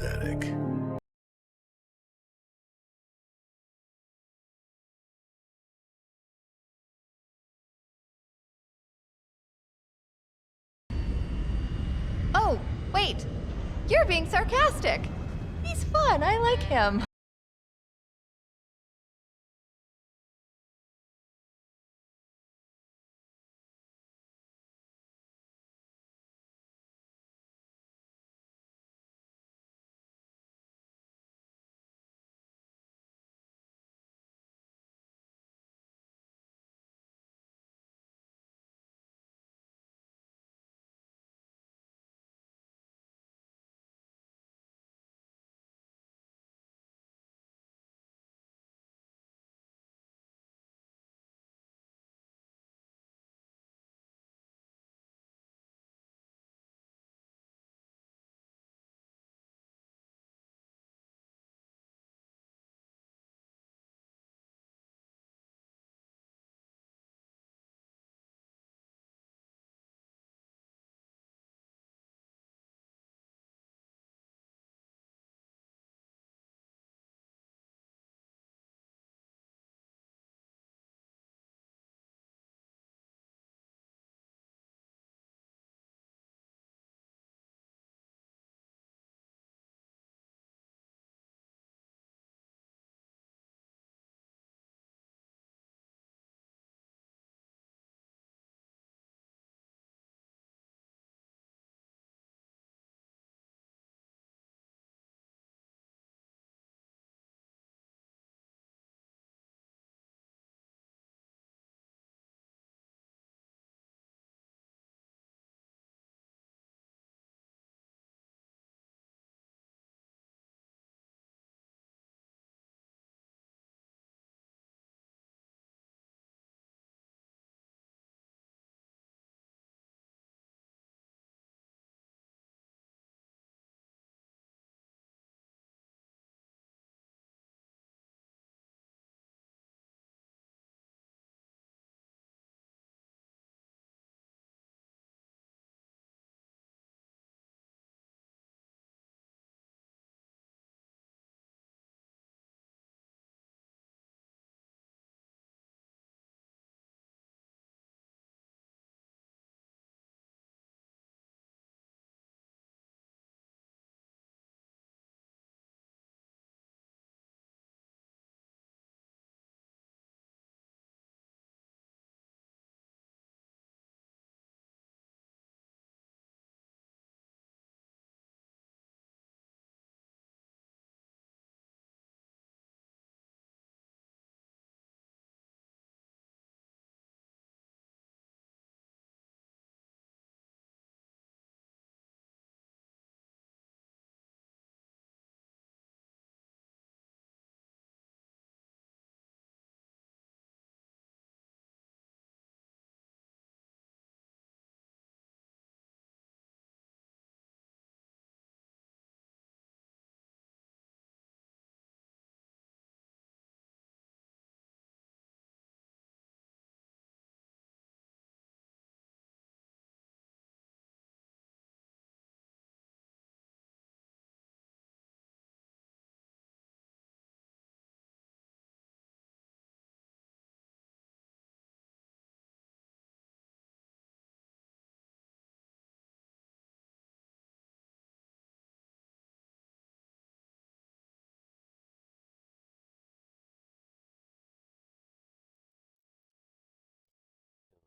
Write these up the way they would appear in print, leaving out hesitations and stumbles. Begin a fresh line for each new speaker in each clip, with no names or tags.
pathetic.
Oh, wait. You're being sarcastic. He's fun. I like him.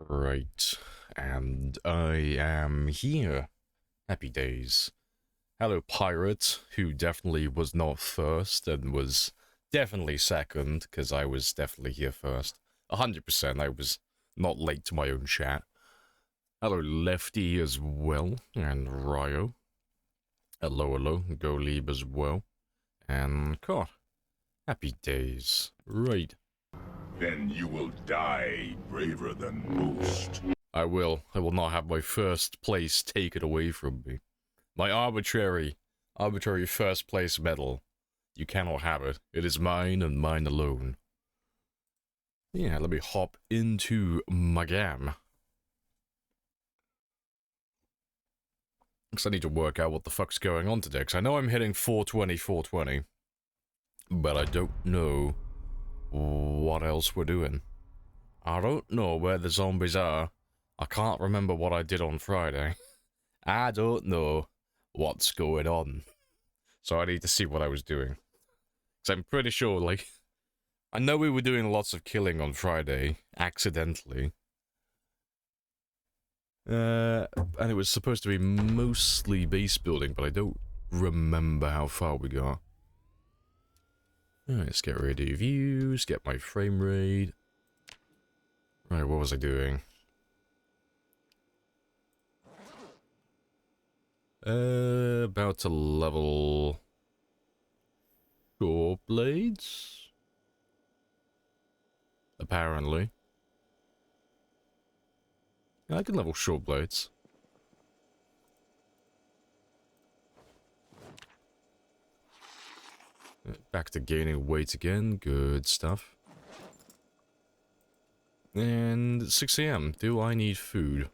Right, and I am here. Happy days. Hello, pirate, who definitely was not first and was definitely second, because I was definitely here first. 100%, I was not late to my own chat. Hello, Lefty as well, and Ryo. Hello, Golib as well. And God, happy days. Right.
Then you will die braver than most.
I will not have my first place taken away from me. My arbitrary first place medal. You cannot have it. It is mine and mine alone. Yeah, let me hop into my game. Because I need to work out what the fuck's going on today. Because I know I'm hitting 420, 420. But I don't know what else we're doing. I don't know where the zombies are. I can't remember what I did on Friday. I don't know what's going on. So I need to see what I was doing. Because I'm pretty sure, like... I know we were doing lots of killing on Friday, accidentally. And it was supposed to be mostly base building, but I don't remember how far we got. Alright, let's get ready to views, get my frame rate. Right, what was I doing? About to level... short blades? Apparently. Yeah, I can level short blades. Back to gaining weight again, good stuff. And 6 AM, do I need food?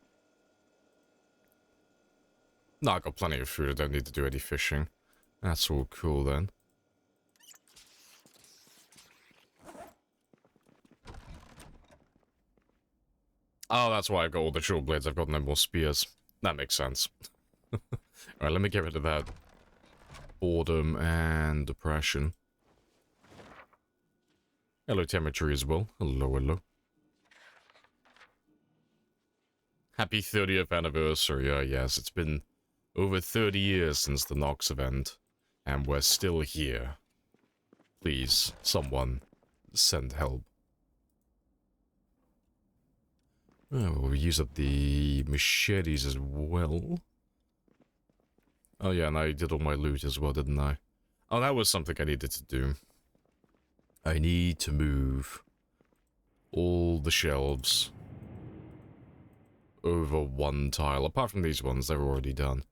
No, I got plenty of food, I don't need to do any fishing. That's all cool then. Oh, that's why I've got all the short blades, I've got no more spears. That makes sense. Alright, let me get rid of that boredom and depression. Hello, temperature as well. Hello, hello. Happy 30th anniversary. Yes, it's been over 30 years since the Nox event, and we're still here. Please, someone, send help. Oh, we'll use up the machetes as well. Oh yeah, and I did all my loot as well, didn't I? Oh, that was something I needed to do. I need to move all the shelves over one tile. Apart from these ones, they're already done.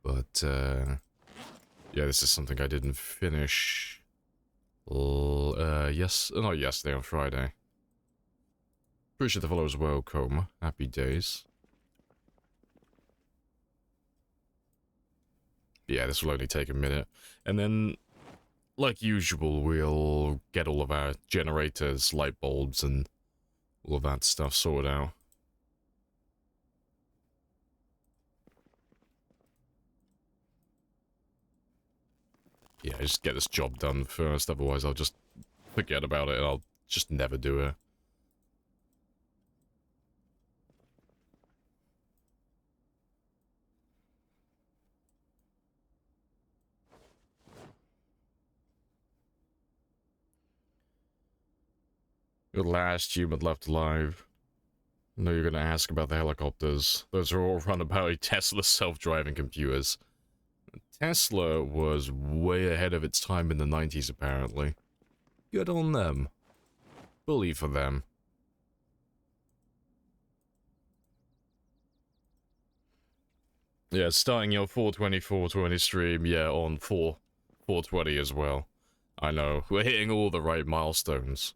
But, yeah, this is something I didn't finish. Not yesterday, on Friday. Appreciate the follow as well, Coma. Happy days. Yeah, this will only take a minute. And then, like usual, we'll get all of our generators, light bulbs, and all of that stuff sorted out. Yeah, just get this job done first, otherwise I'll just forget about it and I'll just never do it. Your last human left alive. I know you're gonna ask about the helicopters. Those are all run by Tesla self-driving computers. Tesla was way ahead of its time in the 90s, apparently. Good on them. Bully for them. Yeah, starting your 420 stream, yeah, on 420 as well. I know, we're hitting all the right milestones.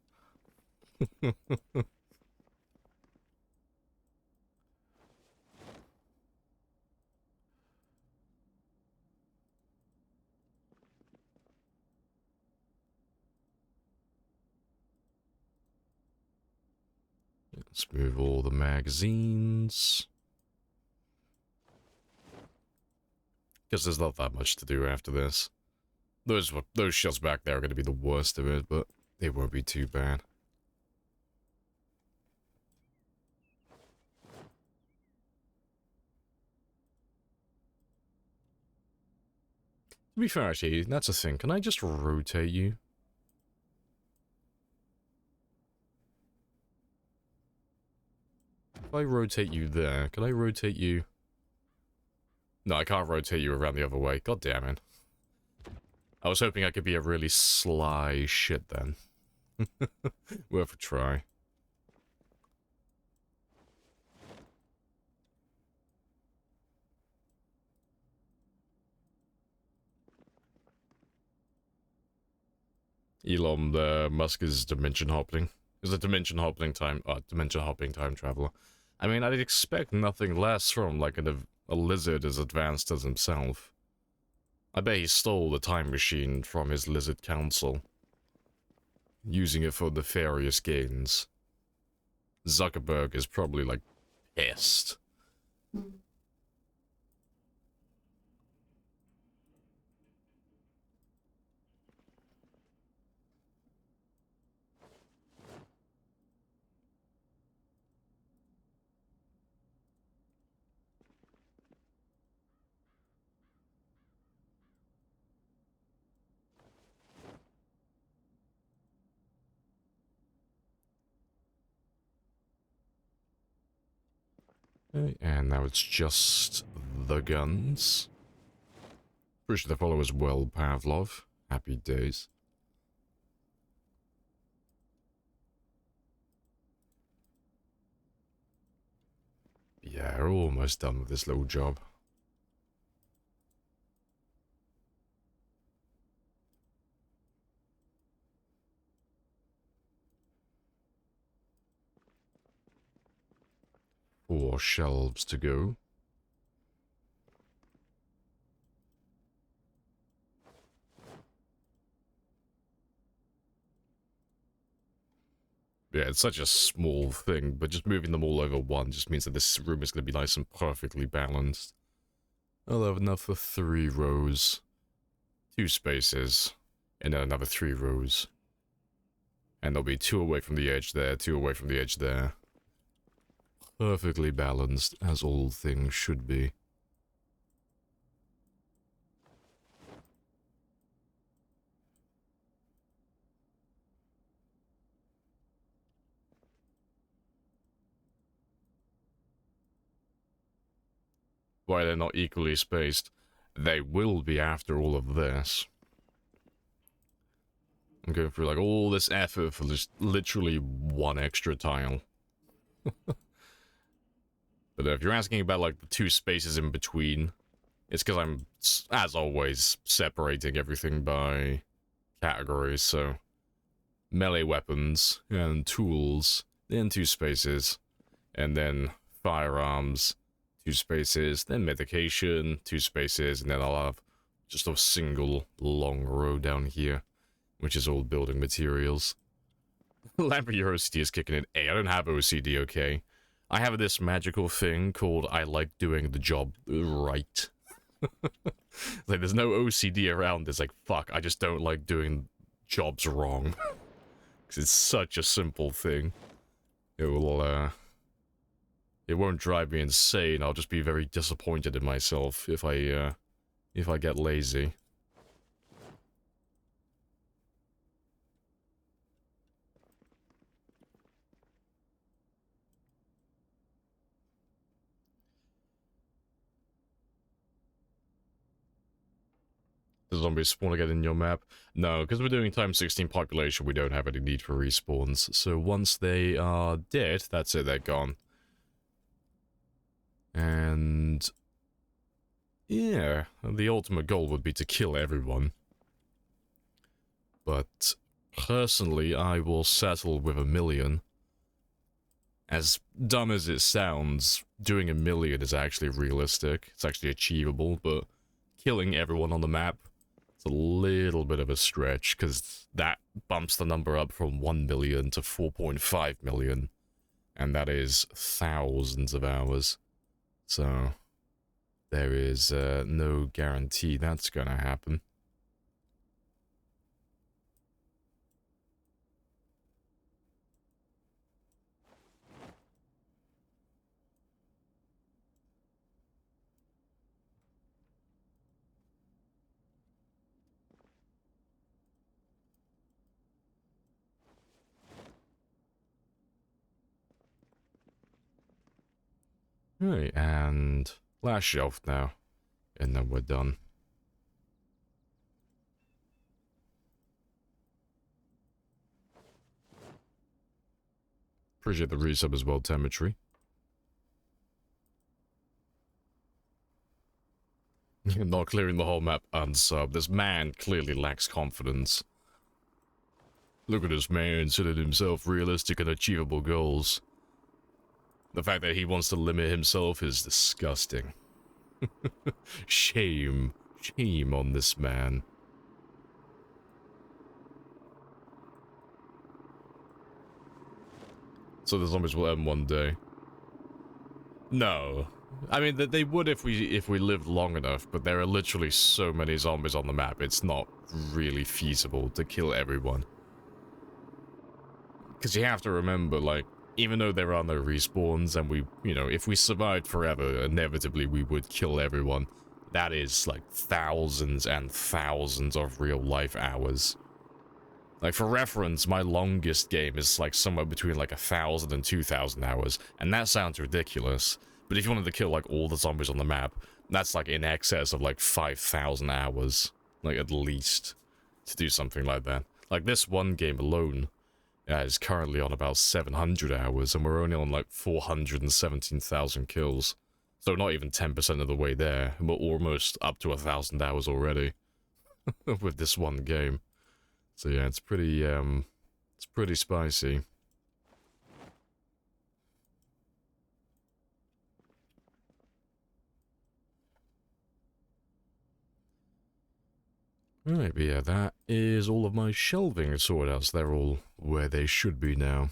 Let's move all the magazines. Because there's not that much to do after this. Those shots back there are going to be the worst of it, but they won't be too bad. To be fair, actually, that's a thing. Can I just rotate you? If I rotate you there, can I rotate you? No, I can't rotate you around the other way. God damn it. I was hoping I could be a really sly shit then. Worth a try. Elon Musk is dimension hopping. Is a dimension hopping time traveler. I mean, I'd expect nothing less from like a lizard as advanced as himself. I bet he stole the time machine from his lizard council, using it for nefarious gains. Zuckerberg is probably, like, pissed. Okay, and now it's just the guns. Pretty sure the follow as well, Pavlov. Happy days. Yeah, we're almost done with this little job. Four shelves to go. Yeah, it's such a small thing, but just moving them all over one just means that this room is going to be nice and perfectly balanced. I'll have enough for 3 rows, 2 spaces, and then another 3 rows. And there'll be 2 away from the edge there, 2 away from the edge there. Perfectly balanced, as all things should be. Why they're not equally spaced? They will be after all of this. I'm going through like all this effort for just literally 1 extra tile. But if you're asking about like the 2 spaces in between, it's because I'm, as always, separating everything by categories. So melee weapons and tools, then 2 spaces, and then firearms, 2 spaces, then medication, 2 spaces, and then I'll have just a single long row down here, which is all building materials. Lamprey, your OCD is kicking in. Hey, I don't have OCD, okay? I have this magical thing called I like doing the job right. Like, there's no OCD around this. Like, fuck, I just don't like doing jobs wrong. Because it's such a simple thing. It will, it won't drive me insane. I'll just be very disappointed in myself if I get lazy. The zombies spawn again in your map? No, because we're doing times 16 population, we don't have any need for respawns. So once they are dead, that's it, they're gone. And yeah, the ultimate goal would be to kill everyone. But personally, I will settle with 1 million. As dumb as it sounds, doing 1 million is actually realistic. It's actually achievable, but killing everyone on the map, it's a little bit of a stretch, because that bumps the number up from 1 million to 4.5 million. And that is thousands of hours. So, there is no guarantee that's gonna happen. Right, and last shelf now, and then we're done. Appreciate the resub as well, Telemetry. Not clearing the whole map unsub. This man clearly lacks confidence. Look at this man setting himself realistic and achievable goals. The fact that he wants to limit himself is disgusting. Shame. Shame on this man. So the zombies will end one day. No. I mean, they would if we lived long enough, but there are literally so many zombies on the map, it's not really feasible to kill everyone. Because you have to remember, like, even though there are no respawns, and we, you know, if we survived forever, inevitably we would kill everyone. That is, like, thousands and thousands of real-life hours. Like, for reference, my longest game is, like, somewhere between, like, 1,000 and 2,000 hours, and that sounds ridiculous. But if you wanted to kill, like, all the zombies on the map, that's, like, in excess of, like, 5,000 hours. Like, at least, to do something like that. Like, this one game alone is currently on about 700 hours, and we're only on, like, 417,000 kills. So not even 10% of the way there. We're almost up to 1,000 hours already with this one game. So yeah, it's pretty spicy. Alright, but yeah, that is all of my shelving sorted out, so they're all where they should be now.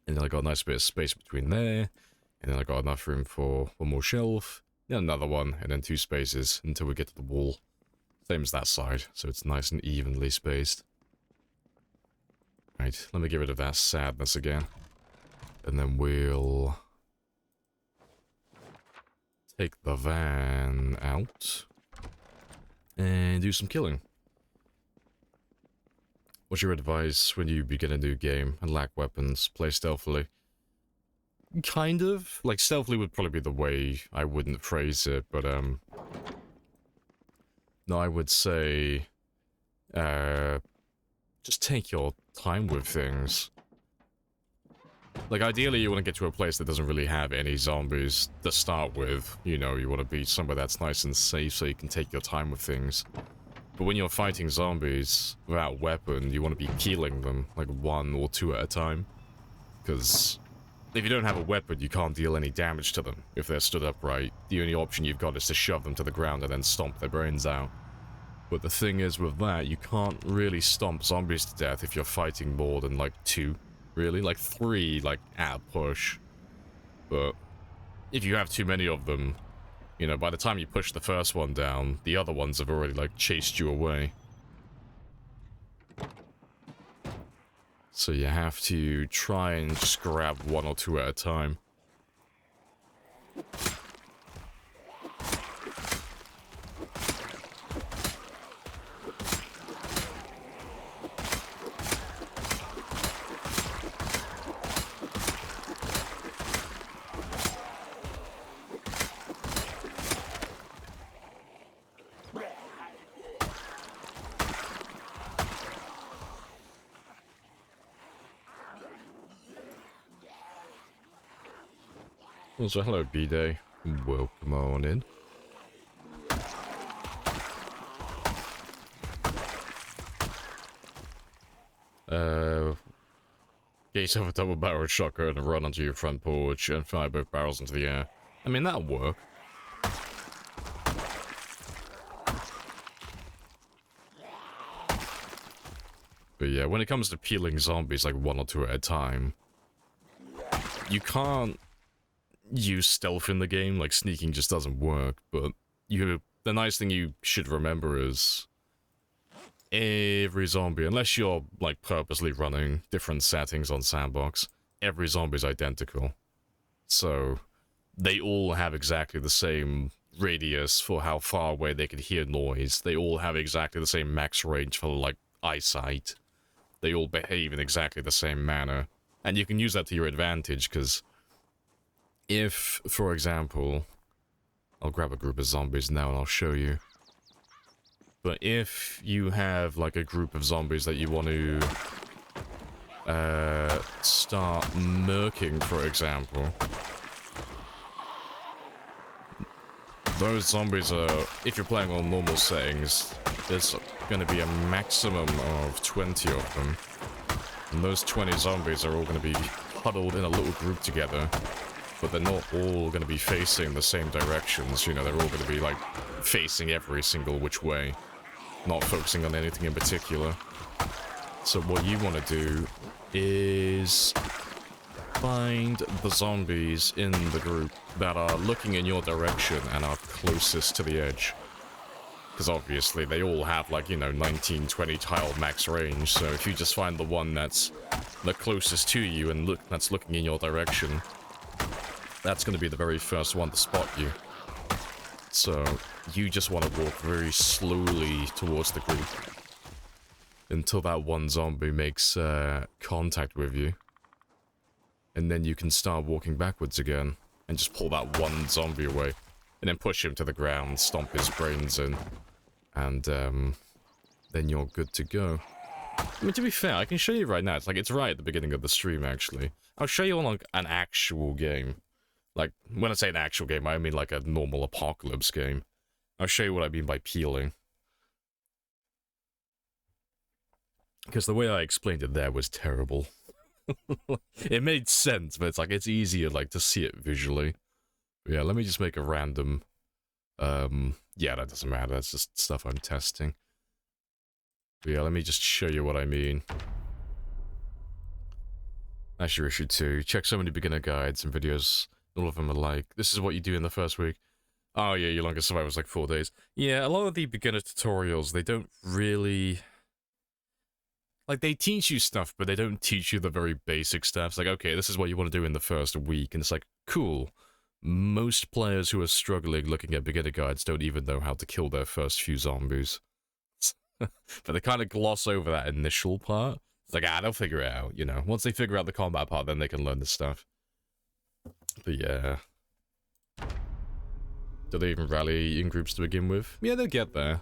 And then I got a nice bit of space between there, and then I got enough room for one more shelf, then another one, and then 2 spaces until we get to the wall. Same as that side, so it's nice and evenly spaced. Right, let me get rid of that sadness again. And then we'll take the van out and do some killing. What's your advice when you begin a new game and lack weapons? Play stealthily. Kind of. Like, stealthily would probably be the way I wouldn't phrase it, but, no, I would say, just take your time with things. Like, ideally you want to get to a place that doesn't really have any zombies to start with. You know, you want to be somewhere that's nice and safe so you can take your time with things. But when you're fighting zombies without a weapon, you want to be killing them, like 1 or 2 at a time. Because if you don't have a weapon, you can't deal any damage to them. If they're stood upright, the only option you've got is to shove them to the ground and then stomp their brains out. But the thing is with that, you can't really stomp zombies to death if you're fighting more than, like, 2, really. Like, 3, like, at a push. But if you have too many of them, you know, by the time you push the first one down, the other ones have already, like, chased you away. So you have to try and just grab 1 or 2 at a time. Also, hello, B-Day. Welcome on in. Get yourself a double-barreled shotgun and run onto your front porch and fire both barrels into the air. I mean, that'll work. But yeah, when it comes to peeling zombies like 1 or 2 at a time, you can't use stealth in the game, like sneaking just doesn't work, but the nice thing you should remember is every zombie, unless you're like purposely running different settings on Sandbox, every zombie is identical. So they all have exactly the same radius for how far away they can hear noise. They all have exactly the same max range for like eyesight. They all behave in exactly the same manner. And you can use that to your advantage, because if, for example, I'll grab a group of zombies now and I'll show you. But if you have like a group of zombies that you want to start murking, for example, those zombies are, if you're playing on normal settings, there's going to be a maximum of 20 of them. And those 20 zombies are all going to be huddled in a little group together. but they're not all going to be facing the same directions. You know, they're all going to be, like, facing every single which way, not focusing on anything in particular. So what you want to do is find the zombies in the group that are looking in your direction and are closest to the edge. Because obviously they all have, like, you know, 19, 20 tile max range, so if you just find the one that's the closest to you and that's looking in your direction, that's going to be the very first one to spot you. So you just want to walk very slowly towards the group until that one zombie makes contact with you. And then you can start walking backwards again and just pull that one zombie away. And then push him to the ground, stomp his brains in. And then you're good to go. I mean, to be fair, I can show you right now. It's like, it's right at the beginning of the stream, actually. I'll show you on, like, an actual game. Like, when I say an actual game, I mean like a normal apocalypse game. I'll show you what I mean by peeling. Because the way I explained it there was terrible. It made sense, but it's like, it's easier, like, to see it visually. But yeah, let me just make a random, yeah, that doesn't matter, that's just stuff I'm testing. But yeah, let me just show you what I mean. That's your issue 2. Check so many beginner guides and videos, all of them are like, this is what you do in the first week. Oh yeah, your longest survival was like 4 days. Yeah, a lot of the beginner tutorials, they don't really... Like, they teach you stuff, but they don't teach you the very basic stuff. It's like, okay, this is what you want to do in the first week. And it's like, cool. Most players who are struggling looking at beginner guides don't even know how to kill their first few zombies. But they kind of gloss over that initial part. It's like, they'll figure it out, you know. Once they figure out the combat part, then they can learn this stuff. But yeah. Do they even rally in groups to begin with? Yeah, they'll get there.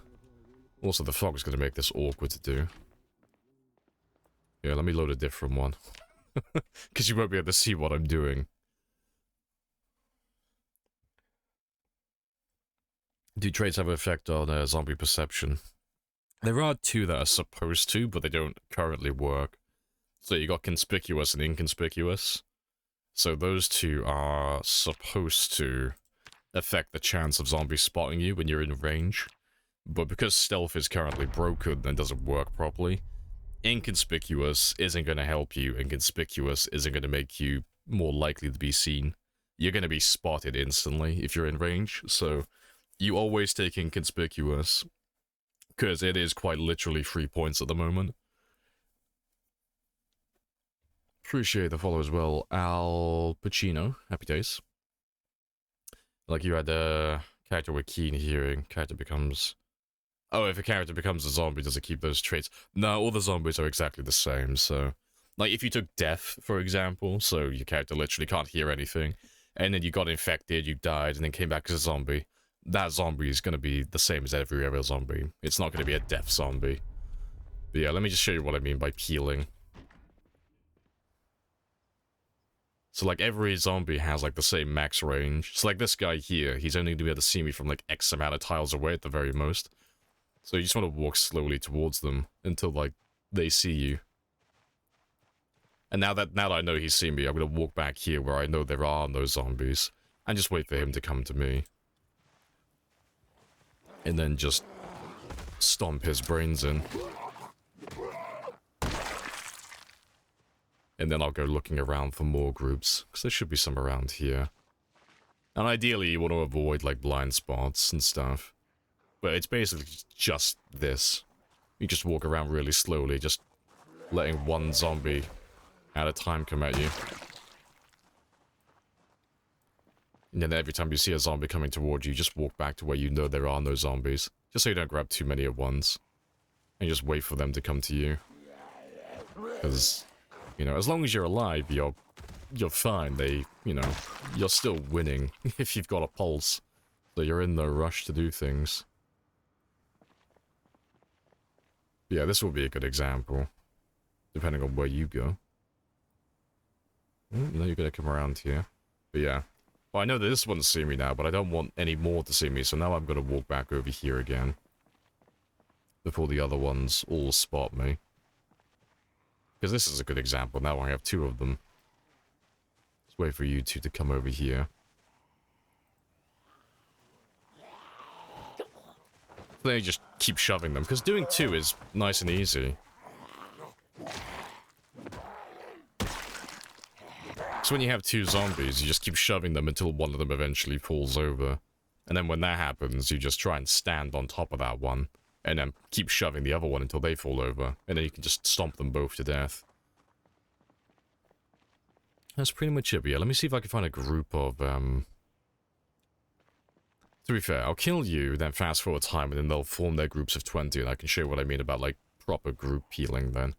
Also, the fog's going to make this awkward to do. Yeah, let me load a different one. Because you won't be able to see what I'm doing. Do traits have an effect on zombie perception? There are 2 that are supposed to, but they don't currently work. So you got conspicuous and inconspicuous. So those 2 are supposed to affect the chance of zombies spotting you when you're in range. But because stealth is currently broken and doesn't work properly, inconspicuous isn't going to help you, and conspicuous isn't going to make you more likely to be seen. You're going to be spotted instantly if you're in range, so you always take inconspicuous, because it is quite literally 3 points at the moment. Appreciate the follow as well. Al Pacino, happy days. Like, you had a character with keen hearing, character becomes... Oh, if a character becomes a zombie, does it keep those traits? No, all the zombies are exactly the same, so... Like, if you took death, for example, so your character literally can't hear anything, and then you got infected, you died, and then came back as a zombie, that zombie is going to be the same as every other zombie. It's not going to be a death zombie. But yeah, let me just show you what I mean by peeling. So, like, every zombie has, like, the same max range. So, like, this guy here, he's only going to be able to see me from, like, X amount of tiles away at the very most. So you just want to walk slowly towards them until, like, they see you. And now that I know he's seen me, I'm going to walk back here where I know there are no zombies. And just wait for him to come to me. And then just stomp his brains in. And then I'll go looking around for more groups, because there should be some around here. And ideally you want to avoid, like, blind spots and stuff. But it's basically just this. You just walk around really slowly, just letting one zombie at a time come at you. And then every time you see a zombie coming towards you, just walk back to where you know there are no zombies. Just so you don't grab too many at once. And just wait for them to come to you. Because, you know, as long as you're alive, you're fine. You know, you're still winning if you've got a pulse. So you're in no rush to do things. Yeah, this will be a good example. Depending on where you go. Now you're gonna come around here. But yeah. Well, I know that this one's seeing me now, but I don't want any more to see me, so now I'm gonna walk back over here again. Before the other ones all spot me. Because this is a good example. Now I have 2 of them. Let's wait for you two to come over here. Then you just keep shoving them, because doing 2 is nice and easy. So when you have 2 zombies, you just keep shoving them until one of them eventually falls over. And then when that happens, you just try and stand on top of that one, and then keep shoving the other one until they fall over, and then you can just stomp them both to death. That's pretty much it, but yeah, let me see if I can find a group of, To be fair, I'll kill you, then fast forward time, and then they'll form their groups of 20, and I can show you what I mean about, like, proper group healing then.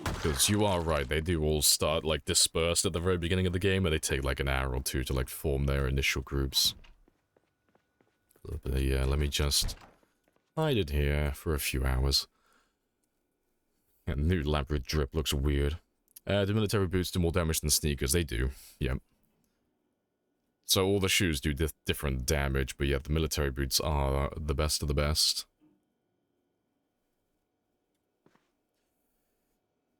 Because you are right, they do all start, like, dispersed at the very beginning of the game, and they take, like, an hour or two to, like, form their initial groups. But yeah, let me just hide it here for a few hours. Yeah, the new Lamprey drip looks weird. Do military boots do more damage than sneakers? They do, yep. So all the shoes do different damage, but yeah, the military boots are the best of the best.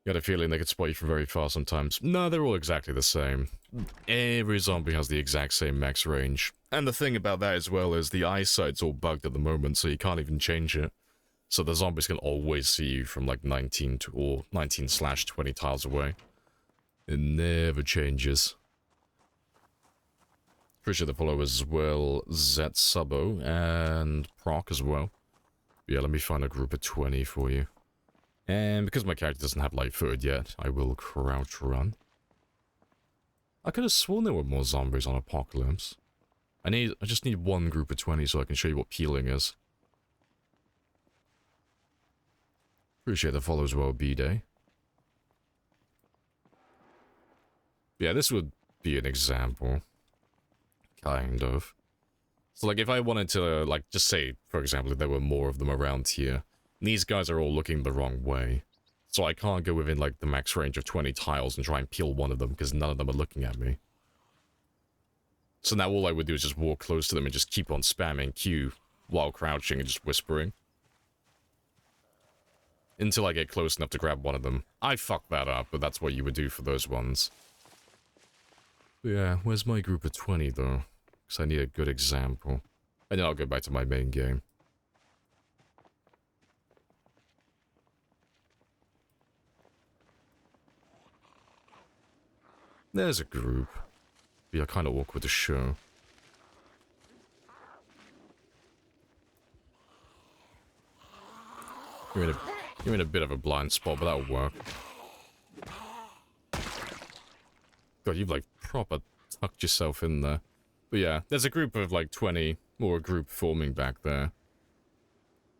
Got a feeling they could spot you from very far sometimes. No, they're all exactly the same. Every zombie has the exact same max range. And the thing about that as well is the eyesight's all bugged at the moment, so you can't even change it. So the zombies can always see you from like 19 to or 19/20 tiles away. It never changes. Appreciate the followers as well, Zet Subo and Proc as well. Yeah, let me find a group of 20 for you. And because my character doesn't have light footed yet, I will crouch run. I could have sworn there were more zombies on Apocalypse. I just need one group of 20 so I can show you what peeling is. Appreciate the follow as well, B-Day. Yeah, this would be an example. Kind of. So, like, if I wanted to, like, just say, for example, if there were more of them around here, these guys are all looking the wrong way. So I can't go within, like, the max range of 20 tiles and try and peel one of them, because none of them are looking at me. So now all I would do is just walk close to them and just keep on spamming Q while crouching and just whispering. Until I get close enough to grab one of them. I fucked that up, but that's what you would do for those ones. But yeah, where's my group of 20, though? Because I need a good example. And then I'll go back to my main game. There's a group. Be a kind of awkward to show. You're in a bit of a blind spot, but that'll work. God, you've like proper tucked yourself in there. But yeah, there's a group of like 20, or a group forming back there.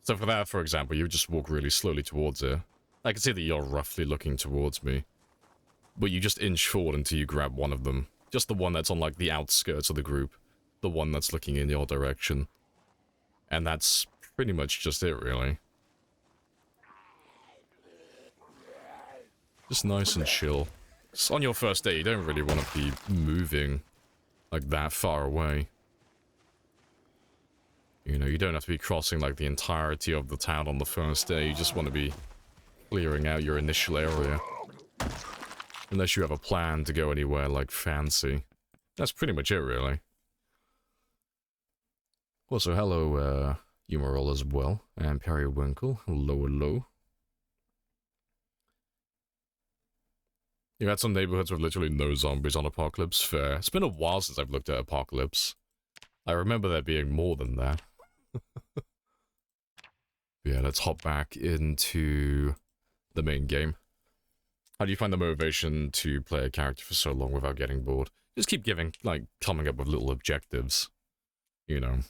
So for that, for example, you just walk really slowly towards it. I can see that you're roughly looking towards me. But you just inch forward until you grab one of them. Just the one that's on, like, the outskirts of the group. The one that's looking in your direction. And that's pretty much just it, really. Just nice and chill. So on your first day, you don't really want to be moving, like, that far away. You know, you don't have to be crossing, like, the entirety of the town on the first day. You just want to be clearing out your initial area. Unless you have a plan to go anywhere, like, fancy. That's pretty much it, really. Also, hello, Humoral as well. And Periwinkle. Hello, hello. You had some neighborhoods with literally no zombies on Apocalypse. Fair. It's been a while since I've looked at Apocalypse. I remember there being more than that. Yeah, let's hop back into the main game. How do you find the motivation to play a character for so long without getting bored? Just keep coming up with little objectives. You know.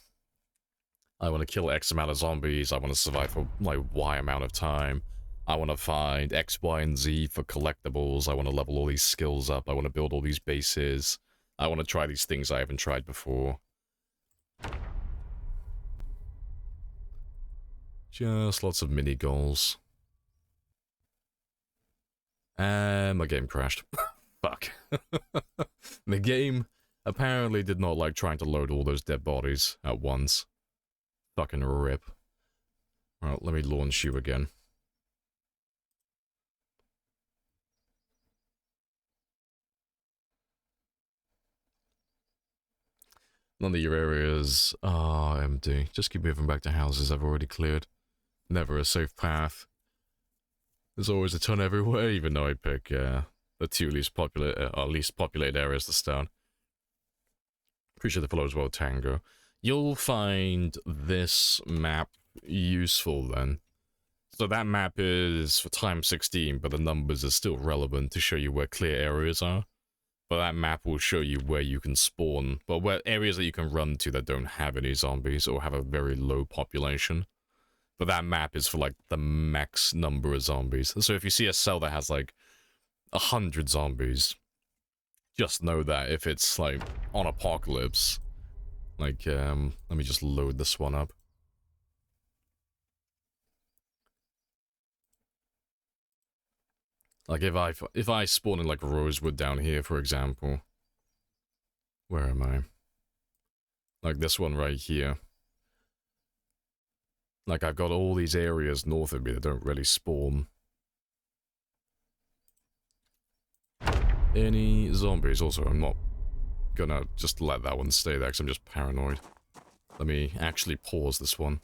I want to kill X amount of zombies, I want to survive for, like, Y amount of time. I want to find X, Y, and Z for collectibles, I want to level all these skills up, I want to build all these bases. I want to try these things I haven't tried before. Just lots of mini goals. And my game crashed. Fuck. The game apparently did not like trying to load all those dead bodies at once. Fucking rip. Well, let me launch you again. None of your areas are empty. Just keep moving back to houses I've already cleared. Never a safe path. There's always a ton everywhere, even though I pick the two least populated areas to start. Appreciate the follow as well, Tango. You'll find this map useful then. So that map is for time 16, but the numbers are still relevant to show you where clear areas are. But that map will show you where you can spawn, but where areas that you can run to that don't have any zombies or have a very low population. But that map is for like the max number of zombies. So if you see a cell that has like 100 zombies, just know that if it's like on apocalypse, like let me just load this one up. Like if I spawn in like Rosewood down here, for example, where am I? Like this one right here. Like I've got all these areas north of me that don't really spawn any zombies. Also, I'm not gonna just let that one stay there because I'm just paranoid. Let me actually pause this one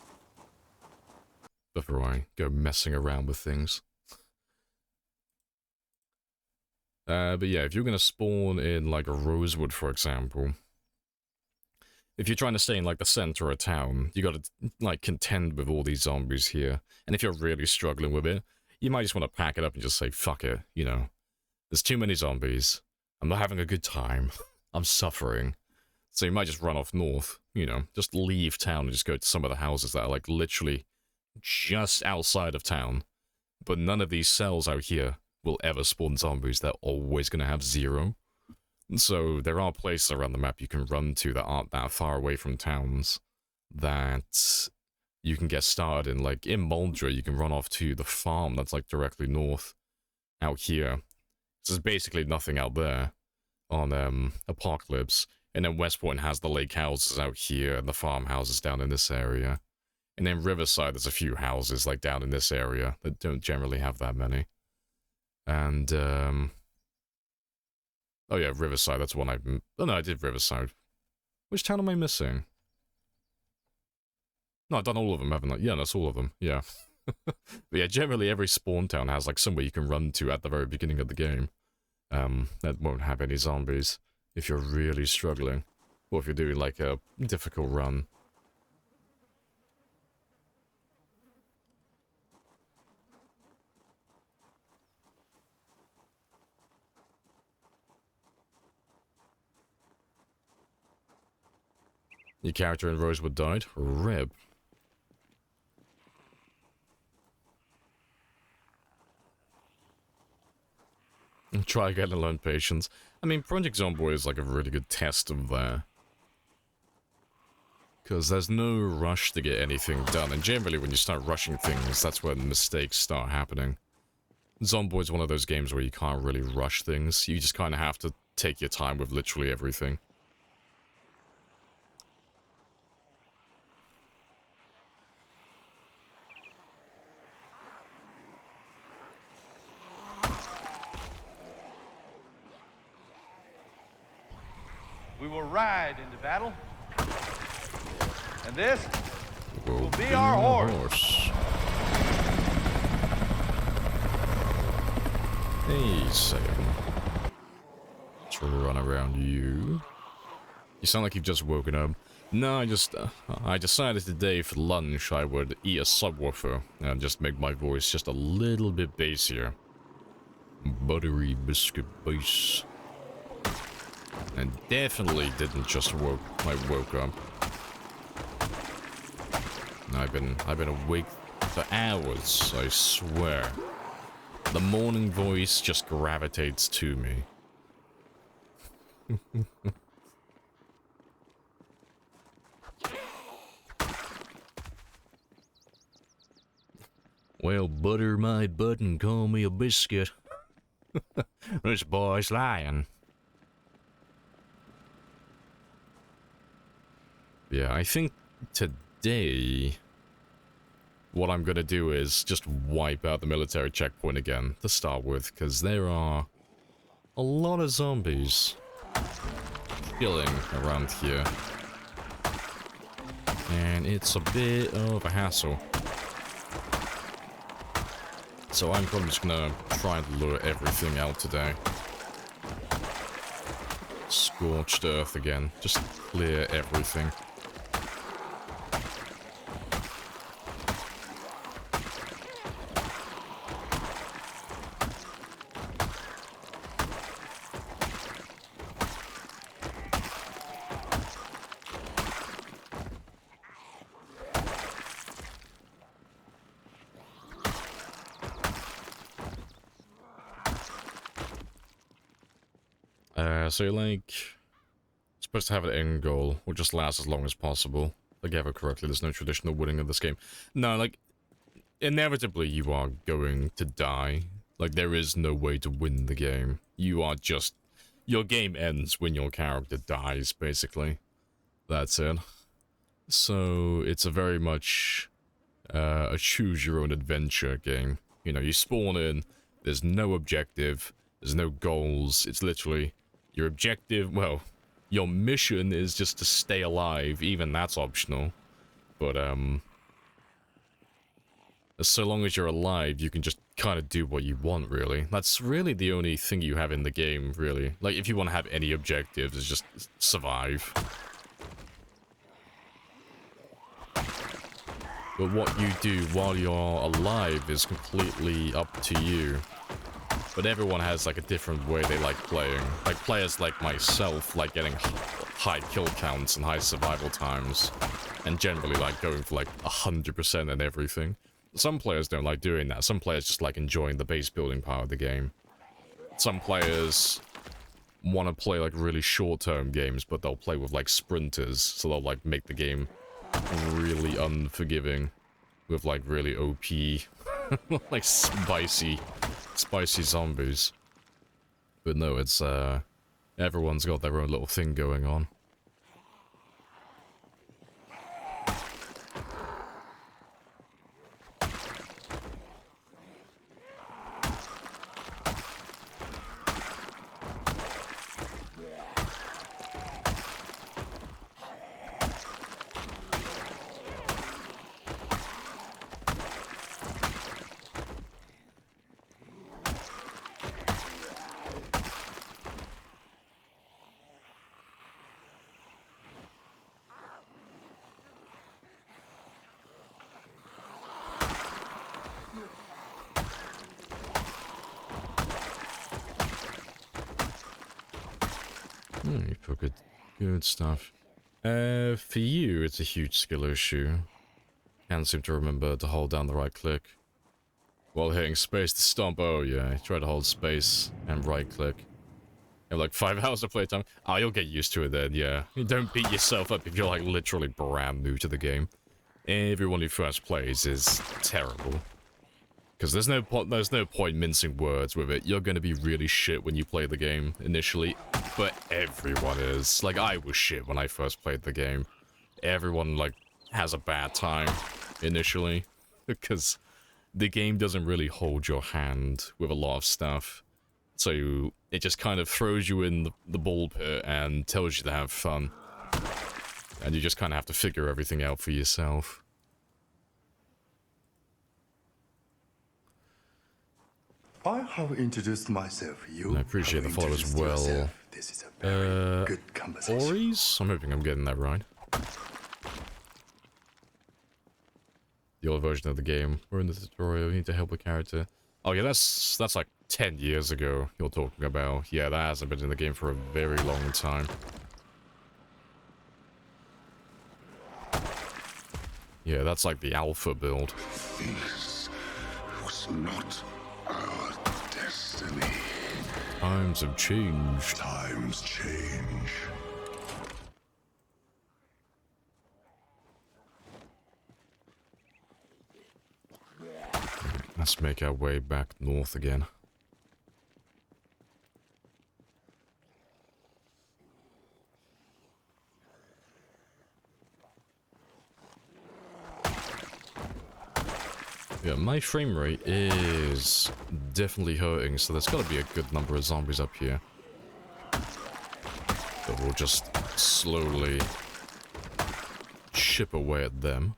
before I go messing around with things. But yeah, if you're gonna spawn in like a Rosewood, for example, if you're trying to stay in like the center of town, you gotta like contend with all these zombies here. And if you're really struggling with it, you might just want to pack it up and just say, fuck it, you know. There's too many zombies. I'm not having a good time. I'm suffering. So you might just run off north, you know, just leave town and just go to some of the houses that are like literally just outside of town. But none of these cells out here will ever spawn zombies. They're always going to have 0. So there are places around the map you can run to that aren't that far away from towns that you can get started in. Like in Muldra, you can run off to the farm that's like directly north out here. So there's basically nothing out there on Apocalypse. And then West Point has the lake houses out here and the farmhouses down in this area. And then Riverside, there's a few houses like down in this area that don't generally have that many. And, oh yeah, Riverside, that's one oh no, I did Riverside. Which town am I missing? No, I've done all of them, haven't I? Yeah, that's all of them, yeah. But yeah, generally every spawn town has like somewhere you can run to at the very beginning of the game. That won't have any zombies if you're really struggling. Or if you're doing like a difficult run. Your character in Rosewood died? Rip. Try again and learn patience. I mean, Project Zomboid is like a really good test of that. Because there's no rush to get anything done, and generally when you start rushing things, that's when mistakes start happening. Zomboid's one of those games where you can't really rush things, you just kind of have to take your time with literally everything.
We will ride into battle, and this
will
be our horse.
Hey, Sam. Let's run around you. You sound like you've just woken up. No, I decided today for lunch I would eat a subwoofer and just make my voice just a little bit bassier. Buttery biscuit bass. And definitely didn't just woke up. I've been awake for hours, I swear. The morning voice just gravitates to me. Well, butter my butt and call me a biscuit. This boy's lying. Yeah, I think today what I'm gonna do is just wipe out the military checkpoint again to start with, because there are a lot of zombies chilling around here. And it's a bit of a hassle. So I'm probably just gonna try and lure everything out today. Scorched earth again. Just clear everything. So you're like supposed to have an end goal, or just last as long as possible. If I gather correctly, there's no traditional winning of this game. No, like, inevitably you are going to die. Like, there is no way to win the game. You are just... Your game ends when your character dies, basically. That's it. So, it's a very much a choose-your-own-adventure game. You know, you spawn in, there's no objective, there's no goals, it's literally... Your objective, well, your mission is just to stay alive, even that's optional. But, so long as you're alive, you can just kind of do what you want, really. That's really the only thing you have in the game, really. Like, if you want to have any objectives, it's just survive. But what you do while you're alive is completely up to you. But everyone has, like, a different way they like playing. Like, players like myself like getting high kill counts and high survival times. And generally like going for, like, 100% and everything. Some players don't like doing that. Some players just like enjoying the base building part of the game. Some players want to play, like, really short-term games, but they'll play with, like, sprinters. So they'll, like, make the game really unforgiving. With, like, really OP... like, spicy zombies. But no, it's, everyone's got their own little thing going on. You put good stuff. For you, it's a huge skill issue. Can't seem to remember to hold down the right click while hitting space to stomp. Oh yeah, try to hold space and right click. You have like 5 hours of playtime. Oh, you'll get used to it then, yeah. Don't beat yourself up if you're like literally brand new to the game. Everyone who first plays is terrible. Because there's no point mincing words with it. You're going to be really shit when you play the game initially, but everyone is. Like, I was shit when I first played the game. Everyone, like, has a bad time initially, because the game doesn't really hold your hand with a lot of stuff. So it just kind of throws you in the ball pit and tells you to have fun. And you just kind of have to figure everything out for yourself.
I have introduced myself. You
I appreciate the
have
follow as
introduced
well.
yourself. This is a very good conversation.
Oris? I'm hoping I'm getting that right. The old version of the game. We're in the tutorial. You need to help a character. Oh yeah, that's like 10 years ago you're talking about. Yeah, that hasn't been in the game for a very long time. Yeah, that's like the alpha build.
This was not our destiny.
Times have changed.
Times change.
Let's make our way back north again. Yeah, my frame rate is definitely hurting, so there's gotta be a good number of zombies up here. But we'll just slowly chip away at them.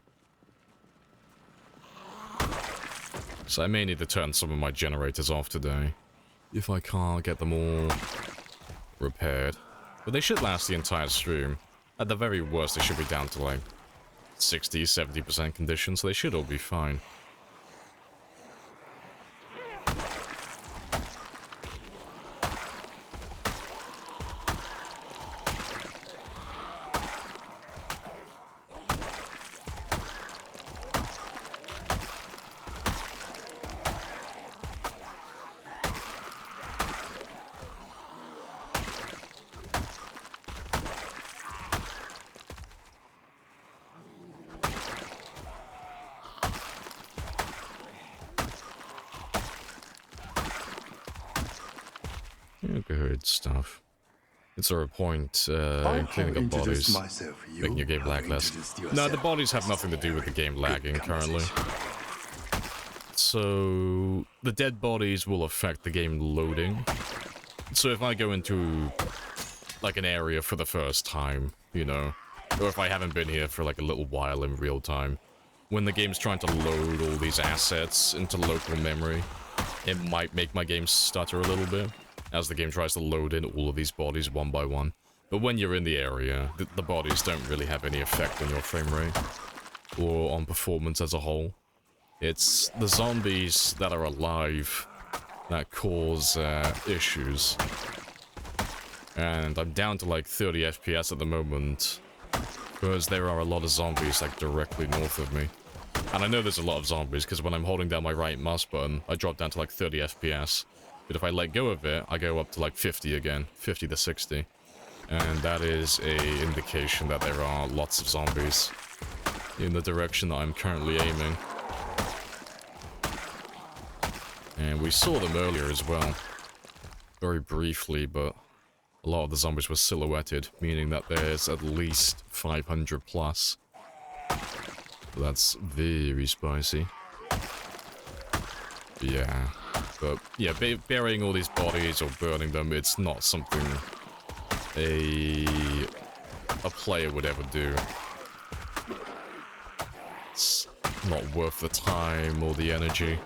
So I may need to turn some of my generators off today, if I can't get them all repaired. But they should last the entire stream. At the very worst, they should be down to like 60-70% condition, so they should all be fine. Good stuff. It's a point cleaning up bodies, making your game lag less. No, the bodies have nothing to do with the game lagging currently. So the dead bodies will affect the game loading. So if I go into like an area for the first time, you know, or if I haven't been here for like a little while in real time, when the game's trying to load all these assets into local memory, it might make my game stutter a little bit as the game tries to load in all of these bodies one by one. But when you're in the area, the bodies don't really have any effect on your frame rate or on performance as a whole. It's the zombies that are alive that cause issues. And I'm down to like 30 FPS at the moment because there are a lot of zombies like directly north of me. And I know there's a lot of zombies because when I'm holding down my right mouse button, I drop down to like 30 FPS. But if I let go of it, I go up to like 50 again, 50 to 60. And that is a indication that there are lots of zombies in the direction that I'm currently aiming. And we saw them earlier as well, very briefly, but a lot of the zombies were silhouetted, meaning that there's at least 500 plus. That's very spicy. Yeah. But yeah, burying all these bodies or burning them, it's not something a player would ever do. It's not worth the time or the energy.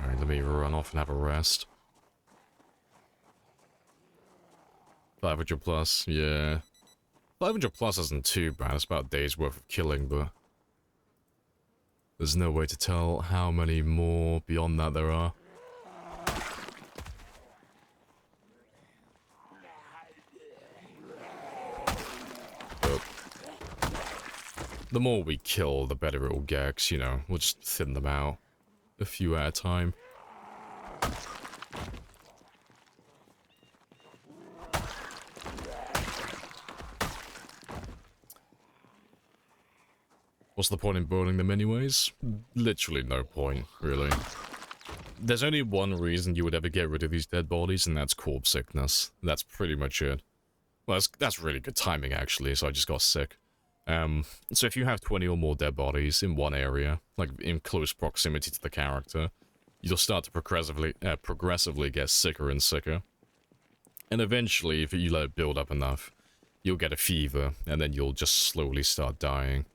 Alright, let me run off and have a rest. 500 plus, yeah. 500 plus isn't too bad, it's about a day's worth of killing, but there's no way to tell how many more beyond that there are. But the more we kill, the better it'll get, 'cause, you know, we'll just thin them out a few at a time. What's the point in burning them anyways? Literally no point, really. There's only one reason you would ever get rid of these dead bodies, and that's corpse sickness. That's pretty much it. Well, that's really good timing, actually, so I just got sick. So if you have 20 or more dead bodies in one area, like in close proximity to the character, you'll start to progressively get sicker and sicker. And eventually, if you let it build up enough, you'll get a fever, and then you'll just slowly start dying.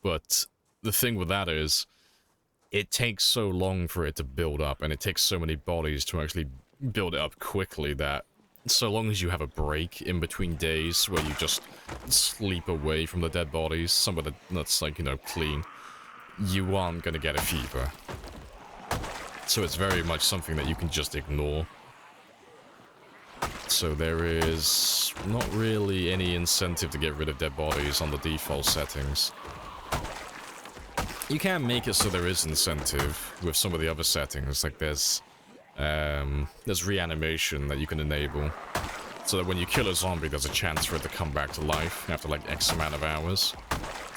But the thing with that is, it takes so long for it to build up, and it takes so many bodies to actually build it up quickly that so long as you have a break in between days where you just sleep away from the dead bodies, somewhere that's like, you know, clean, you aren't gonna get a fever. So it's very much something that you can just ignore. So there is not really any incentive to get rid of dead bodies on the default settings. You can make it so there is incentive with some of the other settings, like there's reanimation that you can enable, so that when you kill a zombie, there's a chance for it to come back to life after like X amount of hours.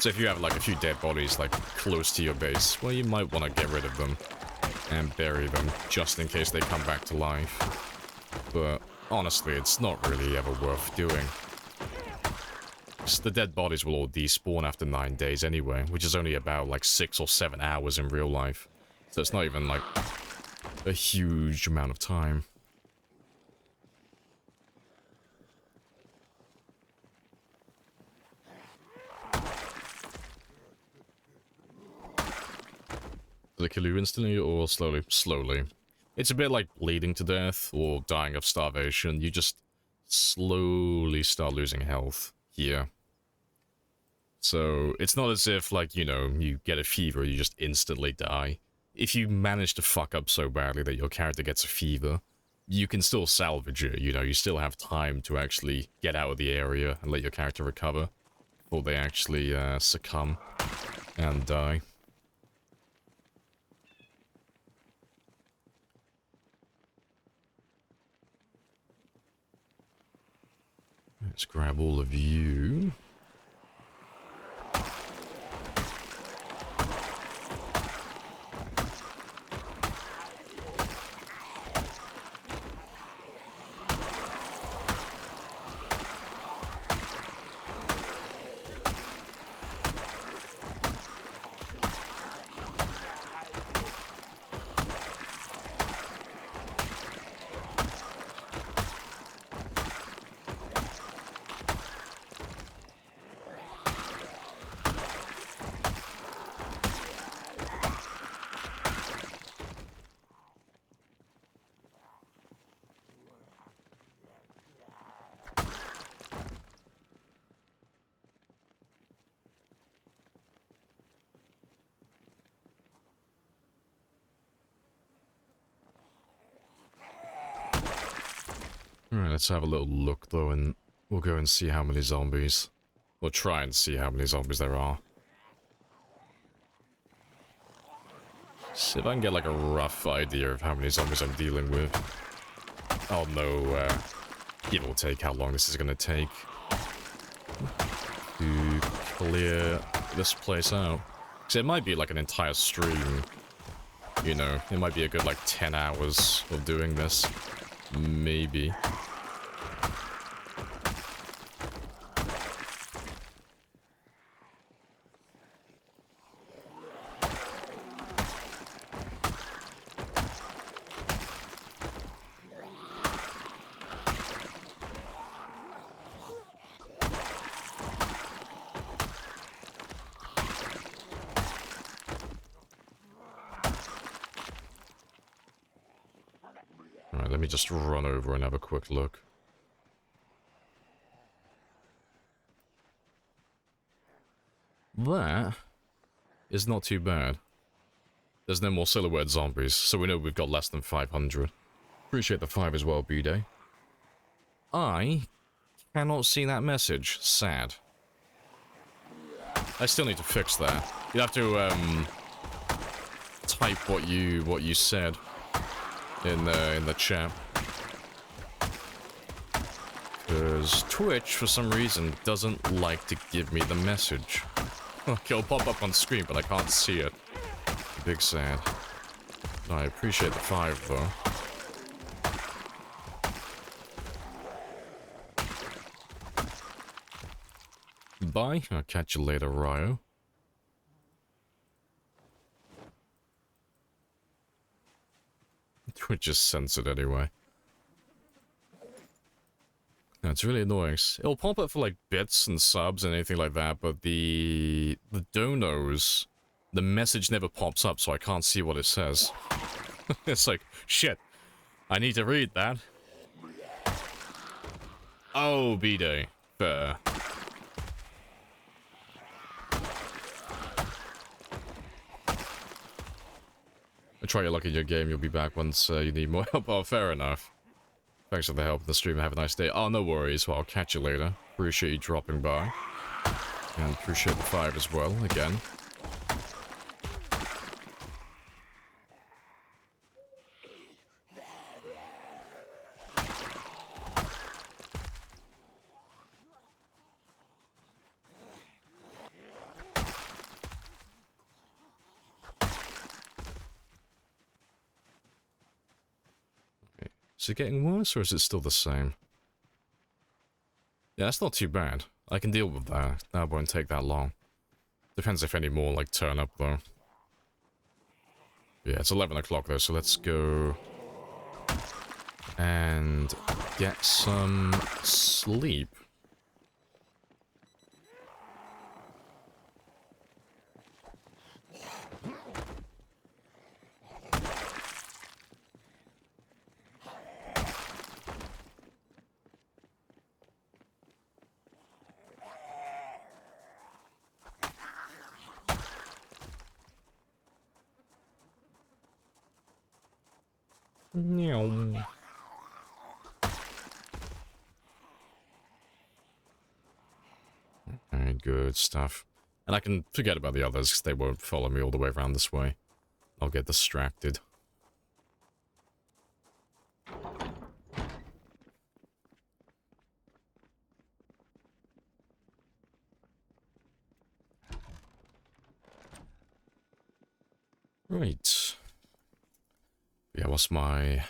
So if you have like a few dead bodies like close to your base, well, you might want to get rid of them and bury them just in case they come back to life. But honestly, it's not really ever worth doing. The dead bodies will all despawn after 9 days anyway, which is only about like 6 or 7 hours in real life. So it's not even like a huge amount of time. Does it kill you instantly or slowly? Slowly. It's a bit like bleeding to death or dying of starvation. You just slowly start losing health here. So it's not as if, like, you know, you get a fever, you just instantly die. If you manage to fuck up so badly that your character gets a fever, you can still salvage it, you know, you still have time to actually get out of the area and let your character recover before they actually succumb and die. Let's grab all of you. Alright, let's have a little look though, and we'll go and see how many zombies. We'll try and see how many zombies there are. See if I can get like a rough idea of how many zombies I'm dealing with. I'll know, give or take how long this is gonna take to clear this place out. Because it might be like an entire stream, you know, it might be a good like 10 hours of doing this. Maybe. Alright, let me just run over and have a quick look. That is not too bad. There's no more silhouette zombies, so we know we've got less than 500. Appreciate the 5 as well, B-Day. I cannot see that message. Sad. I still need to fix that. You have to, type what you said in the chat. Because Twitch, for some reason, doesn't like to give me the message. Okay, it'll pop up on screen, but I can't see it. Big sad. No, I appreciate the 5, though. Bye. I'll catch you later, Ryo. Twitch just censored anyway. No, it's really annoying. It'll pop up for like bits and subs and anything like that, but the donos, the message never pops up, so I can't see what it says. It's like, shit, I need to read that. Oh, B-Day. Fair. Try your luck in your game, you'll be back once you need more help. Oh, fair enough. Thanks for the help in the stream, have a nice day. Oh, no worries, well, I'll catch you later. Appreciate you dropping by. And appreciate the 5 as well, again. Is it getting worse or is it still the same? Yeah, that's not too bad. I can deal with that. That won't take that long. Depends if any more, like, turn up, though. Yeah, it's 11 o'clock, though, so let's go... and get some sleep. Meow. Alright, good stuff. And I can forget about the others, because they won't follow me all the way around this way. I'll get distracted. Right. Yeah, what's my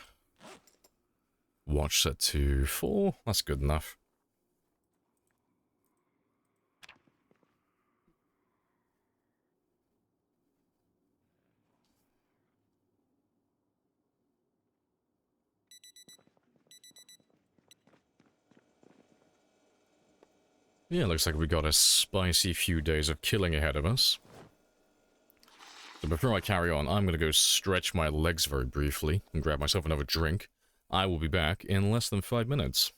watch set to? 4? That's good enough. Yeah, looks like we got a spicy few days of killing ahead of us. So before I carry on, I'm gonna go stretch my legs very briefly and grab myself another drink. I will be back in less than 5 minutes.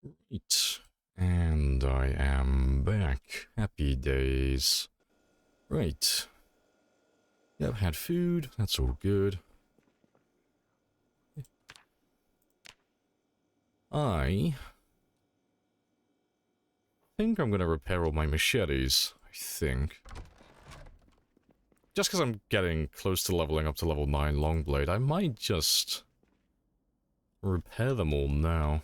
Right. And I am back. Happy days. Right. Yeah, I've had food. That's all good. I think I'm gonna repair all my machetes. I think. Just because I'm getting close to leveling up to level 9 Longblade, I might just repair them all now.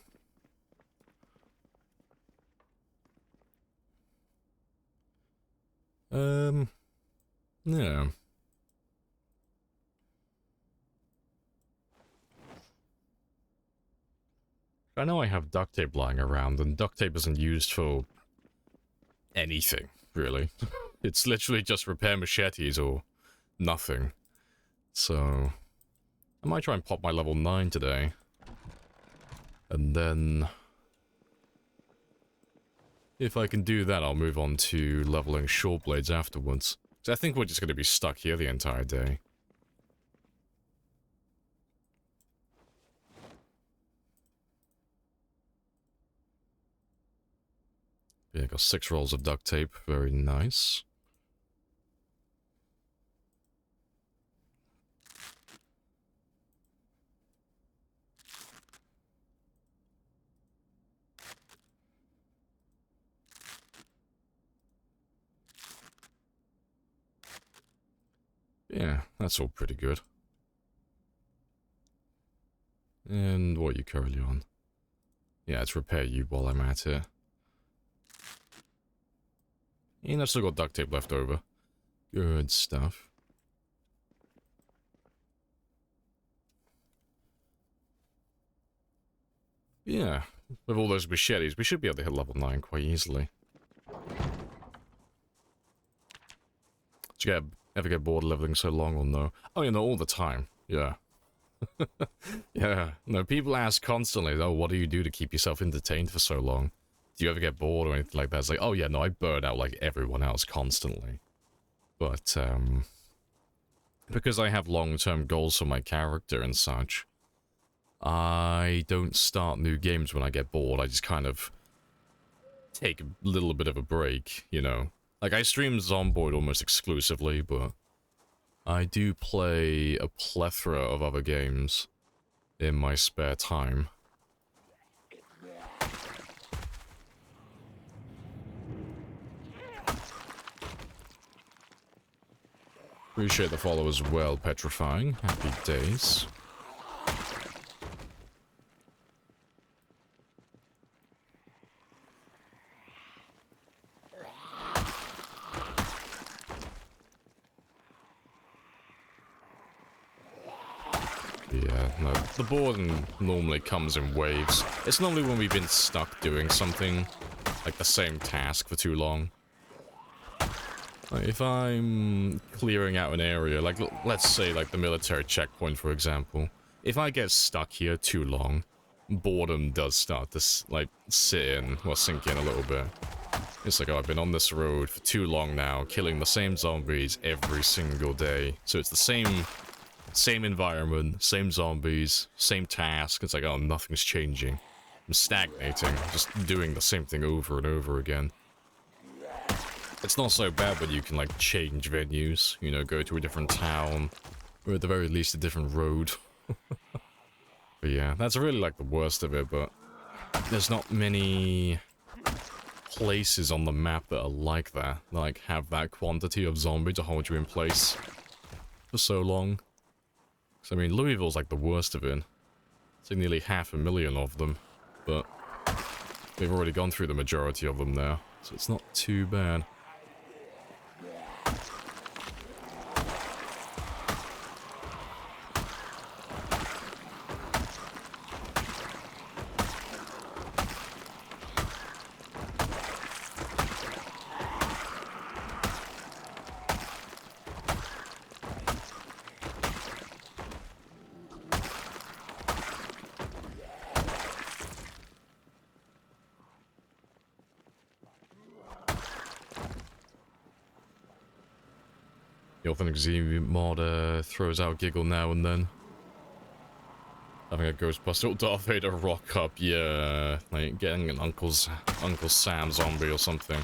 Yeah. I know I have duct tape lying around, and duct tape isn't used for anything, really. It's literally just repair machetes or nothing. So, I might try and pop my level 9 today. And then, if I can do that, I'll move on to leveling short blades afterwards. So I think we're just going to be stuck here the entire day. Yeah, got 6 rolls of duct tape. Very nice. Yeah, that's all pretty good. And what are you currently on? Yeah, let's repair you while I'm at it. And I've still got duct tape left over. Good stuff. Yeah, with all those machetes, we should be able to hit level 9 quite easily. Did you ever get bored leveling so long or no? Oh, you know, all the time. Yeah. Yeah. No, people ask constantly, oh, what do you do to keep yourself entertained for so long? Do you ever get bored or anything like that? It's like, oh yeah, no, I burn out like everyone else constantly. But, because I have long-term goals for my character and such, I don't start new games when I get bored. I just kind of take a little bit of a break, you know. Like, I stream Zomboid almost exclusively, but I do play a plethora of other games in my spare time. Appreciate the follow as well, Petrifying. Happy days. Yeah, no, the boredom normally comes in waves. It's normally when we've been stuck doing something, like the same task for too long. Like if I'm clearing out an area, like let's say like the military checkpoint for example, if I get stuck here too long, boredom does start to like sit in or sink in a little bit. It's like, oh, I've been on this road for too long now, killing the same zombies every single day. So it's the same environment, same zombies, same task. It's like, oh, nothing's changing. I'm stagnating, just doing the same thing over and over again. It's not so bad when you can, like, change venues, you know, go to a different town, or at the very least a different road. But yeah, that's really, like, the worst of it, but there's not many places on the map that are like that, like, have that quantity of zombie to hold you in place for so long. I mean, Louisville's like the worst of it. It's like nearly 500,000 of them, but we've already gone through the majority of them now, so it's not too bad. The authentic Z mod throws out giggle now and then. Having a Ghostbuster or Darth Vader rock up, yeah. Like getting an Uncle Sam zombie or something.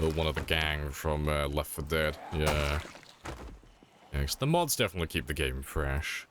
Or one of the gang from Left 4 Dead, yeah. Yeah, 'cause the mods definitely keep the game fresh.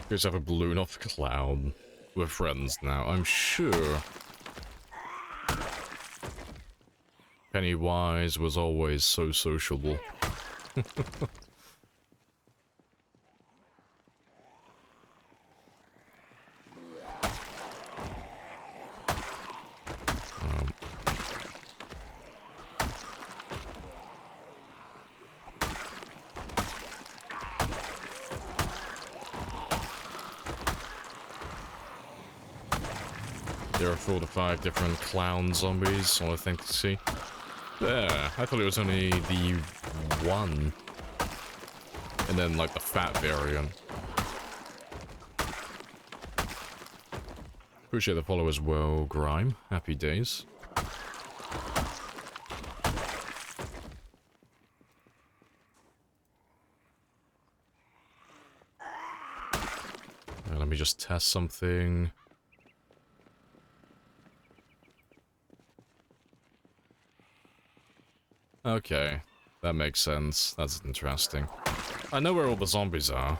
Just have a balloon off the cloud. We're friends now, I'm sure. Pennywise was always so sociable. There are 4 to 5 different clown zombies, all I think to see. Yeah, I thought it was only the one. And then, like, the fat variant. Appreciate the follow as well, Grime. Happy days. Let me just test something. Okay, that makes sense. That's interesting. I know where all the zombies are.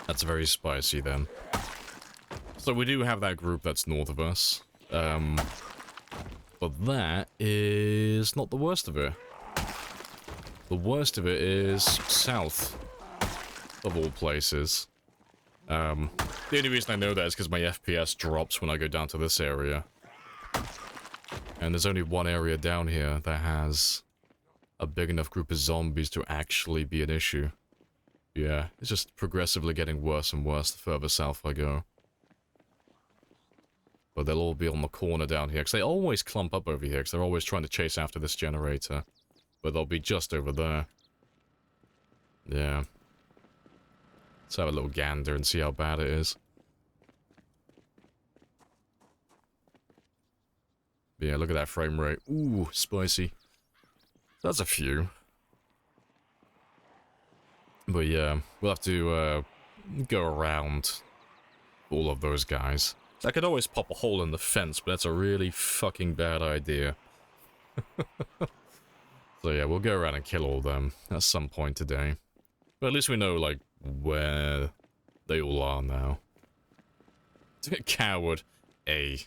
That's very spicy then. So we do have that group that's north of us. But that is not the worst of it. The worst of it is south of all places. The only reason I know that is because my FPS drops when I go down to this area. And there's only one area down here that has a big enough group of zombies to actually be an issue. Yeah, it's just progressively getting worse and worse the further south I go. But they'll all be on the corner down here, because they always clump up over here, because they're always trying to chase after this generator. But they'll be just over there. Yeah. Let's have a little gander and see how bad it is. Yeah, look at that frame rate. Ooh, spicy. That's a few. But yeah, we'll have to go around all of those guys. I could always pop a hole in the fence, but that's a really fucking bad idea. So yeah, we'll go around and kill all of them at some point today. But at least we know, like, where they all are now. Coward. A.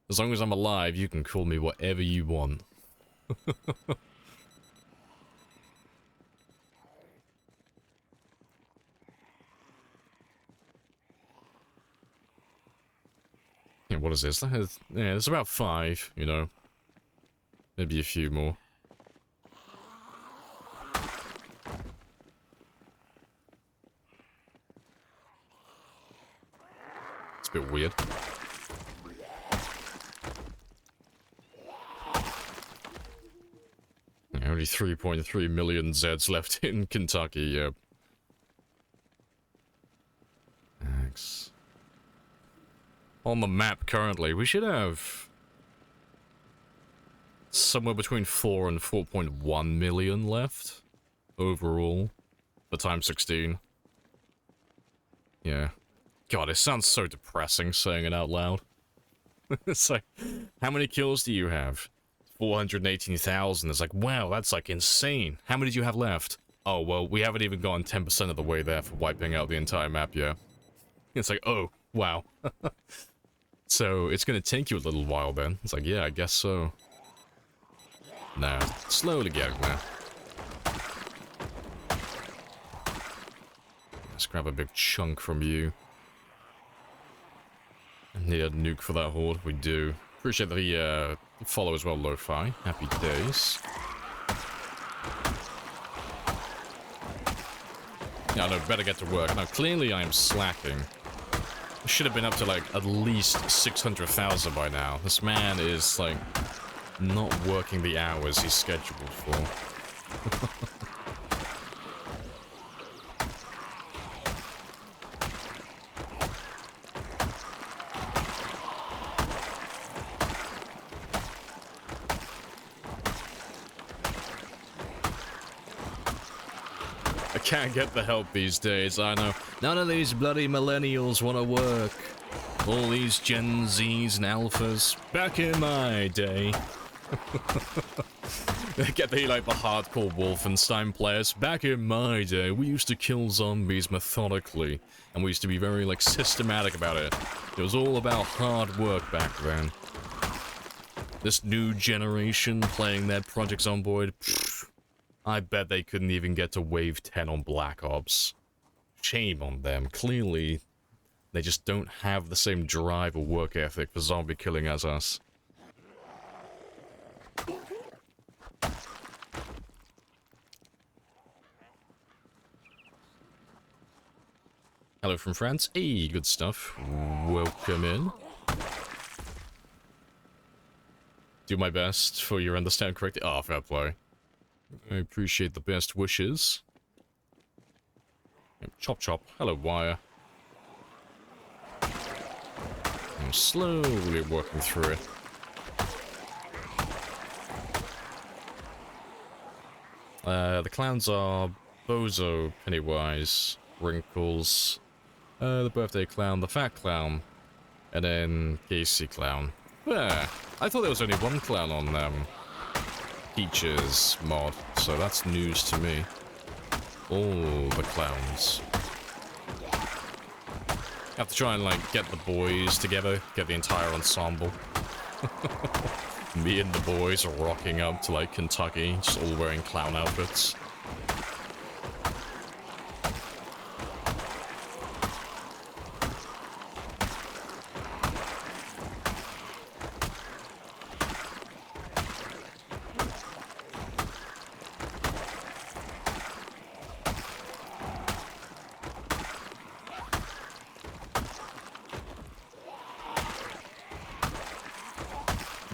As long as I'm alive, you can call me whatever you want. Yeah, what is this? Yeah, there's about 5, you know. Maybe a few more. It's a bit weird. Only 3.3 million Zeds left in Kentucky, yep. Thanks. On the map currently, we should have somewhere between 4 and 4.1 million left overall for time 16. Yeah. God, it sounds so depressing saying it out loud. It's like, how many kills do you have? 418,000. It's like, wow, that's like insane. How many do you have left? Oh, well, we haven't even gone 10% of the way there for wiping out the entire map yet. It's like, oh, Wow. So it's gonna take you a little while then. It's like, yeah, I guess so. Nah, slowly getting there. Let's grab a big chunk from you. Need a nuke for that horde. We do. Appreciate the follow as well, Lo-Fi. Happy days. Yeah, no, better get to work. Now, clearly I am slacking. I should have been up to, like, at least 600,000 by now. This man is, like, not working the hours he's scheduled for. Can't get the help these days, I know. None of these bloody millennials want to work. All these Gen Zs and Alphas. Back in my day. Get the, like, the hardcore Wolfenstein players. Back in my day, we used to kill zombies methodically. And we used to be very, like, systematic about it. It was all about hard work back then. This new generation playing their Project Zomboid, pfft, I bet they couldn't even get to Wave 10 on Black Ops. Shame on them. Clearly, they just don't have the same drive or work ethic for zombie killing as us. Hello from France. Hey, good stuff. Welcome in. Do my best for your understand correctly. Oh, fair play. I appreciate the best wishes. Chop chop. Hello, Wire. I'm slowly working through it. The clowns are Bozo, Pennywise, Wrinkles, the birthday clown, the fat clown, and then Casey clown. Yeah, I thought there was only one clown on Peach's mod, so that's news to me. All the clowns. Have to try and, like, get the boys together, get the entire ensemble. Me and the boys are rocking up to, like, Kentucky, just all wearing clown outfits.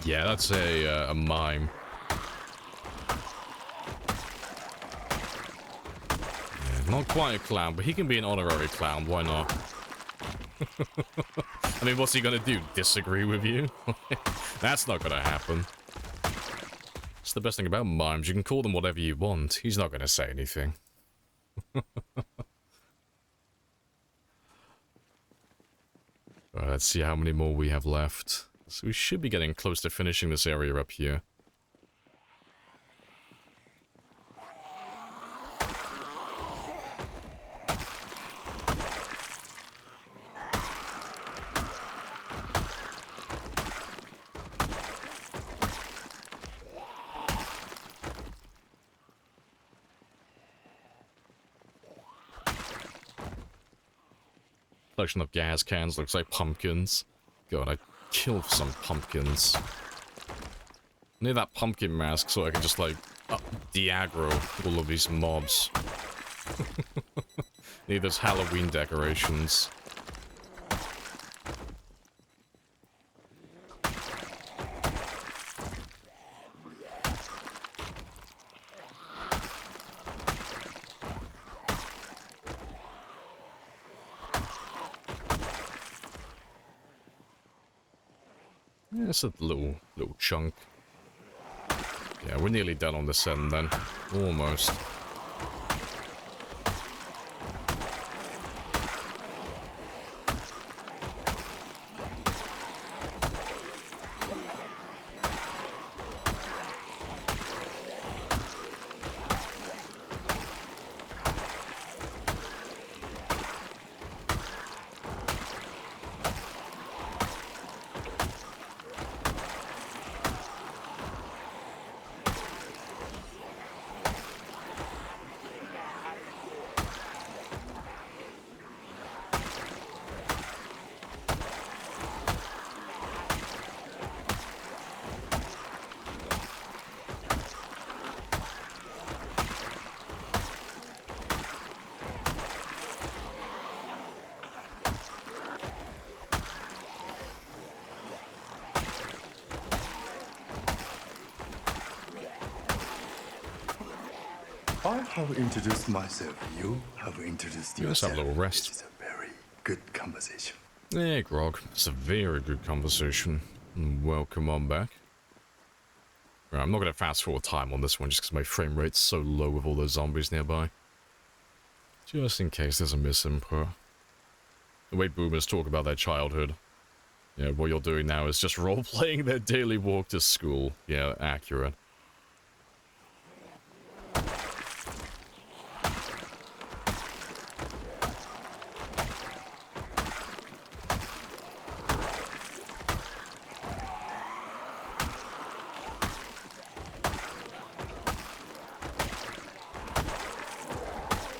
Yeah, that's a mime. Yeah, not quite a clown, but he can be an honorary clown, why not? I mean, what's he gonna do? Disagree with you? That's not gonna happen. It's the best thing about mimes, you can call them whatever you want. He's not gonna say anything. Alright, let's see how many more we have left. So we should be getting close to finishing this area up here. Collection of gas cans, looks like pumpkins. God, I kill for some pumpkins. I need that pumpkin mask so I can just, like, de-aggro all of these mobs. Need those Halloween decorations. It's a little chunk. Yeah, we're nearly done on this end then. Almost.
I have introduced myself. You have introduced
Let's have
yourself.
a little rest.
This is a very good conversation.
Yeah, Grog. It's a very good conversation. Welcome on back. Right, I'm not going to fast forward time on this one just because my frame rate's so low with all those zombies nearby. Just in case there's a misinput. The way boomers talk about their childhood. Yeah, what you're doing now is just role-playing their daily walk to school. Yeah, accurate.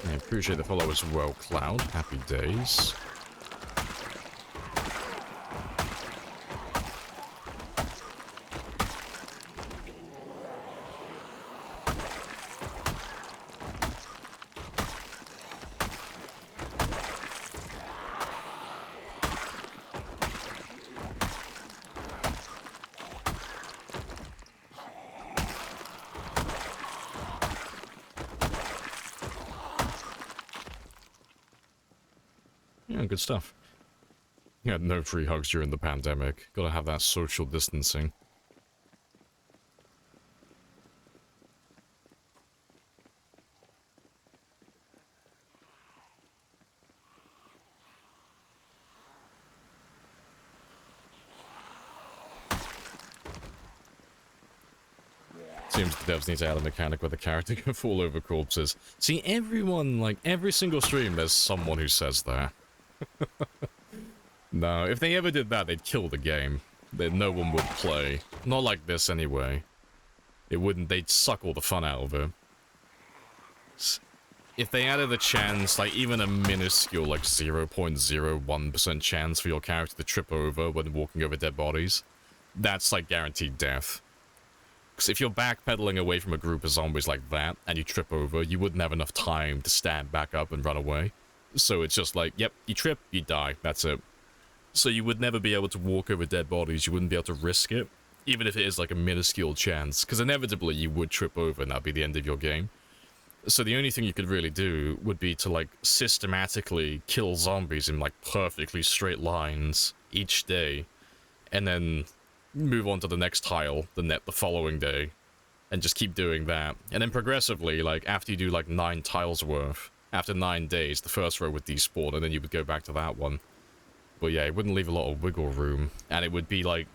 I appreciate the follow as well, Cloud. Happy days. Yeah, good stuff. You had no free hugs during the pandemic. Gotta have that social distancing. Seems the devs need to add a mechanic where the character can fall over corpses. See, everyone, like, every single stream, there's someone who says that. No, if they ever did that, they'd kill the game. Then no one would play. Not like this, anyway. It wouldn't, they'd suck all the fun out of it. If they added a chance, like, even a minuscule, like, 0.01% chance for your character to trip over when walking over dead bodies, that's, like, guaranteed death. Because if you're backpedaling away from a group of zombies like that, and you trip over, you wouldn't have enough time to stand back up and run away. So it's just like, yep, you trip, you die, that's it. So you would never be able to walk over dead bodies, you wouldn't be able to risk it, even if it is like a minuscule chance, because inevitably you would trip over and that'd be the end of your game. So the only thing you could really do would be to like systematically kill zombies in like perfectly straight lines each day, and then move on to the next tile the following day, and just keep doing that. And then progressively, like after you do like 9 tiles worth, after 9 days, the first row would despawn, and then you would go back to that one. But yeah, it wouldn't leave a lot of wiggle room, and it would be like...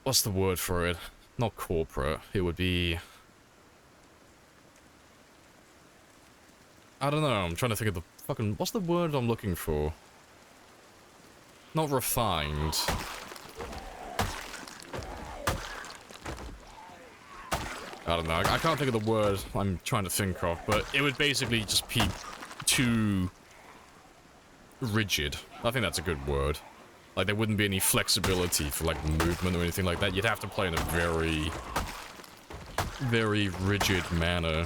What's the word for it? Not corporate. It would be... I don't know, I'm trying to think of the fucking... What's the word I'm looking for? Not refined. I don't know, I can't think of the word I'm trying to think of, but it would basically just be too... rigid. I think that's a good word. Like, there wouldn't be any flexibility for, like, movement or anything like that. You'd have to play in a very, very rigid manner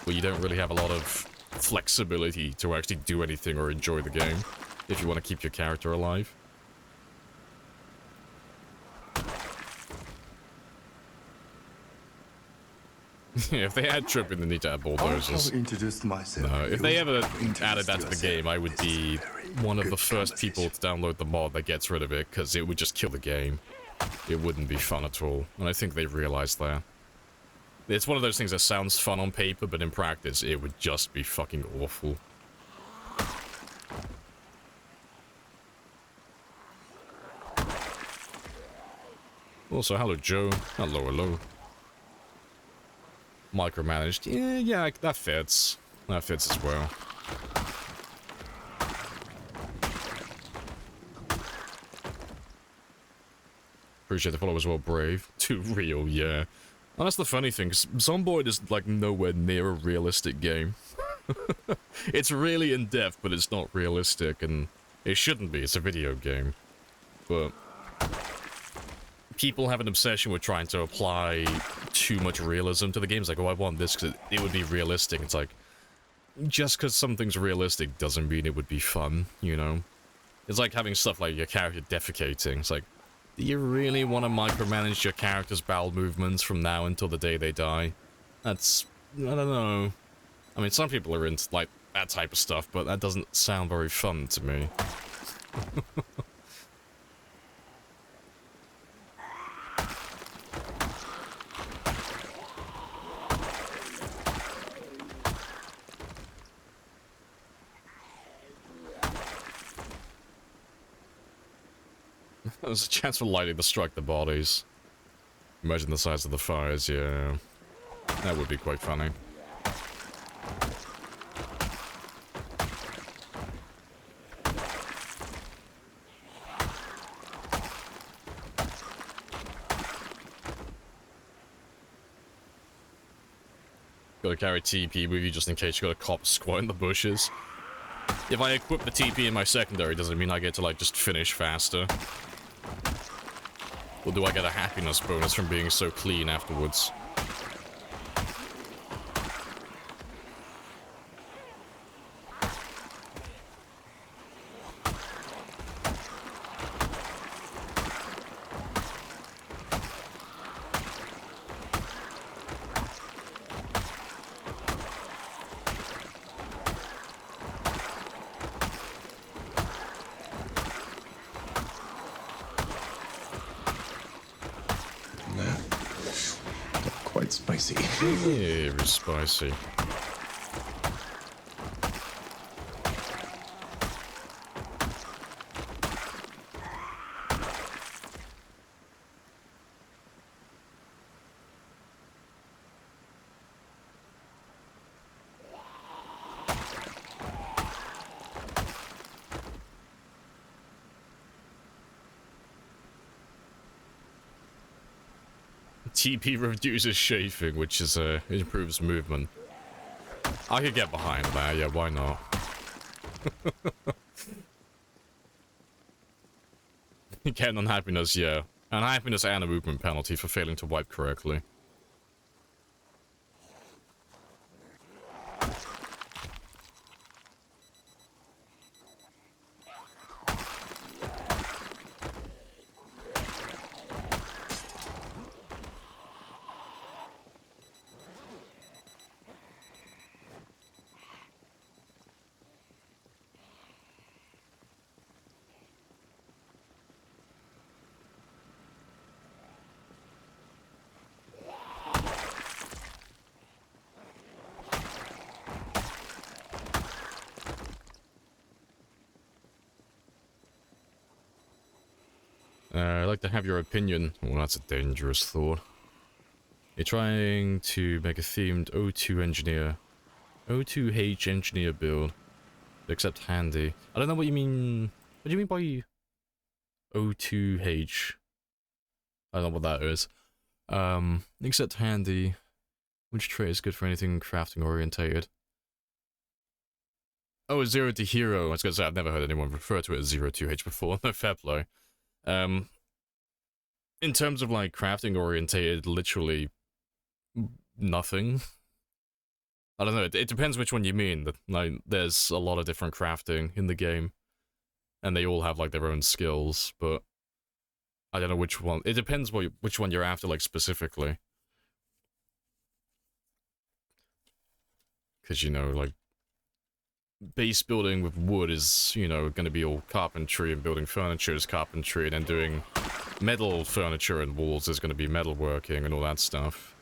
where you don't really have a lot of flexibility to actually do anything or enjoy the game if you want to keep your character alive. Yeah, if they had tripping, they need to add bulldozers. No, if they ever added that to the game, I would be one of the first people to download the mod that gets rid of it, because it would just kill the game. It wouldn't be fun at all, and I think they've realized that. It's one of those things that sounds fun on paper, but in practice, it would just be fucking awful. Also, hello, Joe. Hello, hello. Micromanaged. Yeah, that fits. That fits as well. Appreciate the follow as well, Brave. Too real, yeah. And that's the funny thing, 'cause Zomboid is like nowhere near a realistic game. It's really in-depth, but it's not realistic, and it shouldn't be. It's a video game. But people have an obsession with trying to apply too much realism to the games. Like, oh, I want this because it would be realistic. It's like, just because something's realistic doesn't mean it would be fun, you know? It's like having stuff like your character defecating. It's like, do you really want to micromanage your character's bowel movements from now until the day they die? That's I don't know. I mean, some people are into, like, that type of stuff, but that doesn't sound very fun to me. There's a chance for lightning to strike the bodies. Imagine the size of the fires, yeah. That would be quite funny. Gotta carry TP with you just in case you got a cop squat in the bushes. If I equip the TP in my secondary, does it mean I get to, like, just finish faster? Or do I get a happiness bonus from being so clean afterwards?
Quite spicy.
Very spicy. TP reduces chafing, which is improves movement. I could get behind that, yeah, why not? Get unhappiness, yeah. Unhappiness and a movement penalty for failing to wipe correctly. I'd like to have your opinion. Well, that's a dangerous thought. You're trying to make a themed O2 engineer. O2H engineer build. Except handy. I don't know what you mean. What do you mean by O2H? I don't know what that is. Except handy. Which trait is good for anything crafting orientated? Oh, zero to hero. I was gonna say, I've never heard anyone refer to it as 02H before. No, fair play. In terms of, like, crafting orientated, literally nothing. I don't know, it depends which one you mean. Like, there's a lot of different crafting in the game, and they all have, like, their own skills, but I don't know which one. It depends which one you're after, like, specifically. Because, you know, like, base building with wood is, you know, going to be all carpentry, and building furniture is carpentry, and then doing metal furniture and walls is going to be metalworking and all that stuff.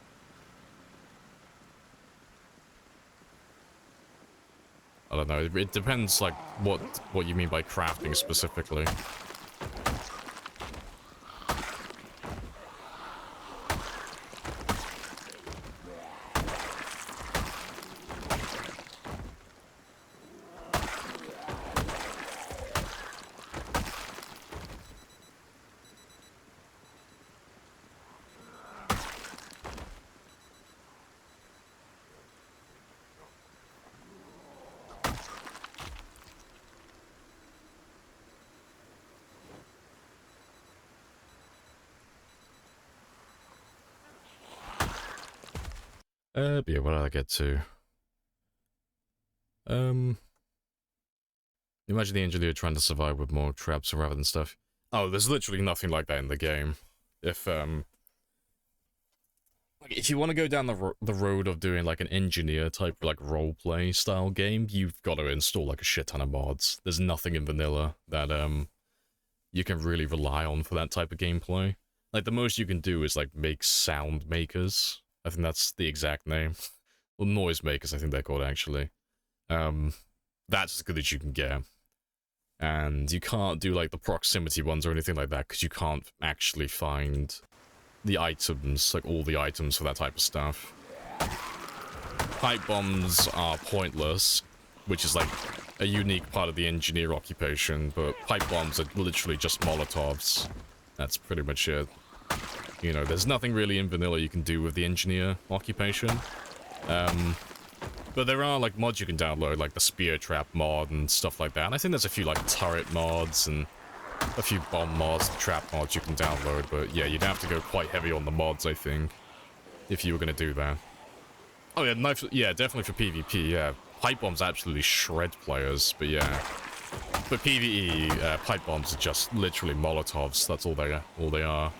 I don't know, it depends, like, what you mean by crafting specifically. But yeah, what did I get to? Imagine the engineer trying to survive with more traps rather than stuff. Oh, there's literally nothing like that in the game. If, if you want to go down the road of doing like an engineer type like roleplay style game, you've got to install like a shit ton of mods. There's nothing in vanilla that you can really rely on for that type of gameplay. Like the most you can do is like make sound makers. I think that's the exact name. Well, noise makers, I think they're called actually. That's as good as you can get. And you can't do like the proximity ones or anything like that because you can't actually find the items, like all the items for that type of stuff. Pipe bombs are pointless, which is like a unique part of the engineer occupation, but pipe bombs are literally just Molotovs. That's pretty much it. You know, there's nothing really in vanilla you can do with the engineer occupation. But there are like mods you can download, like the spear trap mod and stuff like that. And I think there's a few like turret mods and a few bomb mods, trap mods you can download. But yeah, you'd have to go quite heavy on the mods, I think, if you were going to do that. Oh yeah, knife, yeah, definitely for PvP, yeah. Pipe bombs absolutely shred players, but yeah. For PvE, pipe bombs are just literally Molotovs. That's all they are.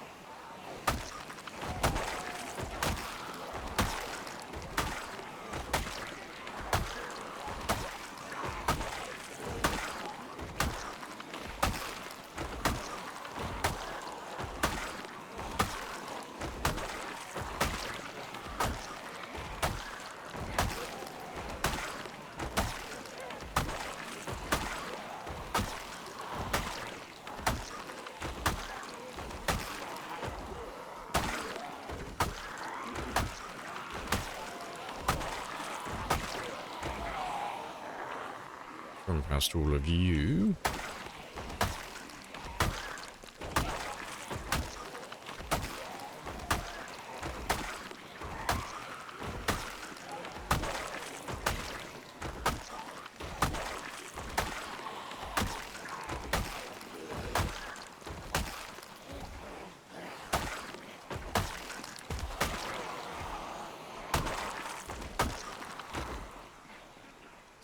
Past all of you.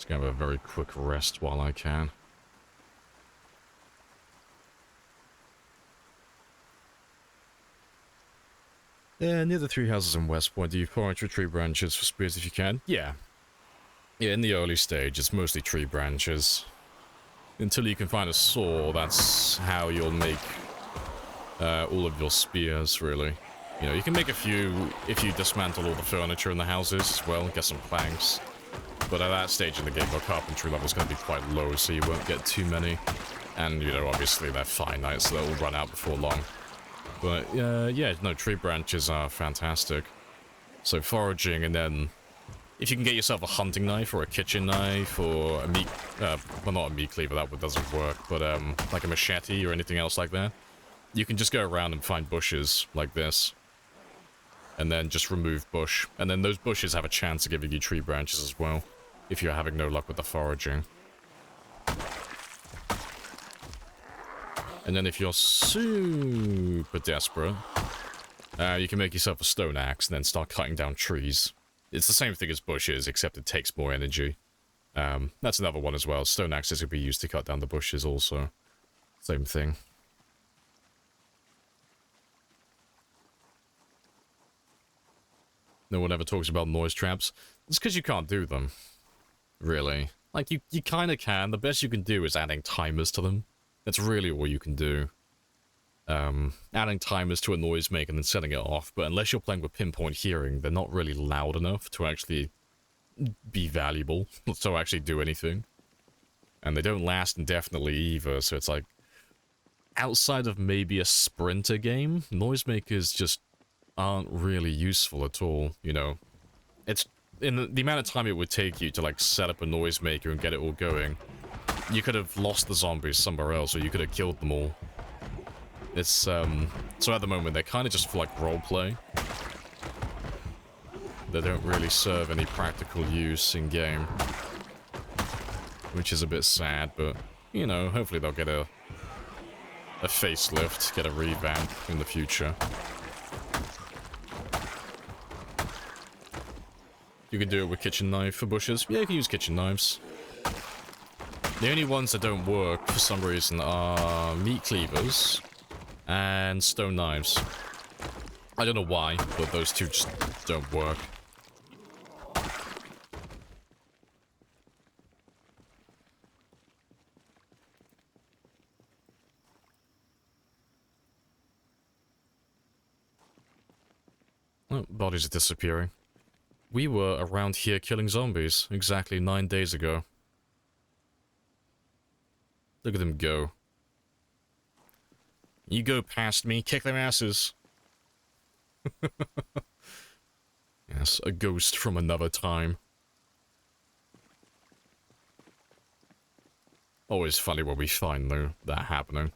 Have a very quick rest while I can. Yeah, near the three houses in West Point, do you forage your tree branches for spears if you can? Yeah. Yeah, in the early stage, it's mostly tree branches. Until you can find a saw, that's how you'll make all of your spears, really. You know, you can make a few if you dismantle all the furniture in the houses as well, get some planks. But at that stage in the game, the carpentry level is going to be quite low, so you won't get too many. And, you know, obviously they're finite, so they'll run out before long. But, yeah, no, tree branches are fantastic. So foraging, and then if you can get yourself a hunting knife or a kitchen knife or a meat... well, not a meat cleaver, that one doesn't work, but, like a machete or anything else like that, you can just go around and find bushes like this. And then just remove bush. And then those bushes have a chance of giving you tree branches as well, if you're having no luck with the foraging. And then if you're super desperate, you can make yourself a stone axe and then start cutting down trees. It's the same thing as bushes, except it takes more energy. That's another one as well. Stone axes can be used to cut down the bushes also. Same thing. No one ever talks about noise traps. It's because you can't do them. Really. Like, you kind of can. The best you can do is adding timers to them. That's really all you can do. Adding timers to a noisemaker and then setting it off. But unless you're playing with pinpoint hearing, they're not really loud enough to actually be valuable. To actually do anything. And they don't last indefinitely either, so it's like... outside of maybe a sprinter game, noisemakers just aren't really useful at all, you know. It's in the amount of time it would take you to like set up a noisemaker and get it all going, you could have lost the zombies somewhere else, or you could have killed them all. It's so at the moment they're kind of just for like roleplay. They don't really serve any practical use in game, which is a bit sad, but you know, hopefully they'll get a facelift, get a revamp in the future. You can do it with kitchen knife for bushes. Yeah, you can use kitchen knives. The only ones that don't work for some reason are meat cleavers and stone knives. I don't know why, but those two just don't work. Oh, bodies are disappearing. We were around here killing zombies exactly 9 days ago. Look at them go. You go past me, kick their asses. Yes, a ghost from another time. Always funny when we find, though, that happening.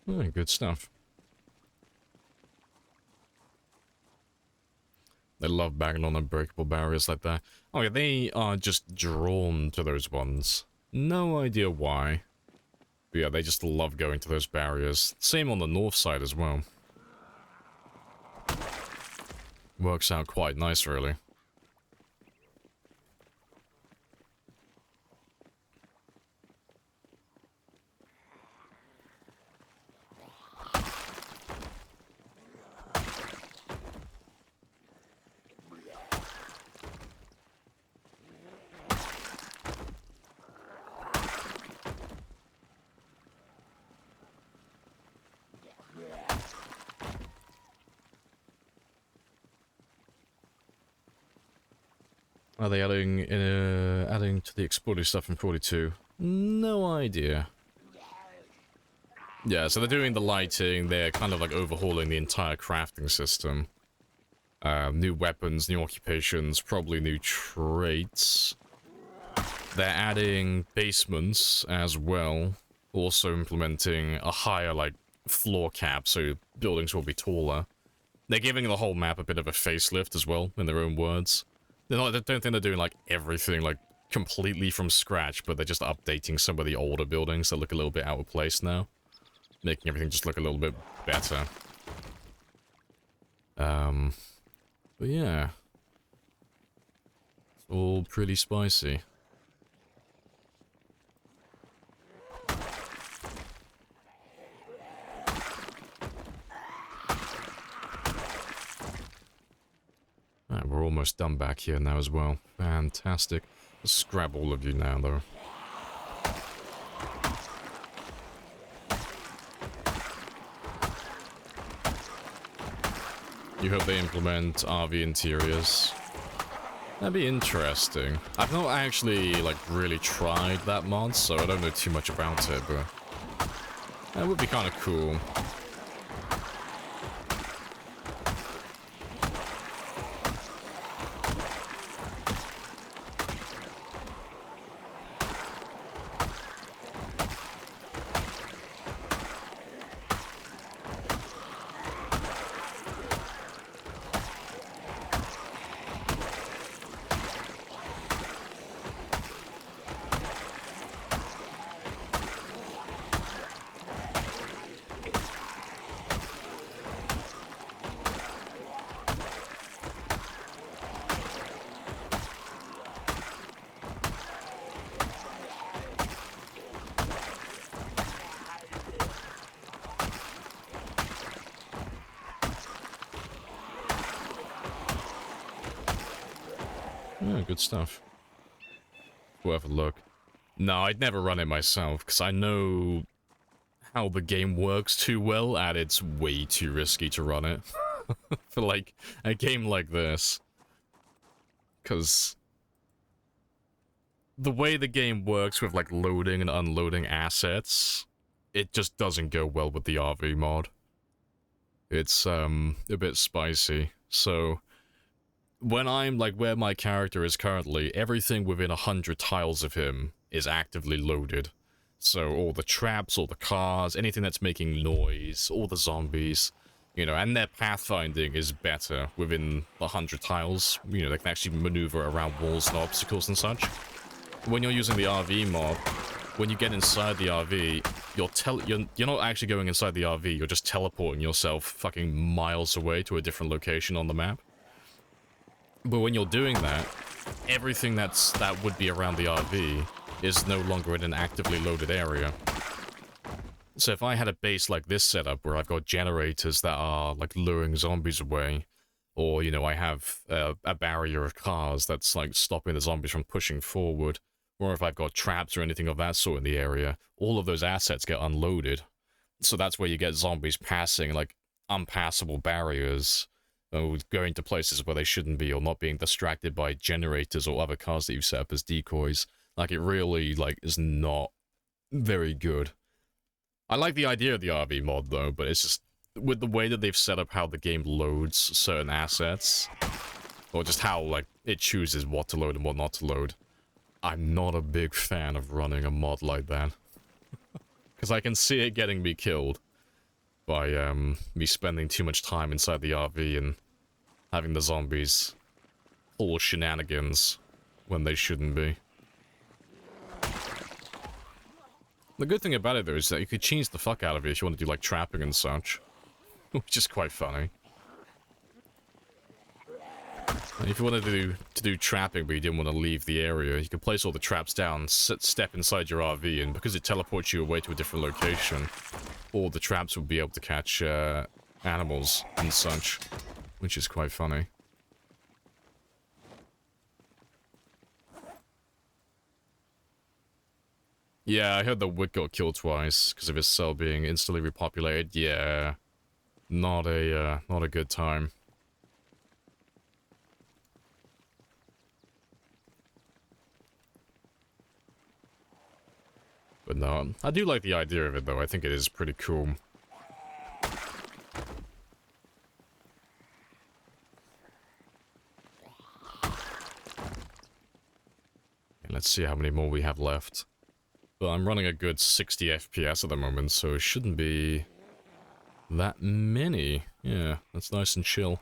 Oh, good stuff. They love banging on unbreakable barriers like that. Oh yeah, they are just drawn to those ones. No idea why. But yeah, they just love going to those barriers. Same on the north side as well. Works out quite nice, really. Are they adding to the exploding stuff in 42? No idea. Yeah, so they're doing the lighting, they're kind of like overhauling the entire crafting system. New weapons, new occupations, probably new traits. They're adding basements as well, also implementing a higher, like, floor cap, so buildings will be taller. They're giving the whole map a bit of a facelift as well, in their own words. I don't think they're doing, like, everything, like, completely from scratch, but they're just updating some of the older buildings that look a little bit out of place now. Making everything just look a little bit better. But yeah. It's all pretty spicy. Alright, we're almost done back here now as well. Fantastic. Let's grab all of you now, though. You hope they implement RV interiors. That'd be interesting. I've not actually, like, really tried that mod, so I don't know too much about it, but that would be kind of cool. Yeah, good stuff. Worth a look. No, I'd never run it myself, because I know how the game works too well, and it's way too risky to run it. For, like, a game like this. Because the way the game works with, like, loading and unloading assets, it just doesn't go well with the RV mod. It's, a bit spicy, so when I'm like where my character is currently, everything within 100 tiles of him is actively loaded. So all the traps, all the cars, anything that's making noise, all the zombies, you know, and their pathfinding is better within the 100 tiles. You know, they can actually maneuver around walls and obstacles and such. When you're using the RV mod, when you get inside the RV, you're not actually going inside the RV, you're just teleporting yourself fucking miles away to a different location on the map. But when you're doing that, everything that would be around the RV is no longer in an actively loaded area. So if I had a base like this setup where I've got generators that are like luring zombies away, or, you know, I have a barrier of cars that's like stopping the zombies from pushing forward, or if I've got traps or anything of that sort in the area, all of those assets get unloaded. So that's where you get zombies passing like unpassable barriers, or going to places where they shouldn't be, or not being distracted by generators or other cars that you've set up as decoys. Like, it really, like, is not very good. I like the idea of the RV mod, though, but it's just, with the way that they've set up how the game loads certain assets, or just how, like, it chooses what to load and what not to load, I'm not a big fan of running a mod like that. Because I can see it getting me killed by, me spending too much time inside the RV and having the zombies pull shenanigans when they shouldn't be. The good thing about it, though, is that you could cheese the fuck out of it if you want to do, like, trapping and such. Which is quite funny. And if you wanted to do trapping but you didn't want to leave the area, you could place all the traps down, step inside your RV, and because it teleports you away to a different location, all the traps will be able to catch animals and such. Which is quite funny. Yeah, I heard the Wick got killed twice because of his cell being instantly repopulated. Yeah, not a good time. But no, I do like the idea of it though. I think it is pretty cool. And let's see how many more we have left. But I'm running a good 60 FPS at the moment, so it shouldn't be that many. Yeah, that's nice and chill.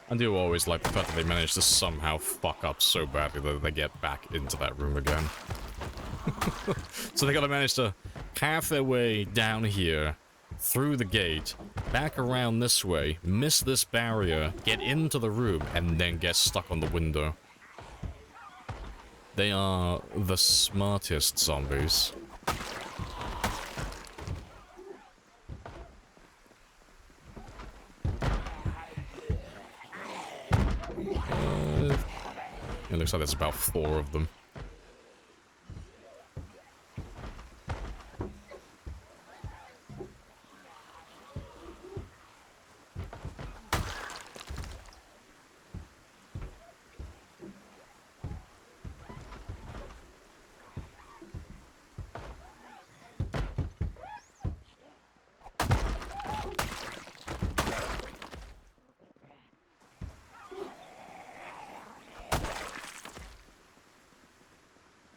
I do always like the fact that they manage to somehow fuck up so badly that they get back into that room again. So they gotta manage to path their way down here, through the gate, back around this way, miss this barrier, get into the room, and then get stuck on the window. They are the smartest zombies. It looks like there's about 4 of them.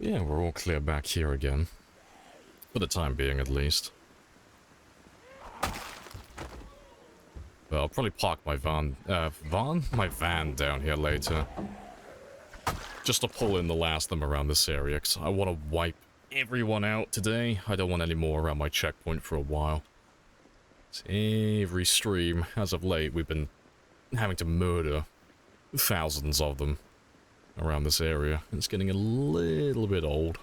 Yeah, we're all clear back here again. For the time being, at least. Well, I'll probably park my my van down here later. Just to pull in the last of them around this area, because I want to wipe everyone out today. I don't want any more around my checkpoint for a while. So every stream, as of late, we've been having to murder thousands of them around this area. It's getting a little bit old.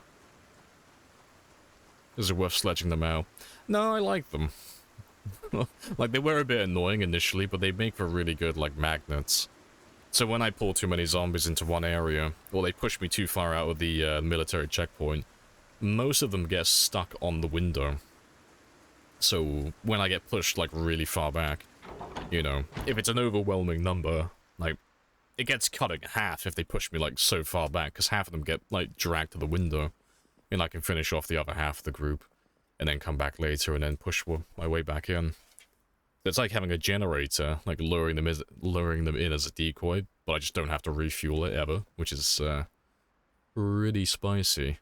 Is it worth sledging them out? No, I like them. Like, they were a bit annoying initially, but they make for really good, like, magnets. So when I pull too many zombies into one area, or they push me too far out of the military checkpoint, most of them get stuck on the window. So when I get pushed, like, really far back, you know, if it's an overwhelming number, like, it gets cut in half if they push me, like, so far back, because half of them get, like, dragged to the window, and I can finish off the other half of the group, and then come back later and then push my way back in. It's like having a generator, like luring them in as a decoy, but I just don't have to refuel it ever, which is pretty spicy.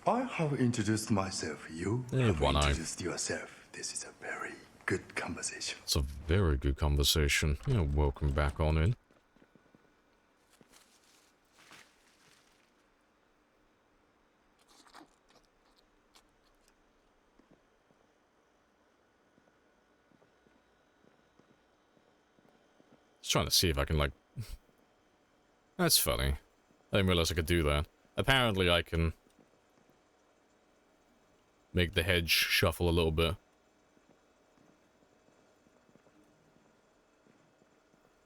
I have introduced myself. You have
One eye.
introduced yourself. This is a very good conversation.
It's a very good conversation. Yeah, welcome back on in. Just trying to see if I can, like... That's funny. I didn't realize I could do that. Apparently I can... make the hedge shuffle a little bit.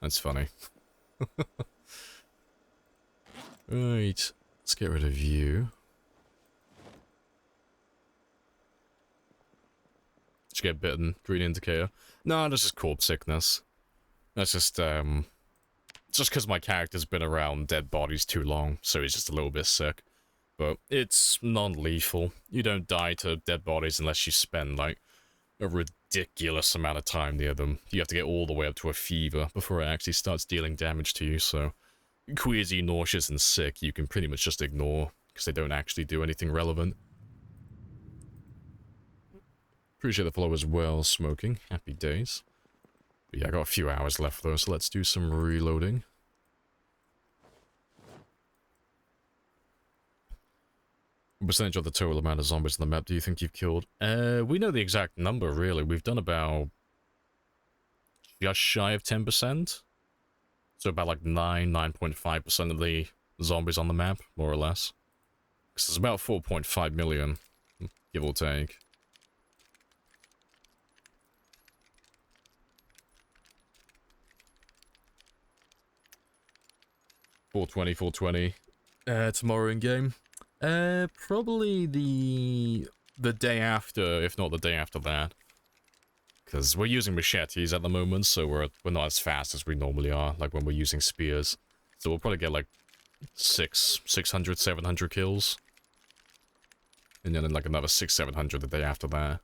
That's funny. Right, let's get rid of you. Did you get bitten? Green indicator? No, that's just corpse sickness. That's just because my character's been around dead bodies too long, so he's just a little bit sick. But it's non-lethal. You don't die to dead bodies unless you spend, like, a ridiculous amount of time near them. You have to get all the way up to a fever before it actually starts dealing damage to you, so... queasy, nauseous, and sick you can pretty much just ignore, because they don't actually do anything relevant. Appreciate the follow as well, Smoking. Happy days. But yeah, I got a few hours left though, so let's do some reloading. What percentage of the total amount of zombies on the map do you think you've killed? We know the exact number, really. We've done about... just shy of 10%. So about like 9.5% of the zombies on the map, more or less. Because there's about 4.5 million, give or take. $420 tomorrow in game. Probably the day after, if not the day after that. Because we're using machetes at the moment, so we're not as fast as we normally are, like when we're using spears. So we'll probably get like 600, 700 kills. And then like another 600-700 the day after that.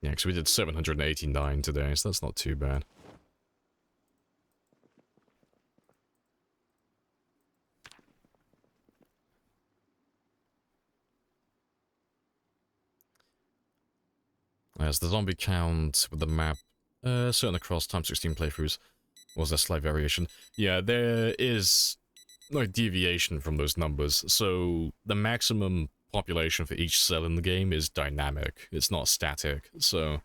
Yeah, because we did 789 today, so that's not too bad. As the zombie count with the map, certain across time 16 playthroughs, was there slight variation? Yeah, there is like deviation from those numbers. So the maximum population for each cell in the game is dynamic. It's not static. So,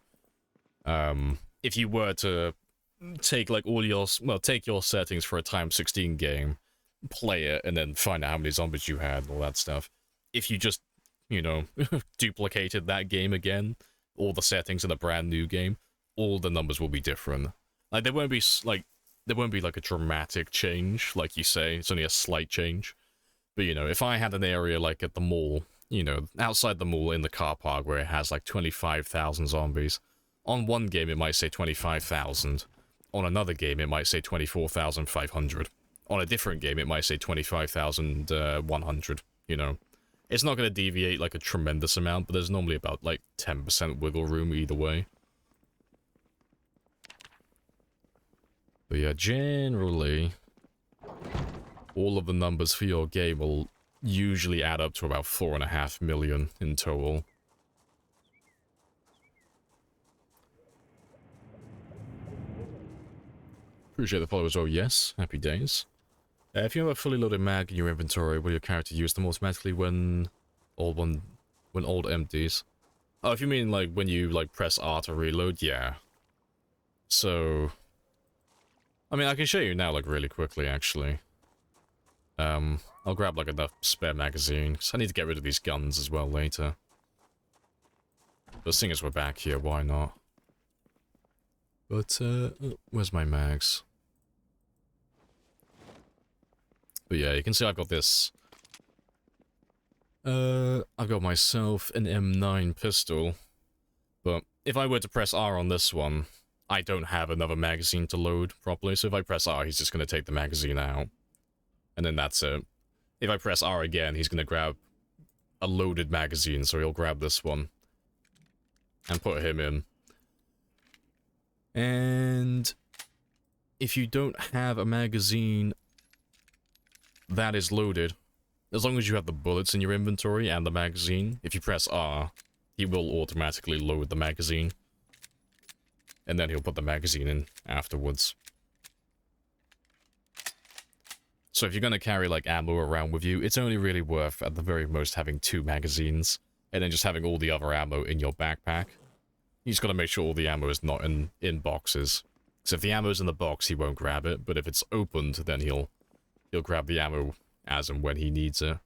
if you were to take like all your, take your settings for a time 16 game, play it, and then find out how many zombies you had and all that stuff. If you just, you know, duplicated that game again, all the settings in a brand new game, all the numbers will be different. Like there won't be like a dramatic change, like you say. It's only a slight change. But you know, if I had an area like at the mall, you know, outside the mall in the car park where it has like 25,000 zombies, On one game, it might say 25,000. On another game, it might say 24,500. On a different game, it might say 25,100, you know. It's not going to deviate, like, a tremendous amount, but there's normally about, like, 10% wiggle room either way. But yeah, generally, all of the numbers for your game will usually add up to about 4.5 million in total. Appreciate the follow as well, yes. Happy days. If you have a fully loaded mag in your inventory, will your character use them automatically when old empties? Oh, if you mean like when you like press R to reload, yeah. So, I mean, I can show you now, like really quickly, actually. I'll grab like enough spare magazine, because I need to get rid of these guns as well later. But seeing as we're back here, why not? But, where's my mags? But yeah, you can see I've got this. I've got myself an M9 pistol. But if I were to press R on this one, I don't have another magazine to load properly. So if I press R, he's just going to take the magazine out. And then that's it. If I press R again, he's going to grab a loaded magazine. So he'll grab this one and put him in. And if you don't have a magazine that is loaded, as long as you have the bullets in your inventory and the magazine, if you press R, he will automatically load the magazine. And then he'll put the magazine in afterwards. So if you're going to carry like ammo around with you, it's only really worth at the very most having 2 magazines, and then just having all the other ammo in your backpack. You just got to make sure all the ammo is not in boxes. So if the ammo's in the box, he won't grab it, but if it's opened, then he'll grab the ammo as and when he needs it.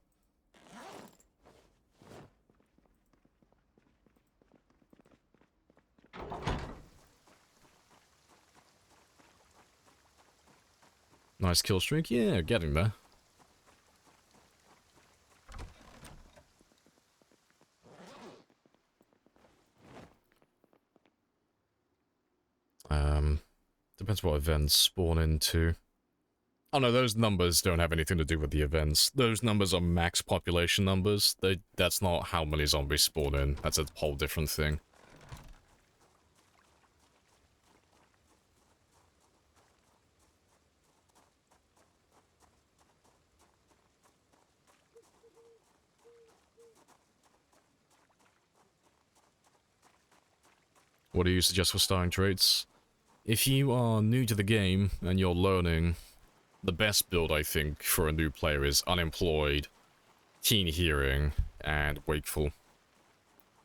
Nice kill streak, yeah, getting there. Depends what events spawn into. Oh no, those numbers don't have anything to do with the events. Those numbers are max population numbers. That's not how many zombies spawn in. That's a whole different thing. What do you suggest for starting traits? If you are new to the game and you're learning, the best build, I think, for a new player is Unemployed, Keen Hearing, and Wakeful.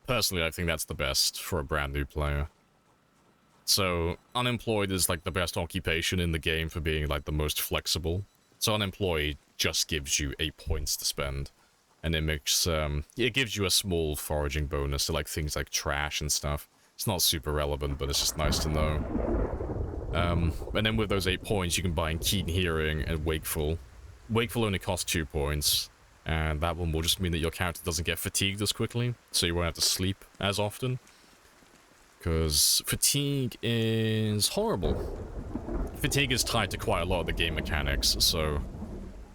Personally, I think that's the best for a brand new player. So, Unemployed is like the best occupation in the game for being like the most flexible. So Unemployed just gives you 8 points to spend. And it makes, it gives you a small foraging bonus to like things like trash and stuff. It's not super relevant, but it's just nice to know. And then with those 8 points, you can buy in Keen Hearing and Wakeful. Wakeful only costs 2 points, and that one will just mean that your character doesn't get fatigued as quickly, so you won't have to sleep as often. Because fatigue is horrible. Fatigue is tied to quite a lot of the game mechanics, so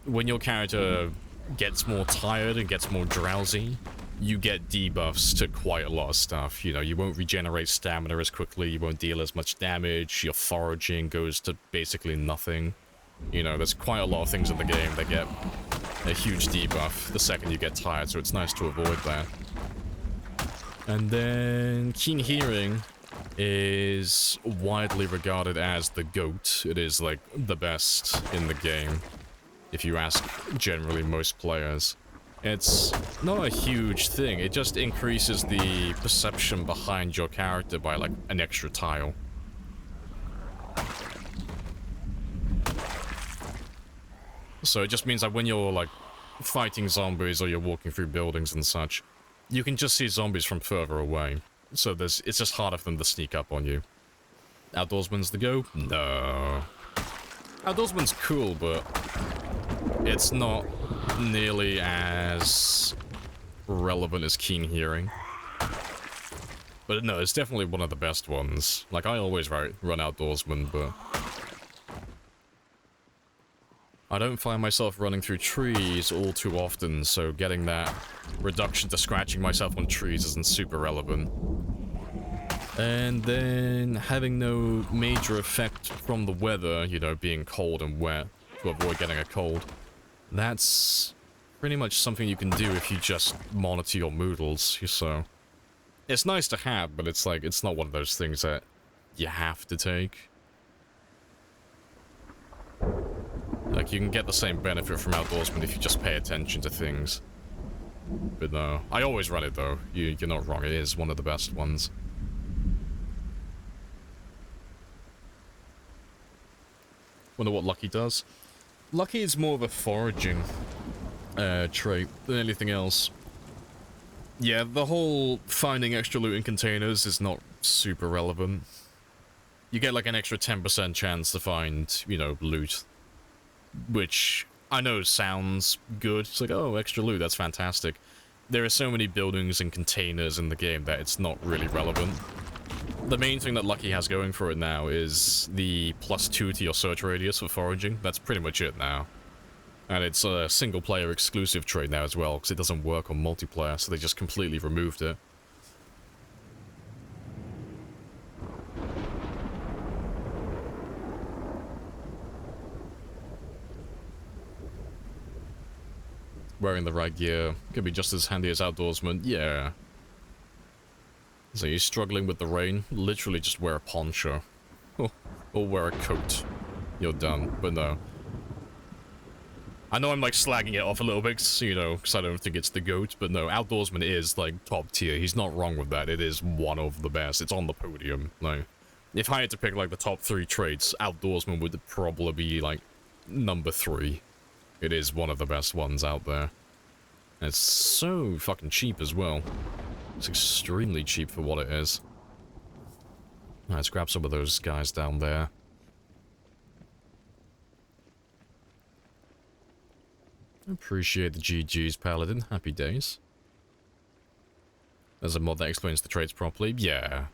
when your character gets more tired and gets more drowsy, you get debuffs to quite a lot of stuff. You know, you won't regenerate stamina as quickly, you won't deal as much damage, your foraging goes to basically nothing. You know, there's quite a lot of things in the game that get a huge debuff the second you get tired, so it's nice to avoid that. And then Keen Hearing is widely regarded as the GOAT. It is, like, the best in the game, if you ask generally most players. It's not a huge thing, it just increases the perception behind your character by like an extra tile. So it just means that when you're like fighting zombies or you're walking through buildings and such, you can just see zombies from further away. So it's just harder for them to sneak up on you. Outdoorsman's the go? No. Outdoorsman's cool, but it's not nearly as relevant as Keen Hearing. But no, it's definitely one of the best ones. Like, I always run Outdoorsman, but I don't find myself running through trees all too often, so getting that reduction to scratching myself on trees isn't super relevant. And then having no major effect from the weather, you know, being cold and wet to avoid getting a cold. That's pretty much something you can do if you just monitor your moodles, so it's nice to have, but it's like, it's not one of those things that you have to take. Like, you can get the same benefit from Outdoorsman if you just pay attention to things. But no, I always run it though. You're not wrong, it is one of the best ones. Wonder what Lucky does. Lucky is more of a foraging trait than anything else. Yeah, the whole finding extra loot in containers is not super relevant. You get like an extra 10% chance to find, you know, loot. Which I know sounds good. It's like, oh, extra loot, that's fantastic. There are so many buildings and containers in the game that it's not really relevant. The main thing that Lucky has going for it now is the +2 to your search radius for foraging. That's pretty much it now. And it's a single-player exclusive trait now as well, because it doesn't work on multiplayer, so they just completely removed it. Wearing the right gear could be just as handy as Outdoorsman. Yeah. So you're struggling with the rain? Literally just wear a poncho. Or wear a coat. You're done. But no. I know I'm like slagging it off a little bit, you know, because I don't think it's the GOAT, but no, Outdoorsman is like top tier. He's not wrong with that. It is one of the best. It's on the podium. Like, if I had to pick like the top 3 traits, Outdoorsman would probably be like number 3. It is one of the best ones out there. And it's so fucking cheap as well. It's extremely cheap for what it is. Alright, let's grab some of those guys down there. Appreciate the GG's, Paladin. Happy days. There's a mod that explains the traits properly. Yeah.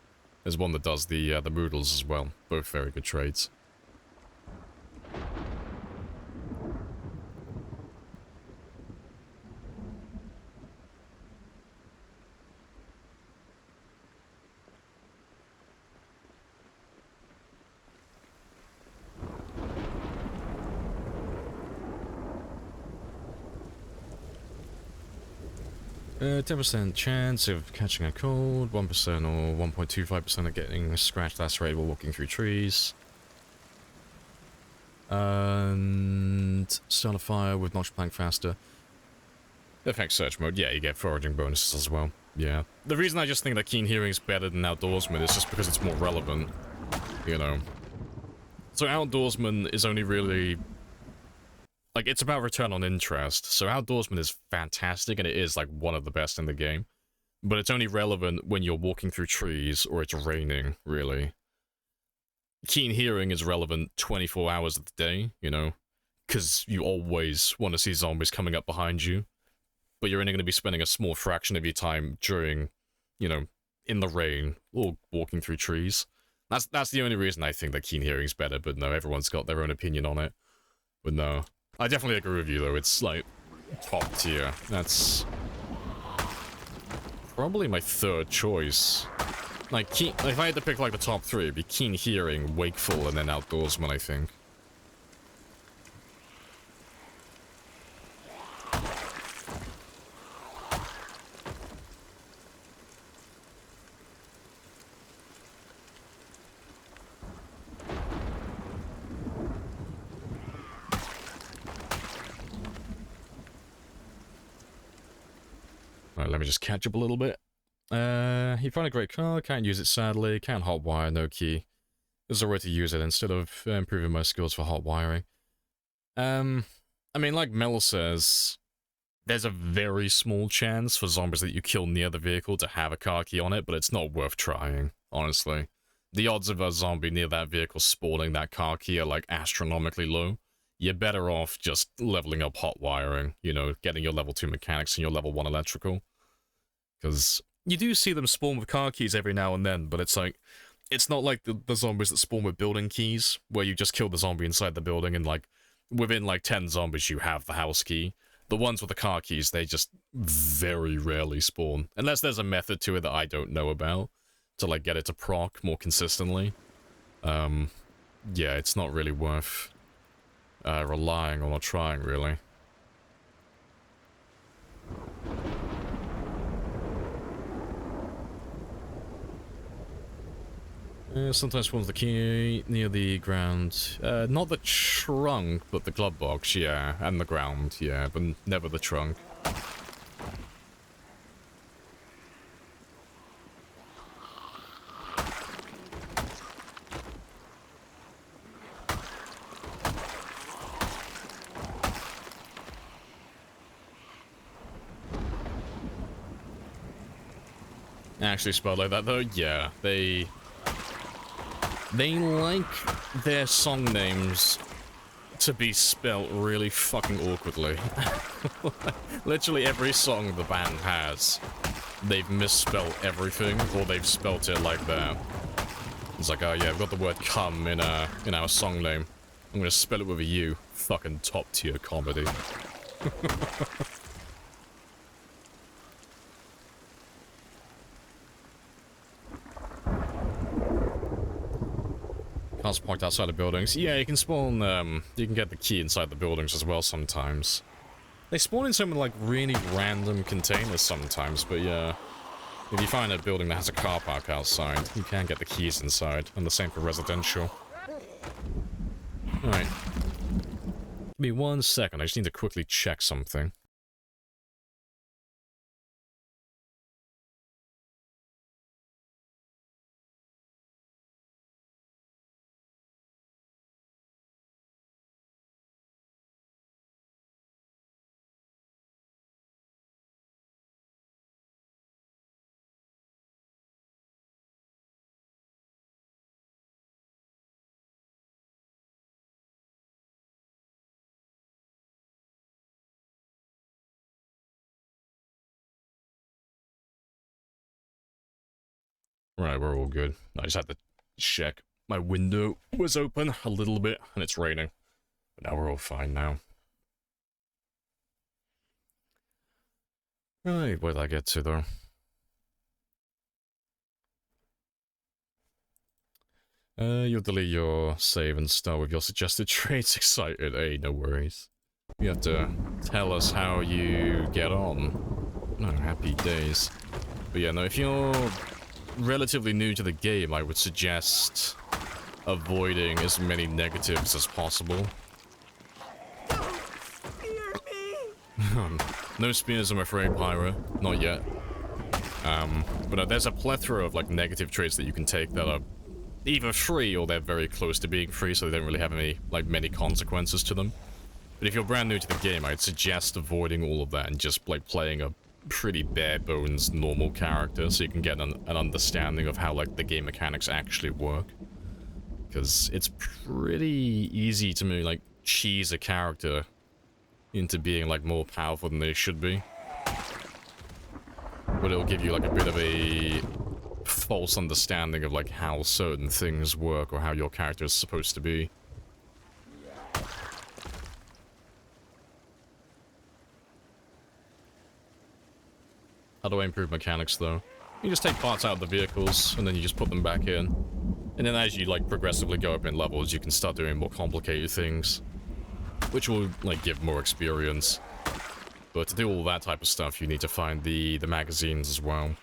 There's one that does the Moodles as well. Both very good traits. 10% chance of catching a cold, 1% or 1.25% of getting scratched, lacerated while walking through trees. And start a fire with notch plank faster. Effect search mode, yeah, you get foraging bonuses as well. Yeah. The reason I just think that Keen Hearing is better than Outdoorsman is just because it's more relevant. You know. So Outdoorsman is only really... like, it's about return on interest. So Outdoorsman is fantastic, and it is, like, one of the best in the game. But it's only relevant when you're walking through trees or it's raining, really. Keen Hearing is relevant 24 hours of the day, you know? Because you always want to see zombies coming up behind you. But you're only going to be spending a small fraction of your time during, you know, in the rain or walking through trees. That's the only reason I think that Keen Hearing is better, but no, everyone's got their own opinion on it. But no. I definitely agree with you, though. It's, like, top tier. That's probably my third choice. Like, if I had to pick, like, the top 3, it'd be Keen Hearing, Wakeful, and then Outdoorsman, I think. Alright, let me just catch up a little bit. He found a great car, can't use it sadly, can't hotwire, no key. There's a way to use it instead of improving my skills for hot wiring. I mean, like Mel says, there's a very small chance for zombies that you kill near the vehicle to have a car key on it, but it's not worth trying, honestly. The odds of a zombie near that vehicle spawning that car key are, like, astronomically low. You're better off just leveling up hot wiring, you know, getting your level 2 mechanics and your level 1 electrical. Because you do see them spawn with car keys every now and then, but it's like, it's not like the zombies that spawn with building keys, where you just kill the zombie inside the building and, like, within, like, 10 zombies you have the house key. The ones with the car keys, they just very rarely spawn. Unless there's a method to it that I don't know about, to, like, get it to proc more consistently. Yeah, it's not really worth relying on or trying, really. Sometimes spawns the key near the ground. Not the trunk, but the glove box, yeah. And the ground, yeah, but never the trunk. Actually spelled like that, though? Yeah, they like their song names to be spelt really fucking awkwardly. Literally every song the band has, they've misspelt everything, or they've spelt it like that. It's like, oh yeah, I've got the word come in our song name. I'm gonna spell it with a U. Fucking top tier comedy. Cars parked outside of buildings. Yeah, you can spawn, you can get the key inside the buildings as well sometimes. They spawn in some, like, really random containers sometimes, but yeah. If you find a building that has a car park outside, you can get the keys inside, and the same for residential. Alright. Give me 1 second, I just need to quickly check something. Right, we're all good. I just had to check. My window was open a little bit, and it's raining. But now we're all fine now. Right, where did I get to, though? You'll delete your save and start with your suggested traits. Excited. Hey, no worries. You have to tell us how you get on. No, happy days. But yeah, no, if you're relatively new to the game, I would suggest avoiding as many negatives as possible. No spears, I'm afraid, Pyro. Not yet. But no, there's a plethora of, like, negative traits that you can take that are either free or they're very close to being free, so they don't really have any, like, many consequences to them. But if you're brand new to the game, I'd suggest avoiding all of that and just, like, playing a pretty bare-bones normal character so you can get an understanding of how, like, the game mechanics actually work. Because it's pretty easy to, like, cheese a character into being, like, more powerful than they should be. But it'll give you, like, a bit of a false understanding of, like, how certain things work or how your character is supposed to be. How do I improve mechanics, though? You just take parts out of the vehicles, and then you just put them back in. And then as you, like, progressively go up in levels, you can start doing more complicated things. Which will, like, give more experience. But to do all that type of stuff, you need to find the magazines as well.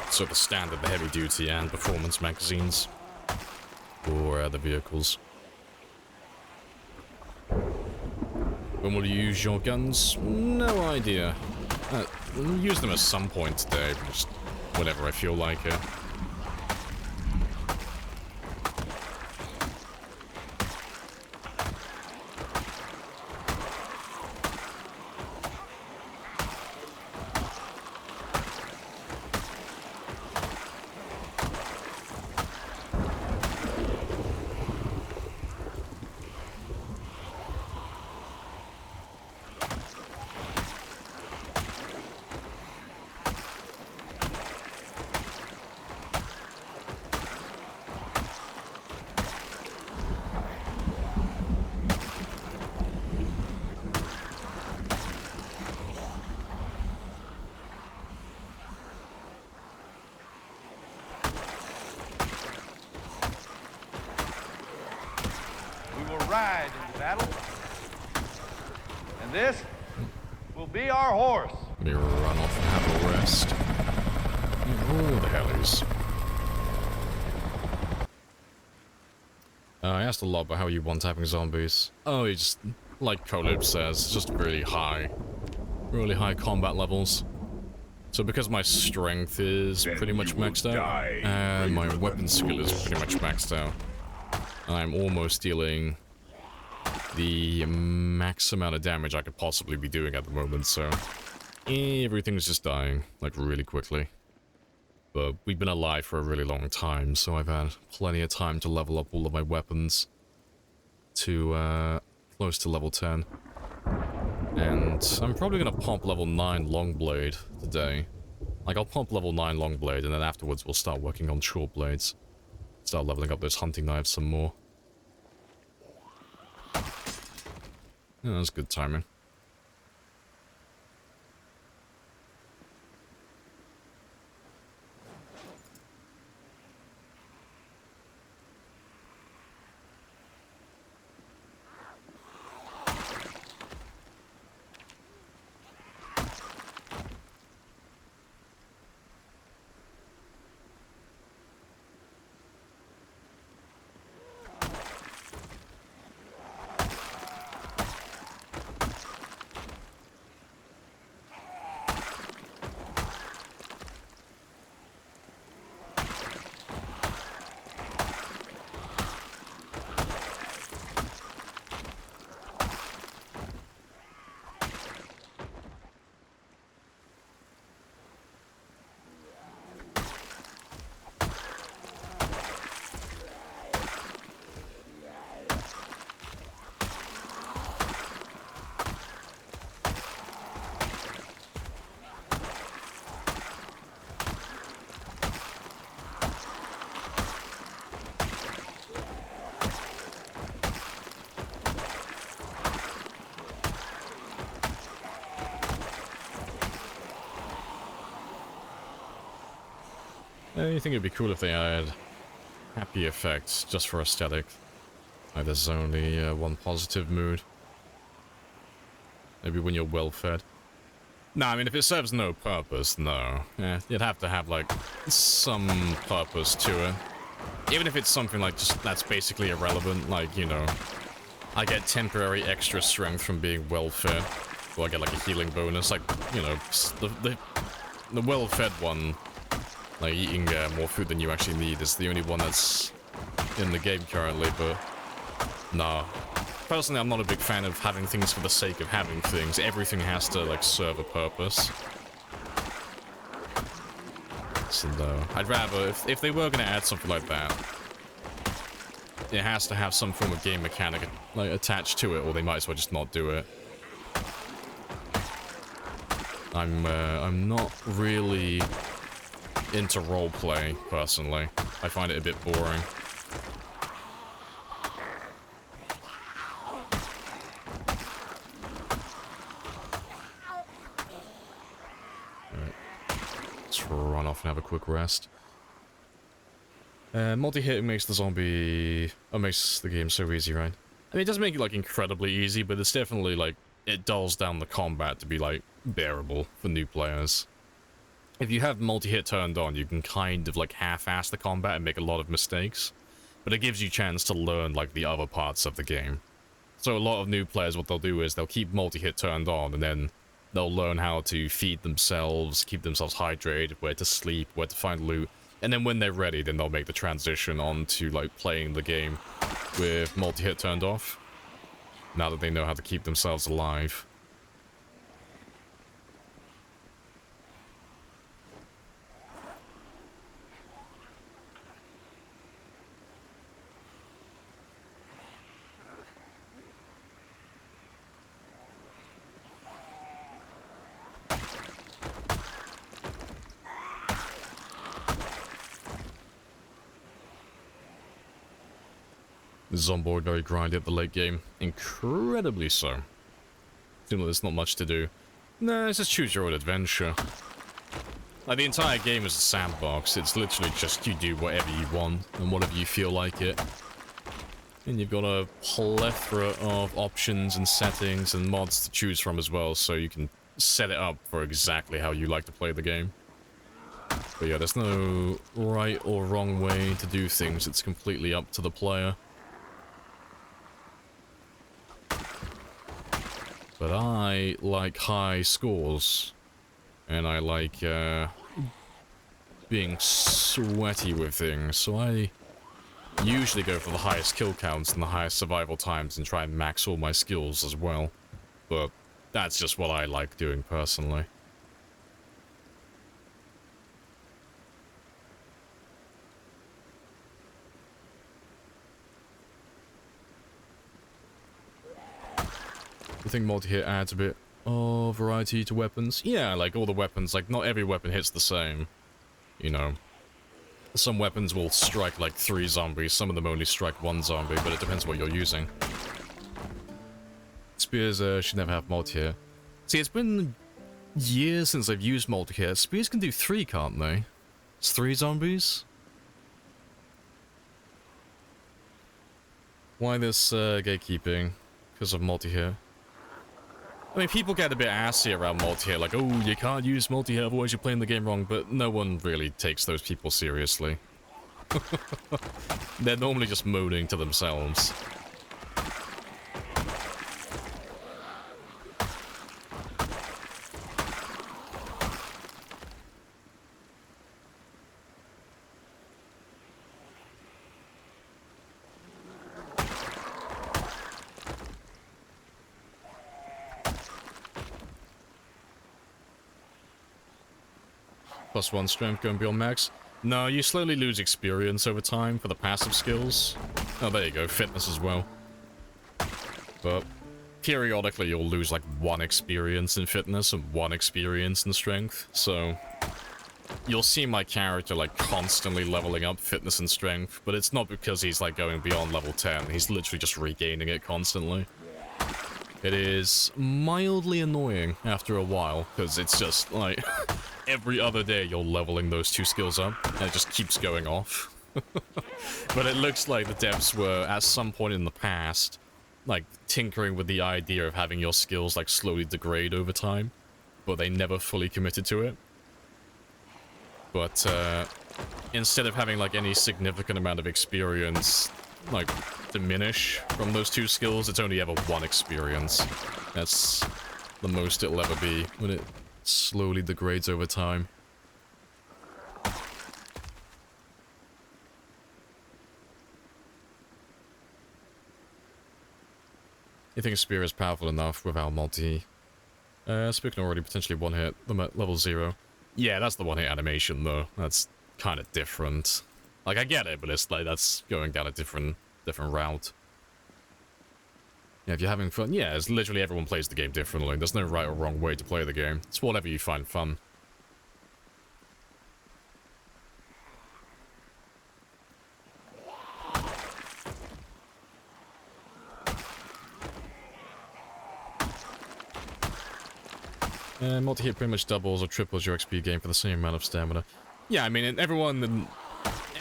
So the standard, the heavy duty, and performance magazines. For the vehicles. When will you use your guns? No idea. Use them at some point today, just whenever I feel like it.
battle. And this will be our horse.
Let me run off and have a rest. Oh, the hellies. I asked a lot about how you one-tapping zombies. Oh, you just, like Colib says, just really high combat levels. So because my strength is
Then
pretty much
you will
maxed out,
die
and my
braver
weapon
than
skill is
most.
pretty much maxed out, I'm almost dealing the max amount of damage I could possibly be doing at the moment, so everything's just dying, like, really quickly. But we've been alive for a really long time, so I've had plenty of time to level up all of my weapons to close to level 10. And I'm probably gonna pump level 9 Longblade today. Like, I'll pump level 9 Longblade, and then afterwards we'll start working on short blades. Start leveling up those hunting knives some more. Yeah, that's good timing. I think it'd be cool if they had happy effects just for aesthetic. Like there's only one positive mood. Maybe when you're well fed. No, I mean if it serves no purpose, no. Yeah, you'd have to have like some purpose to it. Even if it's something like just that's basically irrelevant, like, you know, I get temporary extra strength from being well fed. Or I get like a healing bonus, like, you know, the well fed one. Like, eating more food than you actually need is the only one that's in the game currently, but no. Personally, I'm not a big fan of having things for the sake of having things. Everything has to, like, serve a purpose. So, no. I'd rather, if they were going to add something like that, it has to have some form of game mechanic, like, attached to it, or they might as well just not do it. I'm not really into roleplay, personally. I find it a bit boring. Alright. Let's run off and have a quick rest. Multi-hit makes the zombie... Oh, makes the game so easy, right? I mean, it doesn't make it, like, incredibly easy, but it's definitely, like, it dulls down the combat to be, like, bearable for new players. If you have multi-hit turned on, you can kind of, like, half-ass the combat and make a lot of mistakes. But it gives you a chance to learn, like, the other parts of the game. So a lot of new players, what they'll do is they'll keep multi-hit turned on, and then they'll learn how to feed themselves, keep themselves hydrated, where to sleep, where to find loot. And then when they're ready, then they'll make the transition on to, like, playing the game with multi-hit turned off. Now that they know how to keep themselves alive. Zomboid very grindy at the late game. Incredibly so. Seems like there's not much to do. Nah, it's just choose your own adventure. Like, the entire game is a sandbox. It's literally just you do whatever you want and whatever you feel like it. And you've got a plethora of options and settings and mods to choose from as well, so you can set it up for exactly how you like to play the game. But yeah, there's no right or wrong way to do things. It's completely up to the player. But I like high scores. And I like being sweaty with things. So I usually go for the highest kill counts and the highest survival times and try and max all my skills as well. But that's just what I like doing personally. I think multi-hit adds a bit of variety to weapons. Yeah, like all the weapons, like not every weapon hits the same. You know, some weapons will strike like 3 zombies, some of them only strike 1 zombie, but it depends what you're using. Spears should never have multi-hit. See, it's been years since I've used multi-hit. Spears can do 3, can't they? It's 3 zombies? Why this gatekeeping? Because of multi-hit. I mean, people get a bit assy around multi-hit, like, oh, you can't use multi-hit, otherwise you're playing the game wrong, but no one really takes those people seriously. They're normally just moaning to themselves. +1 strength going beyond max. No, you slowly lose experience over time for the passive skills. Oh, there you go, fitness as well. But periodically you'll lose like 1 experience in fitness and 1 experience in strength, so you'll see my character like constantly leveling up fitness and strength, but it's not because he's like going beyond level 10, he's literally just regaining it constantly. It is mildly annoying after a while, because it's just like every other day you're leveling those 2 skills up, and it just keeps going off. But it looks like the devs were, at some point in the past, like, tinkering with the idea of having your skills, like, slowly degrade over time, but they never fully committed to it. But, instead of having, like, any significant amount of experience, like, diminish from those 2 skills, it's only ever 1 experience. That's the most it'll ever be, when it slowly degrades over time. You think Spear is powerful enough without multi? Spear can already potentially one-hit them at level 0. Yeah, that's the one-hit animation, though. That's kind of different. Like, I get it, but it's like, that's going down a different route. Yeah, if you're having fun, yeah, it's literally everyone plays the game differently. There's no right or wrong way to play the game. It's whatever you find fun. Multi-hit pretty much doubles or triples your XP gain for the same amount of stamina. Yeah, I mean, everyone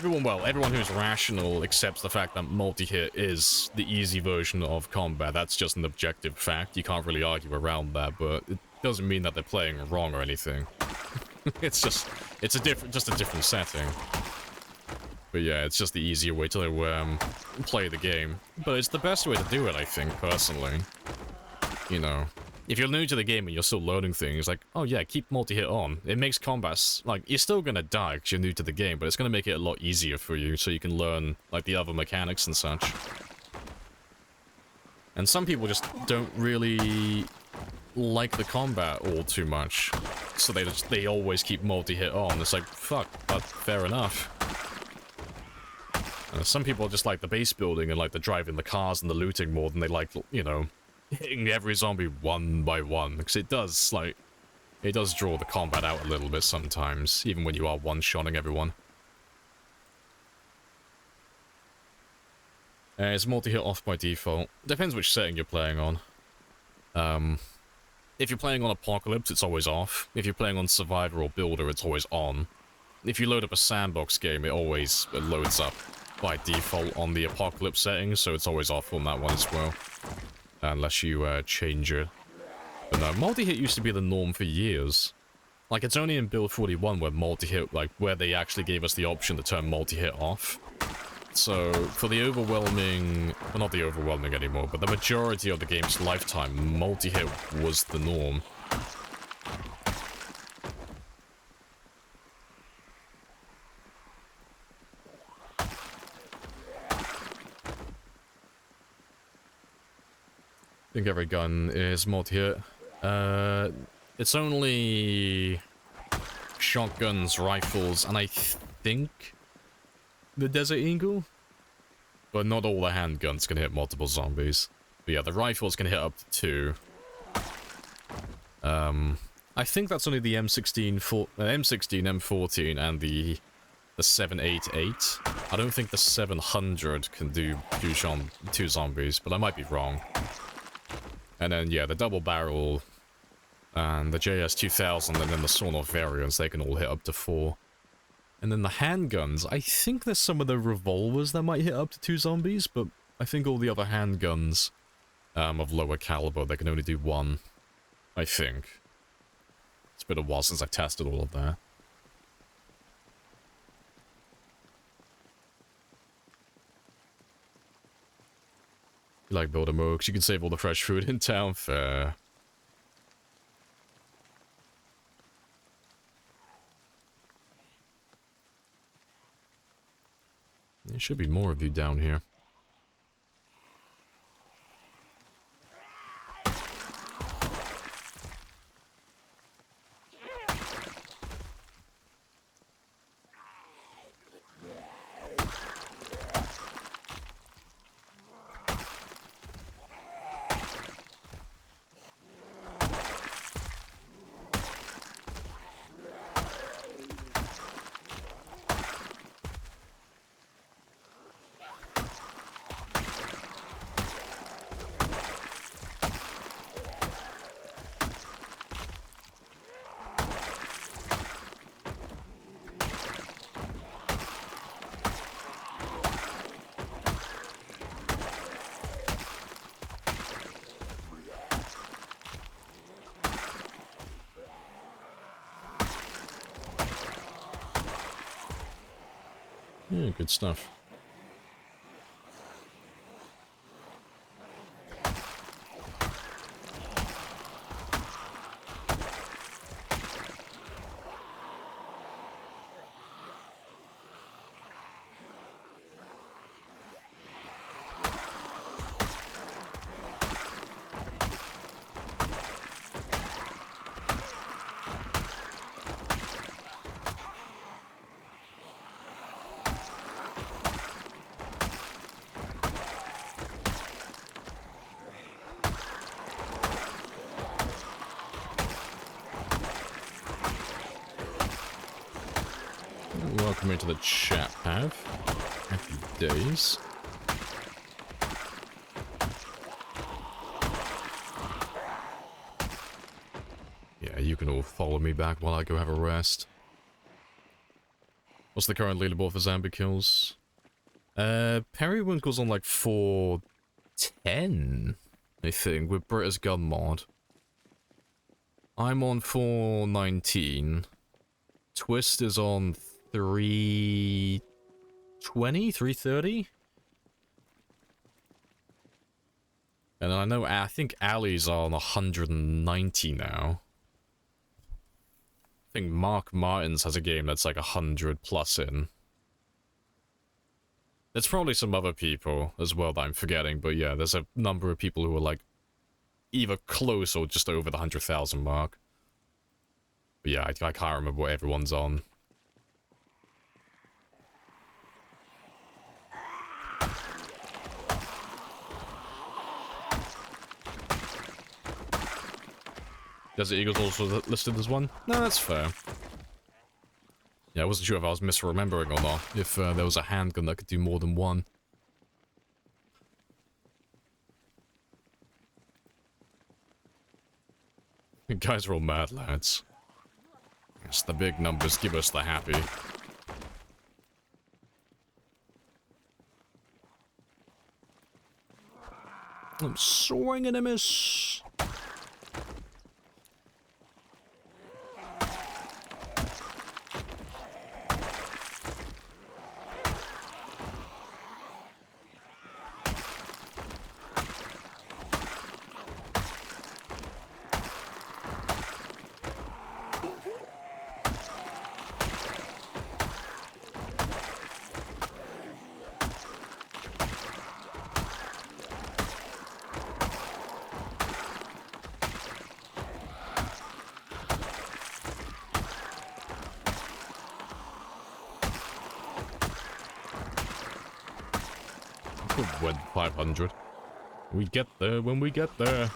who's rational accepts the fact that multi-hit is the easy version of combat. That's just an objective fact. You can't really argue around that, but it doesn't mean that they're playing wrong or anything. It's a different setting. But yeah, it's just the easier way to play the game. But it's the best way to do it, I think, personally. You know, if you're new to the game and you're still learning things, like, oh yeah, keep multi-hit on. It makes combats, like, you're still gonna die because you're new to the game, but it's gonna make it a lot easier for you so you can learn, like, the other mechanics and such. And some people just don't really like the combat all too much, so they always keep multi-hit on. It's like, fuck, but fair enough. Some people just like the base building and like the driving the cars and the looting more than they like, you know, hitting every zombie one by one, because it does draw the combat out a little bit sometimes, even when you are one-shotting everyone. Is multi-hit off by default? Depends which setting you're playing on. If you're playing on Apocalypse, it's always off. If you're playing on Survivor or Builder, it's always on. If you load up a sandbox game, it always loads up. by default on the apocalypse setting, so it's always off on that one as well. Unless you change it. But no, multi-hit used to be the norm for years. Like, it's only in build 41 where multi-hit, like, where they actually gave us the option to turn multi-hit off. So, for the overwhelming... well, not the overwhelming anymore, but the majority of the game's lifetime, multi-hit was the norm. I think every gun is multi-hit. It's only shotguns, rifles, and I think the Desert Eagle? But not all the handguns can hit multiple zombies. But yeah, the rifles can hit up to 2. I think that's only the M16, M16, M14, and the 788. I don't think the 700 can do 2 zombies, but I might be wrong. And then, yeah, the double barrel and the JS2000 and then the sawn-off variants, they can all hit up to 4. And then the handguns, I think there's some of the revolvers that might hit up to 2 zombies, but I think all the other handguns of lower caliber, they can only do 1. I think. It's been a while since I've tested all of that. You like building mooks, you can save all the fresh food in town, fair. There should be more of you down here. Yeah, good stuff. Welcome into the chat, Pav. Happy days. Yeah, you can all follow me back while I go have a rest. What's the current leaderboard for zombie kills? Periwinkle's on like 410, I think, with Brita's gun mod. I'm on 419. Twist is on 320, 330? And I think Ali's on 190 now. I think Mark Martins has a game that's like 100 plus in. There's probably some other people as well that I'm forgetting, but yeah, there's a number of people who are like either close or just over the 100,000 mark. But yeah, I can't remember what everyone's on. Desert Eagle's also listed as one? No, that's fair. Yeah, I wasn't sure if I was misremembering or not, if there was a handgun that could do more than one. You guys are all mad, lads. Yes, the big numbers give us the happy. I'm swinging and a miss. Went 500. We get there when we get there.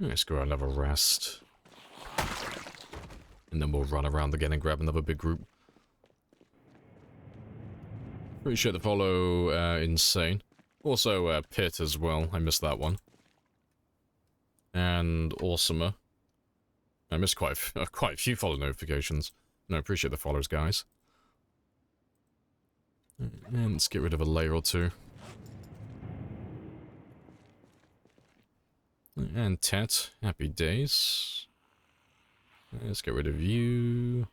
Let's go and have a rest. And then we'll run around again and grab another big group. Appreciate the follow, Insane. Also, Pit as well. I missed that one. And Awesomer. I missed quite a few follow notifications. No, appreciate the follows, guys. And let's get rid of a layer or two. And Tet, happy days. Let's get rid of you.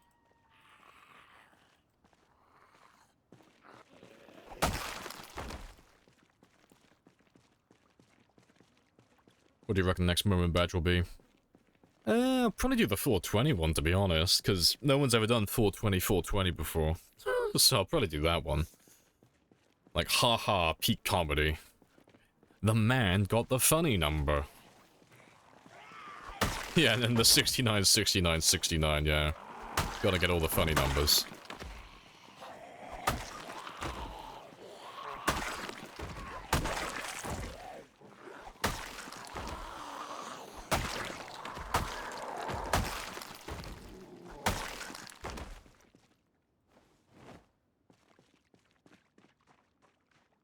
What do you reckon the next moment badge will be? I'll probably do the 420 one, to be honest, because no one's ever done 420 before. So I'll probably do that one. Like, haha, peak comedy. The man got the funny number. Yeah, and then the 69, 69, 69, yeah. Gotta get all the funny numbers.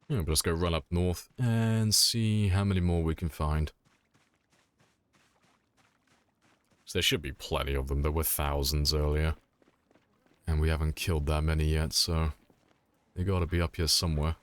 Yeah, but let's go run up north and see how many more we can find. So there should be plenty of them. There were thousands earlier. And we haven't killed that many yet, so they gotta be up here somewhere.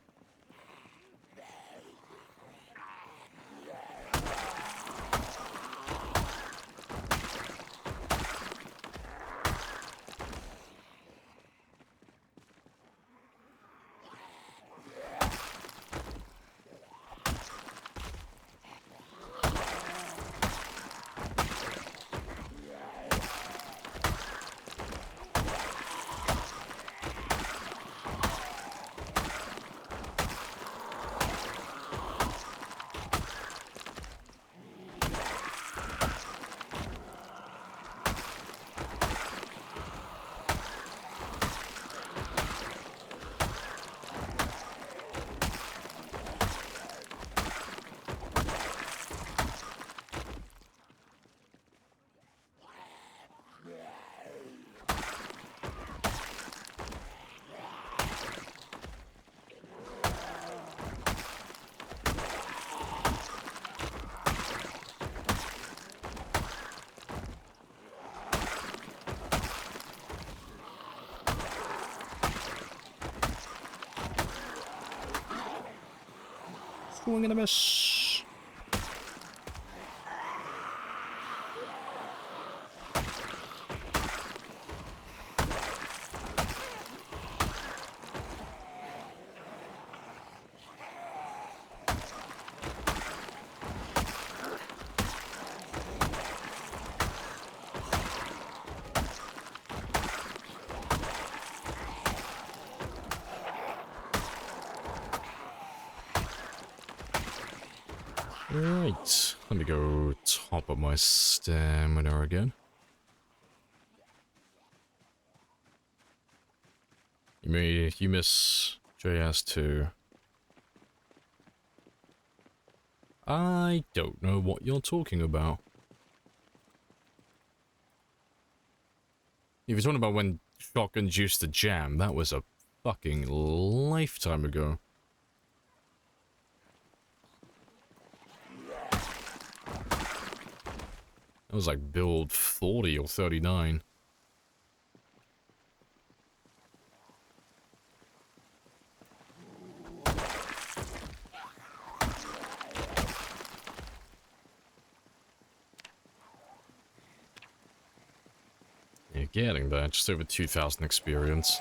Swing and a miss. Right, let me go top up my stamina again. You miss JS2. I don't know what you're talking about. If you're talking about when shotguns used to jam, that was a fucking lifetime ago. That was like build 40 or 39. You're getting that, just over 2,000 experience.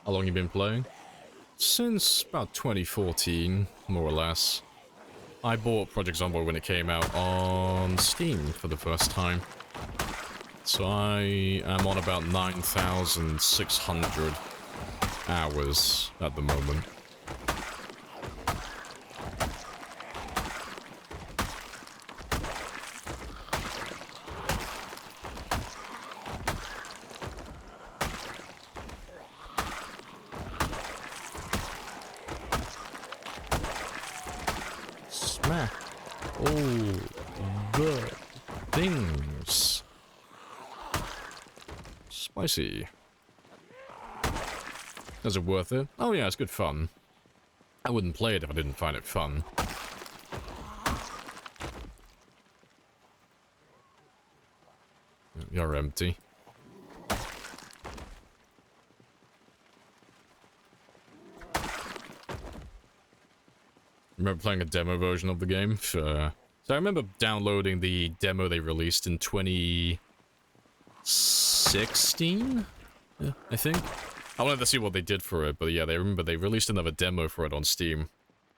How long you been playing? Since about 2014, more or less. I bought Project Zomboid when it came out on Steam for the first time. So I am on about 9,600 hours at the moment. Smack all the things. Spicy. Is it worth it? Oh yeah, it's good fun. I wouldn't play it if I didn't find it fun. You're empty. Remember playing a demo version of the game? So I remember downloading the demo they released in 2016, I think. I wanted to see what they did for it, but yeah, they released another demo for it on Steam.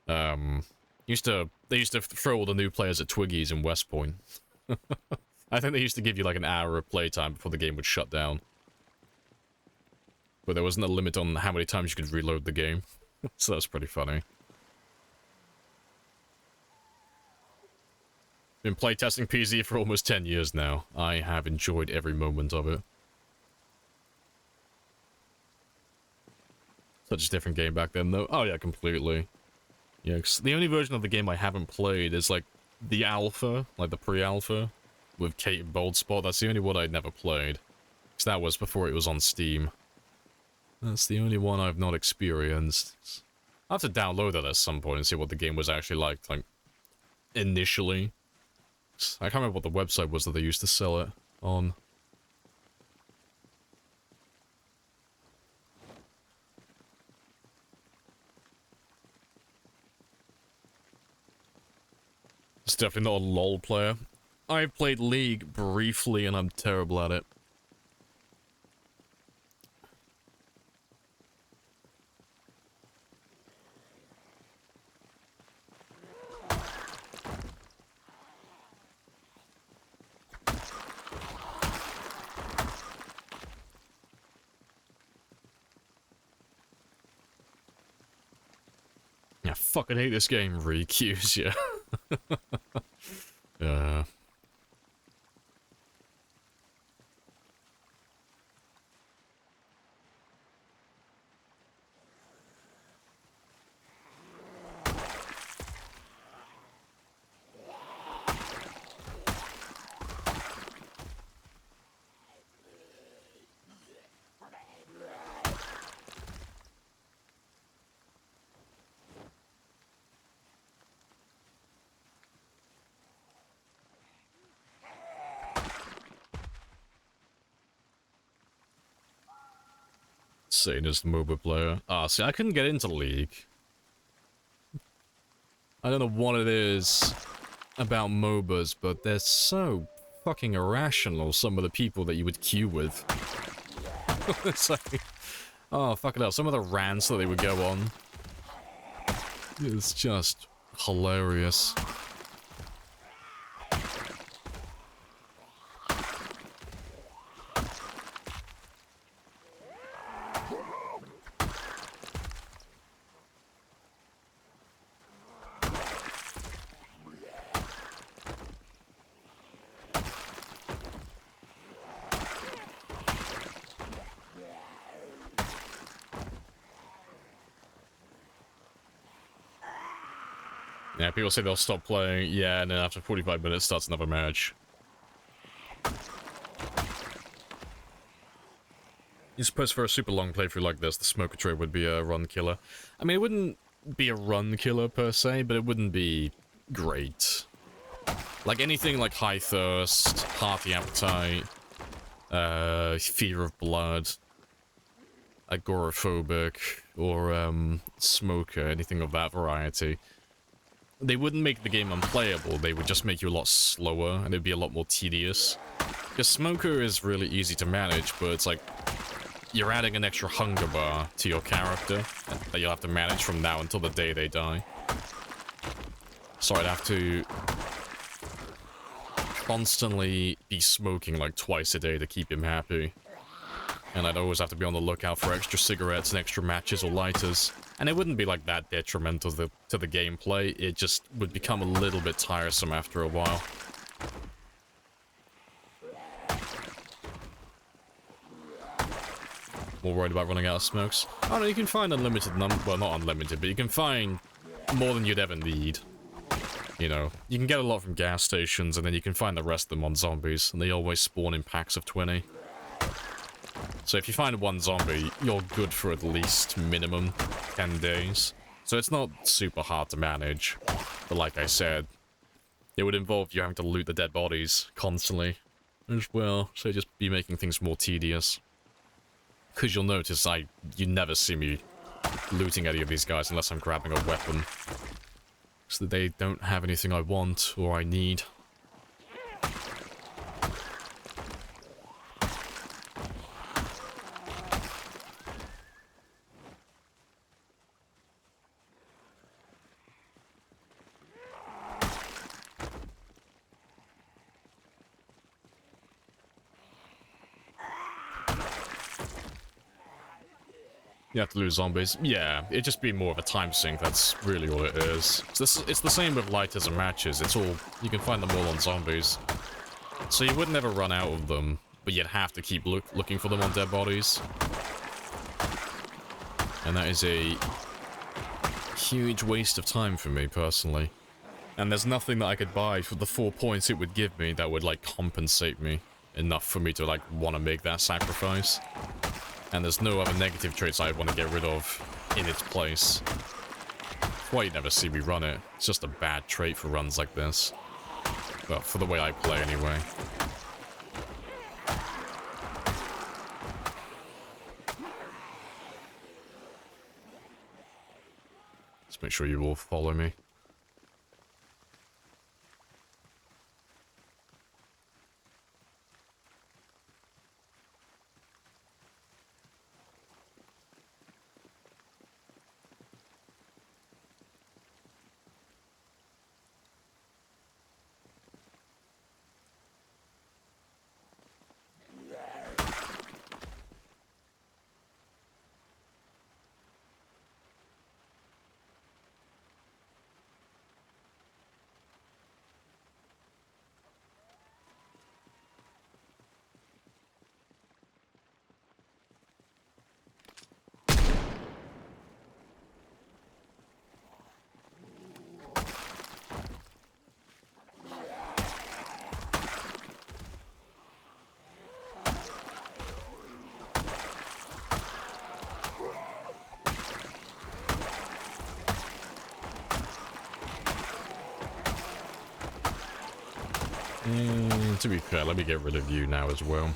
They used to throw all the new players at Twiggy's in West Point. I think they used to give you like an hour of playtime before the game would shut down. But there wasn't a limit on how many times you could reload the game. So that's pretty funny. Been playtesting PZ for almost 10 years now. I have enjoyed every moment of it. Such a different game back then, though. Oh yeah, completely. Yeah, 'cause the only version of the game I haven't played is, like, the alpha, like the pre-alpha, with Kate and Boldspot. That's the only one I'd never played. Because that was before it was on Steam. That's the only one I've not experienced. I'll have to download it at some point and see what the game was actually like, initially. I can't remember what the website was that they used to sell it on. It's definitely not a LoL player. I've played League briefly and I'm terrible at it. Yeah, fucking hate this game, Requeues, yeah. Satan is the MOBA player. Ah, see, I couldn't get into League. I don't know what it is about MOBAs, but they're so fucking irrational, some of the people that you would queue with. It's like, oh, fuck it up. Some of the rants that they would go on. It's just hilarious. Yeah, people say they'll stop playing, yeah, and then after 45 minutes starts another match. You suppose for a super long playthrough like this, the smoker tray would be a run killer. I mean, it wouldn't be a run killer per se, but it wouldn't be great. Like anything like high thirst, hearty appetite, fear of blood, agoraphobic, or smoker, anything of that variety. They wouldn't make the game unplayable, they would just make you a lot slower, and it'd be a lot more tedious. Because smoker is really easy to manage, but it's like, you're adding an extra hunger bar to your character that you'll have to manage from now until the day they die. So I'd have to constantly be smoking like twice a day to keep him happy. And I'd always have to be on the lookout for extra cigarettes and extra matches or lighters. And it wouldn't be like that detrimental to the gameplay, it just would become a little bit tiresome after a while. More worried about running out of smokes? Oh no, you can find unlimited well, not unlimited, but you can find more than you'd ever need. You know, you can get a lot from gas stations, and then you can find the rest of them on zombies, and they always spawn in packs of 20. So if you find one zombie, you're good for at least minimum 10 days. So it's not super hard to manage, but like I said, it would involve you having to loot the dead bodies constantly as well, so just be making things more tedious. Because you'll notice you never see me looting any of these guys unless I'm grabbing a weapon. So that they don't have anything I want or I need. You have to lose zombies. Yeah, it'd just be more of a time sink, that's really all it is. It's the same with lighters and matches, it's all, you can find them all on zombies. So you would never run out of them, but you'd have to keep looking for them on dead bodies. And that is a huge waste of time for me, personally. And there's nothing that I could buy for the 4 points it would give me that would, like, compensate me enough for me to, like, want to make that sacrifice. And there's no other negative traits I'd want to get rid of in its place. That's why you never see me run it. It's just a bad trait for runs like this. Well, for the way I play anyway. Let's make sure you all follow me. To be fair, let me get rid of you now as well.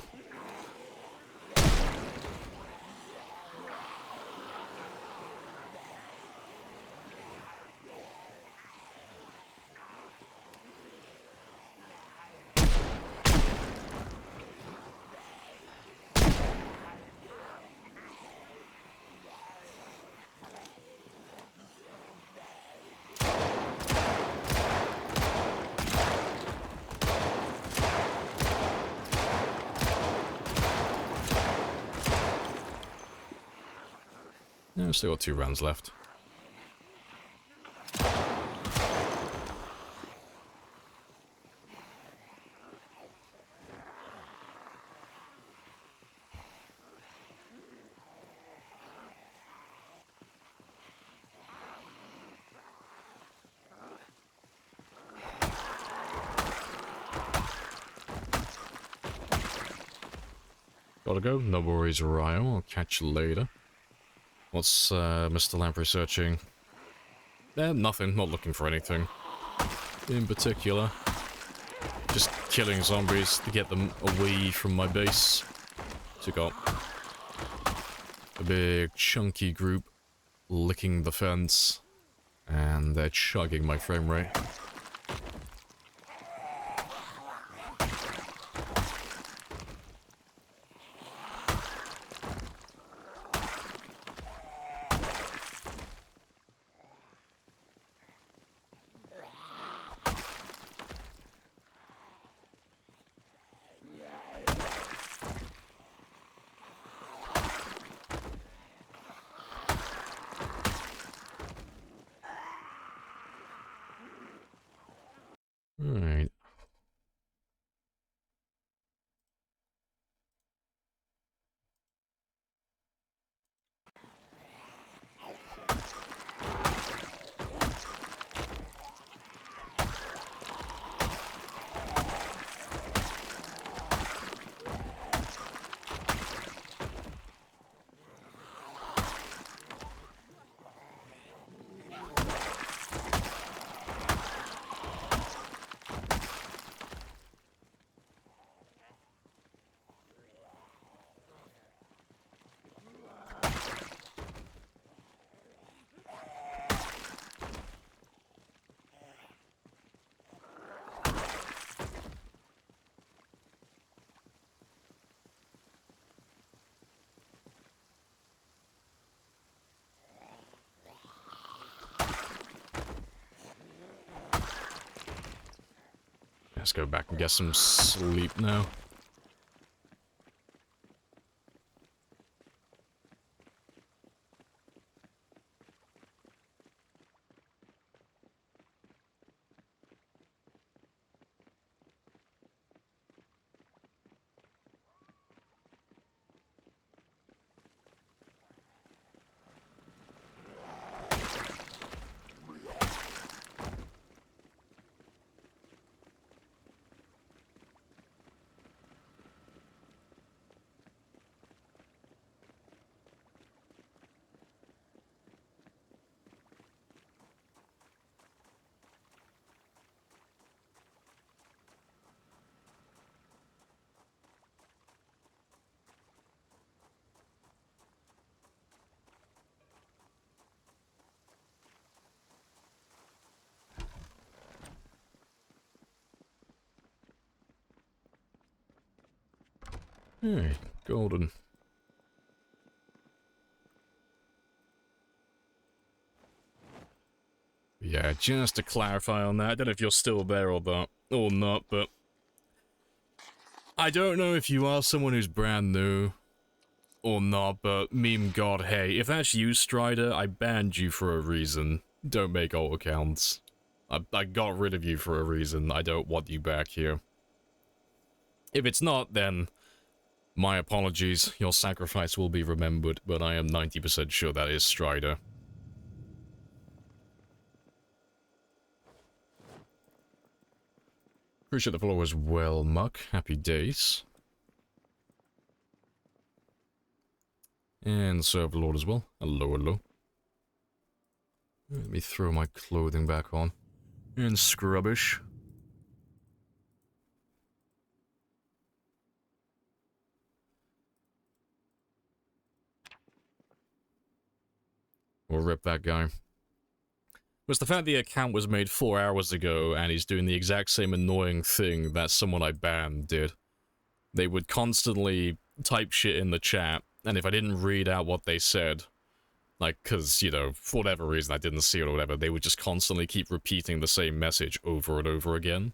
Yeah, we've still got 2 rounds left. Gotta go. No worries, Ryo. I'll catch you later. What's Mr. Lamprey searching? Nothing. Not looking for anything in particular. Just killing zombies to get them away from my base. So got a big chunky group licking the fence, and they're chugging my frame rate. Alright. Let's go back and get some sleep now. Hey, golden. Yeah, just to clarify on that, I don't know if you're still there or not, but I don't know if you are someone who's brand new or not, but meme god, hey, if that's you, Strider, I banned you for a reason. Don't make alt accounts. I got rid of you for a reason. I don't want you back here. If it's not, then my apologies. Your sacrifice will be remembered, but I am 90% sure that is Strider. Appreciate the follow as well, Muck. Happy days. And Serverlord as well. Hello, hello. Let me throw my clothing back on. And scrubbish. We'll rip that guy. Was the fact the account was made 4 hours ago and he's doing the exact same annoying thing that someone I banned did. They would constantly type shit in the chat, and if I didn't read out what they said, like, cause, you know, for whatever reason I didn't see it or whatever, they would just constantly keep repeating the same message over and over again,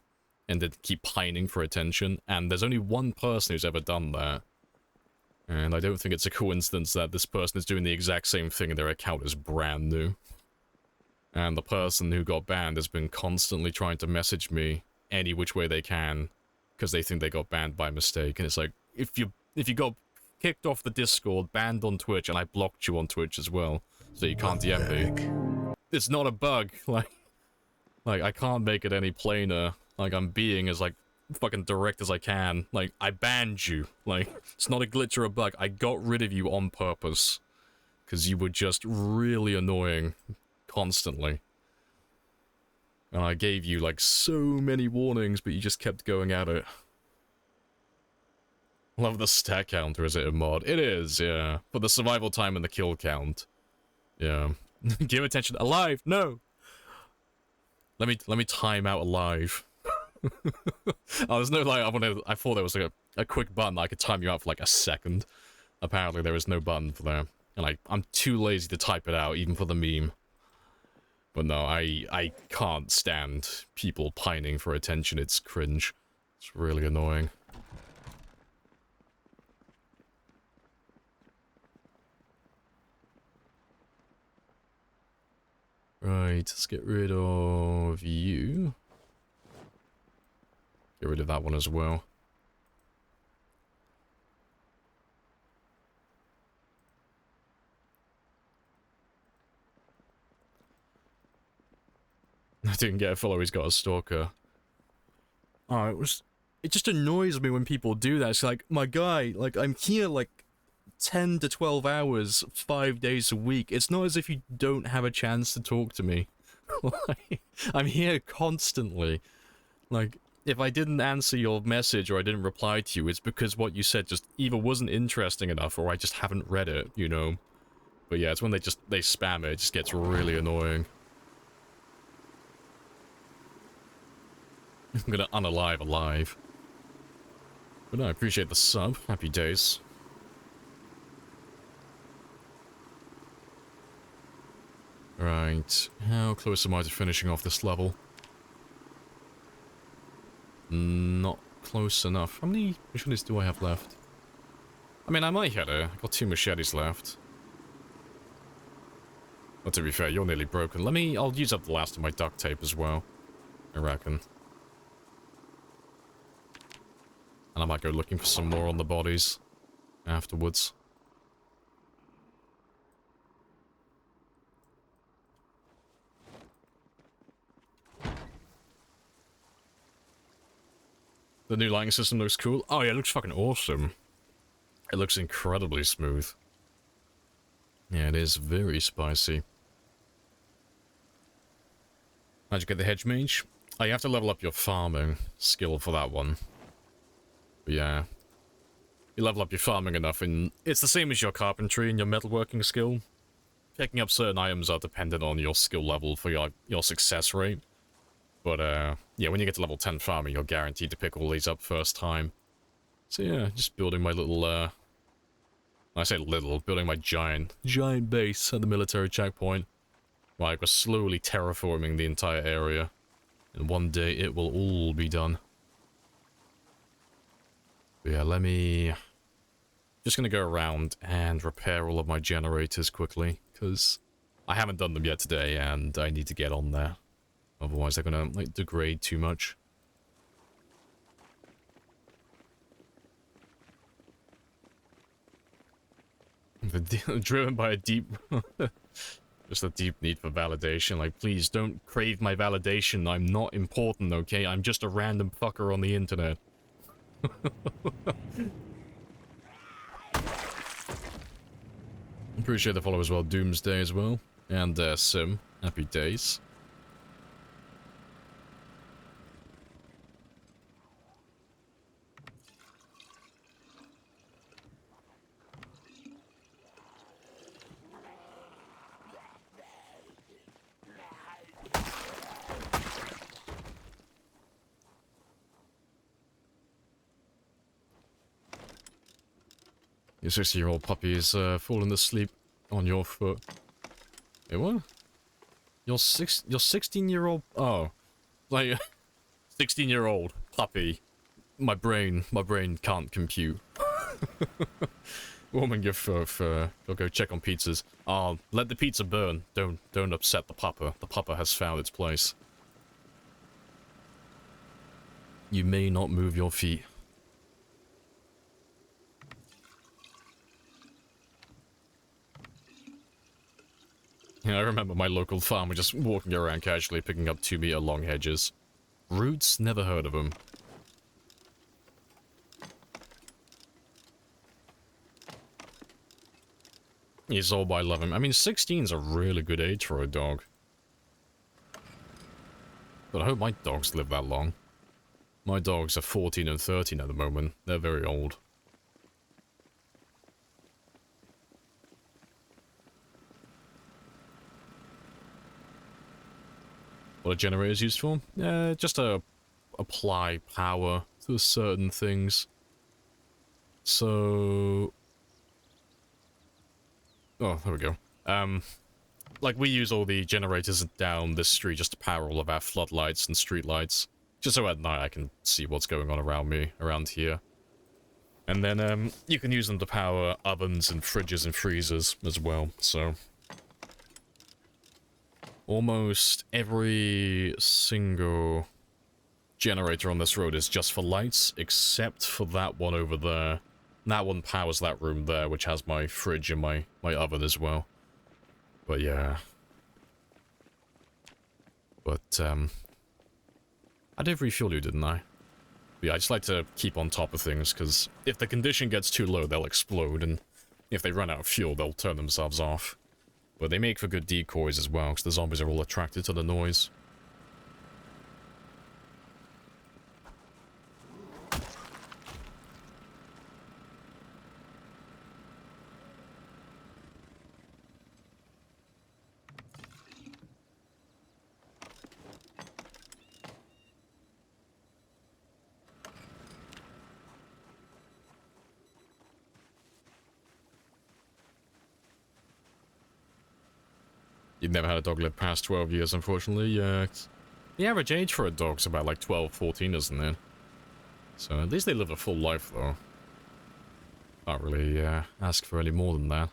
and they'd keep pining for attention, and there's only one person who's ever done that. And I don't think it's a coincidence that this person is doing the exact same thing and their account is brand new. And the person who got banned has been constantly trying to message me any which way they can, because they think they got banned by mistake. And it's like, if you got kicked off the Discord, banned on Twitch, and I blocked you on Twitch as well, so you can't DM me. It's not a bug. Like I can't make it any plainer. Like, I'm being as, like, fucking direct as I can. Like, I banned you. Like, it's not a glitch or a bug. I got rid of you on purpose. Because you were just really annoying constantly. And I gave you, like, so many warnings, but you just kept going at it. Love the stat counter, is it a mod? It is, yeah. For the survival time and the kill count. Yeah. Give attention. Alive! No! Let me time out alive. Oh, there's no, like, I thought there was, like, a quick button that I could time you out for, like, a second. Apparently, there is no button for that. And I'm too lazy to type it out, even for the meme. But no, I can't stand people pining for attention. It's cringe. It's really annoying. Right, let's get rid of you. Get rid of that one as well. I didn't get a follow, he's got a stalker. Oh, it just annoys me when people do that. It's like, my guy, like, I'm here, like, 10 to 12 hours, 5 days a week. It's not as if you don't have a chance to talk to me. Like, I'm here constantly. Like, if I didn't answer your message or I didn't reply to you, it's because what you said just either wasn't interesting enough or I just haven't read it, you know? But yeah, it's when they spam it, it just gets really annoying. I'm gonna unalive alive. But no, I appreciate the sub. Happy days. Right. How close am I to finishing off this level? Not close enough. How many machetes do I have left? I mean, I might hit it. I've got 2 machetes left. But to be fair, you're nearly broken. I'll use up the last of my duct tape as well. I reckon. And I might go looking for some more on the bodies afterwards. The new lighting system looks cool. Oh yeah, it looks fucking awesome. It looks incredibly smooth. Yeah, it is very spicy. How'd you get the hedge mage? Oh, you have to level up your farming skill for that one. But yeah. You level up your farming enough and it's the same as your carpentry and your metalworking skill. Picking up certain items are dependent on your skill level for your success rate. But, yeah, when you get to level 10 farming, you're guaranteed to pick all these up first time. So yeah, just building my little, I say little, building my giant base at the military checkpoint. Right, we're slowly terraforming the entire area. And one day it will all be done. But yeah, just gonna go around and repair all of my generators quickly, because I haven't done them yet today, and I need to get on there. Otherwise they're gonna, like, degrade too much. Driven by a deep... just a deep need for validation. Like, please, don't crave my validation. I'm not important, okay? I'm just a random fucker on the internet. Appreciate the follow as well, Doomsday as well. And, Sim. Happy days. Your 60-year-old puppy is falling asleep on your foot. Wait, what? Your 16-year-old... Oh. Like, 16-year-old puppy. My brain can't compute. Woman, give for go check on pizzas. Oh, let the pizza burn. Don't upset the pupper. The pupper has found its place. You may not move your feet. Yeah, I remember my local farmer just walking around casually picking up 2-meter long hedges. Roots? Never heard of them. He's all by 11. I mean, 16's a really good age for a dog. But I hope my dogs live that long. My dogs are 14 and 13 at the moment. They're very old. What are generators used for? Just to apply power to certain things. So... Oh, there we go. Like, we use all the generators down this street just to power all of our floodlights and street lights. Just so at night I can see what's going on around me, around here. And then, you can use them to power ovens and fridges and freezers as well, so... Almost every single generator on this road is just for lights, except for that one over there. That one powers that room there, which has my fridge and my oven as well. But yeah. But, I did refuel you, didn't I? But yeah, I just like to keep on top of things, because if the condition gets too low, they'll explode, and if they run out of fuel, they'll turn themselves off. But they make for good decoys as well, because the zombies are all attracted to the noise. You've never had a dog live past 12 years, unfortunately. Yeah, the average age for a dog's about like 12, 14, isn't it? So at least they live a full life, though. Can't really ask for any more than that.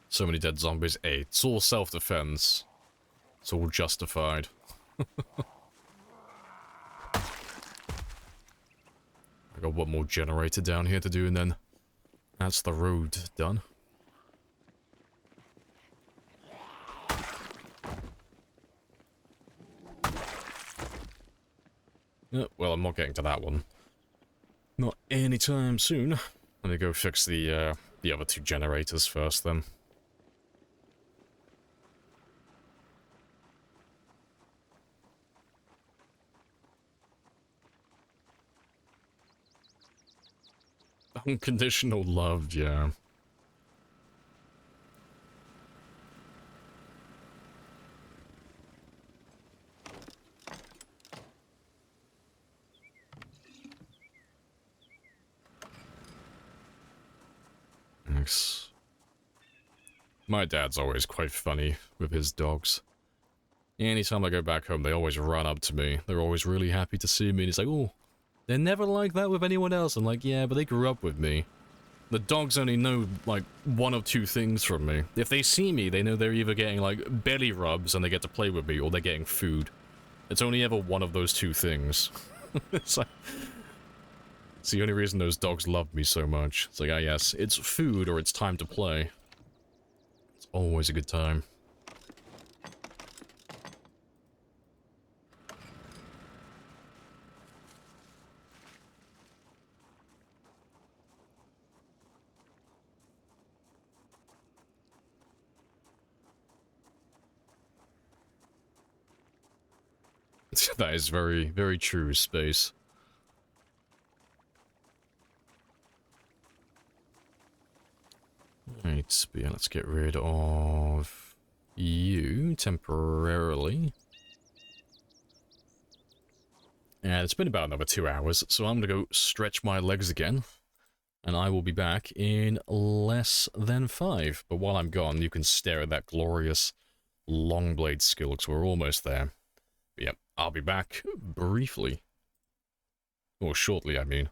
So many dead zombies. Hey, it's all self-defense. It's all justified. I got one more generator down here to do, and then that's the road done. Well, I'm not getting to that one. Not anytime soon. I'm gonna go fix the other two generators first, then. Unconditional love, yeah. Thanks. My dad's always quite funny with his dogs. Anytime I go back home, they always run up to me. They're always really happy to see me, and he's like, oh, they're never like that with anyone else. I'm like, yeah, but they grew up with me. The dogs only know, like, one of two things from me. If they see me, they know they're either getting, like, belly rubs and they get to play with me, or they're getting food. It's only ever one of those two things. It's like... It's the only reason those dogs love me so much. It's like, ah yes, it's food or it's time to play. It's always a good time. That is very, very true, Space. Right, but yeah, let's get rid of you temporarily. And it's been about another 2 hours, so I'm gonna go stretch my legs again. And I will be back in less than 5. But while I'm gone, you can stare at that glorious long blade skill, because we're almost there. But yeah, I'll be back briefly. Or shortly, I mean.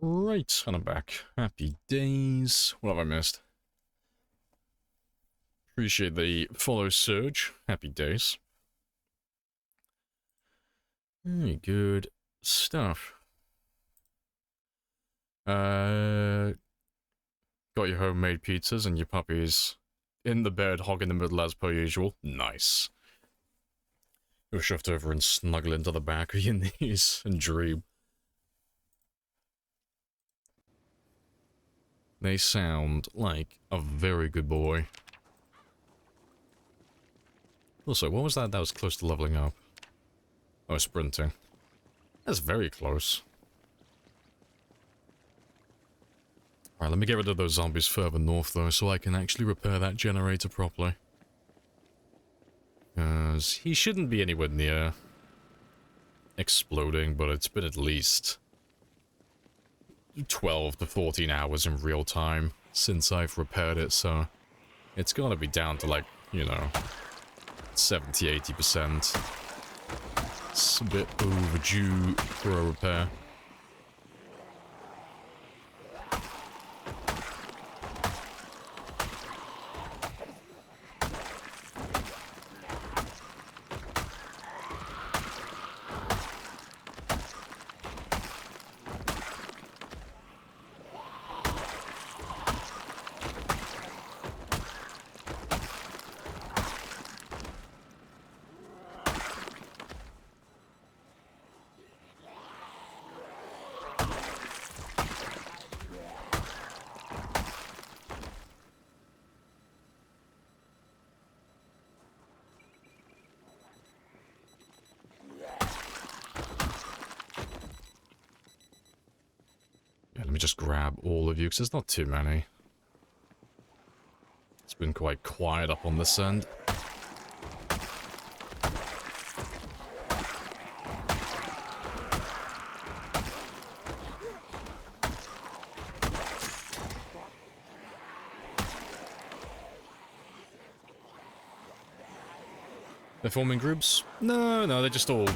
Right, and I'm back. Happy days. What have I missed? Appreciate the follow surge. Happy days. Very good stuff. Got your homemade pizzas and your puppies in the bed, hog in the middle as per usual. Nice. You're shoved over and snuggle into the back of your knees and dream. They sound like a very good boy. Also, what was that? That was close to leveling up. Oh, sprinting. That's very close. Alright, let me get rid of those zombies further north, though, so I can actually repair that generator properly. Because he shouldn't be anywhere near exploding, but it's been at least 12 to 14 hours in real time since I've repaired it, so it's gotta be down to, like, you know, 70-80%. It's a bit overdue for a repair. Let me just grab all of you, because there's not too many. It's been quite quiet up on this end. They're forming groups? No, they're just all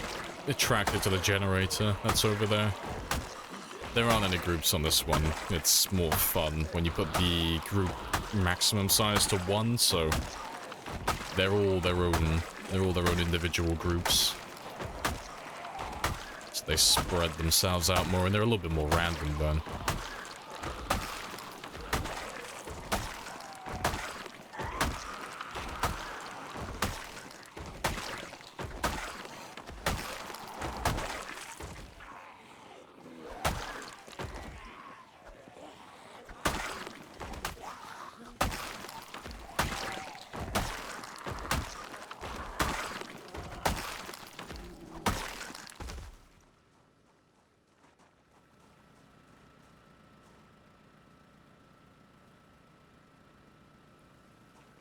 attracted to the generator that's over there. There aren't any groups on this one. It's more fun when you put the group maximum size to 1, so they're all their own individual groups. So they spread themselves out more, and they're a little bit more random then.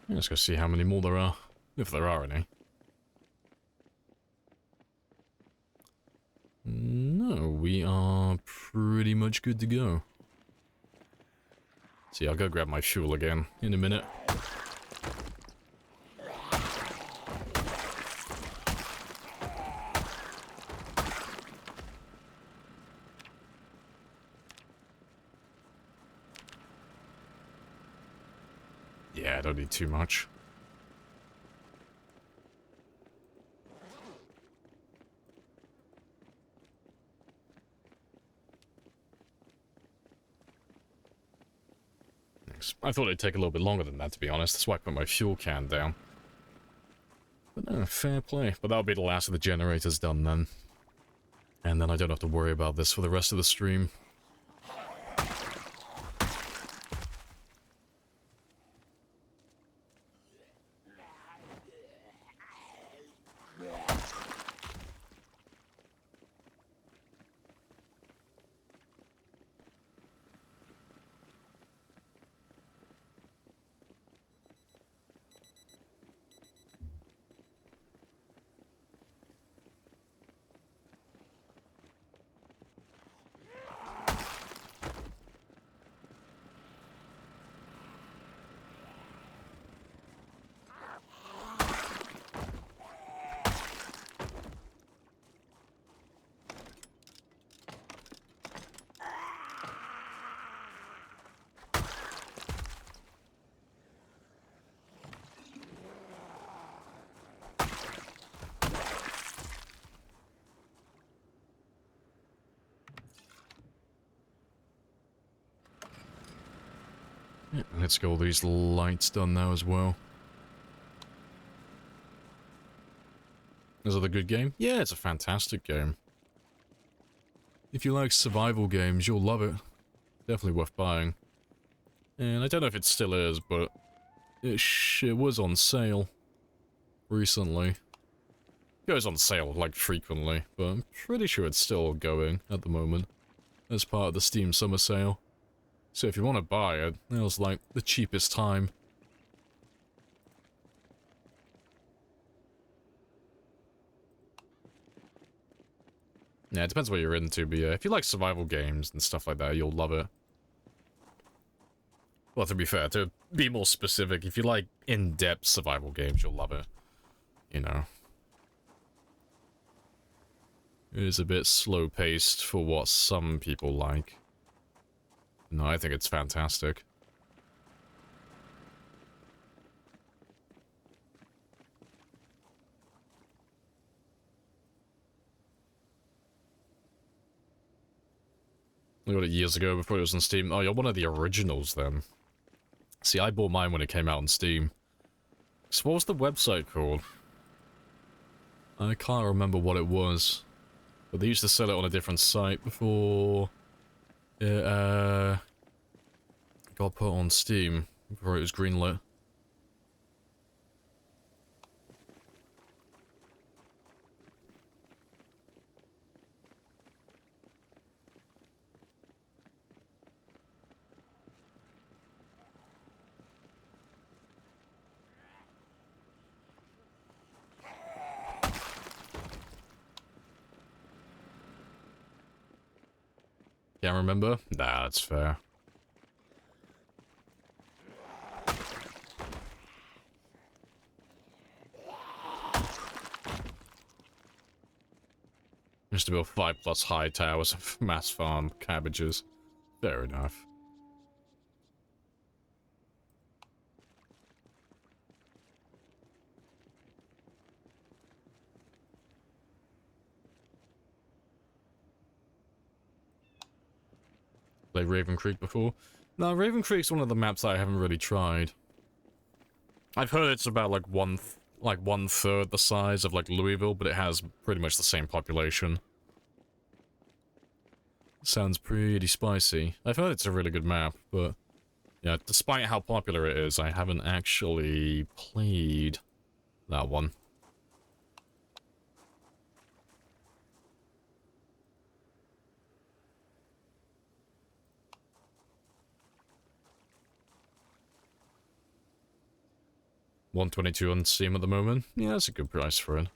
Let's go see how many more there are, if there are any. No, we are pretty much good to go. See, I'll go grab my fuel again in a minute. Yeah, I don't need too much. I thought it'd take a little bit longer than that, to be honest. That's why I put my fuel can down. But no, fair play. But that'll be the last of the generators done then. And then I don't have to worry about this for the rest of the stream. Yeah, let's get all these lights done now as well. Is it a good game? Yeah, it's a fantastic game. If you like survival games, you'll love it. Definitely worth buying. And I don't know if it still is, but it was on sale recently. It goes on sale, like, frequently, but I'm pretty sure it's still going at the moment as part of the Steam Summer Sale. So if you want to buy it, now's, like, the cheapest time. Yeah, it depends what you're into, but yeah, if you like survival games and stuff like that, you'll love it. Well, to be fair, to be more specific, if you like in-depth survival games, you'll love it. You know. It is a bit slow-paced for what some people like. No, I think it's fantastic. I got it years ago before it was on Steam. Oh, you're one of the originals then. See, I bought mine when it came out on Steam. So what was the website called? I can't remember what it was. But they used to sell it on a different site before it got put on Steam, before it was greenlit. Can't remember? Nah, that's fair. Used to build 5+ high towers of mass farm cabbages. Fair enough. Played Raven Creek before? No, Raven Creek's one of the maps I haven't really tried. I've heard it's about like one third the size of like Louisville, but it has pretty much the same population. Sounds pretty spicy. I've heard it's a really good map, but yeah, despite how popular it is, I haven't actually played that one. $122 on Steam at the moment. Yeah, that's a good price for it.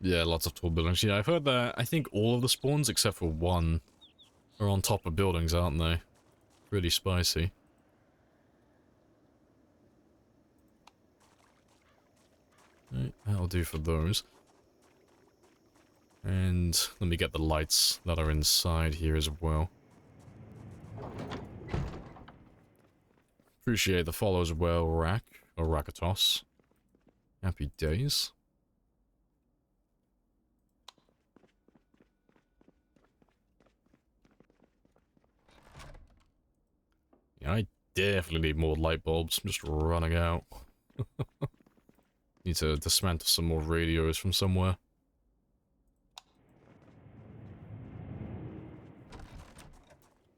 Yeah, lots of tall buildings. Yeah, I've heard that. I think all of the spawns, except for one, are on top of buildings, aren't they? Pretty spicy. Right, that'll do for those. And let me get the lights that are inside here as well. Appreciate the follow as well, Rack, or Rakatos. Happy days. Yeah, I definitely need more light bulbs. I'm just running out. Need to dismantle some more radios from somewhere.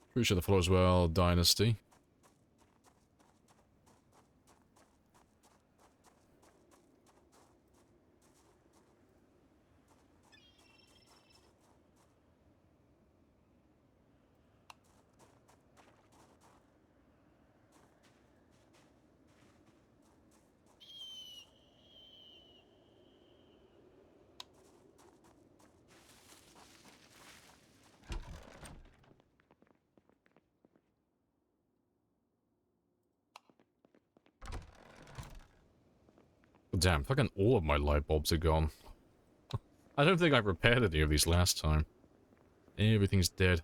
Appreciate the follow as well, Dynasty. Damn, fucking all of my light bulbs are gone. I don't think I repaired any of these last time. Everything's dead.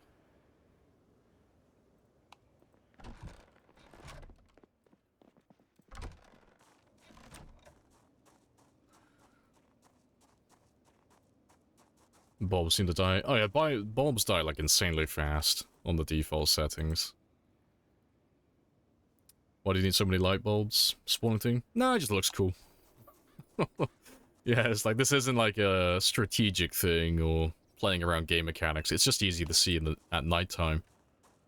bulbs seem to die. Oh yeah, bulbs die like insanely fast on the default settings. Why do you need so many light bulbs? Spawning thing? No, it just looks cool. Yeah, it's like, this isn't like a strategic thing or playing around game mechanics. It's just easy to see at nighttime.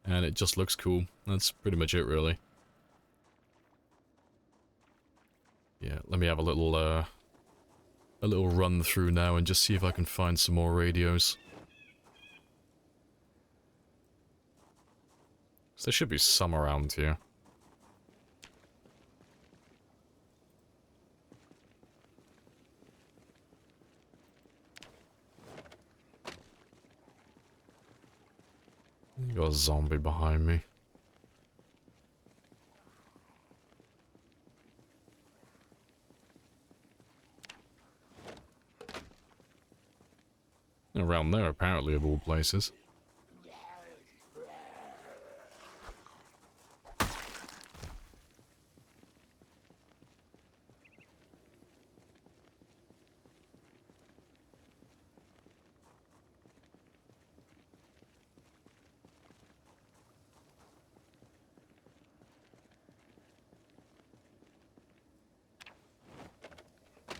And it just looks cool. That's pretty much it, really. Yeah, let me have a little run through now and just see if I can find some more radios. So there should be some around here. Got a zombie behind me. Around there, apparently, of all places.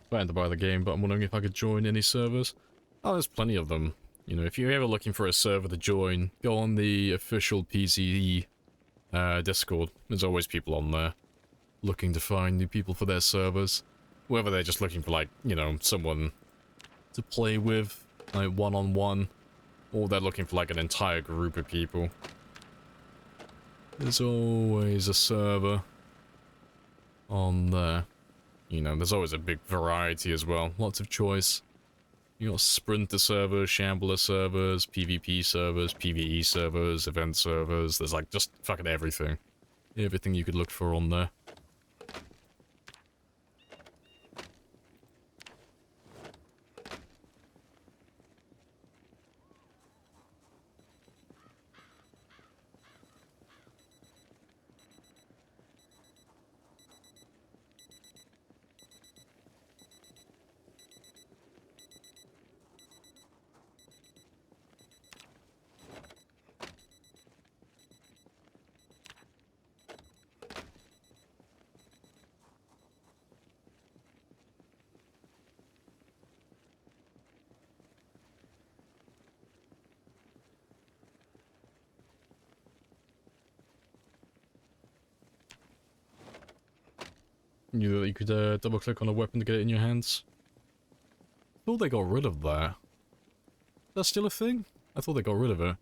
Planning to buy the game, but I'm wondering if I could join any servers. Oh, there's plenty of them. You know, if you're ever looking for a server to join, go on the official PCE Discord. There's always people on there looking to find new people for their servers. Whether they're just looking for, like, you know, someone to play with, like, one-on-one, or they're looking for, like, an entire group of people. There's always a server on there. You know, there's always a big variety as well. Lots of choice. You got Sprinter servers, Shambler servers, PvP servers, PvE servers, event servers. There's like just fucking everything. Everything you could look for on there. You know that you could double click on a weapon to get it in your hands. I thought they got rid of that. That's still a thing? I thought they got rid of it.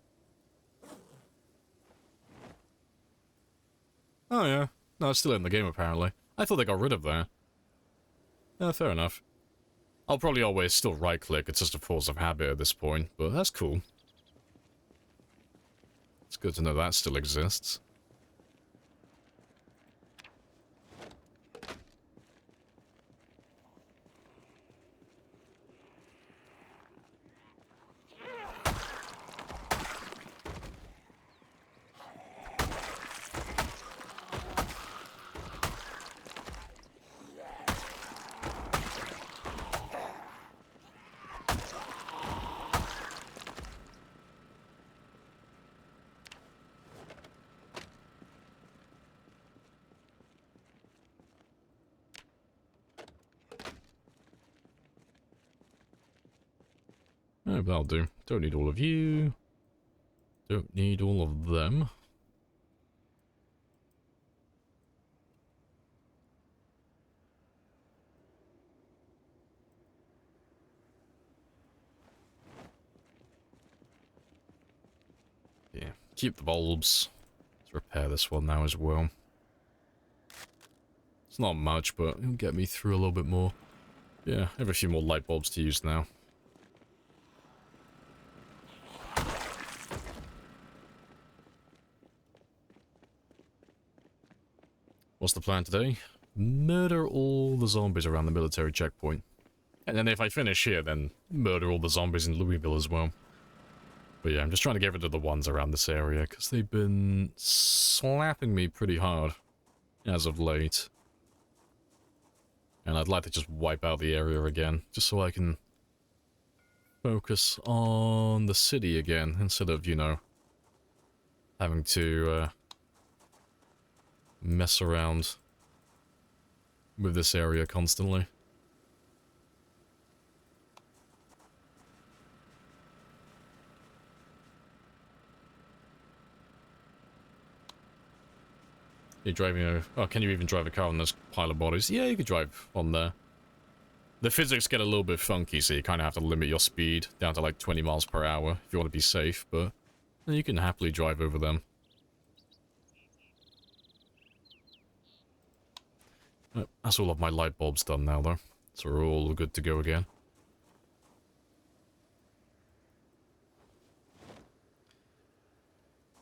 Oh yeah. No, it's still in the game apparently. I thought they got rid of that. Fair enough. I'll probably always still right click, it's just a force of habit at this point, but that's cool. It's good to know that still exists. Oh, that'll do. Don't need all of you. Don't need all of them. Yeah, keep the bulbs. Let's repair this one now as well. It's not much, but it'll get me through a little bit more. Yeah, I have a few more light bulbs to use now. What's the plan today? Murder all the zombies around the military checkpoint. And then if I finish here, then murder all the zombies in Louisville as well. But yeah, I'm just trying to get rid of the ones around this area, because they've been slapping me pretty hard as of late. And I'd like to just wipe out the area again, just so I can focus on the city again, instead of, you know, having to mess around with this area constantly. You're driving oh, can you even drive a car on this pile of bodies? Yeah, you could drive on there. The physics get a little bit funky, so you kind of have to limit your speed down to like 20 miles per hour if you want to be safe, but you can happily drive over them. That's all of my light bulbs done now, though, so we're all good to go again.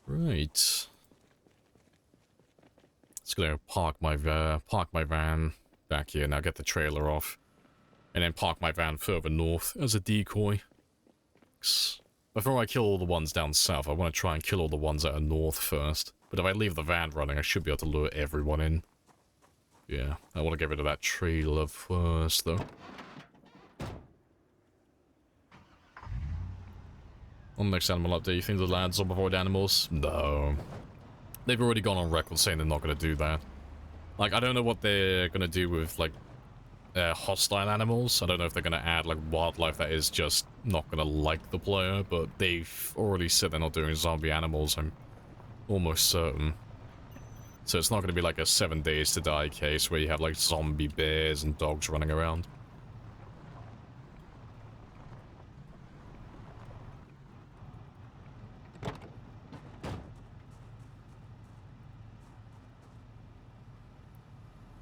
Right. Just gonna park my van back here, now get the trailer off, and then park my van further north as a decoy. Before I kill all the ones down south, I want to try and kill all the ones that are north first. But if I leave the van running, I should be able to lure everyone in. Yeah, I want to get rid of that trailer first, though. On the next animal update, you think the lads will avoid animals? No. They've already gone on record saying they're not going to do that. Like, I don't know what they're going to do with, like, hostile animals. I don't know if they're going to add, like, wildlife that is just not going to like the player, but they've already said they're not doing zombie animals, I'm almost certain. So it's not going to be like a 7 days to die case where you have, like, zombie bears and dogs running around.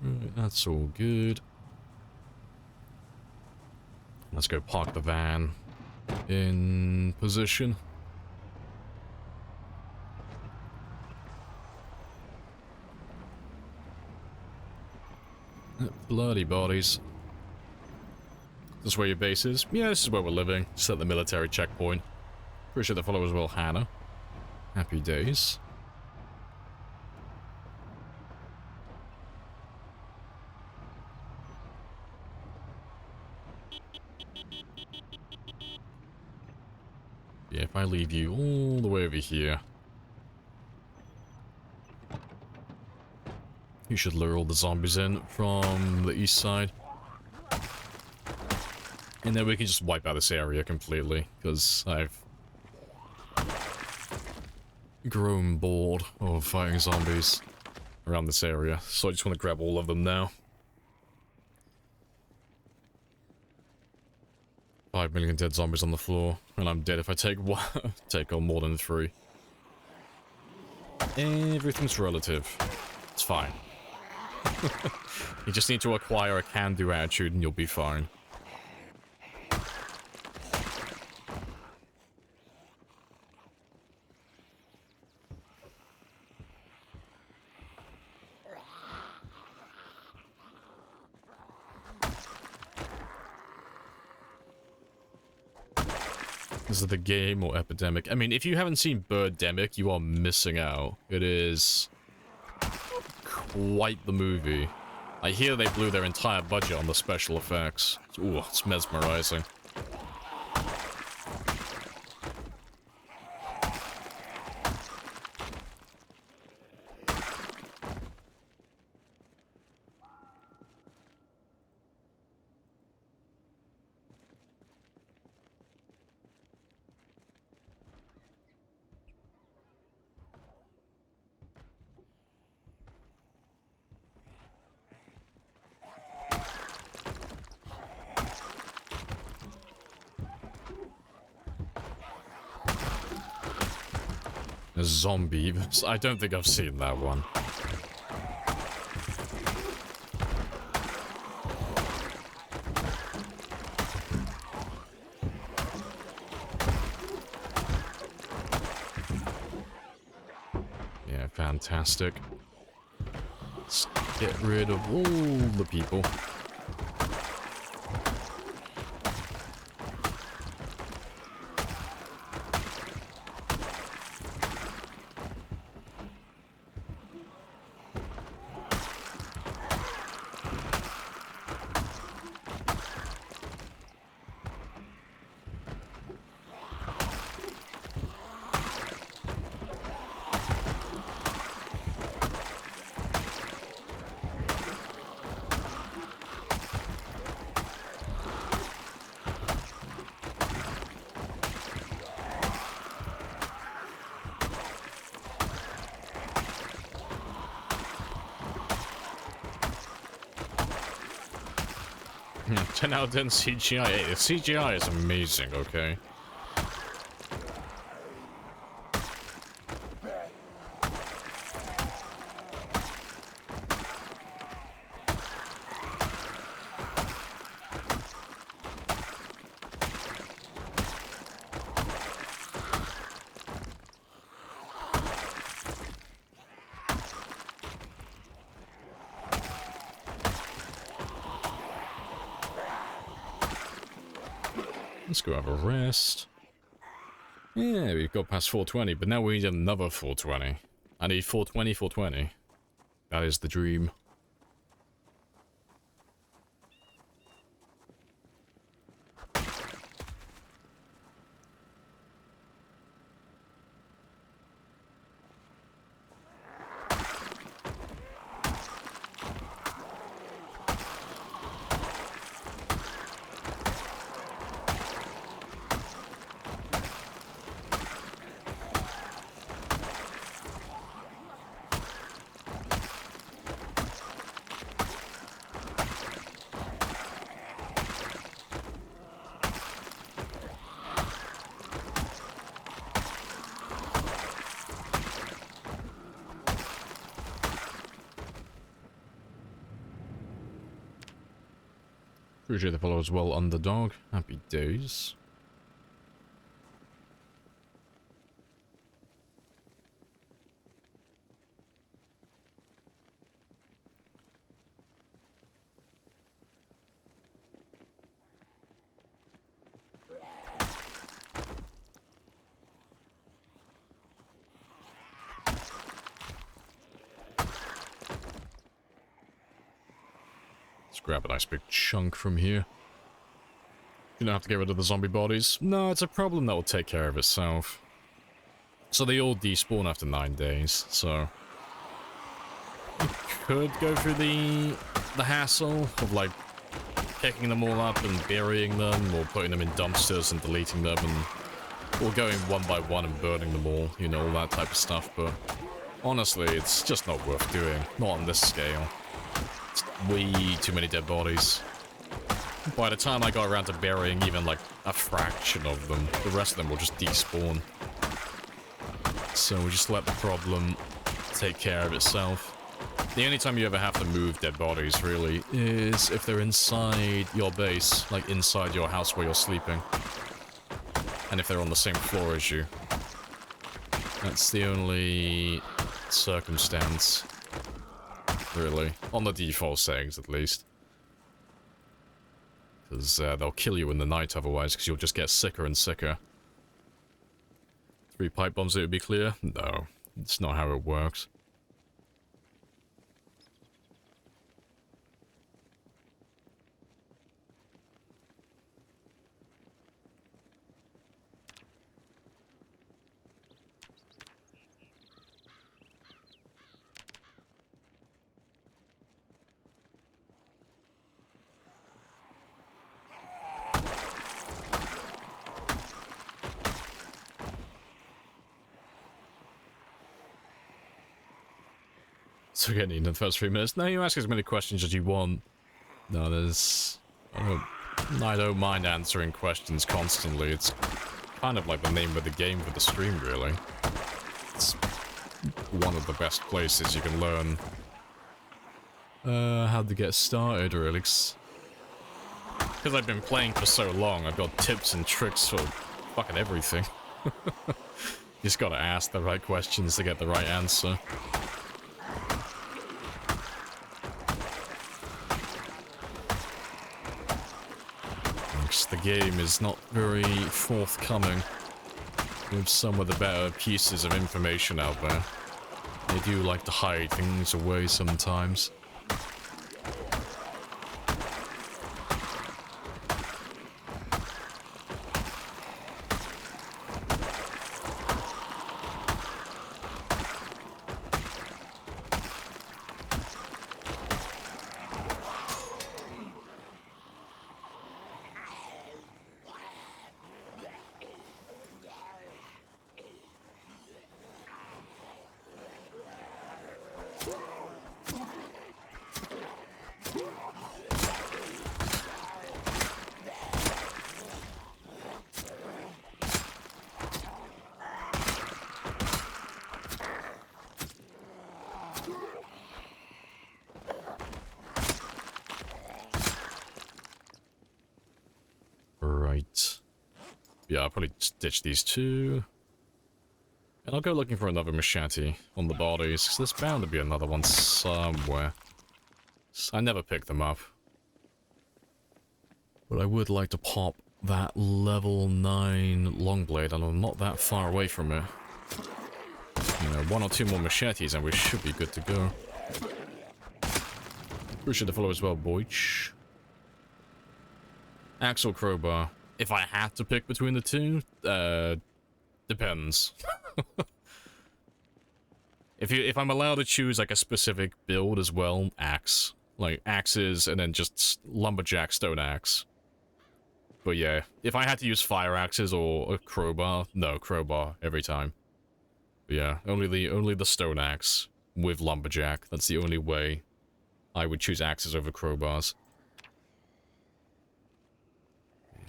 Right, that's all good. Let's go park the van in position. Bloody bodies. This is where your base is? Yeah, this is where we're living. Just at the military checkpoint. Appreciate the follow as well, Hannah. Happy days. Yeah, if I leave you all the way over here, you should lure all the zombies in from the east side. And then we can just wipe out this area completely, because I've grown bored of fighting zombies around this area. So I just want to grab all of them now. 5 million dead zombies on the floor, and I'm dead if I take one, take on more than 3. Everything's relative. It's fine. You just need to acquire a can-do attitude and you'll be fine. Is it the game or Epidemic? I mean, if you haven't seen Birdemic, you are missing out. It is quite the movie. I hear they blew their entire budget on the special effects. Ooh, it's mesmerizing. A zombie. I don't think I've seen that one. Yeah, fantastic. Let's get rid of all the people. 10 out of 10 CGI. Hey, the CGI is amazing, okay? Let's go have a rest. Yeah, we've got past 420, but now we need another 420. I need 420, 420. That is the dream. Appreciate the follow as well, Underdog. Happy days. Grab a nice big chunk from here. You don't have to get rid of the zombie bodies. No, it's a problem that will take care of itself. So they all despawn after 9 days, so... You could go through the hassle of, like, picking them all up and burying them, or putting them in dumpsters and deleting them, and... or going one by one and burning them all, you know, all that type of stuff, but... honestly, it's just not worth doing. Not on this scale. Way too many dead bodies. By the time I got around to burying even like a fraction of them, the rest of them will just despawn. So we just let the problem take care of itself. The only time you ever have to move dead bodies, really, is if they're inside your base, like inside your house where you're sleeping. And if they're on the same floor as you. That's the only circumstance. Really. On the default settings, at least. Because they'll kill you in the night otherwise, because you'll just get sicker and sicker. 3 pipe bombs, it would be clear? No. It's not how it works. So getting in the first 3 minutes. No, you ask as many questions as you want. No, there's... I don't mind answering questions constantly. It's kind of like the name of the game for the stream, really. It's one of the best places you can learn how to get started, really. Because I've been playing for so long, I've got tips and tricks for fucking everything. You just gotta ask the right questions to get the right answer. The game is not very forthcoming with some of the better pieces of information out there. They do like to hide things away sometimes. Yeah, I'll probably just ditch these two. And I'll go looking for another machete on the bodies, because there's bound to be another one somewhere. I never pick them up. But I would like to pop that level 9 long blade, and I'm not that far away from it. You know, 1 or 2 more machetes and we should be good to go. Appreciate the follow as well, boych. Axe or crowbar? If I had to pick between the two, depends. If I'm allowed to choose like a specific build as well, axe. Like axes and then just lumberjack stone axe. But yeah, if I had to use fire axes or a crowbar, no, crowbar every time. But yeah, only the stone axe with lumberjack. That's the only way I would choose axes over crowbars.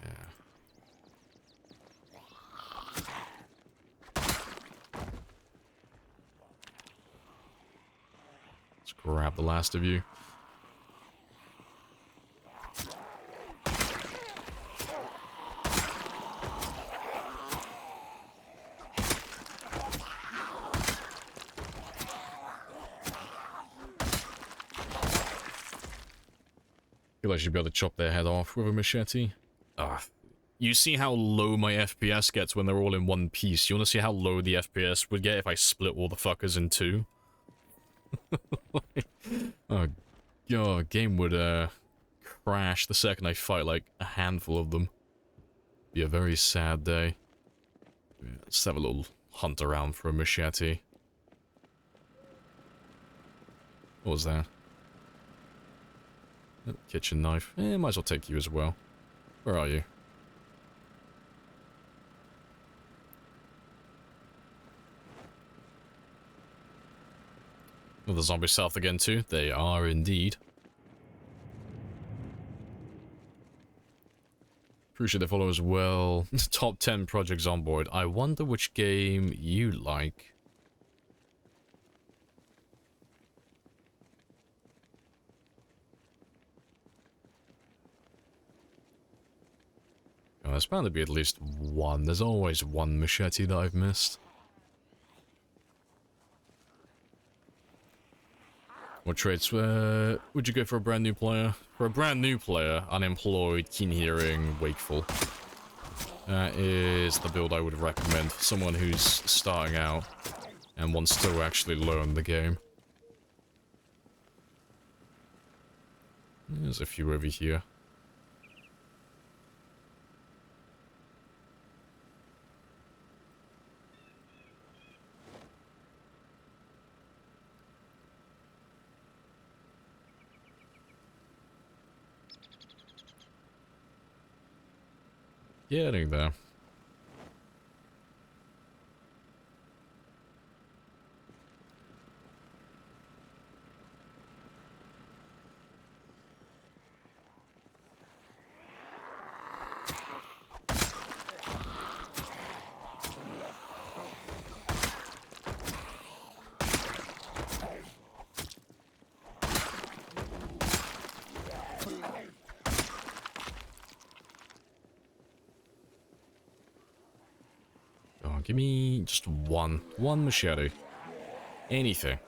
Yeah. Let's grab the last of you. I feel like I should be able to chop their head off with a machete. You see how low my FPS gets when they're all in one piece. You want to see how low the FPS would get if I split all the fuckers in two? Oh god, game would crash the second I fight like a handful of them. Be a very sad day. Yeah, let's have a little hunt around for a machete. What was that? Oh, kitchen knife. Might as well take you as well. Where are you? Oh, the zombies south again too? They are indeed. Appreciate the follow as well. Top 10 projects on board. I wonder which game you like. Oh, there's bound to be at least one. There's always one machete that I've missed. What traits would you go for a brand new player? For a brand new player, unemployed, keen hearing, wakeful. That is the build I would recommend for someone who's starting out and wants to actually learn the game. There's a few over here. Getting there. Give me just one machete. Anything.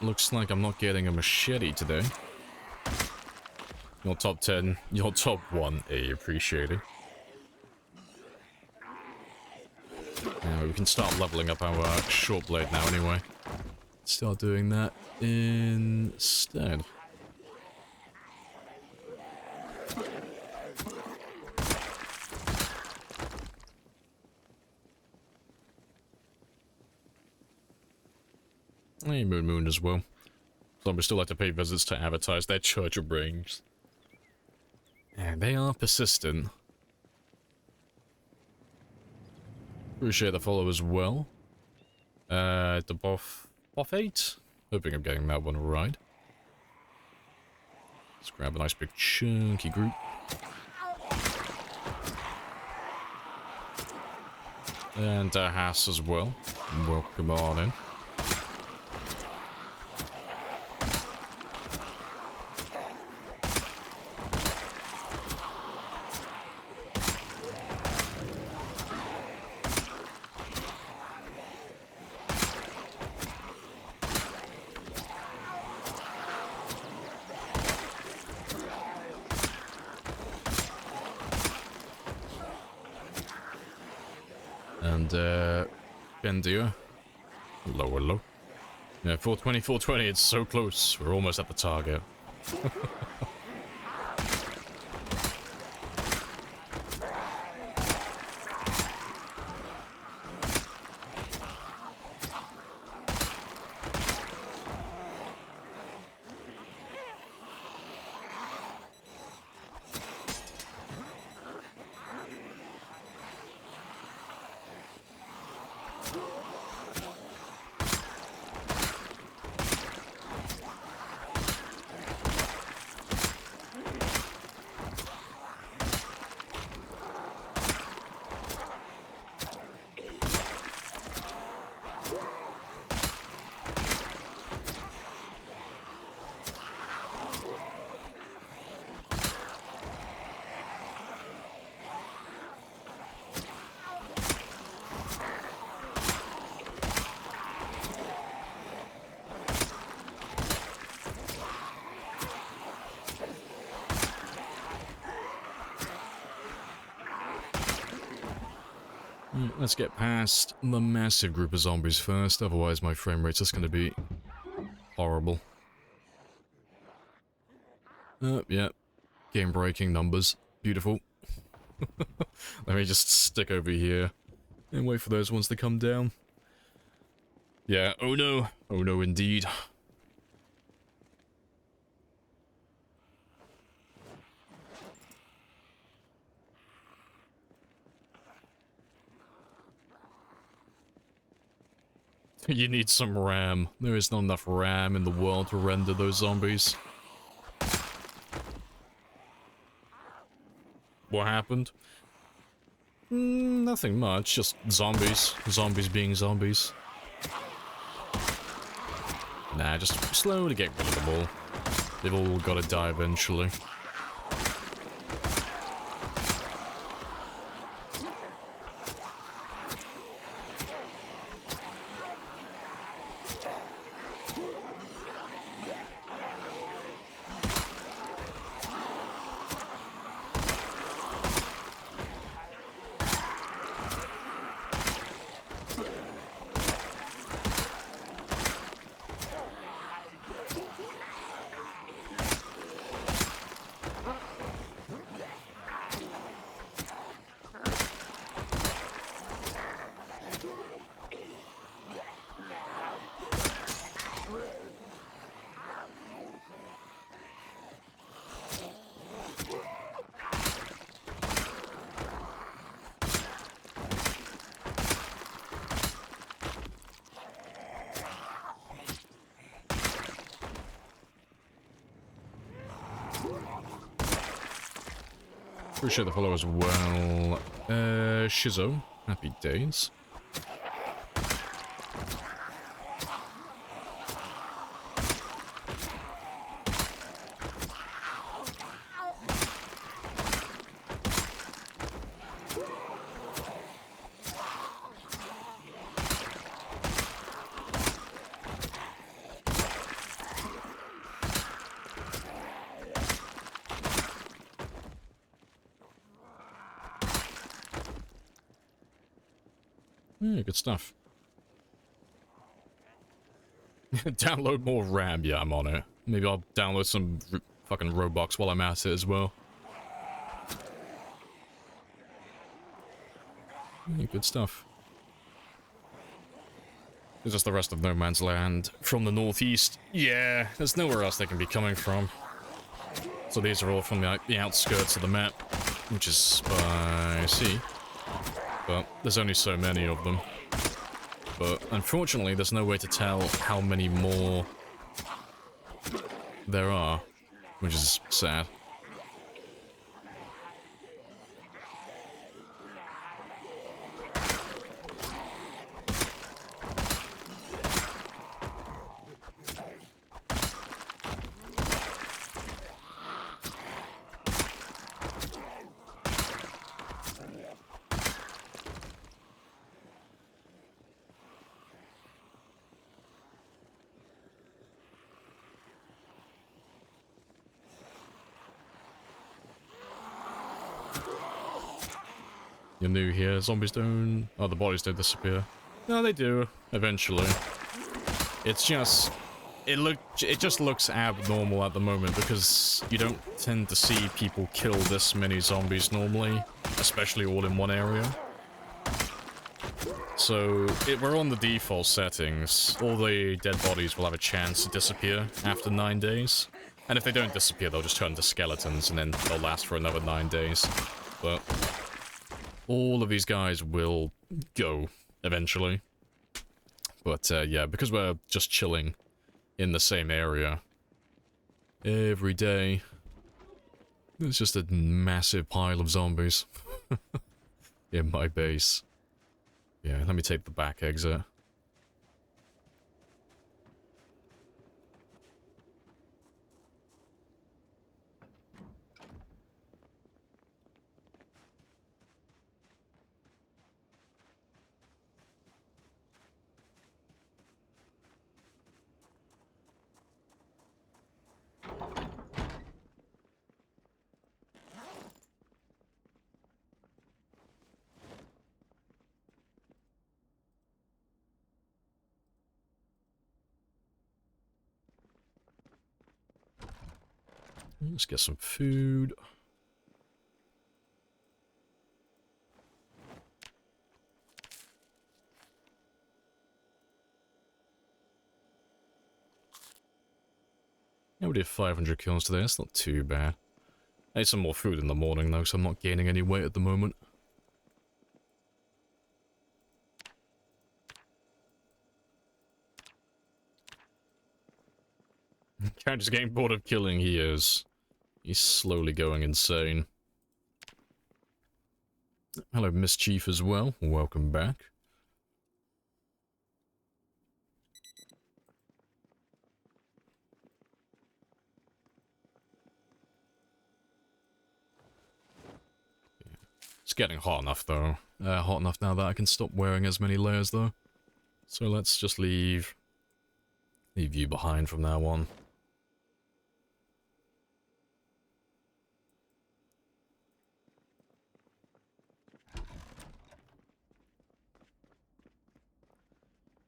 Looks like I'm not getting a machete today. Your top 10, your top 1, appreciate it. Yeah, we can start leveling up our short blade now anyway. Start doing that instead. Hey, Moon as well. Zombies still like to pay visits to advertise their church of brains. And they are persistent. Appreciate the follow as well. The buff 8? Hoping I'm getting that one right. Let's grab a nice big chunky group. And Haas as well. Welcome on in. And, Bendia. Low. Yeah, 420, 420, it's so close. We're almost at the target. Let's get past the massive group of zombies first, otherwise my frame rate's just going to be horrible. Yeah. Game-breaking numbers. Beautiful. Let me just stick over here and wait for those ones to come down. Yeah, oh no. Oh no indeed. You need some RAM. There is not enough RAM in the world to render those zombies. What happened? Nothing much, just zombies. Zombies being zombies. Nah, just slowly get rid of them all. They've all gotta die eventually. Appreciate the follow as well. Shizo, happy days. Yeah, good stuff. Download more RAM. Yeah, I'm on it. Maybe I'll download some fucking Roblox while I'm at it as well. Yeah, good stuff. It's just the rest of No Man's Land from the northeast. Yeah, there's nowhere else they can be coming from. So these are all from the outskirts of the map, which is spicy. But there's only so many of them. But unfortunately, there's no way to tell how many more there are, which is sad. You're new here, zombies don't... Oh, the bodies don't disappear. No, they do, eventually. It's just... It just looks abnormal at the moment because you don't tend to see people kill this many zombies normally, especially all in one area. So, we're on the default settings. All the dead bodies will have a chance to disappear after 9 days. And if they don't disappear, they'll just turn to skeletons and then they'll last for another 9 days. But all of these guys will go eventually. But yeah, because we're just chilling in the same area every day, there's just a massive pile of zombies in my base. Yeah, let me take the back exit. Let's get some food. Yeah, we did 500 kills today. That's not too bad. I ate some more food in the morning though, so I'm not gaining any weight at the moment. Character's getting bored of killing, he is. He's slowly going insane. Hello, Mischief as well. Welcome back. It's getting hot enough, though. Hot enough now that I can stop wearing as many layers, though. So let's just leave you behind from now on.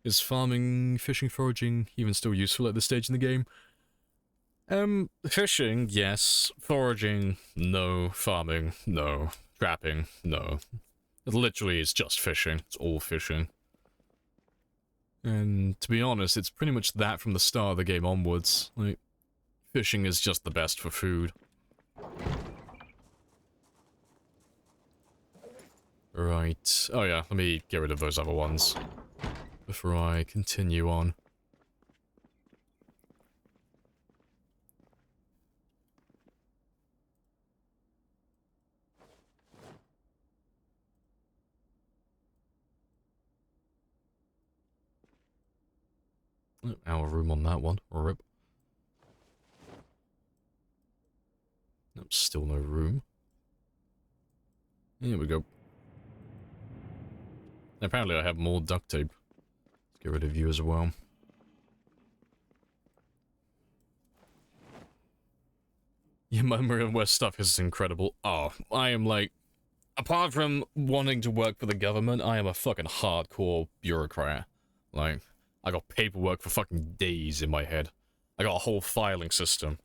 Is farming, fishing, foraging even still useful at this stage in the game? Fishing, yes. Foraging, no. Farming, no. Trapping, no. It literally is just fishing. It's all fishing. And to be honest, it's pretty much that from the start of the game onwards. Like, fishing is just the best for food. Right. Oh yeah, let me get rid of those other ones before I continue on. Our room on that one. Rip. Nope, still no room. Here we go. Apparently I have more duct tape. Let's get rid of you as well. Your memory of where stuff is incredible. Oh, I am like... Apart from wanting to work for the government, I am a fucking hardcore bureaucrat. Like, I got paperwork for fucking days in my head. I got a whole filing system.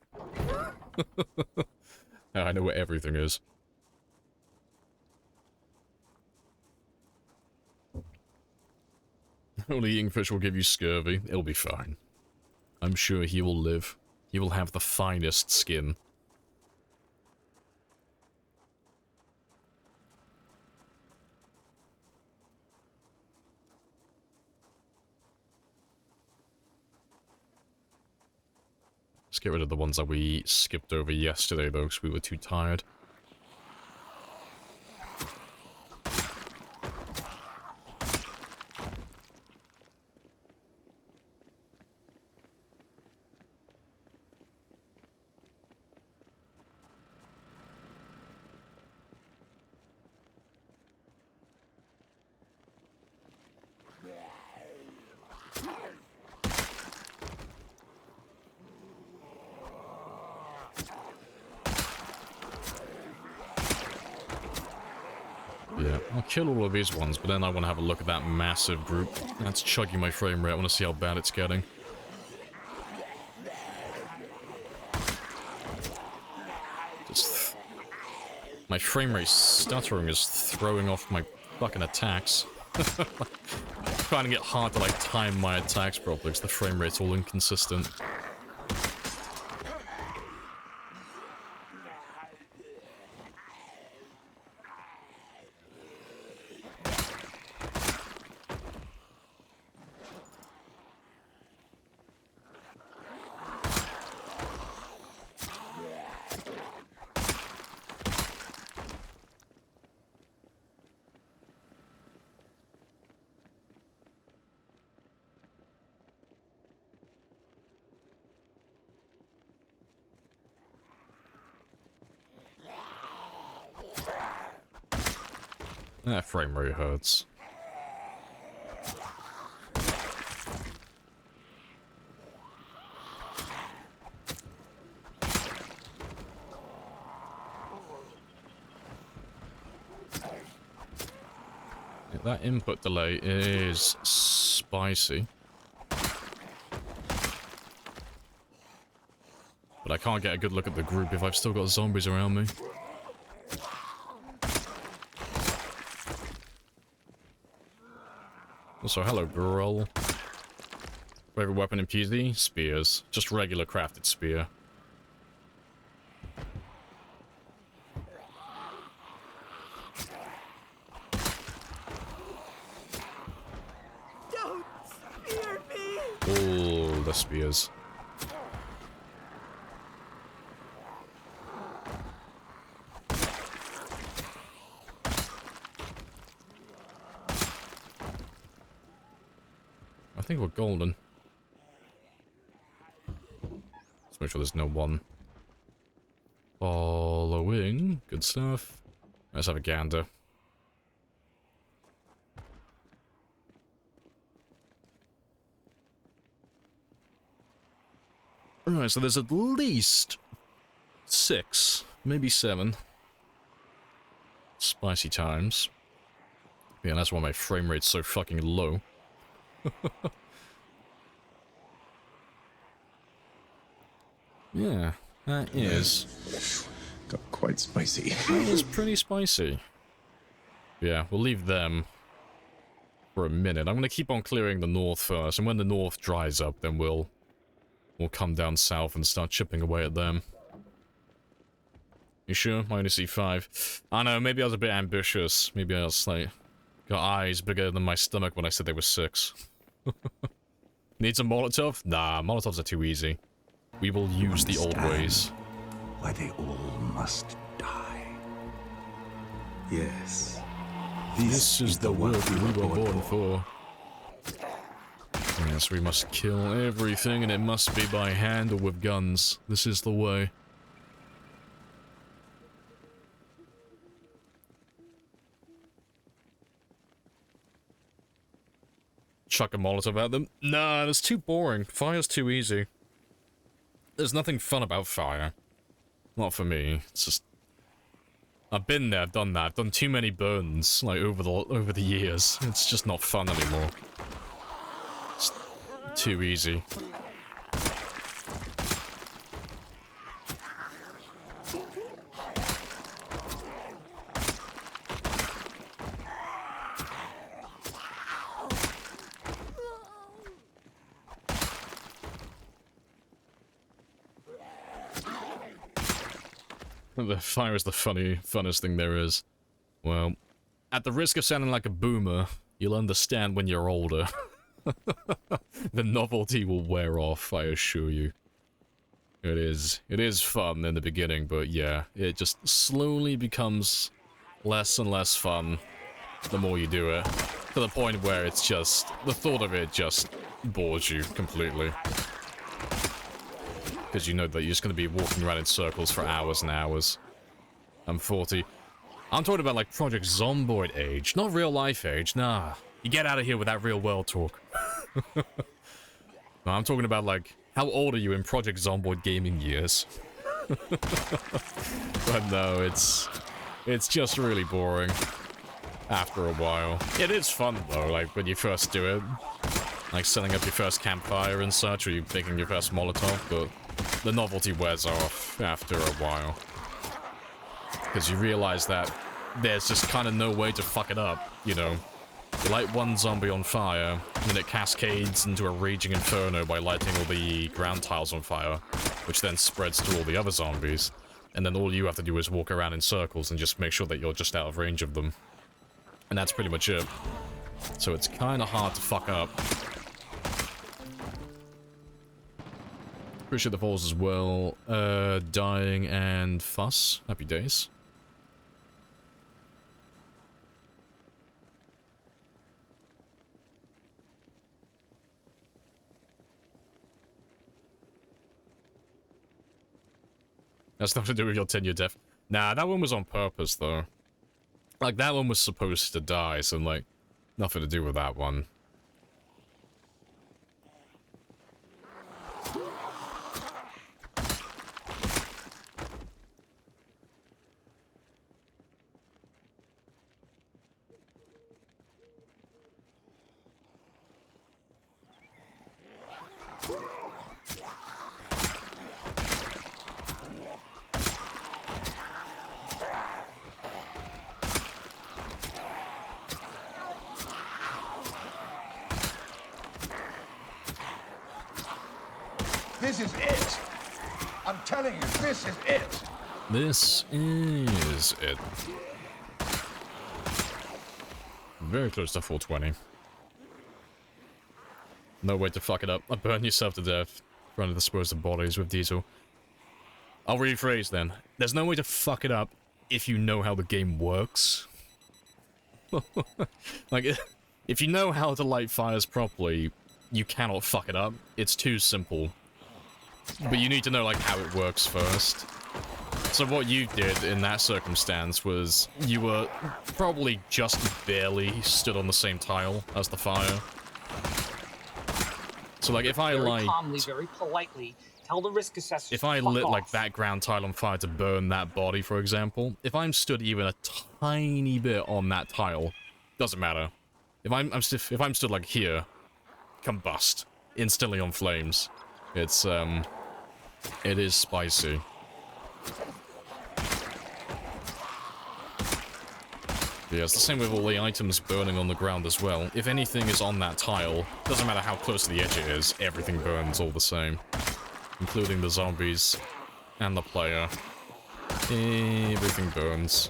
I know where everything is. Only eating fish will give you scurvy. It'll be fine. I'm sure he will live. He will have the finest skin. Let's get rid of the ones that we skipped over yesterday, though, because we were too tired. Yeah, I'll kill all of these ones, but then I want to have a look at that massive group. That's chugging my frame rate. I want to see how bad it's getting. My frame rate stuttering is throwing off my fucking attacks. Finding it hard to, like, time my attacks properly because the frame rate's all inconsistent. That frame rate hurts. Yeah, that input delay is spicy. But I can't get a good look at the group if I've still got zombies around me. Also, hello, girl. Favorite weapon in PZ? Spears. Just regular crafted spear.
Don't spear me!
All the spears. I think we're golden. Let's make sure there's no one. Following. Good stuff. Let's have a gander. Alright, so there's at least 6, maybe 7 spicy times. Yeah, that's why my frame rate's so fucking low. Yeah, that is...
Got quite spicy.
That is pretty spicy. Yeah, we'll leave them for a minute. I'm gonna keep on clearing the north first, and when the north dries up, then we'll come down south and start chipping away at them. You sure? I only see 5. I know, maybe I was a bit ambitious. Maybe I was like... got eyes bigger than my stomach when I said they were 6. Need some Molotov? Nah, Molotovs are too easy. We will use the old ways.
Why they all must die. Yes.
This is the work we were born for. Yes, we must kill everything, and it must be by hand or with guns. This is the way. Chuck a Molotov at them? Nah, that's too boring. Fire's too easy. There's nothing fun about fire. Not for me. It's just... I've been there, I've done that. I've done too many burns, like, over the years. It's just not fun anymore. It's too easy. The fire is the funnest thing there is. Well, at the risk of sounding like a boomer, you'll understand when you're older. The novelty will wear off, I assure you. It is fun in the beginning, but yeah, it just slowly becomes less and less fun the more you do it. To the point where it's just, the thought of it just bores you completely. Because you know that you're just going to be walking around in circles for hours and hours. I'm 40. I'm talking about like Project Zomboid age, not real life age, nah. You get out of here with that real world talk. No, I'm talking about like, how old are you in Project Zomboid gaming years? But no, it's just really boring after a while. It is fun though, like when you first do it. Like setting up your first campfire and such, or you making your first Molotov, but the novelty wears off after a while. Because you realize that there's just kind of no way to fuck it up, you know. You light one zombie on fire, and then it cascades into a raging inferno by lighting all the ground tiles on fire, which then spreads to all the other zombies. And then all you have to do is walk around in circles and just make sure that you're just out of range of them. And that's pretty much it. So it's kind of hard to fuck up. Appreciate the falls as well. Dying and fuss. Happy days. That's nothing to do with your 10-year death. Nah, that one was on purpose, though. Like, that one was supposed to die, so, like, nothing to do with that one.
This is it. I'm telling you, this is it.
This is it. Very close to 420. No way to fuck it up. Burn yourself to death. Trying to dispose of bodies with diesel. I'll rephrase then. There's no way to fuck it up if you know how the game works. Like, if you know how to light fires properly, you cannot fuck it up. It's too simple. But you need to know, like, how it works first. So what you did in that circumstance was you were probably just barely stood on the same tile as the fire. So, like, if I
very calmly, very politely, tell the risk assessor.
If I lit, like, that ground tile on fire to burn that body, for example, if I'm stood even a tiny bit on that tile, doesn't matter. If I'm stood, like, here, combust. Instantly on flames. It's, it is spicy. Yeah, it's the same with all the items burning on the ground as well. If anything is on that tile, doesn't matter how close to the edge it is, everything burns all the same. Including the zombies and the player. Everything burns.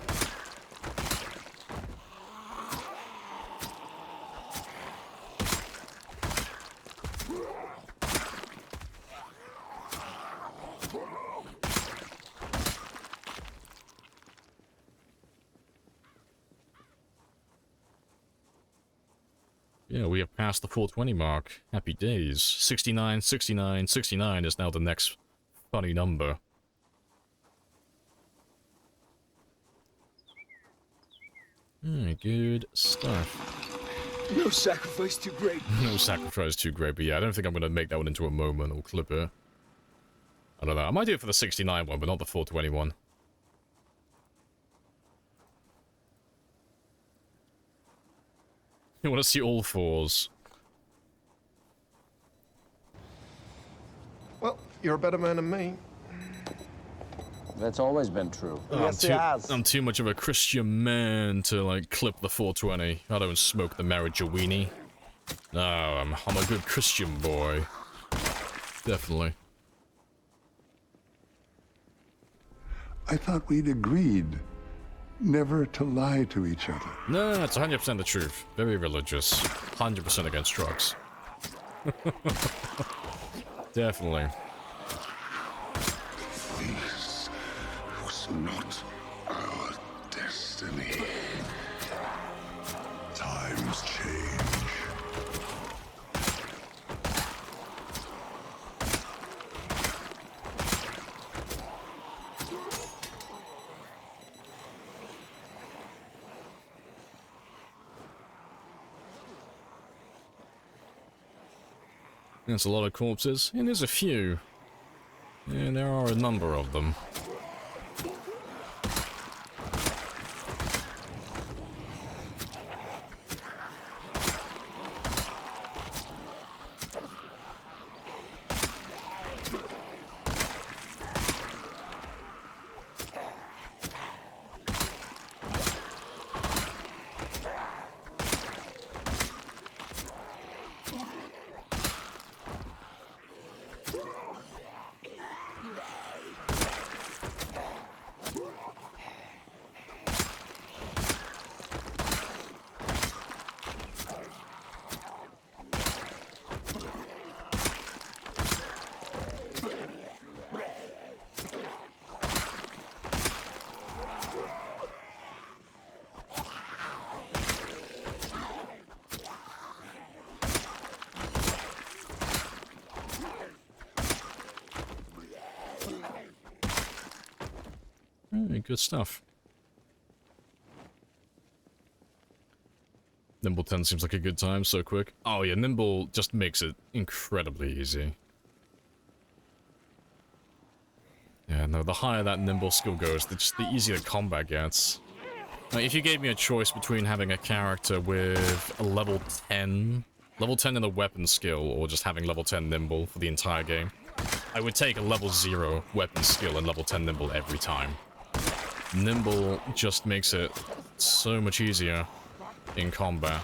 Yeah, we have passed the 420 mark. Happy days. 69, 69, 69 is now the next funny number. Good stuff.
No sacrifice too great.
No sacrifice too great, but yeah, I don't think I'm going to make that one into a moment or clip it. I don't know. I might do it for the 69 one, but not the 420 one. You want to see all fours.
Well, you're a better man than me.
That's always been true.
I'm too much of a Christian man to, like, clip the 420. I don't smoke the marijuana. No, I'm a good Christian boy. Definitely.
I thought we'd agreed never to lie to each other.
No, it's 100% the truth. Very religious. 100% against drugs. Definitely.
This was not our destiny.
Times change.
There's a lot of corpses, and there's a few. And there are a number of them. Good stuff. Nimble 10 seems like a good time, so quick. Oh yeah, Nimble just makes it incredibly easy. Yeah, no, the higher that Nimble skill goes, the easier combat gets. Like, if you gave me a choice between having a character with a level 10 in the weapon skill, or just having level 10 Nimble for the entire game, I would take a level 0 weapon skill and level 10 Nimble every time. Nimble just makes it so much easier in combat.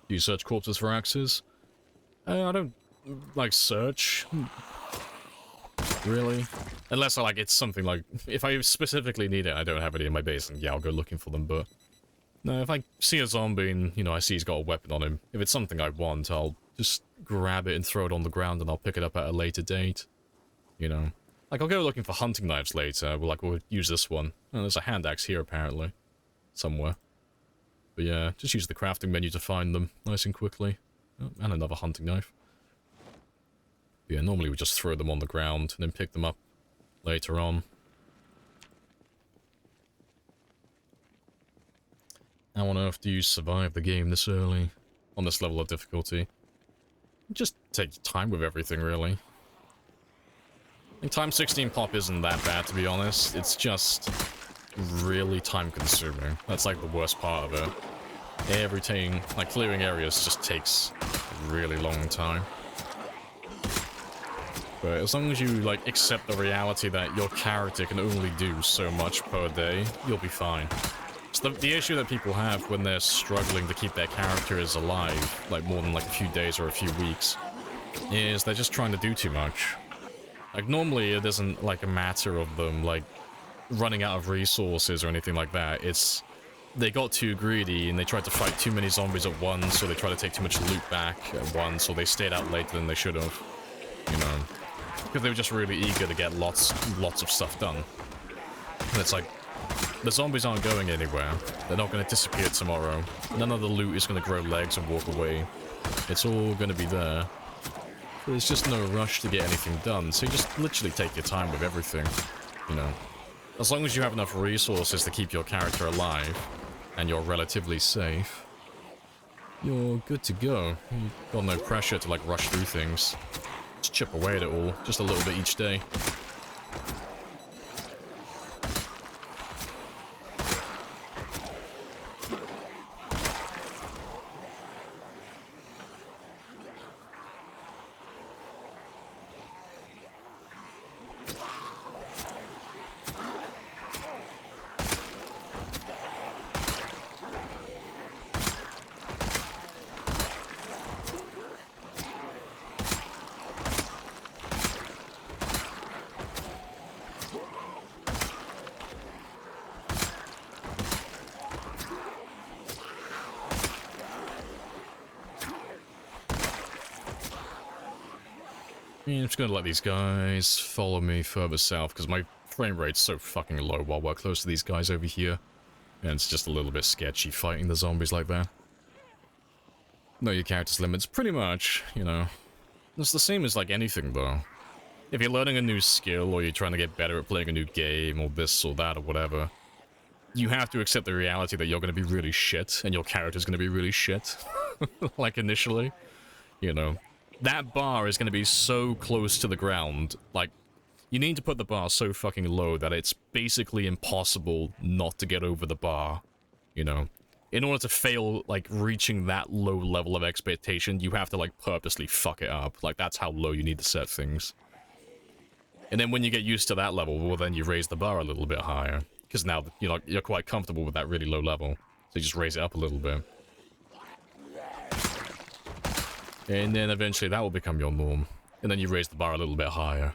Do you search corpses for axes? I don't, like, search. Really? Unless, like, it's something like... If I specifically need it, I don't have any in my base, and yeah, I'll go looking for them, but... No, if I see a zombie and, you know, I see he's got a weapon on him, if it's something I want, I'll just grab it and throw it on the ground, and I'll pick it up at a later date. You know? Like, I'll go looking for hunting knives later, we'll use this one. Oh, there's a hand axe here, apparently. Somewhere. But yeah, just use the crafting menu to find them, nice and quickly. Oh, and another hunting knife. Yeah, normally we just throw them on the ground and then pick them up later on. How on earth do you survive the game this early? On this level of difficulty? Just take your time with everything, really. And time 16 pop isn't that bad, to be honest. It's just really time consuming. That's like the worst part of it. Everything, like clearing areas, just takes a really long time. But as long as you, like, accept the reality that your character can only do so much per day, you'll be fine. So the issue that people have when they're struggling to keep their characters alive, like more than like a few days or a few weeks, is they're just trying to do too much. Like, normally it isn't like a matter of them, like, running out of resources or anything like that. It's they got too greedy and they tried to fight too many zombies at once, or they tried to take too much loot back at once, or they stayed out later than they should have, you know. Because they were just really eager to get lots of stuff done. And it's like, the zombies aren't going anywhere. They're not going to disappear tomorrow. None of the loot is going to grow legs and walk away. It's all going to be there. There's just no rush to get anything done, so you just literally take your time with everything, you know. As long as you have enough resources to keep your character alive, and you're relatively safe, you're good to go. You've got no pressure to, like, rush through things. Just chip away at it all, just a little bit each day. Yeah, I'm just gonna let these guys follow me further south, because my frame rate's so fucking low while we're close to these guys over here. And it's just a little bit sketchy fighting the zombies like that. Know your character's limits, pretty much, you know. It's the same as like anything, though. If you're learning a new skill, or you're trying to get better at playing a new game, or this or that, or whatever, you have to accept the reality that you're going to be really shit, and your character's going to be really shit. Like, initially. You know. That bar is going to be so close to the ground, like, you need to put the bar so fucking low that it's basically impossible not to get over the bar, you know. In order to fail, like, reaching that low level of expectation, you have to, like, purposely fuck it up. Like, that's how low you need to set things. And then when you get used to that level, well, then you raise the bar a little bit higher. Because now, you know, you're quite comfortable with that really low level. So you just raise it up a little bit. And then eventually that will become your norm. And then you raise the bar a little bit higher.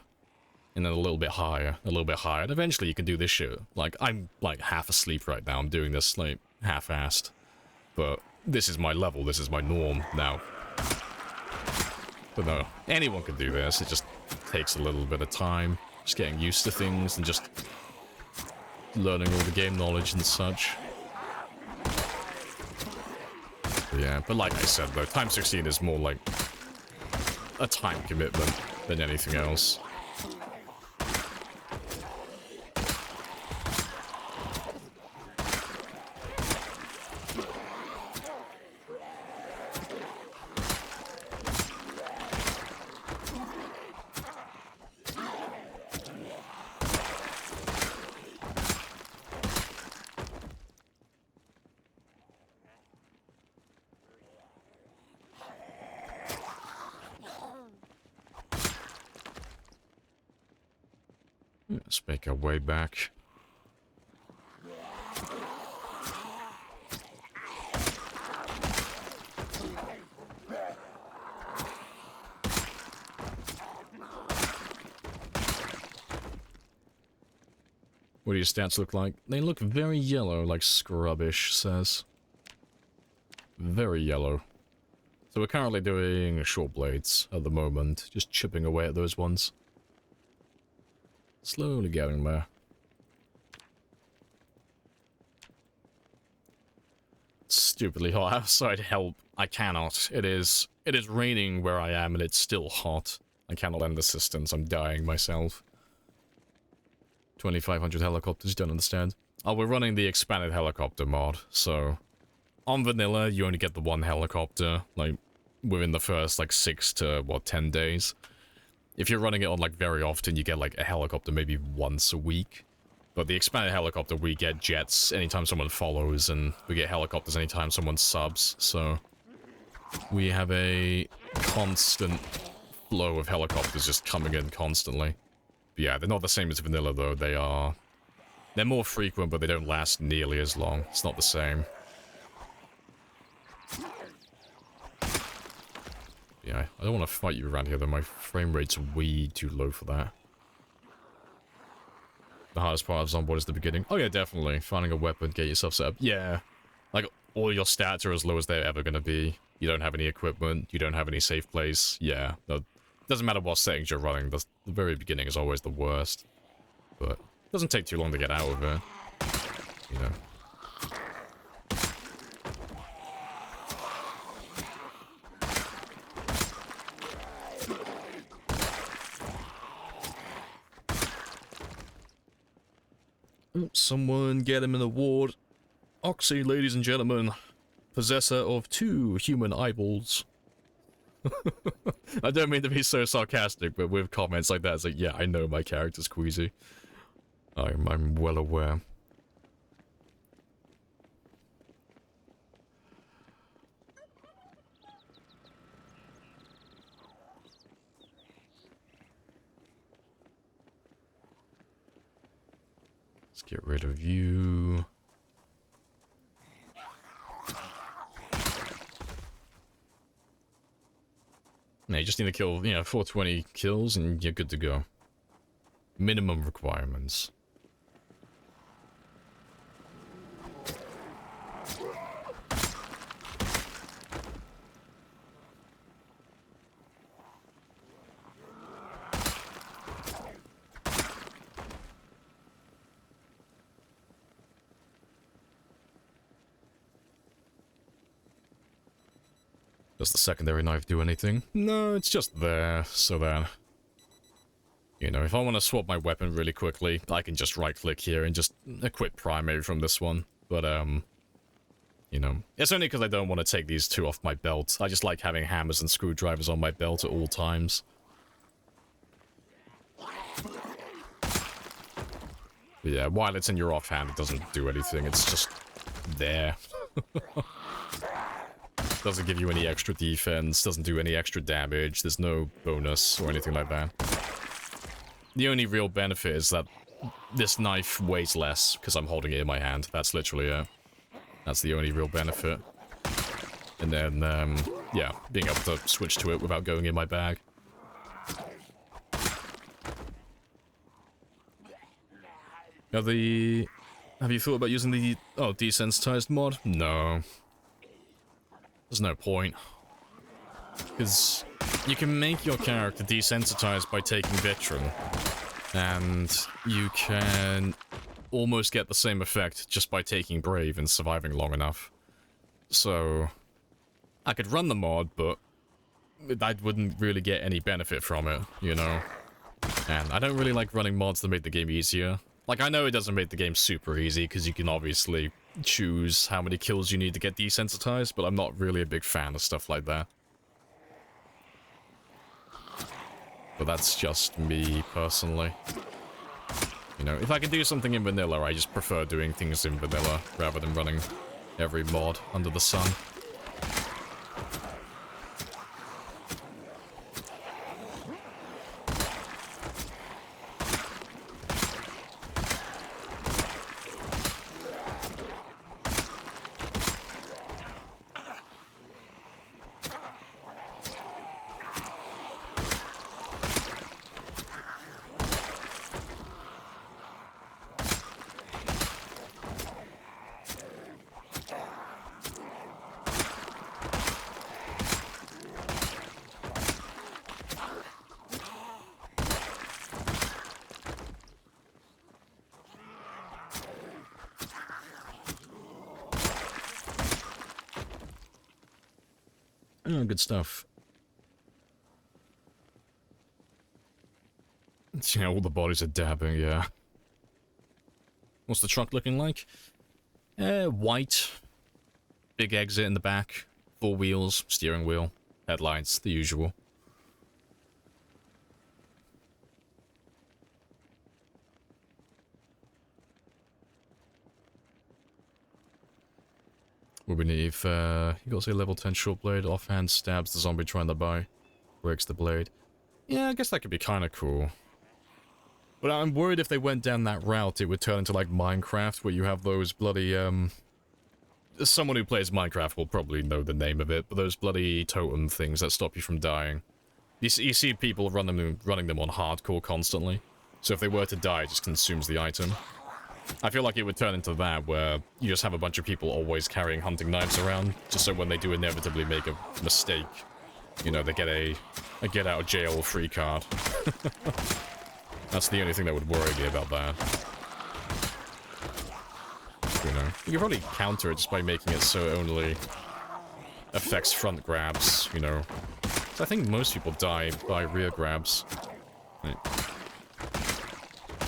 And then a little bit higher, a little bit higher. And eventually you can do this shit. Like, I'm, like, half asleep right now. I'm doing this, like, half-assed. But this is my level. This is my norm now. But no, anyone can do this. It just takes a little bit of time. Just getting used to things and just learning all the game knowledge and such. Yeah, but like I said, though, time 16 is more like a time commitment than anything else. Let's make our way back. What do your stats look like? They look very yellow, like Scrubbish says. Very yellow. So we're currently doing short blades at the moment, just chipping away at those ones. Slowly getting there. It's stupidly hot outside. Help. I cannot. It is raining where I am and it's still hot. I cannot lend assistance. I'm dying myself. 2,500 helicopters, don't understand. Oh, we're running the expanded helicopter mod, so... On vanilla, you only get the one helicopter, like, within the first, like, 6 to, what, 10 days. If you're running it on, like, very often, you get, like, a helicopter maybe once a week. But the expanded helicopter, we get jets anytime someone follows, and we get helicopters anytime someone subs, so... We have a constant flow of helicopters just coming in constantly. But yeah, they're not the same as vanilla, though. They're more frequent, but they don't last nearly as long. It's not the same. Yeah, I don't want to fight you around here, though. My frame rate's way too low for that. The hardest part of Zomboid is the beginning. Oh yeah, definitely. Finding a weapon, get yourself set up. Yeah. Like, all your stats are as low as they're ever going to be. You don't have any equipment. You don't have any safe place. Yeah. No, doesn't matter what settings you're running. The very beginning is always the worst. But it doesn't take too long to get out of it. You know. Someone get him an award. Oxy, ladies and gentlemen. Possessor of 2 human eyeballs. I don't mean to be so sarcastic, but with comments like that, it's like, yeah, I know my character's queasy. I'm well aware. Let's get rid of you. No, you just need to kill, 420 kills and you're good to go. Minimum requirements. Does the secondary knife do anything? No, it's just there, so that... You know, if I want to swap my weapon really quickly, I can just right-click here and just equip primary from this one. But, you know, it's only because I don't want to take these two off my belt. I just like having hammers and screwdrivers on my belt at all times. But yeah, while it's in your offhand, it doesn't do anything. It's just there. Doesn't give you any extra defense, doesn't do any extra damage, there's no bonus or anything like that. The only real benefit is that this knife weighs less because I'm holding it in my hand. That's literally it. That's the only real benefit. And then, yeah, being able to switch to it without going in my bag. Have you thought about using the, desensitized mod? No. There's no point. Because you can make your character desensitized by taking Veteran, and you can almost get the same effect just by taking Brave and surviving long enough. So, I could run the mod, but I wouldn't really get any benefit from it, you know? And I don't really like running mods that make the game easier. Like, I know it doesn't make the game super easy, because you can obviously choose how many kills you need to get desensitized, but I'm not really a big fan of stuff like that. But that's just me, personally. You know, if I can do something in vanilla, I just prefer doing things in vanilla, rather than running every mod under the sun. Oh, good stuff. Yeah, all the bodies are dabbing, yeah. What's the truck looking like? White. Big exit in the back. 4 wheels, steering wheel, headlights, the usual. What we need, you got a level 10 short blade, offhand stabs the zombie trying to buy, breaks the blade. Yeah, I guess that could be kind of cool. But I'm worried if they went down that route, it would turn into like Minecraft, where you have those bloody, someone who plays Minecraft will probably know the name of it, but those bloody totem things that stop you from dying. You see people running them on hardcore constantly, so if they were to die, it just consumes the item. I feel like it would turn into that, where you just have a bunch of people always carrying hunting knives around, just so when they do inevitably make a mistake, you know, they get a get-out-of-jail-free card. That's the only thing that would worry me about that. You know, you can probably counter it just by making it so it only affects front grabs, you know. So I think most people die by rear grabs. Right.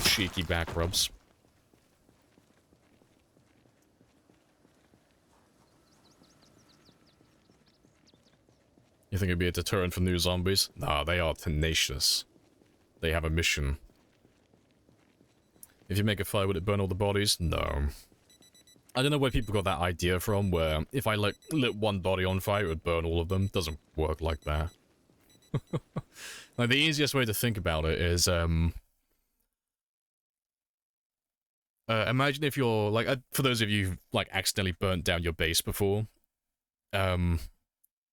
Cheeky back rubs. You think it'd be a deterrent for new zombies? Nah, they are tenacious. They have a mission. If you make a fire, would it burn all the bodies? No. I don't know where people got that idea from, where if I lit one body on fire, it would burn all of them. Doesn't work like that. Like, the easiest way to think about it is, imagine if you're, like, for those of you who've, like, accidentally burnt down your base before,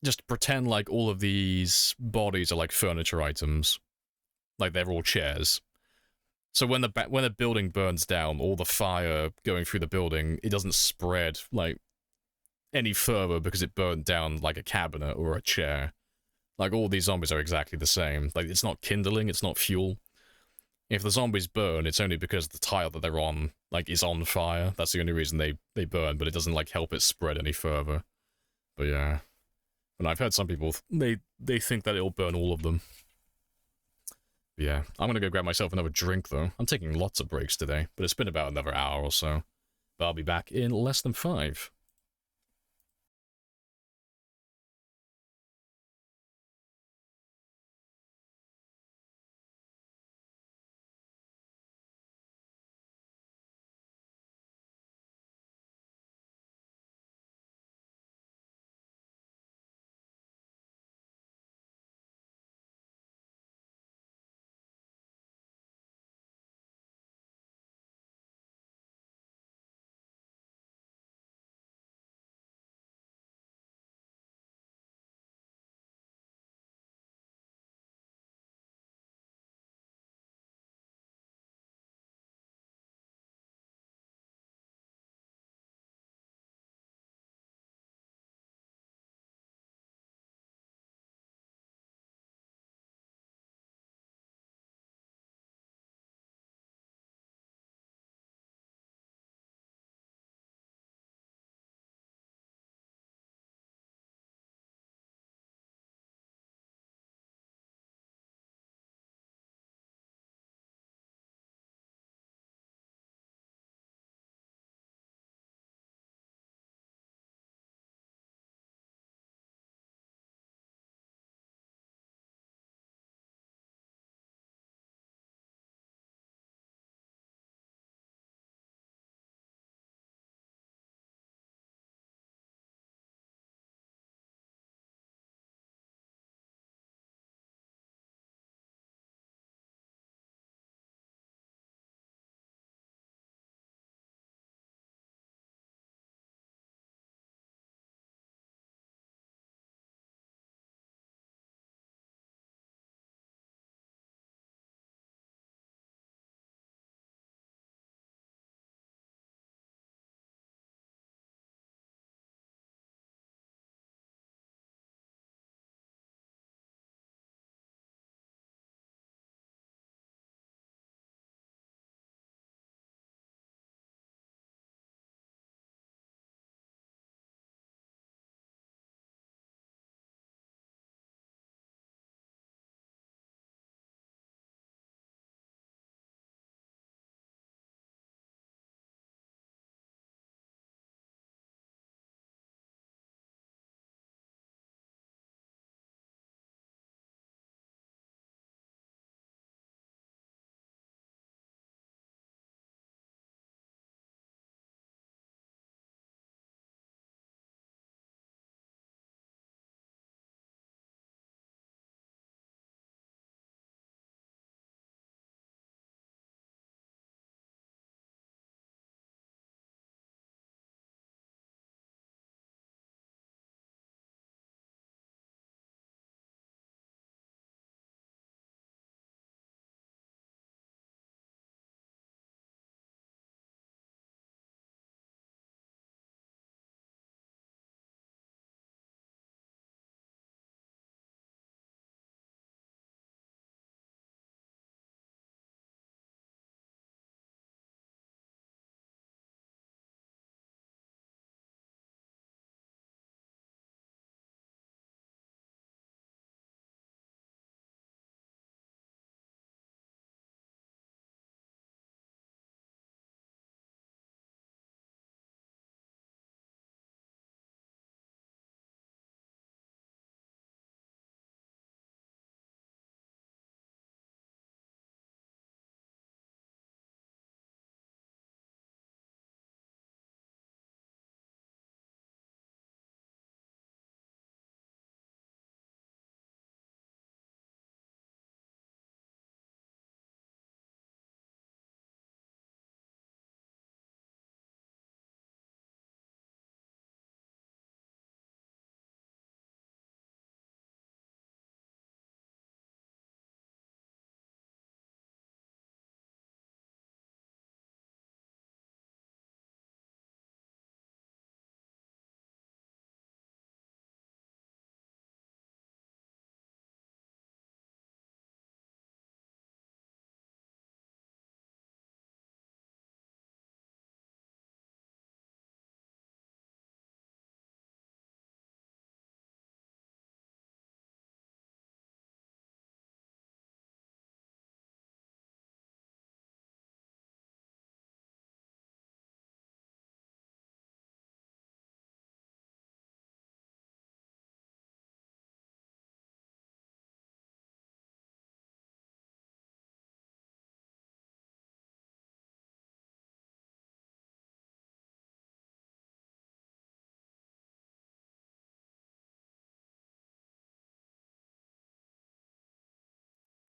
just pretend like all of these bodies are like furniture items. Like they're all chairs. So when the building burns down, all the fire going through the building, it doesn't spread like any further because it burned down like a cabinet or a chair. Like all these zombies are exactly the same. Like it's not kindling, it's not fuel. If the zombies burn, it's only because the tile that they're on like is on fire. That's the only reason they burn, but it doesn't like help it spread any further. But yeah. And I've heard some people, they think that it'll burn all of them. But yeah, I'm gonna go grab myself another drink, though. I'm taking lots of breaks today, but it's been about another hour or so. But I'll be back in less than 5.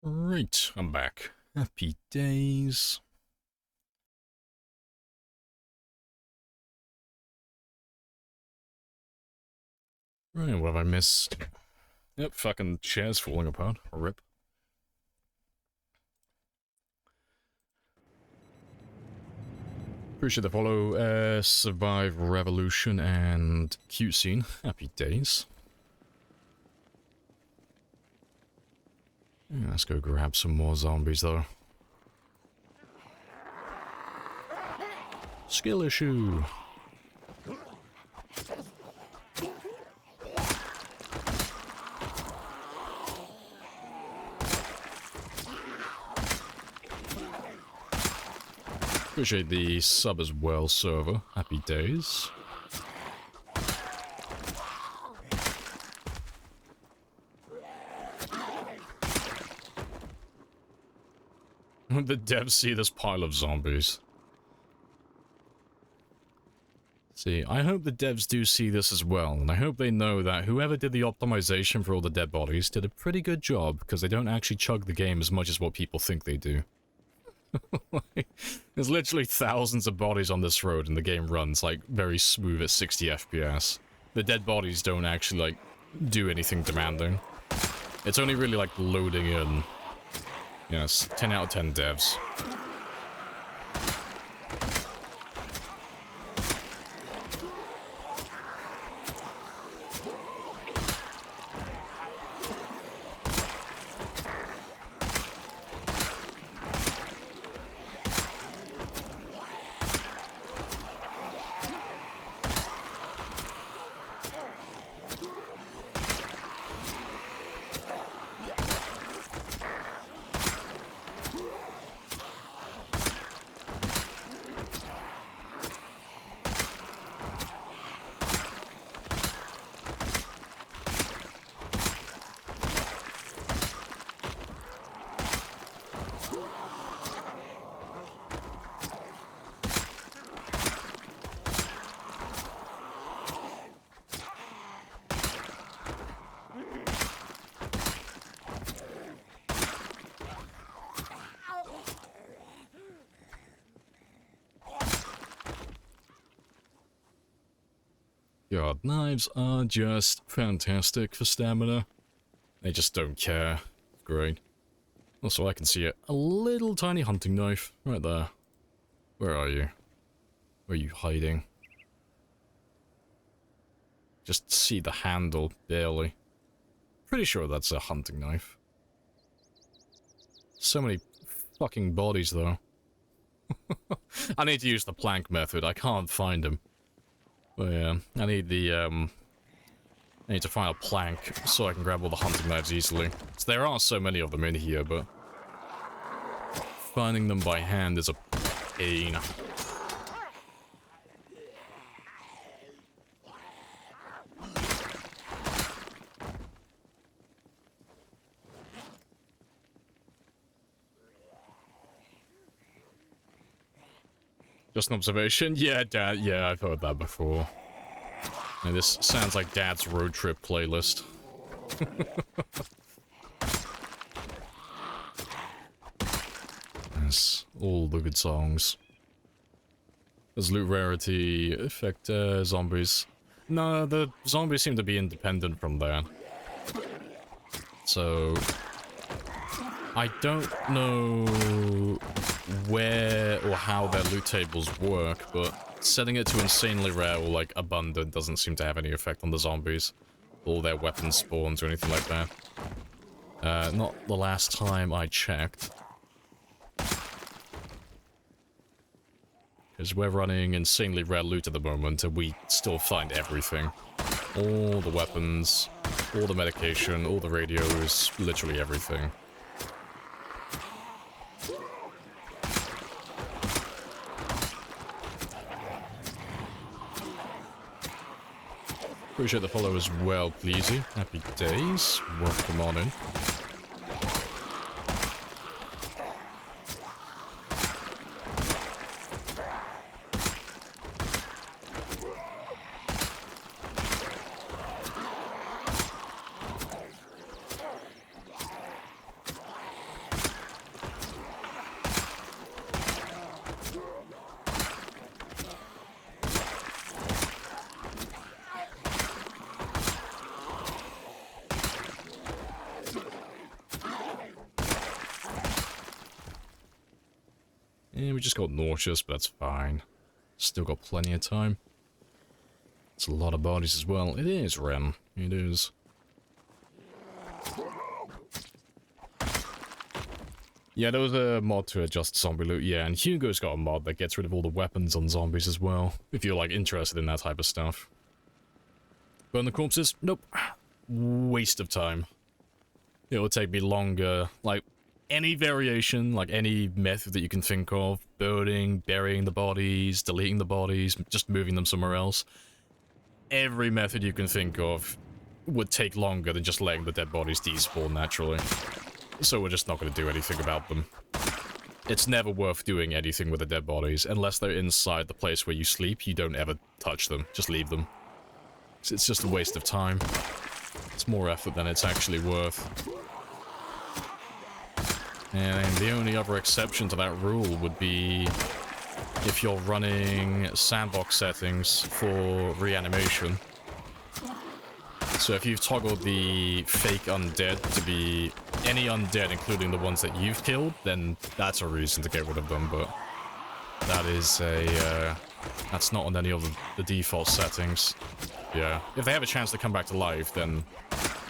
Right, I'm back. Happy days. Right, what have I missed? Yep, fucking chair's falling apart. Rip. Appreciate the follow, Survive Revolution and Cute Scene. Happy days. Yeah, let's go grab some more zombies, though. Skill issue. Appreciate the sub as well, server. Happy days. The devs see this pile of zombies. See, I hope the devs do see this as well, and I hope they know that whoever did the optimization for all the dead bodies did a pretty good job, because they don't actually chug the game as much as what people think they do. There's literally thousands of bodies on this road, and the game runs, like, very smooth at 60 FPS. The dead bodies don't actually, like, do anything demanding. It's only really, like, loading in. Yes, 10 out of 10 devs. God, knives are just fantastic for stamina. They just don't care. Great. Also, I can see a little tiny hunting knife right there. Where are you? Where are you hiding? Just see the handle, barely. Pretty sure that's a hunting knife. So many fucking bodies, though. I need to use the plank method. I can't find him. But yeah, I need to find a plank so I can grab all the hunting knives easily. So there are so many of them in here, but finding them by hand is a pain. Just an observation? Yeah, Dad. Yeah, I've heard that before. And this sounds like Dad's road trip playlist. Yes, all the good songs. Does loot rarity affect zombies? No, the zombies seem to be independent from that. So I don't know where or how their loot tables work, but setting it to insanely rare or, like, abundant doesn't seem to have any effect on the zombies. Or their weapon spawns or anything like that. Not the last time I checked. Because we're running insanely rare loot at the moment, and we still find everything. All the weapons, all the medication, all the radios, literally everything. Appreciate the follow as well, pleasey. Happy days. Welcome on in. we just got nauseous, but that's fine. Still got plenty of time. It's a lot of bodies as well. It is, Ren. It is. Yeah, there was a mod to adjust zombie loot. Yeah, and Hugo's got a mod that gets rid of all the weapons on zombies as well. If you're, like, interested in that type of stuff. Burn the corpses? Nope. Waste of time. It will take me longer. Like, any variation, like any method that you can think of. Burning, burying the bodies, deleting the bodies, just moving them somewhere else. Every method you can think of would take longer than just letting the dead bodies despawn naturally. So we're just not going to do anything about them. It's never worth doing anything with the dead bodies. Unless they're inside the place where you sleep, you don't ever touch them. Just leave them. It's just a waste of time. It's more effort than it's actually worth. And the only other exception to that rule would be if you're running sandbox settings for reanimation. So if you've toggled the fake undead to be any undead, including the ones that you've killed, then that's a reason to get rid of them, but that is a, that's not on any of the default settings. Yeah, if they have a chance to come back to life, then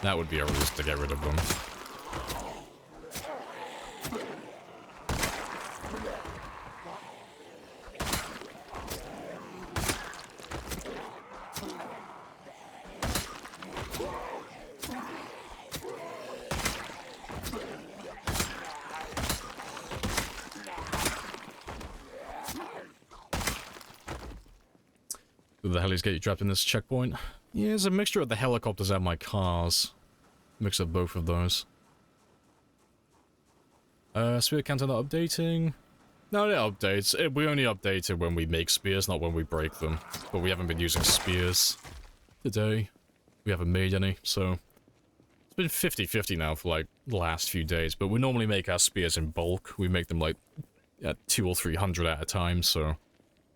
that would be a reason to get rid of them. Who the hell is get you trapped in this checkpoint? Yeah, it's a mixture of the helicopters and my cars. Mix of both of those. Spear counter not updating? No, it updates. We only update it when we make spears, not when we break them. But we haven't been using spears today. We haven't made any, so... It's been 50-50 now for, like, the last few days. But we normally make our spears in bulk. We make them, like, at 200 or 300 at a time, so...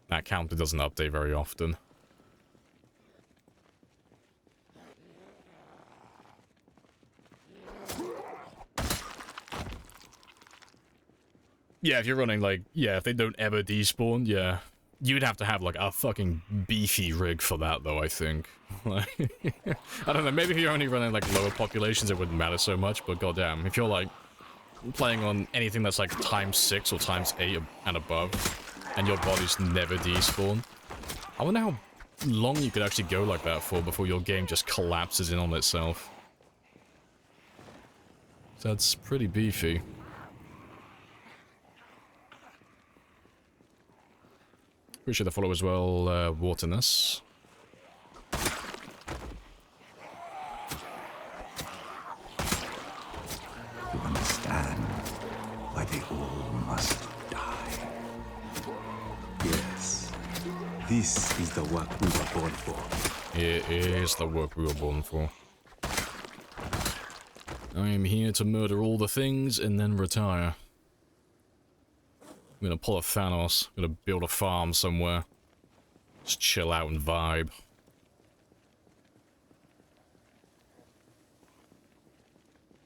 That counter doesn't update very often. Yeah, if you're running, like, yeah, if they don't ever despawn, yeah. You'd have to have, like, a fucking beefy rig for that, though, I think. Like, I don't know, maybe if you're only running, like, lower populations, it wouldn't matter so much, but goddamn, if you're, like, playing on anything that's, like, ×6 or ×8 and above, and your bodies never despawn, I wonder how long you could actually go like that for before your game just collapses in on itself. That's pretty beefy. Appreciate the follow as well, Waterness.
You understand why they all must die. Yes, this is the work we were born for.
It is the work we were born for. I am here to murder all the things and then retire. I'm gonna pull a Thanos. I'm gonna build a farm somewhere. Just chill out and vibe.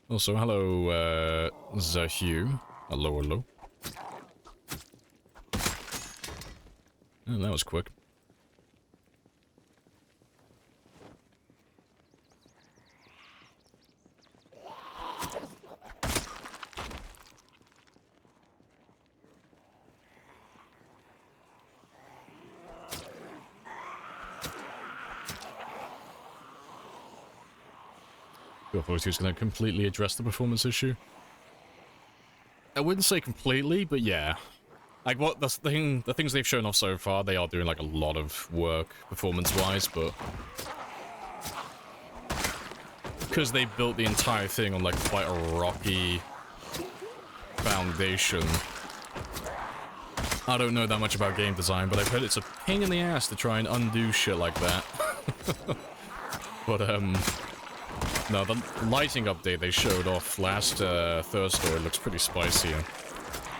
Also, hello, Zahu. Hello, hello. Oh, that was quick. I thought he was going to completely address the performance issue. I wouldn't say completely, but yeah. Like, what the things they've shown off so far, they are doing, like, a lot of work, performance-wise, but... Because they built the entire thing on, like, quite a rocky foundation. I don't know that much about game design, but I've heard it's a pain in the ass to try and undo shit like that. But, no, the lighting update they showed off last Thursday looks pretty spicy.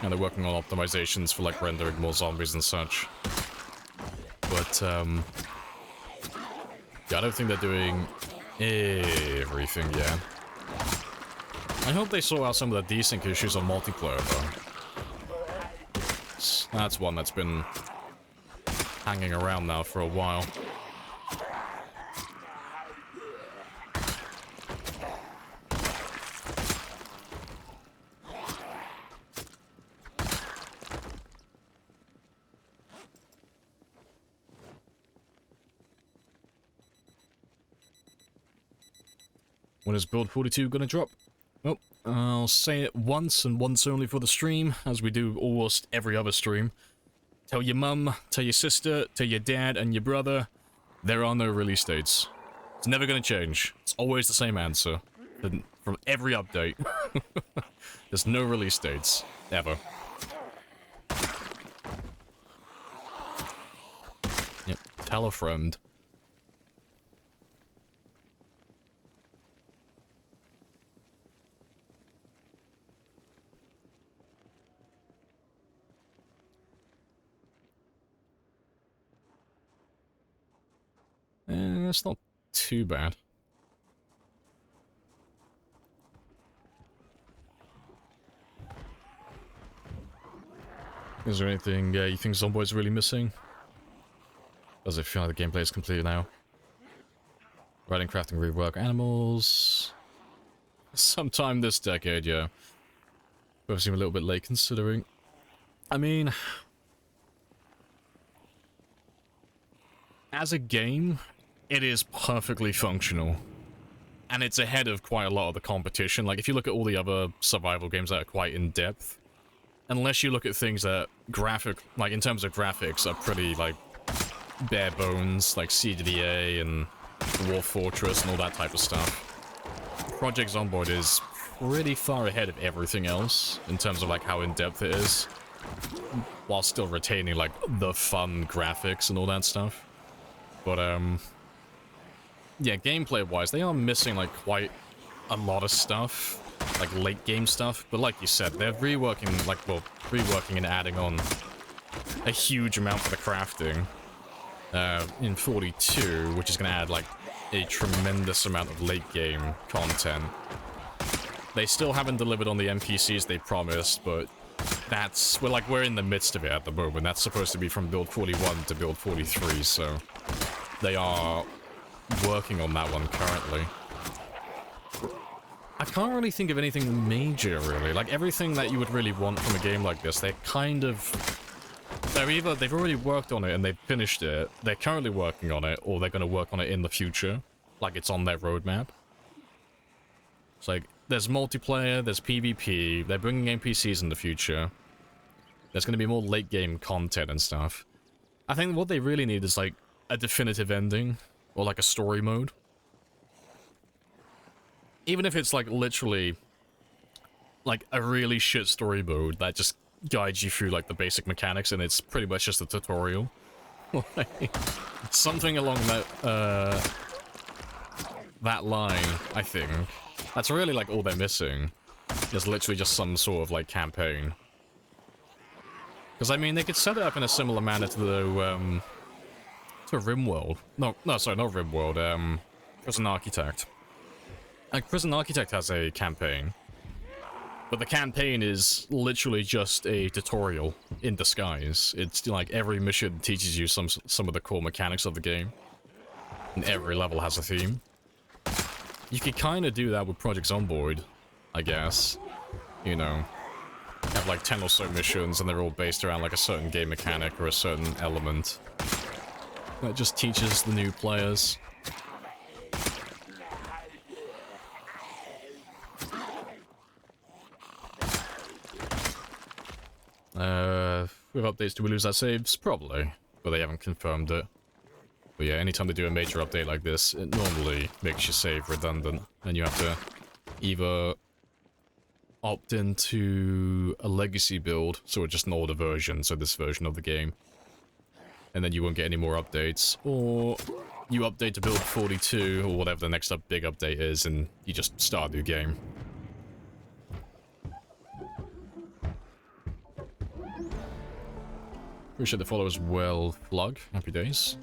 And they're working on optimizations for, like, rendering more zombies and such. But, yeah, I don't think they're doing everything yet. I hope they sort out some of the desync issues on multiplayer, though. That's one that's been hanging around now for a while. When is build 42 gonna drop? Well, I'll say it once and once only for the stream, as we do almost every other stream. Tell your mum, tell your sister, tell your dad and your brother, there are no release dates. It's never gonna change. It's always the same answer. From every update. There's no release dates. Ever. Yep, tell a friend. That's not too bad. Is there anything you think Zomboid's really missing? Does it feel like the gameplay is complete now? Writing, crafting, rework animals... Sometime this decade, yeah. Both seem a little bit late considering. I mean... As a game, it is perfectly functional. And it's ahead of quite a lot of the competition. Like, if you look at all the other survival games that are quite in-depth, unless you look at things that like, in terms of graphics, are pretty, like, bare bones, like CDDA and Dwarf Fortress and all that type of stuff. Project Zomboid is pretty far ahead of everything else, in terms of, like, how in-depth it is, while still retaining, like, the fun graphics and all that stuff. But, yeah, gameplay-wise, they are missing, like, quite a lot of stuff. Like, late-game stuff. But like you said, they're reworking, like, well, reworking and adding on a huge amount for the crafting in 42, which is going to add, like, a tremendous amount of late-game content. They still haven't delivered on the NPCs they promised, but that's... we're in the midst of it at the moment. That's supposed to be from build 41 to build 43, so... They are working on that one currently. I can't really think of anything major, really. Like, everything that you would really want from a game like this, they're kind of... They're either... They've already worked on it and they've finished it, they're currently working on it, or they're going to work on it in the future. Like, it's on their roadmap. It's like, there's multiplayer, there's PvP, they're bringing NPCs in the future. There's going to be more late-game content and stuff. I think what they really need is, like, a definitive ending, or like a story mode. Even if it's like literally like a really shit story mode that just guides you through like the basic mechanics and it's pretty much just a tutorial. Like, something along that that line, I think. That's really like all they're missing. Is literally just some sort of like campaign. Because I mean they could set it up in a similar manner to the to RimWorld. No, sorry, not RimWorld, Prison Architect. Like, Prison Architect has a campaign, but the campaign is literally just a tutorial in disguise. It's like every mission teaches you some of the core mechanics of the game, and every level has a theme. You could kind of do that with Project Zomboid, I guess. You know, have like 10 or so missions, and they're all based around like a certain game mechanic or a certain element. That just teaches the new players. With updates, do we lose our saves? Probably, but they haven't confirmed it. But yeah, anytime they do a major update like this, it normally makes your save redundant, and you have to either opt into a legacy build, so just an older version, so this version of the game, and then you won't get any more updates, or you update to build 42, or whatever the next big update is, and you just start a new game. Appreciate the follow as well, Plug. Happy days.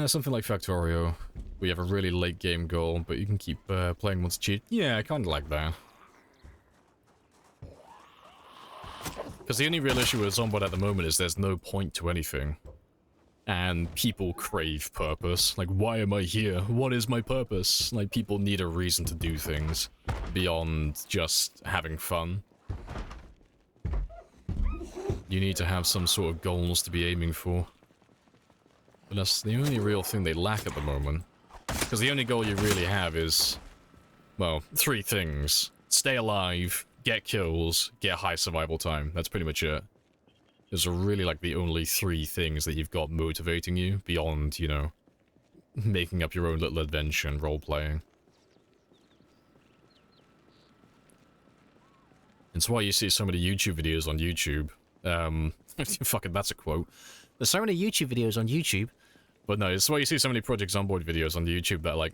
Something like Factorio We have a really late game goal, but you can keep playing once cheat. Yeah, I kind of like that. Because the only real issue with Zomboid at the moment is there's no point to anything. And people crave purpose. Like, why am I here? What is my purpose? Like, people need a reason to do things beyond just having fun. You need to have some sort of goals to be aiming for. But that's the only real thing they lack at the moment. Because the only goal you really have is, well, 3 things. Stay alive, get kills, get high survival time. That's pretty much it. Those are really like the only 3 things that you've got motivating you beyond, you know, making up your own little adventure and role-playing. It's why you see so many YouTube videos on YouTube. Fuck it, that's a quote. There's so many YouTube videos on YouTube. But no, it's why you see so many Project Zomboid videos on YouTube that, like,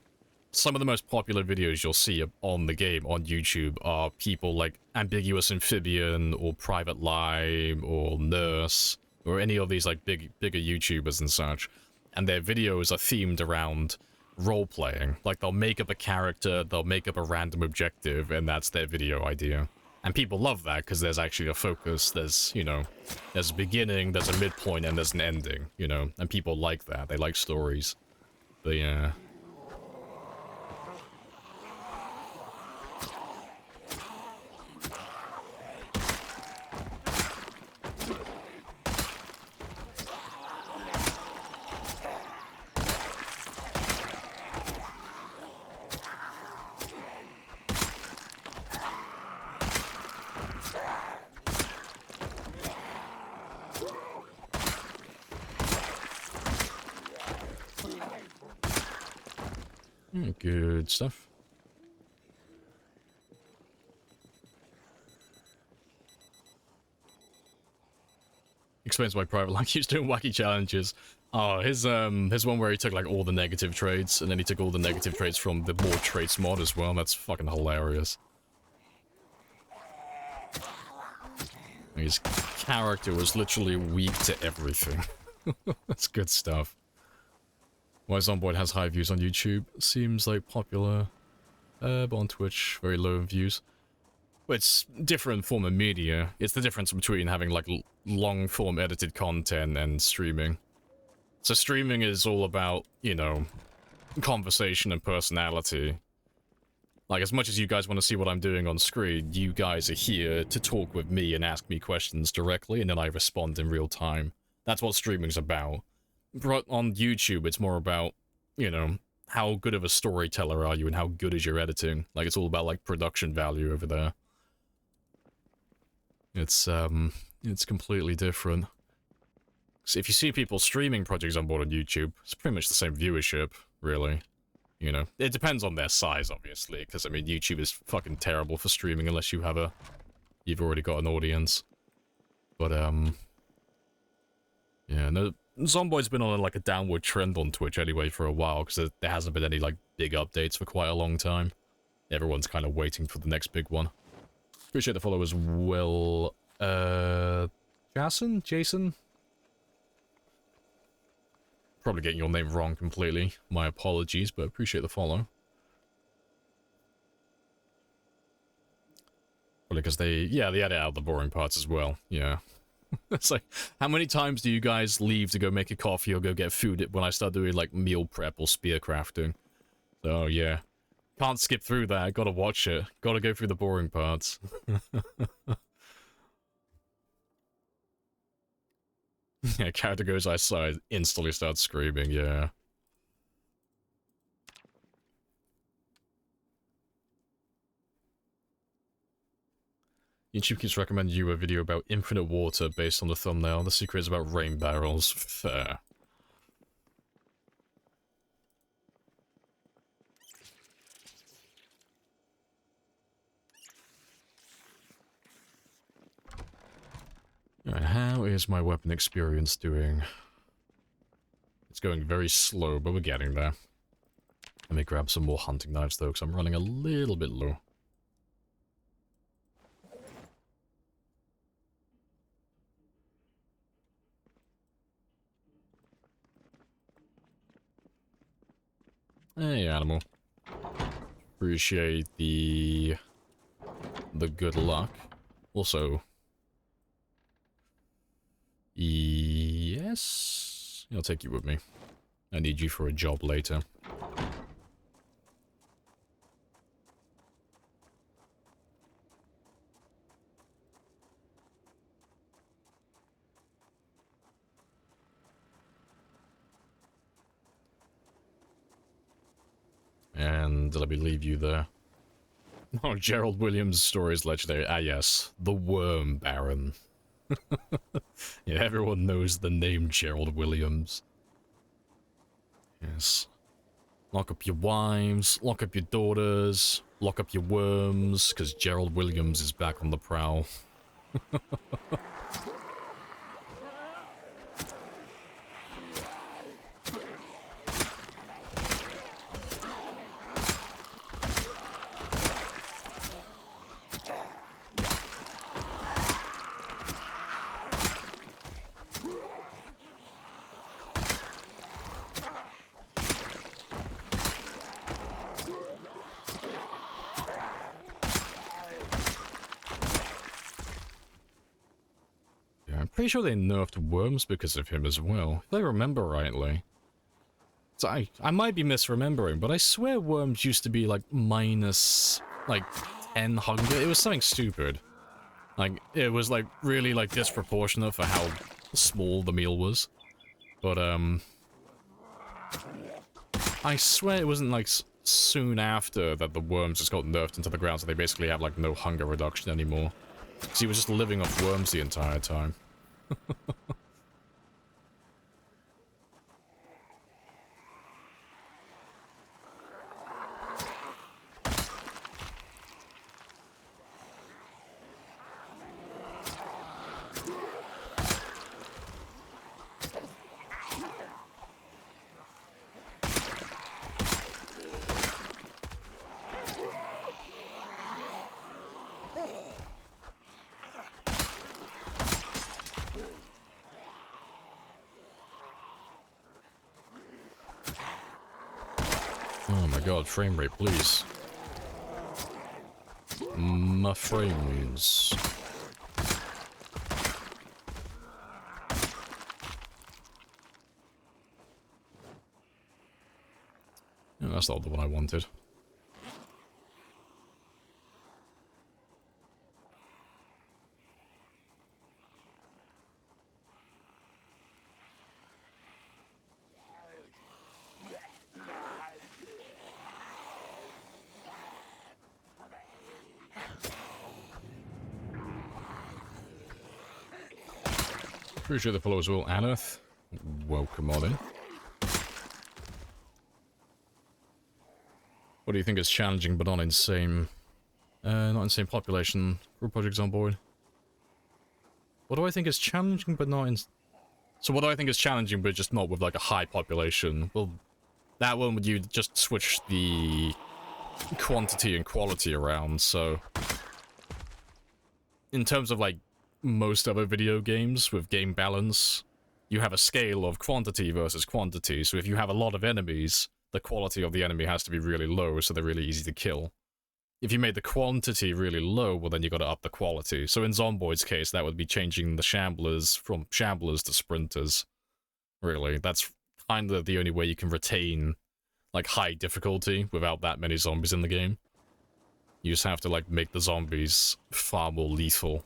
some of the most popular videos you'll see on the game on YouTube are people like Ambiguous Amphibian or Private Lime or Nurse or any of these like bigger YouTubers and such. And their videos are themed around role-playing. Like, they'll make up a character, they'll make up a random objective, and that's their video idea. And people love that because there's actually a focus, there's, you know, there's a beginning, there's a midpoint, and there's an ending, you know? And people like that, they like stories. But yeah. Good stuff. Explains why Private Line keeps doing wacky challenges. Oh, his one where he took like all the negative traits, and then he took all the negative traits from the more traits mod as well. That's fucking hilarious. His character was literally weak to everything. That's good stuff. Why Zomboid has high views on YouTube seems like popular, but on Twitch, very low in views. But it's different form of media. It's the difference between having like long-form edited content and streaming. So streaming is all about, you know, conversation and personality. Like, as much as you guys want to see what I'm doing on screen, you guys are here to talk with me and ask me questions directly, and then I respond in real time. That's what streaming's about. But on YouTube, it's more about, you know, how good of a storyteller are you and how good is your editing. Like, it's all about, like, production value over there. It's completely different. So if you see people streaming Project Zomboid on YouTube, it's pretty much the same viewership, really. You know, it depends on their size, obviously, because, I mean, YouTube is fucking terrible for streaming unless you have you've already got an audience. But, yeah, no, Zomboid's been on, like, a downward trend on Twitch anyway for a while, because there hasn't been any, like, big updates for quite a long time. Everyone's kind of waiting for the next big one. Appreciate the follow as well. Jason? Probably getting your name wrong completely. My apologies, but appreciate the follow. Probably because they edit out the boring parts as well. Yeah. It's like, how many times do you guys leave to go make a coffee or go get food when I start doing, like, meal prep or spear crafting? So, yeah. Can't skip through that. Gotta watch it. Gotta go through the boring parts. Yeah, character goes outside, instantly starts screaming, yeah. YouTube keeps recommending you a video about infinite water based on the thumbnail. The secret is about rain barrels. Fair. Alright, how is my weapon experience doing? It's going very slow, but we're getting there. Let me grab some more hunting knives, though, because I'm running a little bit low. Hey, animal. Appreciate the good luck. Also, yes, I'll take you with me. I need you for a job later. And let me leave you there. Oh, Gerald Williams' story is legendary. Ah, yes. The Worm Baron. Yeah, everyone knows the name Gerald Williams. Yes. Lock up your wives, lock up your daughters, lock up your worms, because Gerald Williams is back on the prowl. Pretty sure they nerfed worms because of him as well, if I remember rightly. So I might be misremembering, but I swear worms used to be like minus like 10 hunger. It was something stupid. Like it was like really like disproportionate for how small the meal was. But I swear it wasn't like soon after that the worms just got nerfed into the ground, so they basically have like no hunger reduction anymore. So he was just living off worms the entire time. Oh my god, frame rate, please. My frames. No, that's not the one I wanted. Appreciate the follow as well, Aneth. Welcome on in. What do you think is challenging but not insane? Not insane population. Group projects on board. What do I think is challenging but not So what do I think is challenging but just not with like a high population? Well, that one would you just switch the quantity and quality around, so... In terms of like most other video games with game balance, you have a scale of quantity versus quantity, so if you have a lot of enemies, the quality of the enemy has to be really low, so they're really easy to kill. If you made the quantity really low, well then you gotta up the quality. So in Zomboid's case, that would be changing the shamblers from shamblers to sprinters. Really, that's kind of the only way you can retain, like, high difficulty without that many zombies in the game. You just have to, like, make the zombies far more lethal.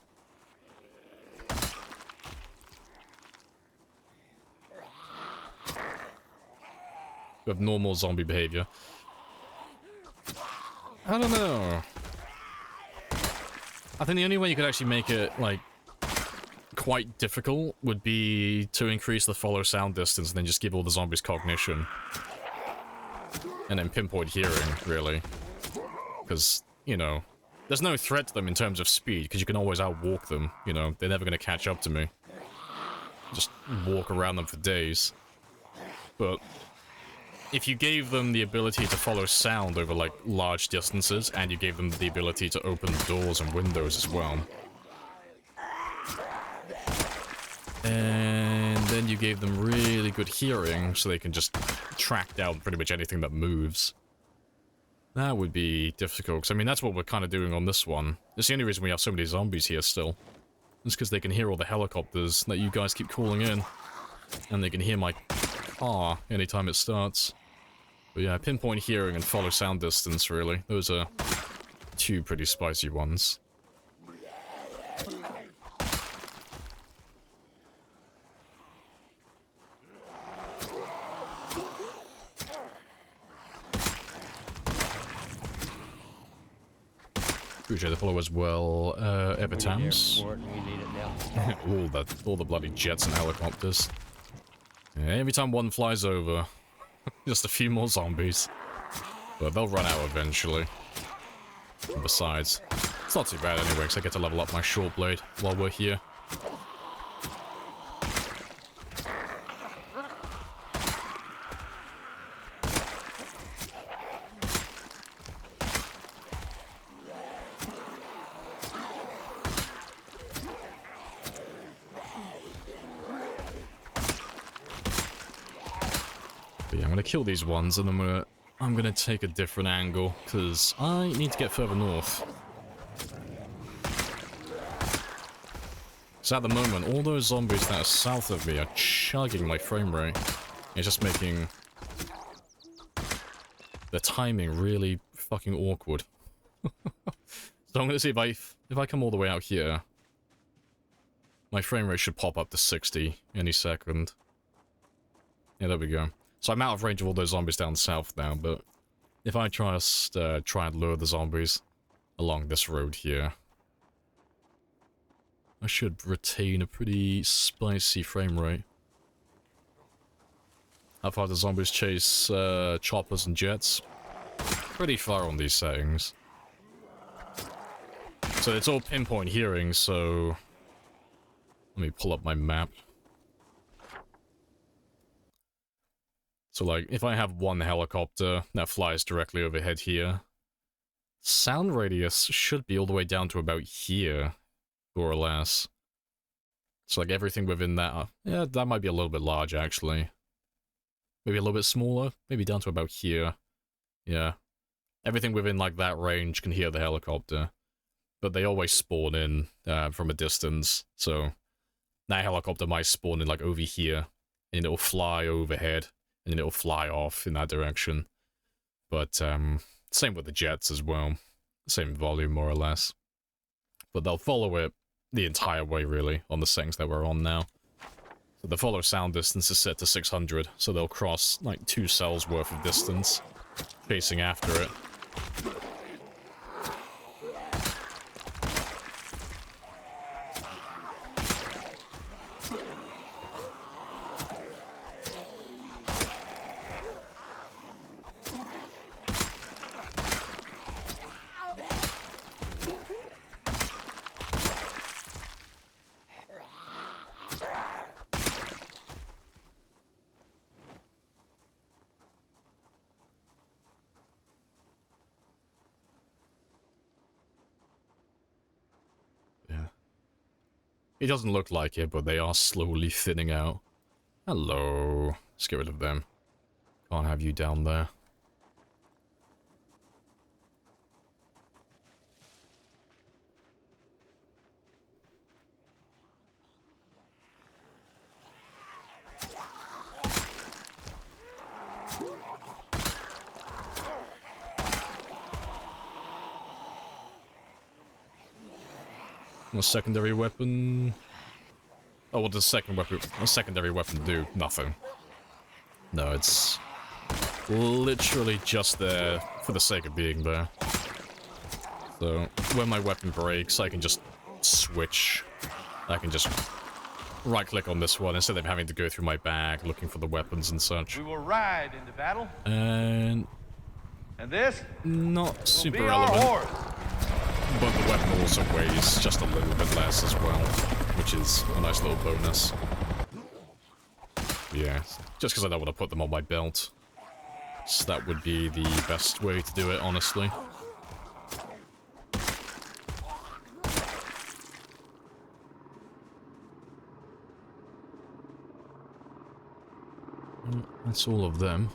With normal zombie behavior. I don't know. I think the only way you could actually make it, like, quite difficult would be to increase the follow sound distance and then just give all the zombies cognition. And then pinpoint hearing, really. Because, you know, there's no threat to them in terms of speed, because you can always outwalk them, you know. They're never going to catch up to me. Just walk around them for days. But if you gave them the ability to follow sound over, like, large distances, and you gave them the ability to open doors and windows as well, and then you gave them really good hearing so they can just track down pretty much anything that moves. That would be difficult, because I mean, that's what we're kind of doing on this one. It's the only reason we have so many zombies here still. It's because they can hear all the helicopters that you guys keep calling in. And they can hear my car anytime it starts. But yeah, pinpoint hearing and follow sound distance, really. Those are two pretty spicy ones. Appreciate the follow as well, Epitams. all the bloody jets and helicopters. Yeah, every time one flies over, just a few more zombies. But they'll run out eventually. And besides, it's not too bad anyway, because I get to level up my short blade while we're here. Kill these ones, and then I'm gonna take a different angle because I need to get further north. So at the moment, all those zombies that are south of me are chugging my frame rate. It's just making the timing really fucking awkward. So I'm gonna see if I come all the way out here, my frame rate should pop up to 60 any second. Yeah, there we go. So I'm out of range of all those zombies down south now, but if I try and lure the zombies along this road here, I should retain a pretty spicy frame rate. How far do zombies chase choppers and jets? Pretty far on these settings. So it's all pinpoint hearing, so let me pull up my map. So, like, if I have one helicopter that flies directly overhead here, sound radius should be all the way down to about here, more or less. So, like, everything within that... yeah, that might be a little bit large, actually. Maybe a little bit smaller? Maybe down to about here. Yeah. Everything within, like, that range can hear the helicopter. But they always spawn in from a distance, so... that helicopter might spawn in, like, over here, and it'll fly overhead. And then it'll fly off in that direction. But, same with the jets as well. Same volume, more or less. But they'll follow it the entire way, really, on the settings that we're on now. So the follow sound distance is set to 600, so they'll cross, like, 2 cells worth of distance, chasing after it. It doesn't look like it, but they are slowly thinning out. Hello. Let's get rid of them. Can't have you down there. A secondary weapon. Oh, what does a secondary weapon do? Nothing. No, it's literally just there for the sake of being there. So when my weapon breaks, I can just switch. I can just right-click on this one instead of having to go through my bag looking for the weapons and such.
We will ride into battle.
And
this
not super
will be our
relevant.
horse.
But the weapon also weighs just a little bit less as well, which is a nice little bonus. Yeah, just because I don't want to put them on my belt. So that would be the best way to do it, honestly. That's all of them.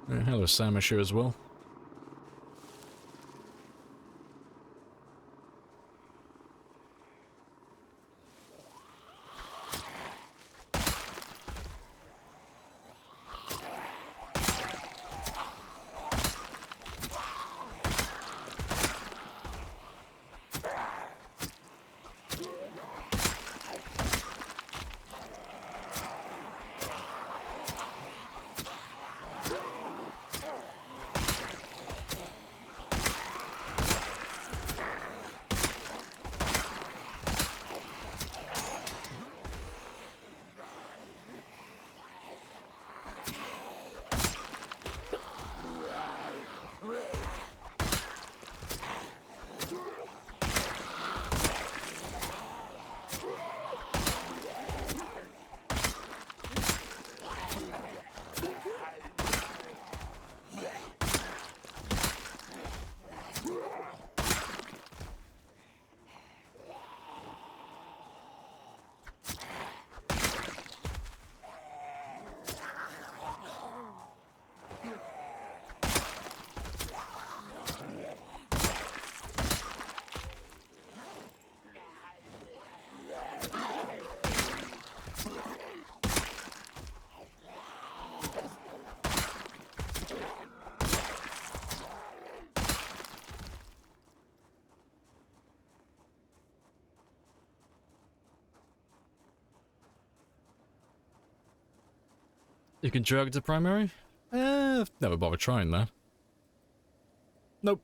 Hello, Samusher as well. You can drag to primary? Never bothered trying that. Nope.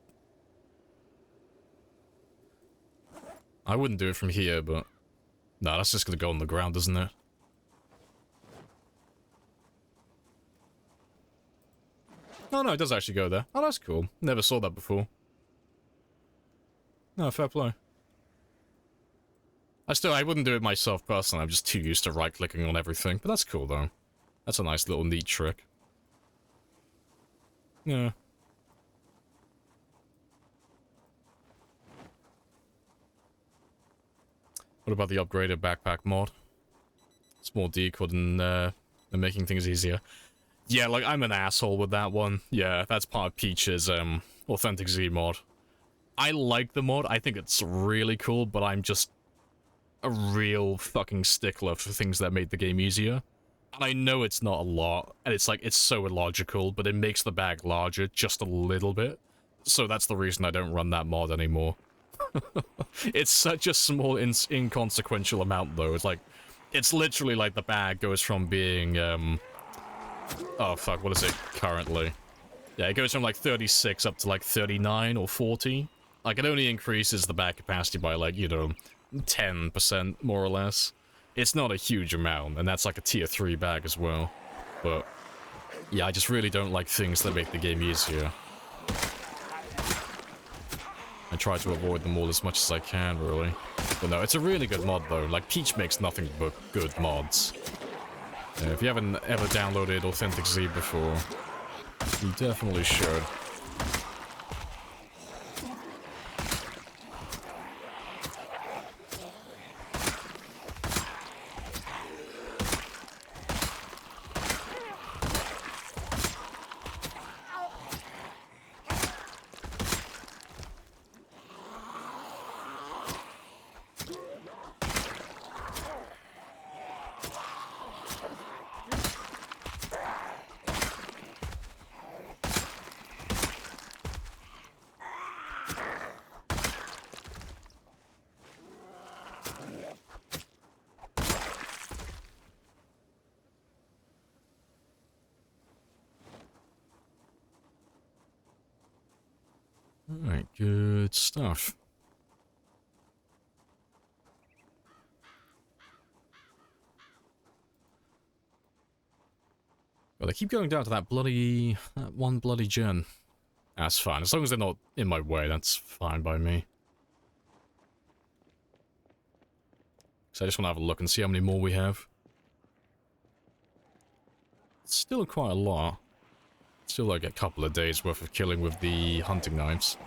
I wouldn't do it from here, but... Nah, that's just gonna go on the ground, isn't it? Oh no, it does actually go there. Oh, that's cool. Never saw that before. No, fair play. I wouldn't do it myself personally, I'm just too used to right-clicking on everything, but that's cool though. That's a nice little neat trick. Yeah. What about the upgraded backpack mod? It's more decod and making things easier. Yeah, like, I'm an asshole with that one. Yeah, that's part of Peach's, Authentic Z mod. I like the mod, I think it's really cool, but I'm just a real fucking stickler for things that made the game easier. And I know it's not a lot, and it's like, it's so illogical, but it makes the bag larger just a little bit. So that's the reason I don't run that mod anymore. It's such a small, inconsequential amount, though. It's like, it's literally like the bag goes from being, oh fuck, what is it currently? Yeah, it goes from like 36 up to like 39 or 40. Like, it only increases the bag capacity by like, you know, 10% more or less. It's not a huge amount, and that's like a tier 3 bag as well. But, yeah, I just really don't like things that make the game easier. I try to avoid them all as much as I can, really. But no, it's a really good mod, though. Like, Peach makes nothing but good mods. If you haven't ever downloaded Authentic Z before, you definitely should. Alright, good stuff. Well, they keep going down to that one bloody gen. That's fine. As long as they're not in my way, that's fine by me. So I just want to have a look and see how many more we have. It's still quite a lot. Still like a couple of days worth of killing with the hunting knives.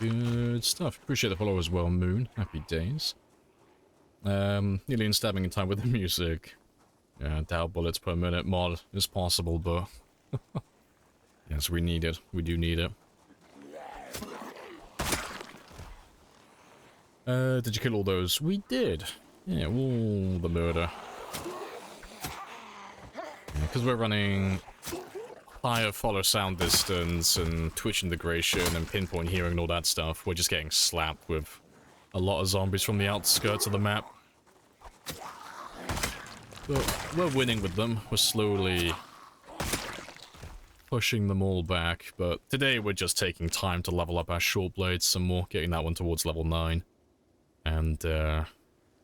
Good stuff. Appreciate the follow as well, Moon. Happy days. Nearly in stabbing in time with the music. Yeah, doubt bullets per minute mod is possible, but... yes, we need it. We do need it. Did you kill all those? We did. Yeah, all the murder. Because we're running higher follow sound distance and twitch integration and pinpoint hearing and all that stuff, we're just getting slapped with a lot of zombies from the outskirts of the map. But we're winning with them. We're slowly pushing them all back, but today we're just taking time to level up our short blades some more, getting that one towards level 9. And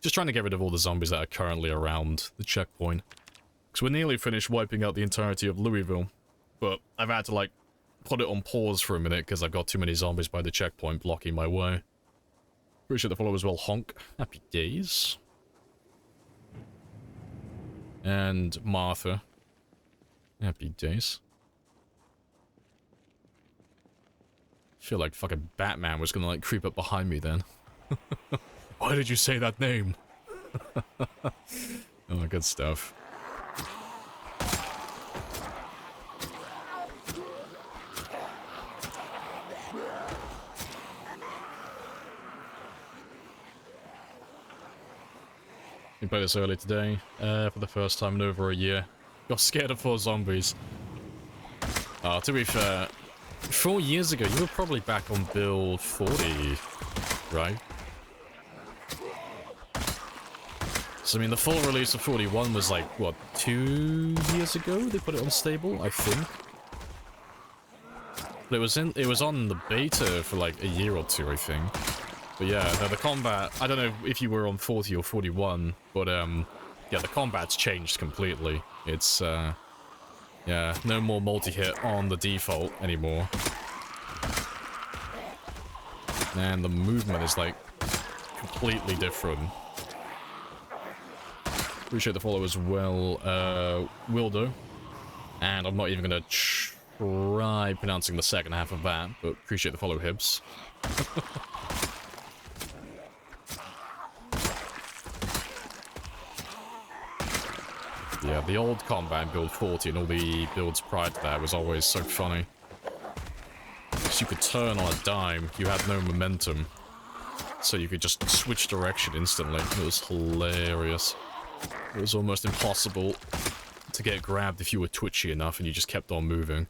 just trying to get rid of all the zombies that are currently around the checkpoint. Because we're nearly finished wiping out the entirety of Louisville. But I've had to, like, put it on pause for a minute because I've got too many zombies by the checkpoint blocking my way. Appreciate the follow as well, Honk. Happy days. And Martha. Happy days. Feel like fucking Batman was gonna, like, creep up behind me then. Why did you say that name? Oh, good stuff. We played this early today, for the first time in over a year. Got scared of 4 zombies. To be fair, 4 years ago, you were probably back on build 40, right? So, I mean, the full release of 41 was like, what, 2 years ago? They put it on stable, I think. But it was on the beta for like a year or two, I think. But yeah, no, the combat, I don't know if you were on 40 or 41, but yeah, the combat's changed completely. It's, yeah, no more multi-hit on the default anymore. And the movement is, like, completely different. Appreciate the follow as well, Wildo. And I'm not even gonna try pronouncing the second half of that, but appreciate the follow, Hibbs. Yeah, the old combat build 40 and all the builds prior to that was always so funny. Because you could turn on a dime, you had no momentum. So you could just switch direction instantly. It was hilarious. It was almost impossible to get grabbed if you were twitchy enough and you just kept on moving.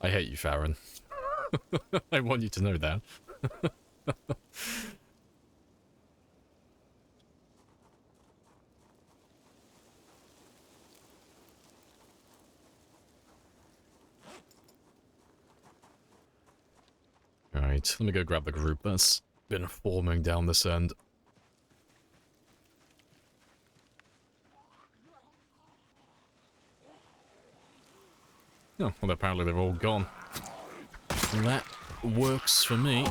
I hate you, Farron. I want you to know that. Alright, let me go grab the group that's been forming down this end. Oh, well, apparently they've all gone. And that works for me.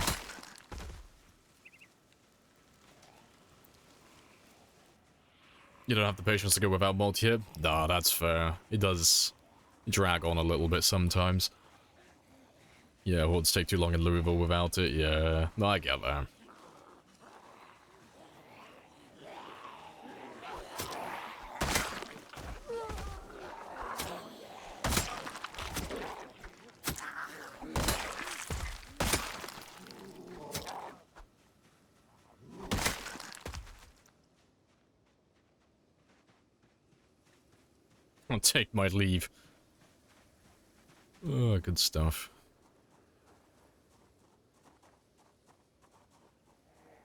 You don't have the patience to go without multi-hit? Nah, that's fair. It does drag on a little bit sometimes. Yeah, hordes take too long in Louisville without it. Yeah, no, I get that. I'll take my leave. Oh, good stuff.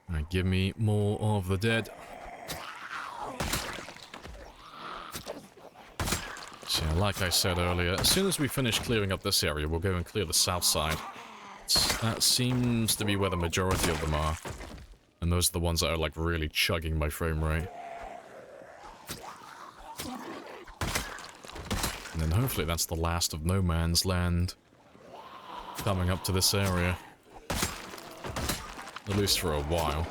Alright, give me more of the dead. So, yeah, like I said earlier, as soon as we finish clearing up this area, we'll go and clear the south side. That seems to be where the majority of them are. And those are the ones that are, like, really chugging my frame rate. And then hopefully that's the last of No Man's Land coming up to this area. At least for a while.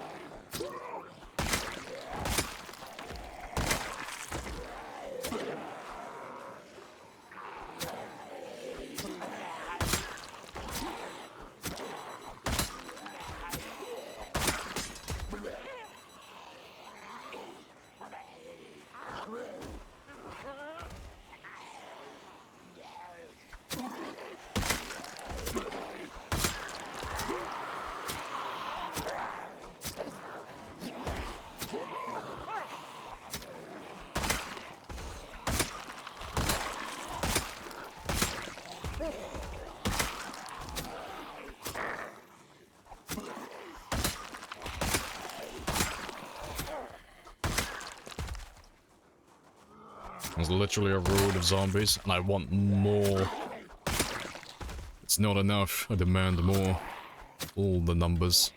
There's literally a road of zombies, and I want more. It's not enough. I demand more. All the numbers.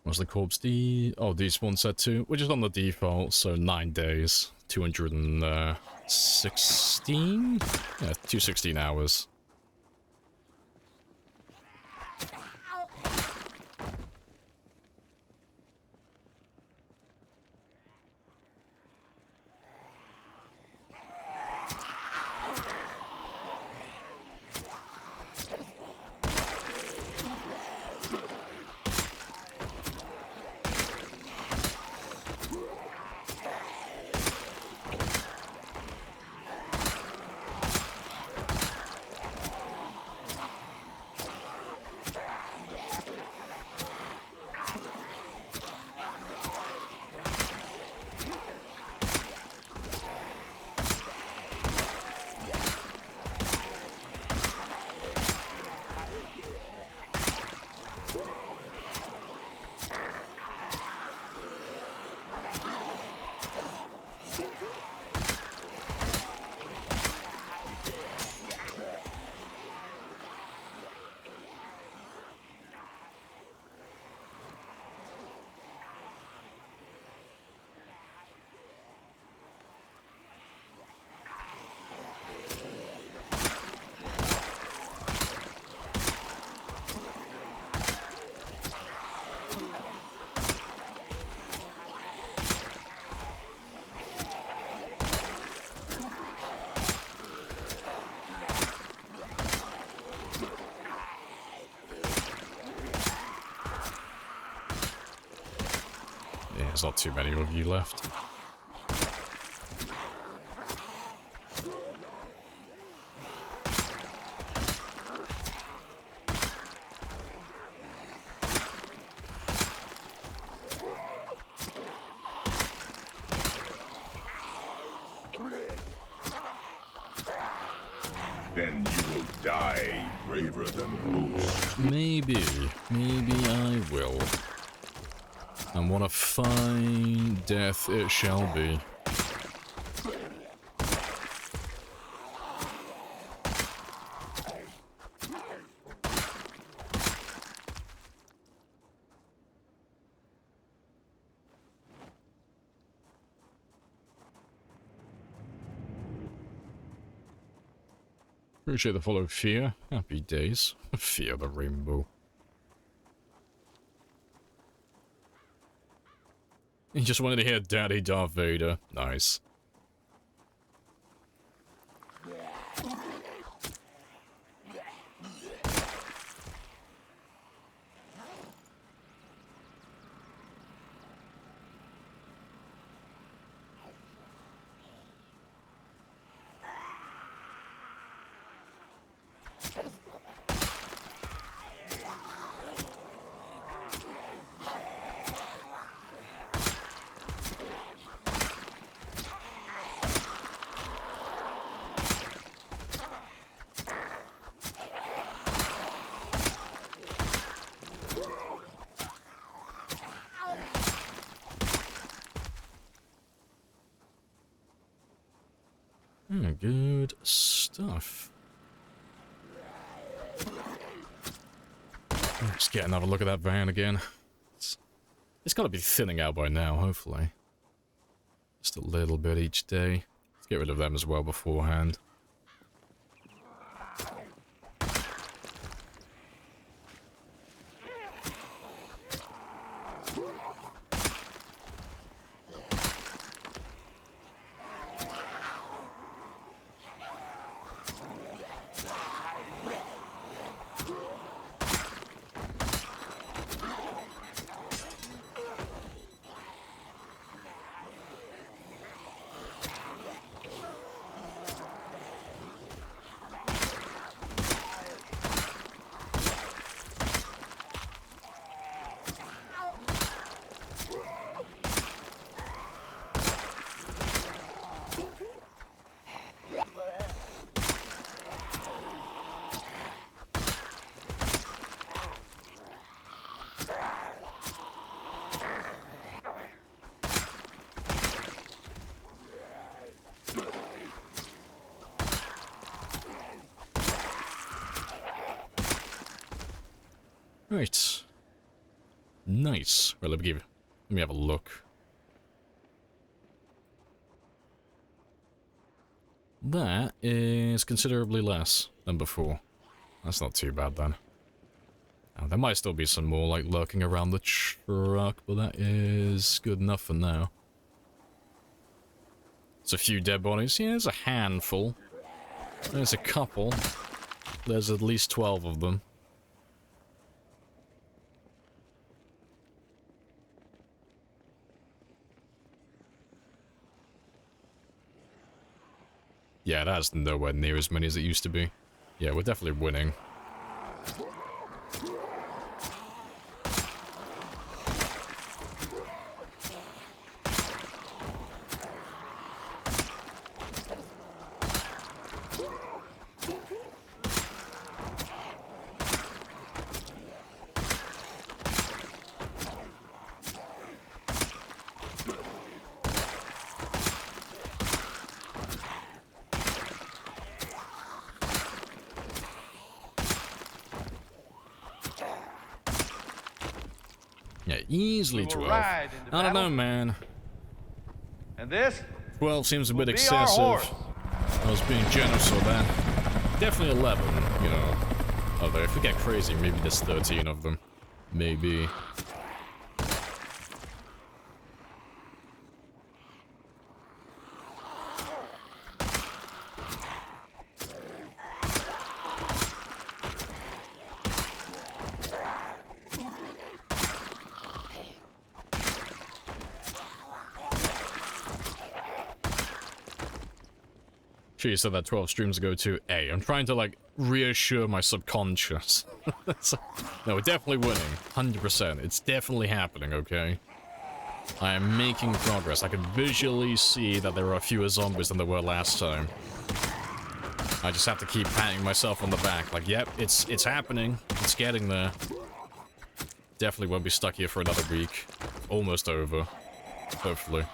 What's the corpse? Despawn set 2, which is on the default, so 9 days. 216? Yeah, 216 hours. There's not too many of you left.
Then you will die braver than most.
Maybe I will. And what a fine death it shall be. Appreciate the follow, Fear. Happy days. Fear the rainbow. He just wanted to hear Daddy Darth Vader. Nice. Good stuff. Let's get another look at that van again. It's got to be thinning out by now, hopefully. Just a little bit each day. Let's get rid of them as well beforehand. Right. Nice. Well, let me have a look. That is considerably less than before. That's not too bad then. There might still be some more, like, lurking around the truck, but that is good enough for now. There's a few dead bodies. Yeah, there's a handful. There's a couple. There's at least 12 of them. Yeah, that's nowhere near as many as it used to be. Yeah, we're definitely winning. Yeah, easily 12. I don't know, man.
And this
12 seems a bit
will be our
excessive.
horse.
I was being generous with that. Definitely 11, you know. Although if we get crazy, maybe there's 13 of them. Maybe. Sure, you said that 12 streams ago too. Hey, I'm trying to, like, reassure my subconscious. No, we're definitely winning. 100%. It's definitely happening, okay? I am making progress. I can visually see that there are fewer zombies than there were last time. I just have to keep patting myself on the back. Like, yep, it's happening. It's getting there. Definitely won't be stuck here for another week. Almost over. Hopefully.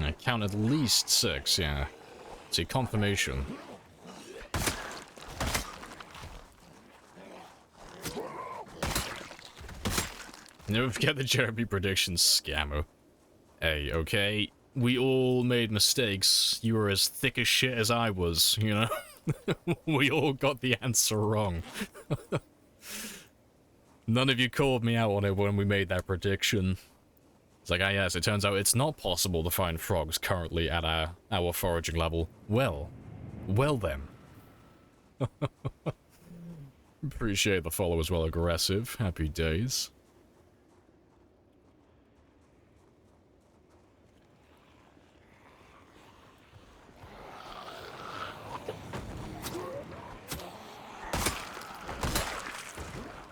I count at least 6, yeah. See, confirmation. Never forget the Jeremy predictions, scammer. Hey, okay? We all made mistakes. You were as thick as shit as I was, you know? We all got the answer wrong. None of you called me out on it when we made that prediction. It's like, ah yes, it turns out it's not possible to find frogs currently at our foraging level. Well then. Appreciate the follow as well, aggressive. Happy days.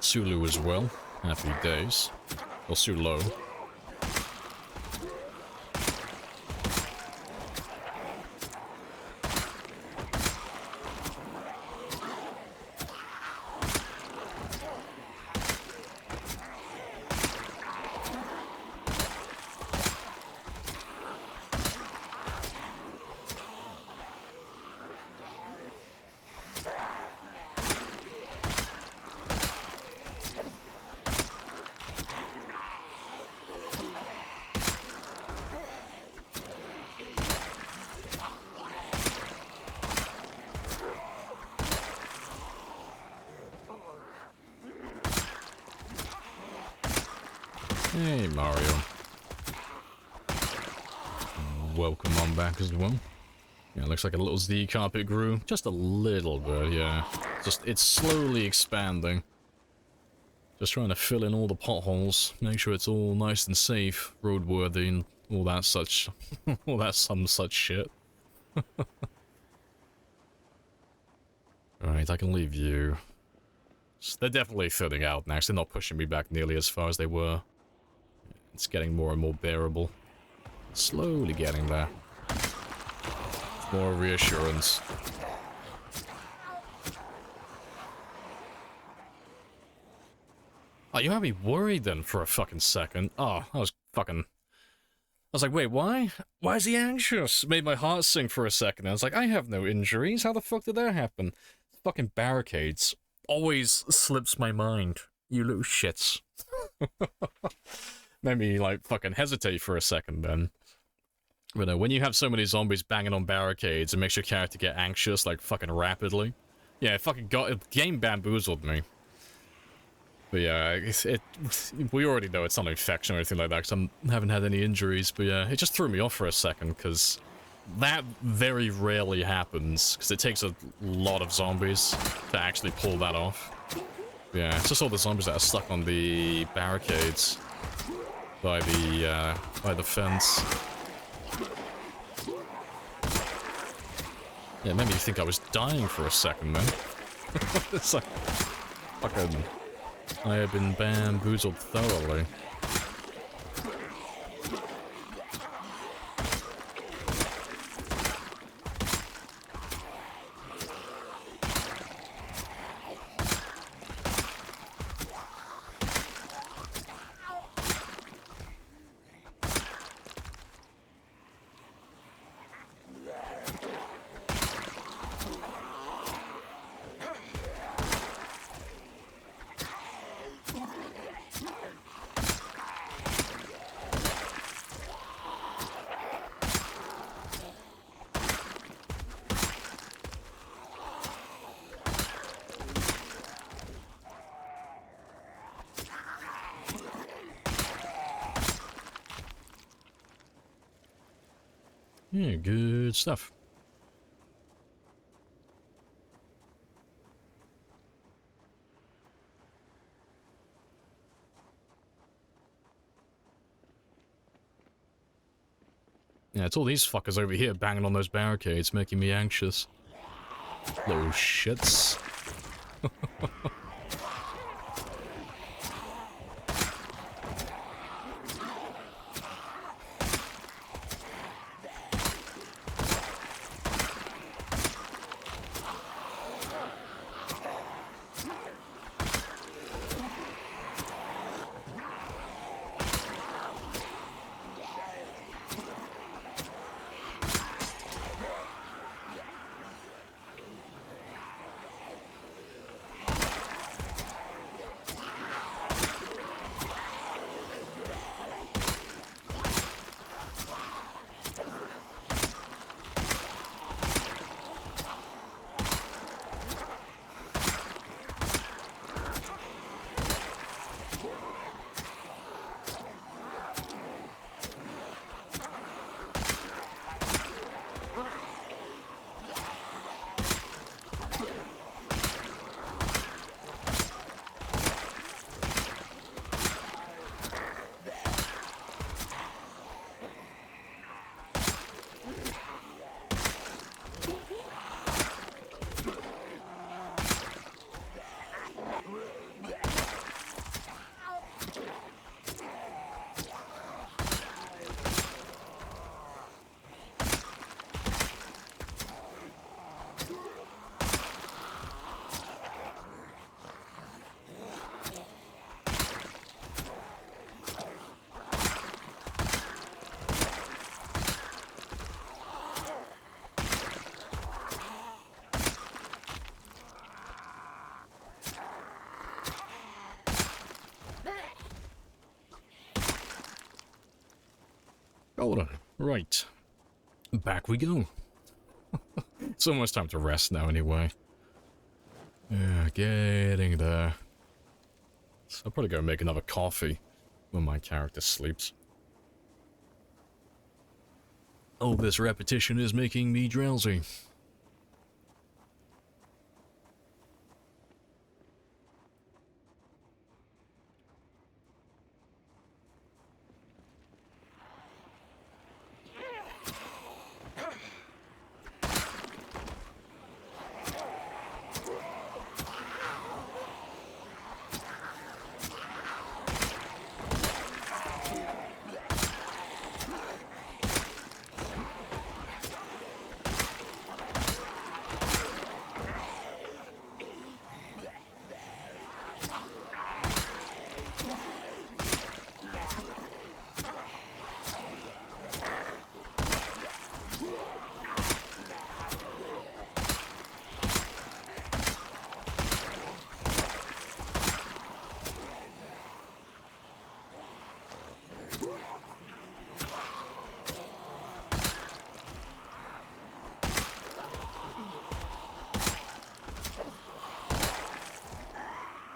Sulu as well. Happy days. Or Sulo. Hey, Mario. Welcome on back as well. Yeah, it looks like a little Z carpet grew. Just a little bit, yeah. It's slowly expanding. Just trying to fill in all the potholes, make sure it's all nice and safe, roadworthy, and all that such, all that some such shit. Right, I can leave you. They're definitely thinning out now, 'cause they're not pushing me back nearly as far as they were. It's getting more and more bearable. Slowly getting there. More reassurance. Oh, you had me worried then for a fucking second. Oh, I was like, wait, why? Why is he anxious? It made my heart sink for a second. I was like, I have no injuries. How the fuck did that happen? Fucking barricades. Always slips my mind. You little shits. Made me, like, fucking hesitate for a second then. But when you have so many zombies banging on barricades, it makes your character get anxious, like, fucking rapidly. Yeah, it fucking game bamboozled me. But yeah, we already know it's not an infection or anything like that, because I haven't had any injuries, but yeah, it just threw me off for a second, because that very rarely happens, because it takes a lot of zombies to actually pull that off. But yeah, it's just all the zombies that are stuck on the barricades by the fence. Yeah, it made me think I was dying for a second then. It's like, fucking... I have been bamboozled thoroughly. Yeah, good stuff. Yeah, it's all these fuckers over here banging on those barricades, making me anxious. Little shits. Hold on. Right. Back we go. It's almost time to rest now anyway. Yeah, getting there. So I'll probably go make another coffee when my character sleeps. Oh, this repetition is making me drowsy.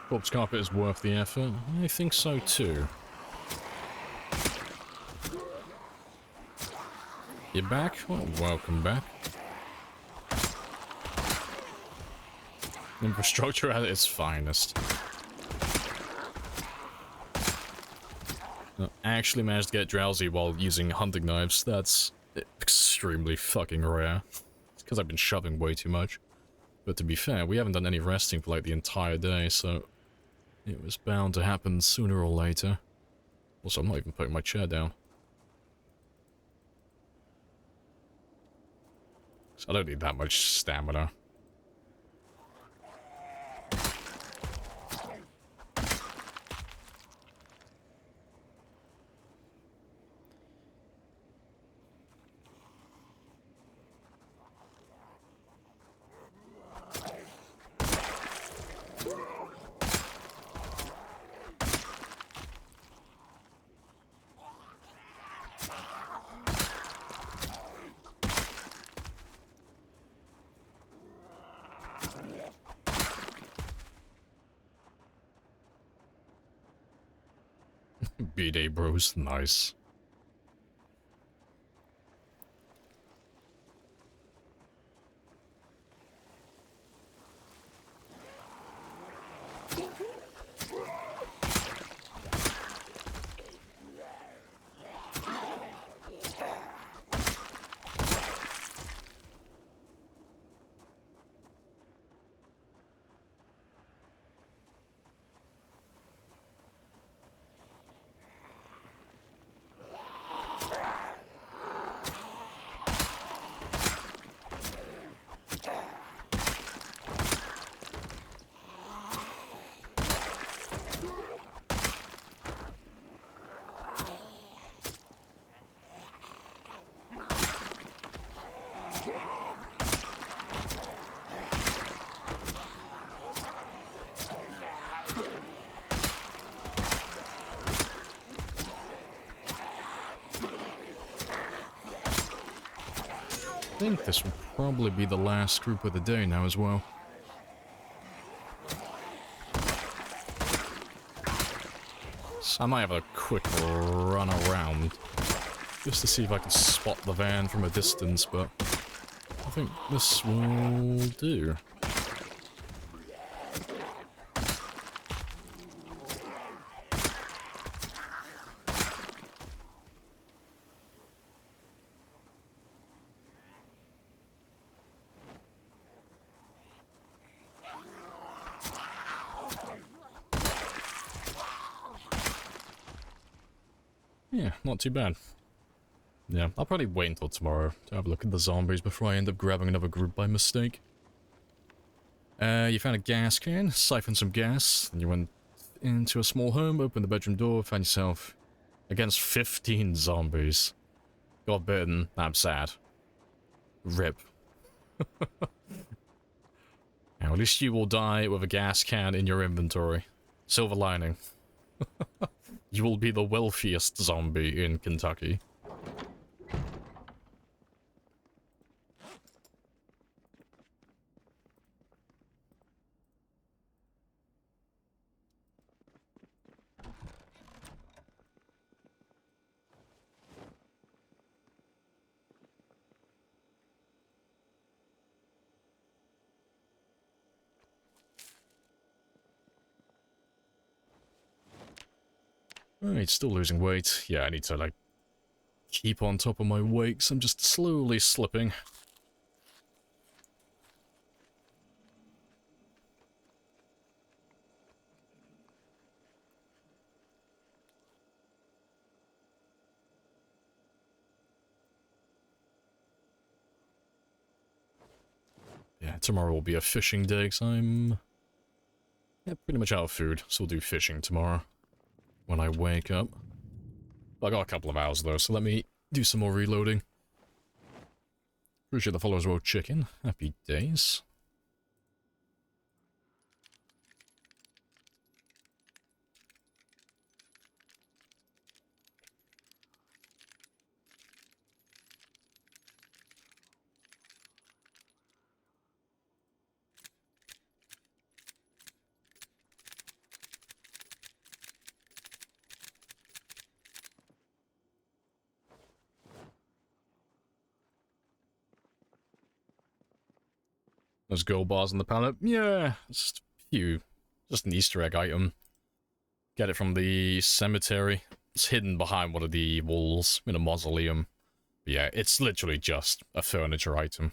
Corpse carpet is worth the effort. I think so too. You're back? Well, welcome back. Infrastructure at its finest. I actually managed to get drowsy while using hunting knives. That's extremely fucking rare. It's because I've been shoving way too much. But to be fair, we haven't done any resting for like the entire day, so it was bound to happen sooner or later. Also, I'm not even putting my chair down. So I don't need that much stamina. B-Day bros, nice. I think this will probably be the last group of the day now as well. So I might have a quick run around just to see if I can spot the van from a distance, but I think this will do. Yeah, not too bad. Yeah, I'll probably wait until tomorrow to have a look at the zombies before I end up grabbing another group by mistake. You found a gas can, siphoned some gas, then you went into a small home, opened the bedroom door, found yourself against 15 zombies. Got bitten. I'm sad. RIP. Now, at least you will die with a gas can in your inventory. Silver lining. You will be the wealthiest zombie in Kentucky. Alright, still losing weight. Yeah, I need to, like, keep on top of my weight, 'cause I'm just slowly slipping. Yeah, tomorrow will be a fishing day, because I'm pretty much out of food, so we'll do fishing tomorrow when I wake up. I got a couple of hours, though, so let me do some more reloading. Appreciate the followers, Road Chicken. Happy days. Those gold bars on the pallet. Yeah, just a few. Just an Easter egg item. Get it from the cemetery. It's hidden behind one of the walls in a mausoleum. But yeah, it's literally just a furniture item.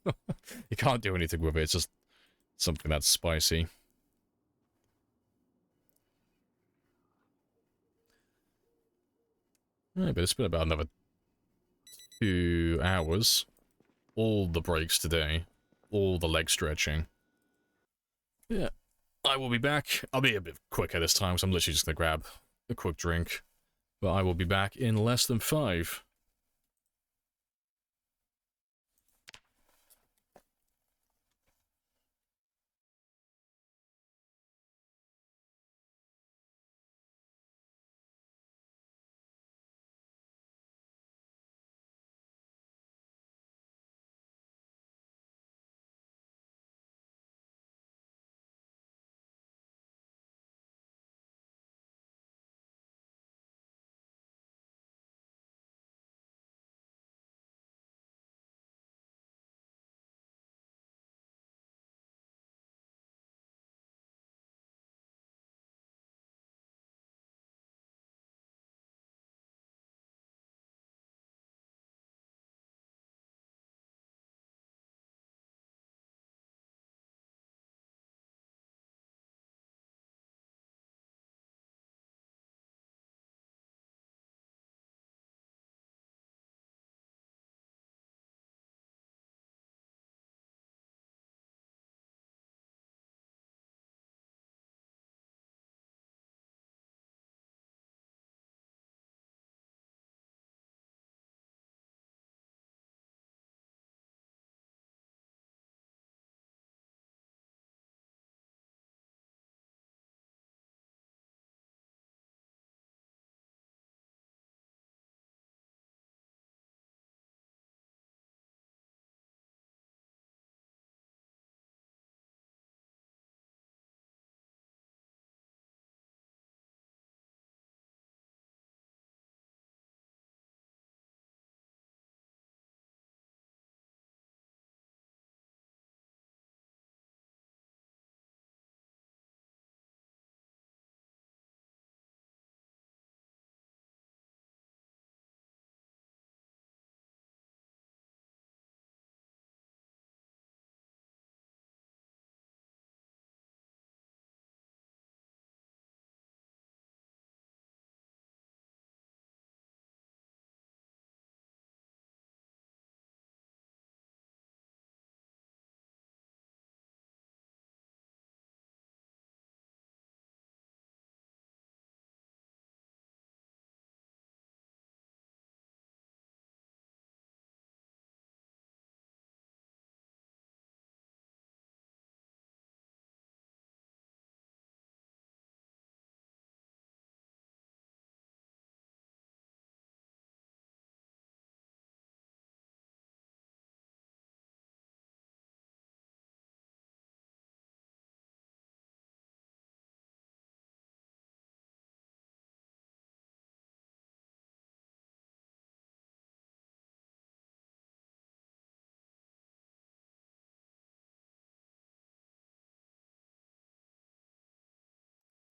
You can't do anything with it, it's just something that's spicy. Right, but it's been about another 2 hours. All the breaks today. All the leg stretching. Yeah, I will be back. I'll be a bit quicker this time, so I'm literally just going to grab a quick drink. But I will be back in less than 5.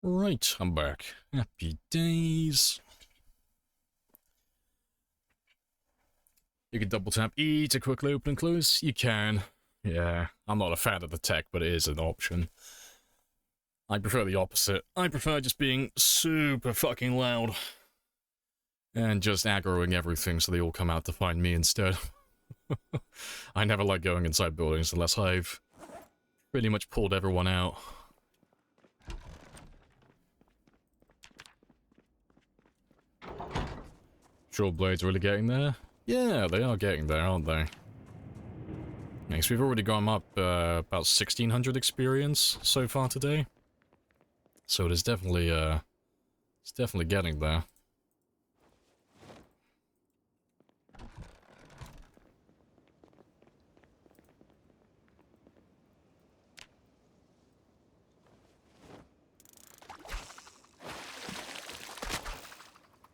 Right, I'm back. Happy days. You can double tap E to quickly open and close. You can. Yeah, I'm not a fan of the tech, but it is an option. I prefer the opposite. I prefer just being super fucking loud. And just aggroing everything so they all come out to find me instead. I never like going inside buildings unless I've pretty much pulled everyone out. Short blades really getting there? Yeah, they are getting there, aren't they? Next, we've already gone up about 1600 experience so far today. So it is definitely, it's definitely getting there.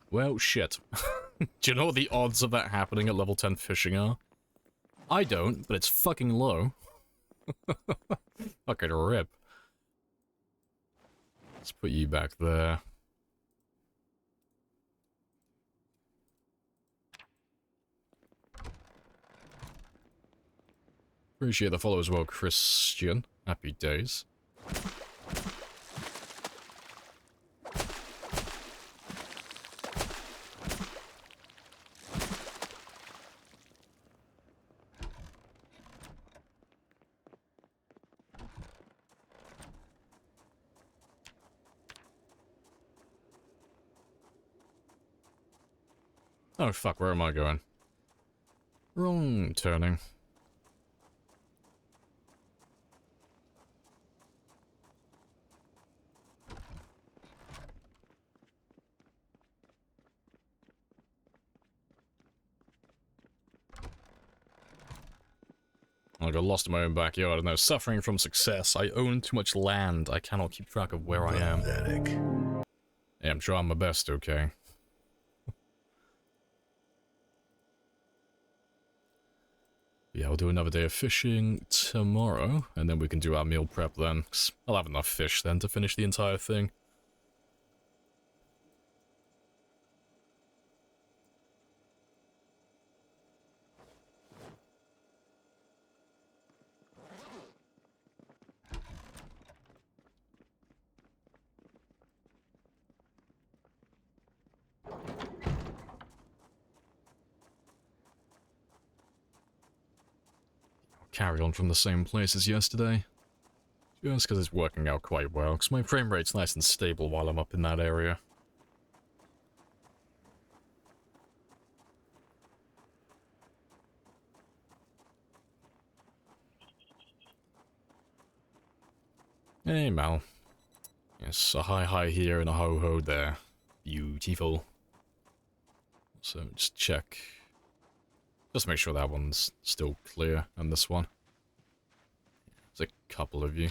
Well, shit. Do you know what the odds of that happening at level 10 fishing are? I don't, but it's fucking low. Fucking rip. Let's put you back there. Appreciate the follow as well, Christian. Happy days. Oh fuck, where am I going? Wrong turning. I got lost in my own backyard and now suffering from success. I own too much land. I cannot keep track of where I am. Yeah, I'm trying my best, okay? Yeah, we'll do another day of fishing tomorrow, and then we can do our meal prep then. 'Cause I'll have enough fish then to finish the entire thing. Carry on from the same place as yesterday. Just because it's working out quite well, because my frame rate's nice and stable while I'm up in that area. Hey, Mal. Yes, a hi here and a ho there. Beautiful. So, just check. Just make sure that one's still clear, and this one. There's a couple of you.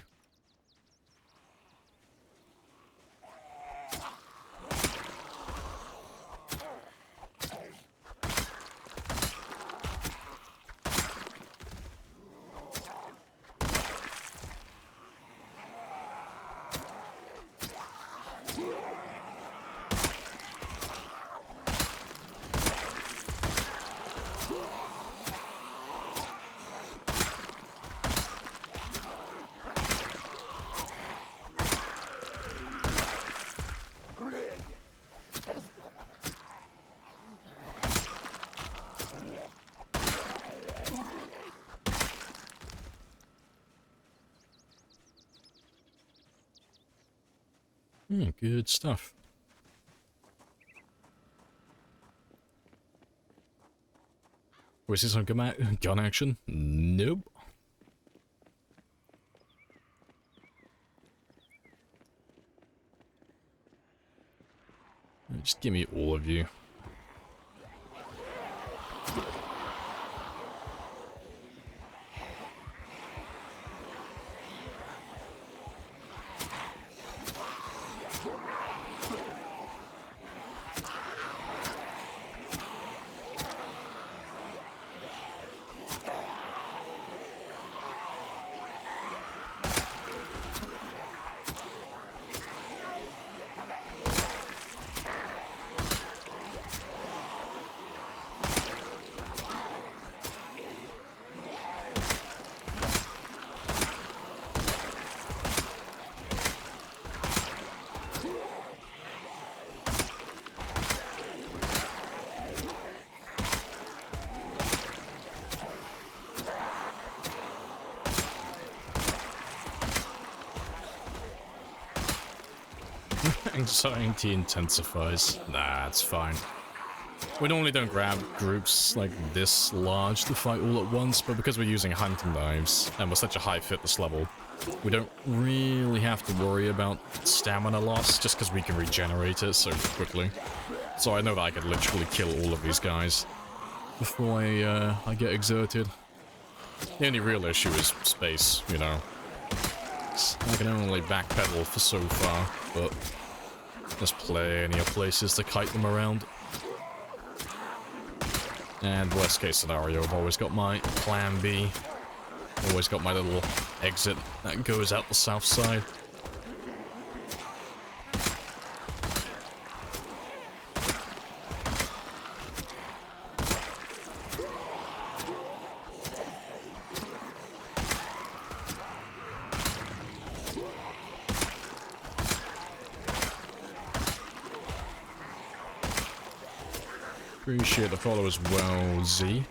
Good stuff. Was this on gun action? Nope. Just give me all of you. Anxiety intensifies. Nah, it's fine. We normally don't grab groups like this large to fight all at once, but because we're using hunting knives, and we're such a high fitness level, we don't really have to worry about stamina loss, just because we can regenerate it so quickly. So I know that I could literally kill all of these guys before I get exerted. The only real issue is space, you know. I can only backpedal for so far, but there's plenty of places to kite them around. And worst case scenario, I've always got my plan B. Always got my little exit that goes out the south side. Appreciate the follow as well, Z.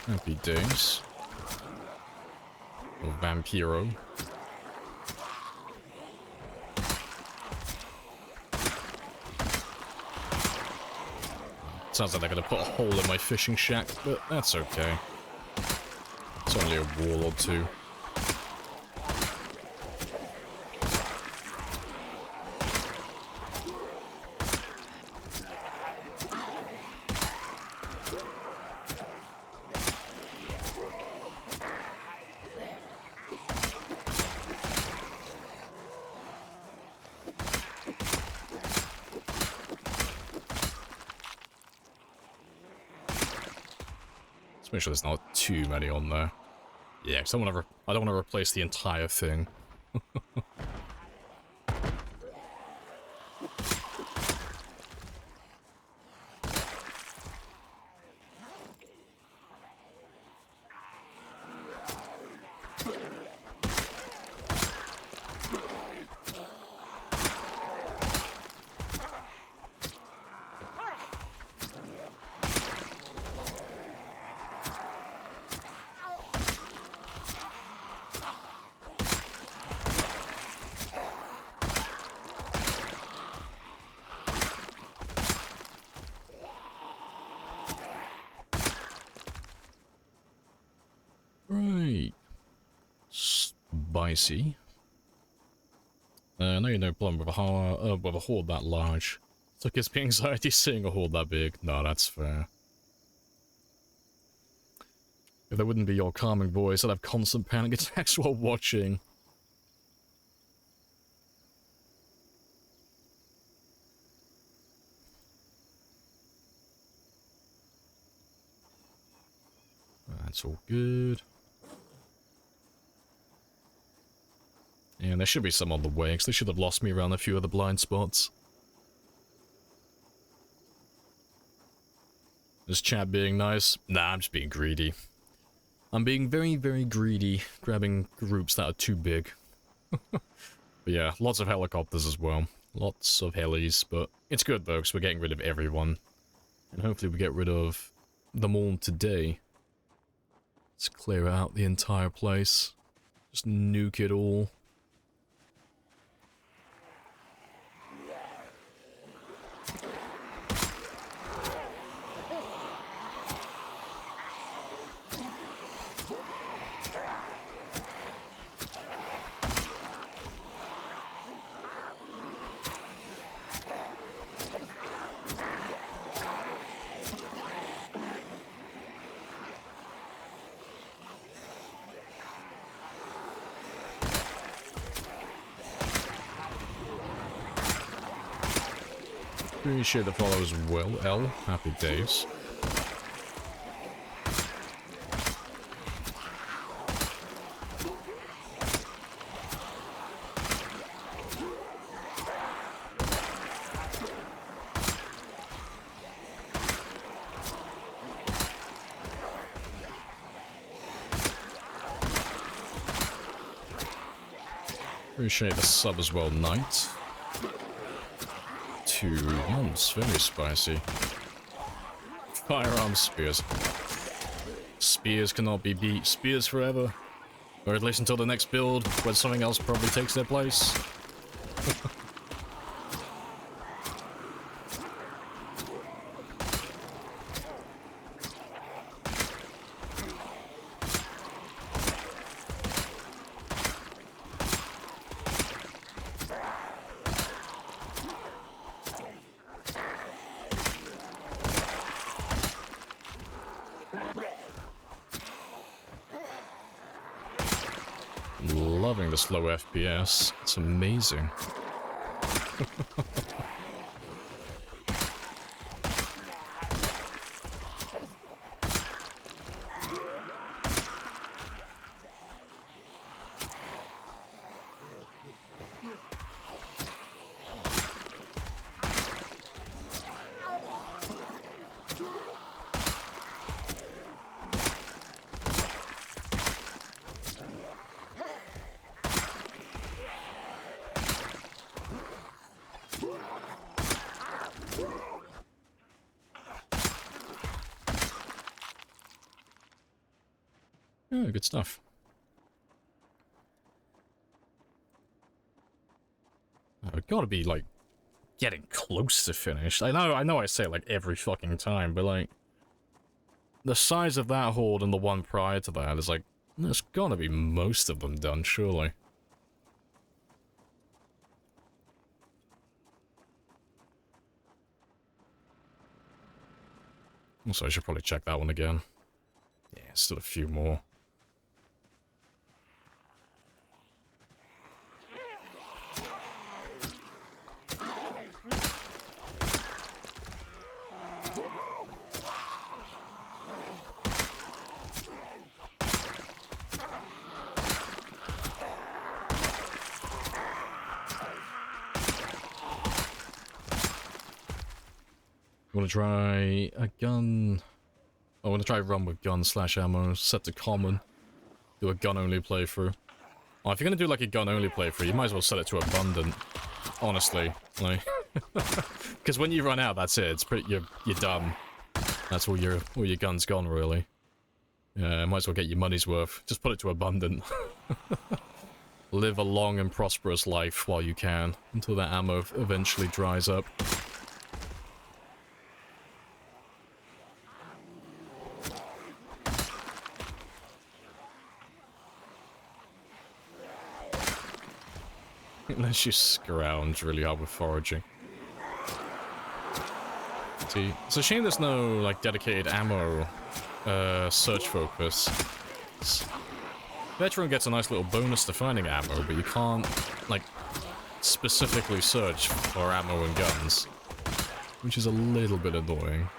Happy days. Or Vampiro. Sounds like they're gonna put a hole in my fishing shack, but that's okay. It's only a wall or two. Make sure there's not too many on there. Yeah, because I don't want to replace the entire thing. Right. Spicy. No, you no problem with a horde that large. So it gives me anxiety seeing a horde that big. No, that's fair. If there wouldn't be your calming voice, I'd have constant panic attacks while watching. That's all good. And there should be some on the way, because they should have lost me around a few of the blind spots. Is chat being nice? Nah, I'm just being greedy. I'm being very, very greedy, grabbing groups that are too big. But yeah, lots of helicopters as well. Lots of helis, but it's good though, because we're getting rid of everyone. And hopefully we get rid of them all today. Let's clear out the entire place. Just nuke it all. Appreciate the follow as well, L. Happy days. Appreciate the sub as well, Knight. 2 months, very spicy. Firearm spears. Spears cannot be beat. Spears forever. Or at least until the next build, when something else probably takes their place. Loving the slow FPS. It's amazing. Yeah, good stuff. I've got to be, like, getting close to finished. I know I say it, like, every fucking time, but, like, the size of that horde and the one prior to that is, like, there's gotta be most of them done, surely. Also, I should probably check that one again. Yeah, still a few more. I want to try a gun. I want to try a run with gun / ammo, set to common. Do a gun-only playthrough. Oh, if you're going to do like a gun-only playthrough, you might as well set it to abundant. Honestly. Like, because when you run out, that's it. It's pretty, you're done. That's all your gun's gone, really. Yeah, might as well get your money's worth. Just put it to abundant. Live a long and prosperous life while you can, until that ammo eventually dries up. Unless you scrounge really hard with foraging. See, it's a shame there's no, like, dedicated ammo, search focus. Veteran gets a nice little bonus to finding ammo, but you can't, like, specifically search for ammo and guns. Which is a little bit annoying.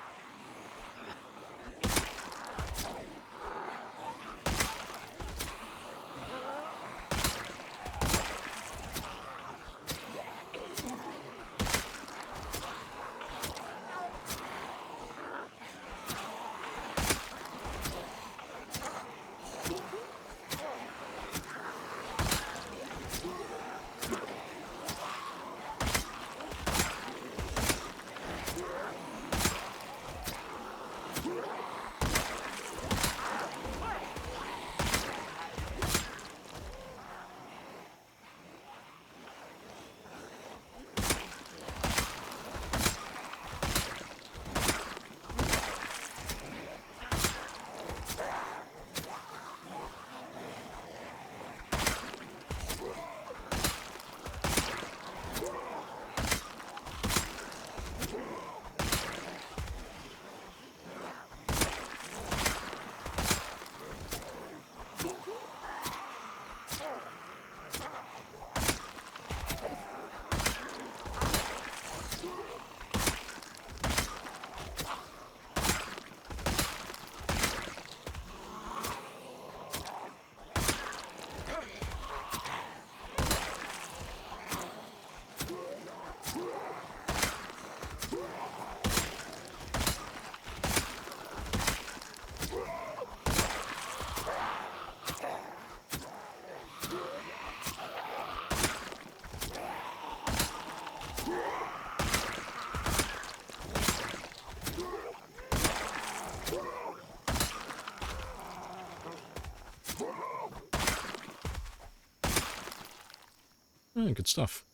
Oh, good stuff.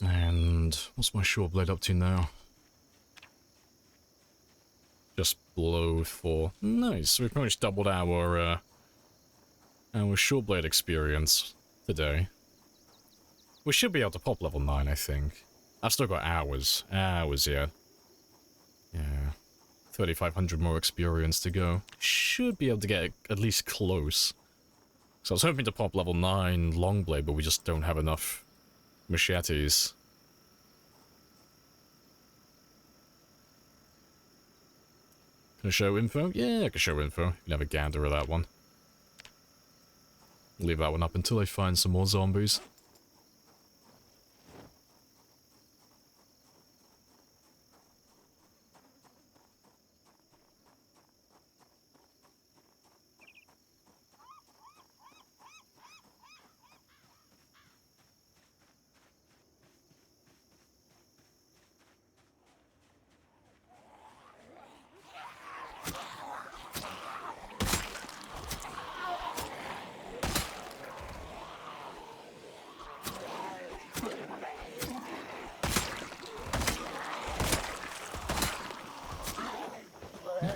And what's my short blade up to now? Just below 4. Nice. So we've pretty much doubled our short blade experience today. We should be able to pop level 9, I think. I've still got hours. Hours yet. Yeah. 3,500 more experience to go. Should be able to get at least close. So I was hoping to pop level 9 Longblade, but we just don't have enough machetes. Can I show info? Yeah, I can show info. You can have a gander of that one. Leave that one up until I find some more zombies.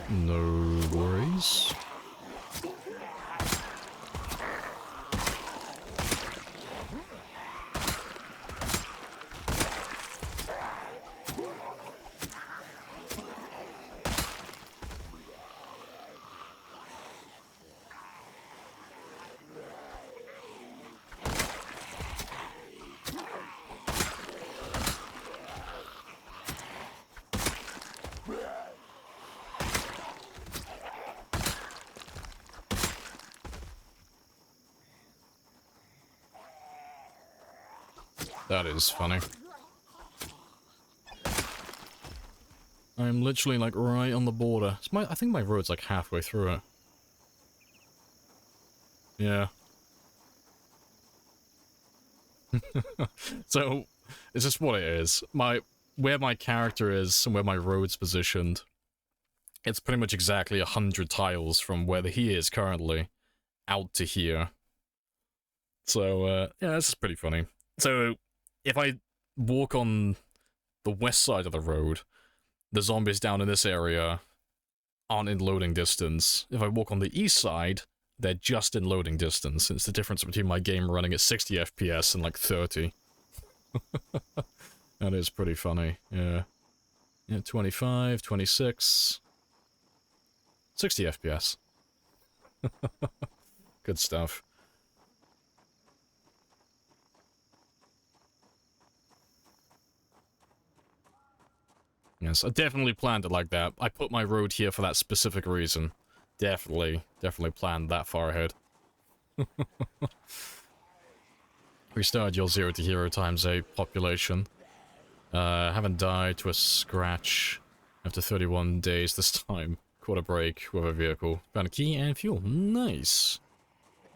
No worries. That is funny. I'm literally like right on the border. I think my road's like halfway through it. Yeah. So, it's just what it is. Where my character is and where my road's positioned, it's pretty much exactly 100 tiles from where he is currently out to here. So, yeah, that's pretty funny. So, if I walk on the west side of the road, the zombies down in this area aren't in loading distance. If I walk on the east side, they're just in loading distance. It's the difference between my game running at 60 FPS and like 30. That is pretty funny, yeah. Yeah, 25, 26... 60 FPS. Good stuff. Yes, I definitely planned it like that. I put my road here for that specific reason. Definitely planned that far ahead. Restart your 0 to hero times a population. Haven't died to a scratch after 31 days this time. Caught a break with a vehicle. Found a key and fuel. Nice.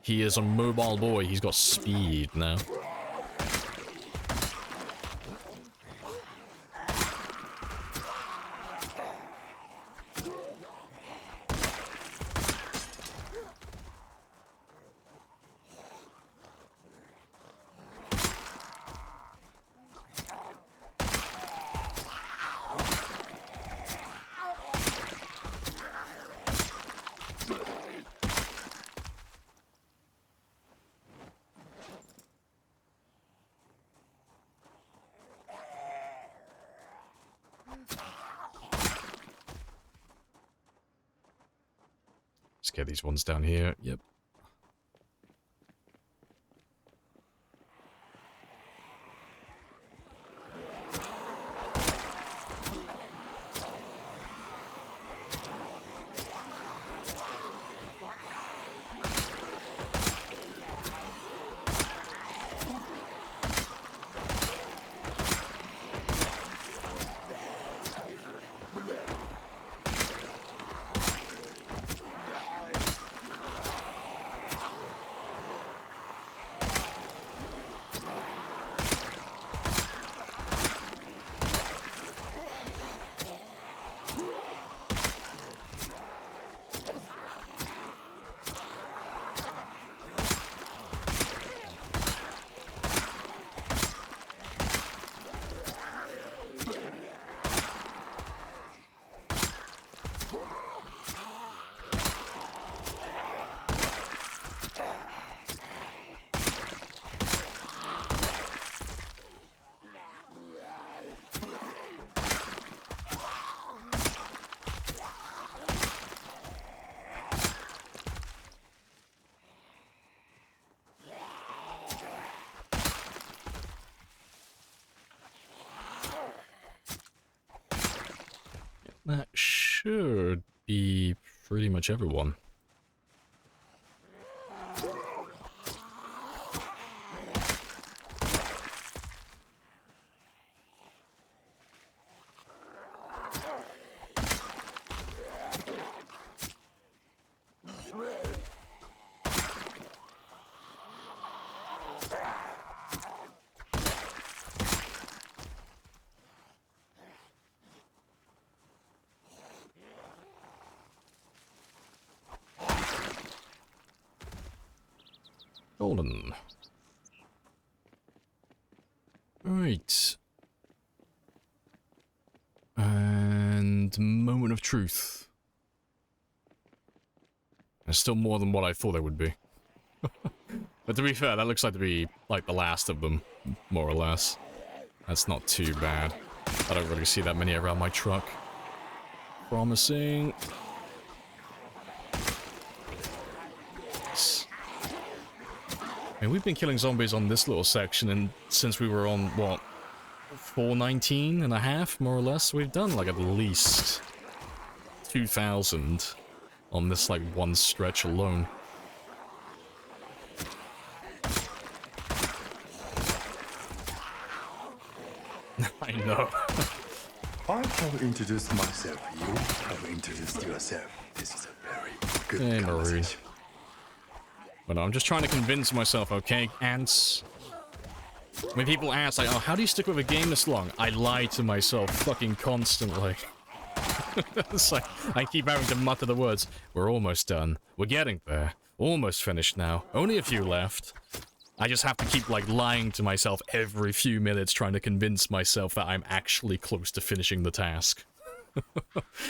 He is a mobile boy. He's got speed now. Let's get these ones down here. Yep. That should be pretty much everyone. Golden. Right. And moment of truth. There's still more than what I thought there would be. But to be fair, that looks like to be like the last of them, more or less. That's not too bad. I don't really see that many around my truck. Promising. I mean, we've been killing zombies on this little section, and since we were on, what, 419 and a half, more or less? We've done, like, at least 2,000 on this, like, one stretch alone. I know.
I have introduced myself. You have introduced yourself. This is a very good
Hey,
conversation.
But no, I'm just trying to convince myself, okay, ants? When people ask, like, oh, how do you stick with a game this long? I lie to myself fucking constantly. It's like, I keep having to mutter the words, we're almost done. We're getting there. Almost finished now. Only a few left. I just have to keep, like, lying to myself every few minutes, trying to convince myself that I'm actually close to finishing the task.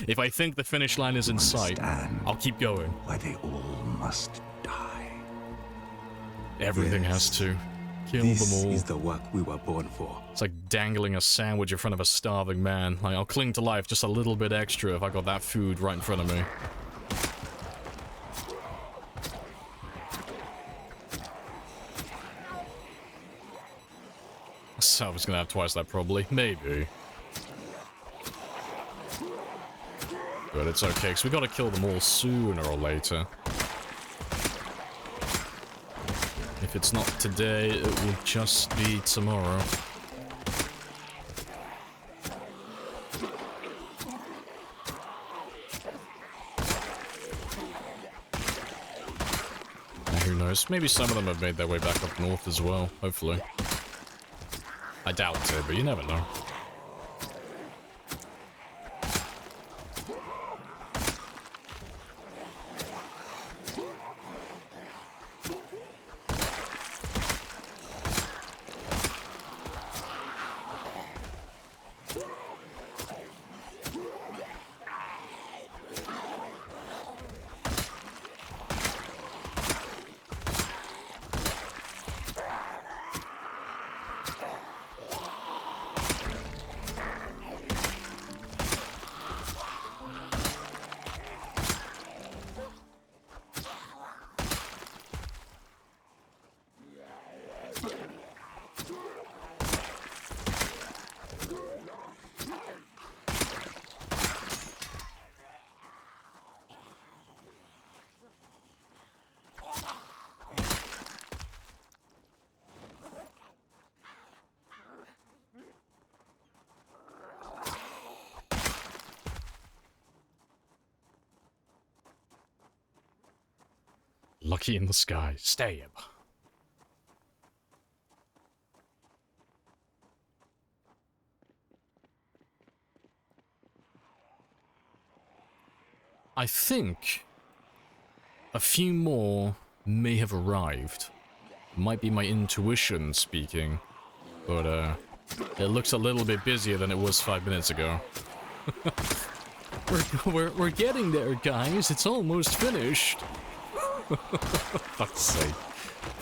If I think the finish line is in sight, I'll keep going.
Why they all must die.
Everything has to. Kill
This
them all.
is the work we were born for.
It's like dangling a sandwich in front of a starving man. Like, I'll cling to life just a little bit extra if I got that food right in front of me. So I was gonna have twice that probably. Maybe. But it's okay, because we gotta kill them all sooner or later. If it's not today, it will just be tomorrow. Who knows? Maybe some of them have made their way back up north as well, hopefully. I doubt it, but you never know. Lucky in the sky. Stab. I think a few more may have arrived. Might be my intuition speaking, but it looks a little bit busier than it was 5 minutes ago. we're getting there, guys. It's almost finished. Fuck's sake.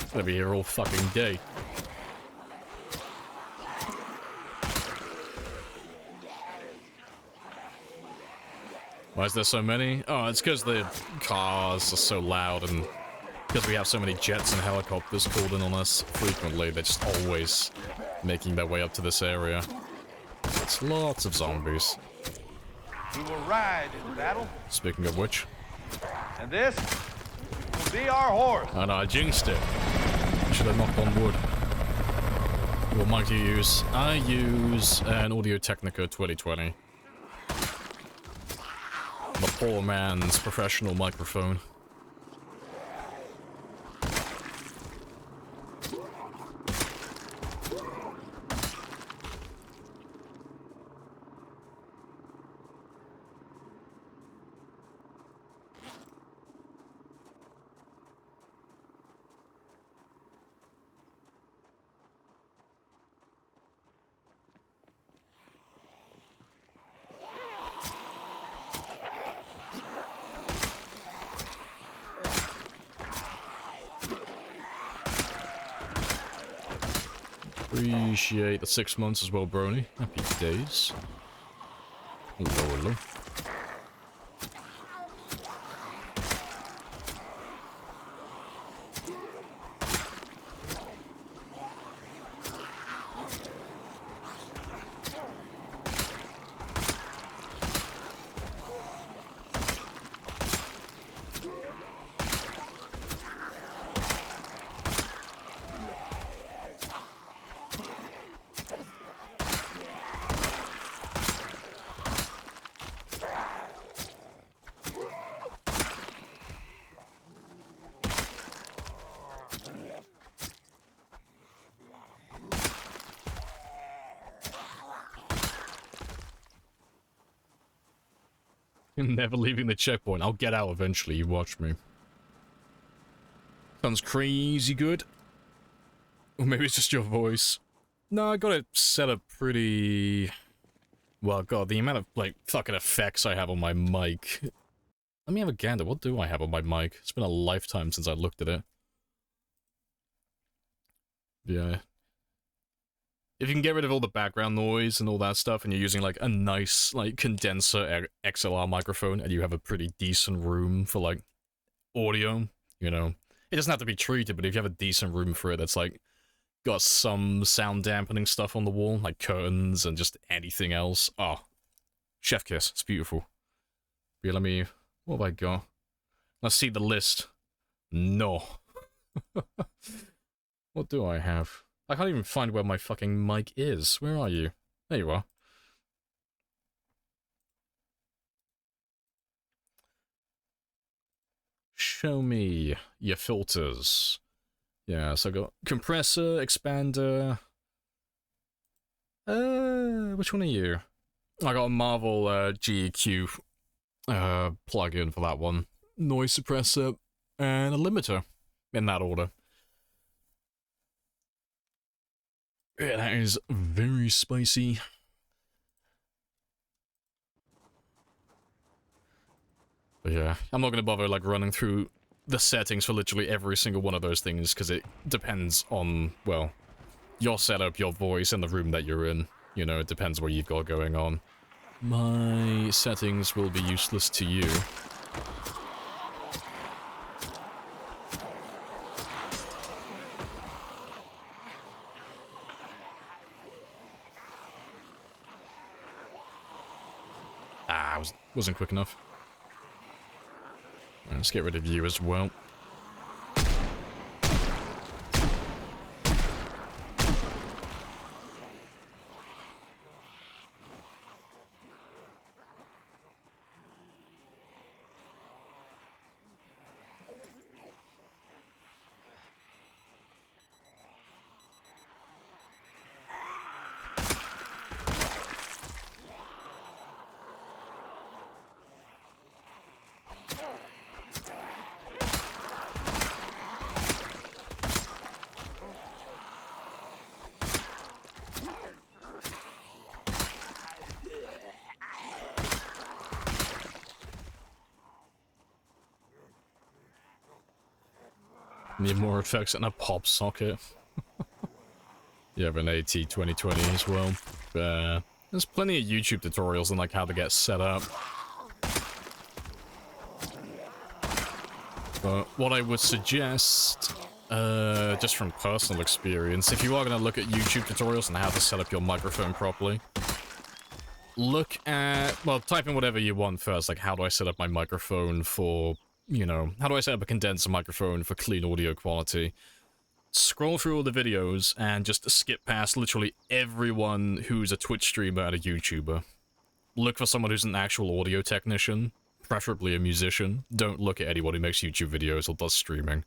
I'm gonna be here all fucking day. Why is there so many? Oh, it's because the cars are so loud and because we have so many jets and helicopters called in on us frequently. They're just always making their way up to this area. It's lots of zombies.
we will ride in battle.
Speaking of which.
And this will be our horse.
And I jinxed it. Should have knocked on wood. What mic do you use? I use an Audio-Technica 2020. The poor man's professional microphone. Appreciate the 6 months as well, Brony. Happy days. Hello, hello. Never leaving the checkpoint. I'll get out eventually, you watch me. Sounds crazy good. Or maybe it's just your voice. No, I got it set up pretty... Well, God, the amount of, like, fucking effects I have on my mic. Let me have a gander. What do I have on my mic? It's been a lifetime since I looked at it. Yeah. If you can get rid of all the background noise and all that stuff, and you're using, like, a nice, like, condenser XLR microphone, and you have a pretty decent room for, like, audio, you know. It doesn't have to be treated, but if you have a decent room for it that's, like, got some sound dampening stuff on the wall, like curtains and just anything else. Oh, chef kiss. It's beautiful. Yeah, let me... What have I got? Let's see the list. No. What do I have? I can't even find where my fucking mic is. Where are you? There you are. Show me your filters. Yeah, so I got compressor, expander. Which one are you? I got a Marvel GEQ plugin for that one. Noise suppressor and a limiter. In that order. Yeah, that is very spicy. But yeah, I'm not gonna bother like running through the settings for literally every single one of those things, because it depends on, well, your setup, your voice, and the room that you're in. You know, it depends what you've got going on. My settings will be useless to you. Ah, wasn't quick enough. Let's get rid of you as well. Need more effects and a pop socket. You have an AT2020 as well. There's plenty of YouTube tutorials on like how to get set up. But what I would suggest, just from personal experience, if you are going to look at YouTube tutorials on how to set up your microphone properly, look at, well, type in whatever you want first, like how do I set up my microphone for, you know, how do I set up a condenser microphone for clean audio quality? Scroll through all the videos and just skip past literally everyone who's a Twitch streamer and a YouTuber. Look for someone who's an actual audio technician, preferably a musician. Don't look at anyone who makes YouTube videos or does streaming.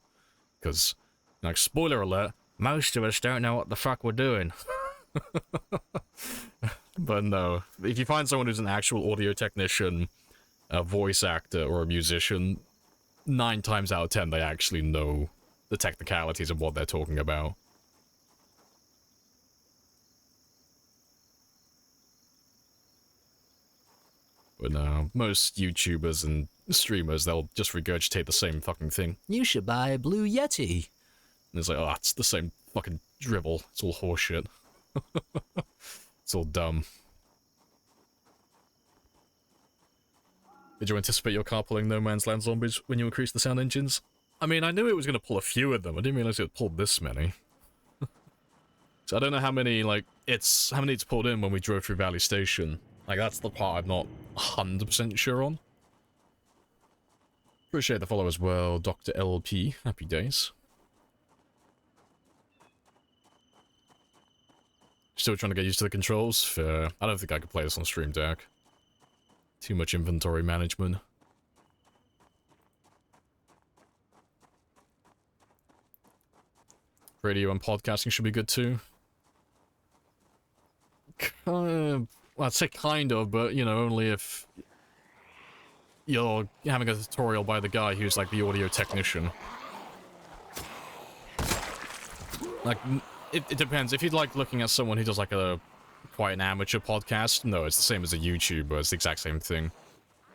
Because, like, spoiler alert, most of us don't know what the fuck we're doing. But no, if you find someone who's an actual audio technician, a voice actor, or a musician, 9 times out of 10 they actually know the technicalities of what they're talking about. But no, most YouTubers and streamers, they'll just regurgitate the same fucking thing. You should buy a Blue Yeti. And it's like, oh, it's the same fucking dribble. It's all horseshit. It's all dumb. Did you anticipate your car pulling No Man's Land zombies when you increased the sound engines? I mean, I knew it was going to pull a few of them. I didn't realize it pulled this many. So I don't know how many, like, how many it's pulled in when we drove through Valley Station. Like, that's the part I'm not 100% sure on. Appreciate the follow as well, Dr. LP. Happy days. Still trying to get used to the controls? Fair. I don't think I could play this on Stream Deck. Too much inventory management. Radio and podcasting should be good too. Well, I'd say kind of, but, you know, only if you're having a tutorial by the guy who's, like, the audio technician. Like, it depends. If you'd like looking at someone who does, like, quite an amateur podcast, no, it's the same as a YouTuber. It's the exact same thing.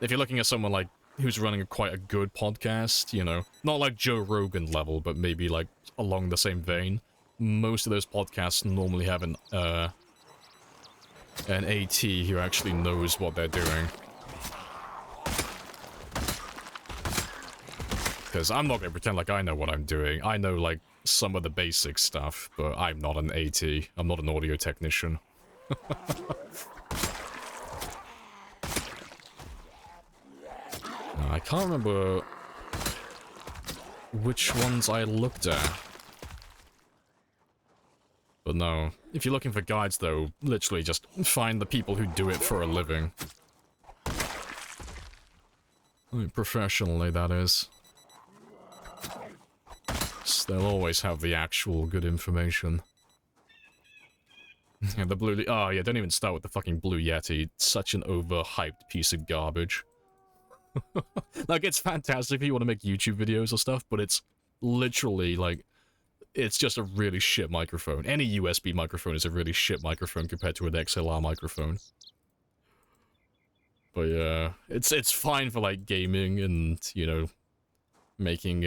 If you're looking at someone, like, who's running quite a good podcast, you know, not like Joe Rogan level, but maybe, like, along the same vein, most of those podcasts normally have an AT who actually knows what they're doing. Because I'm not going to pretend like I know what I'm doing. I know, like, some of the basic stuff, but I'm not an AT. I'm not an audio technician. I can't remember which ones I looked at. But no, if you're looking for guides though, literally just find the people who do it for a living. Like, professionally, that is. So they'll always have the actual good information. Yeah, the blue... Oh yeah, don't even start with the fucking Blue Yeti. It's such an overhyped piece of garbage. Like, it's fantastic if you want to make YouTube videos or stuff, but it's literally, like, it's just a really shit microphone. Any USB microphone is a really shit microphone compared to an XLR microphone. But yeah, it's fine for, like, gaming and, you know, making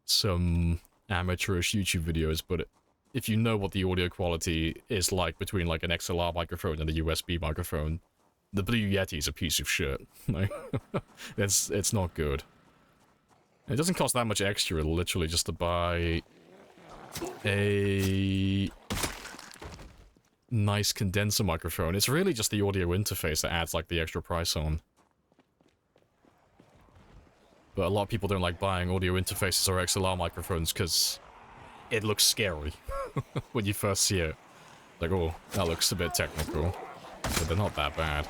some amateurish YouTube videos, but if you know what the audio quality is like between, like, an XLR microphone and a USB microphone, the Blue Yeti is a piece of shit. Like, it's not good. It doesn't cost that much extra, literally, just to buy a nice condenser microphone. It's really just the audio interface that adds, like, the extra price on. But a lot of people don't like buying audio interfaces or XLR microphones because it looks scary when you first see it. Like, oh, that looks a bit technical. But they're not that bad.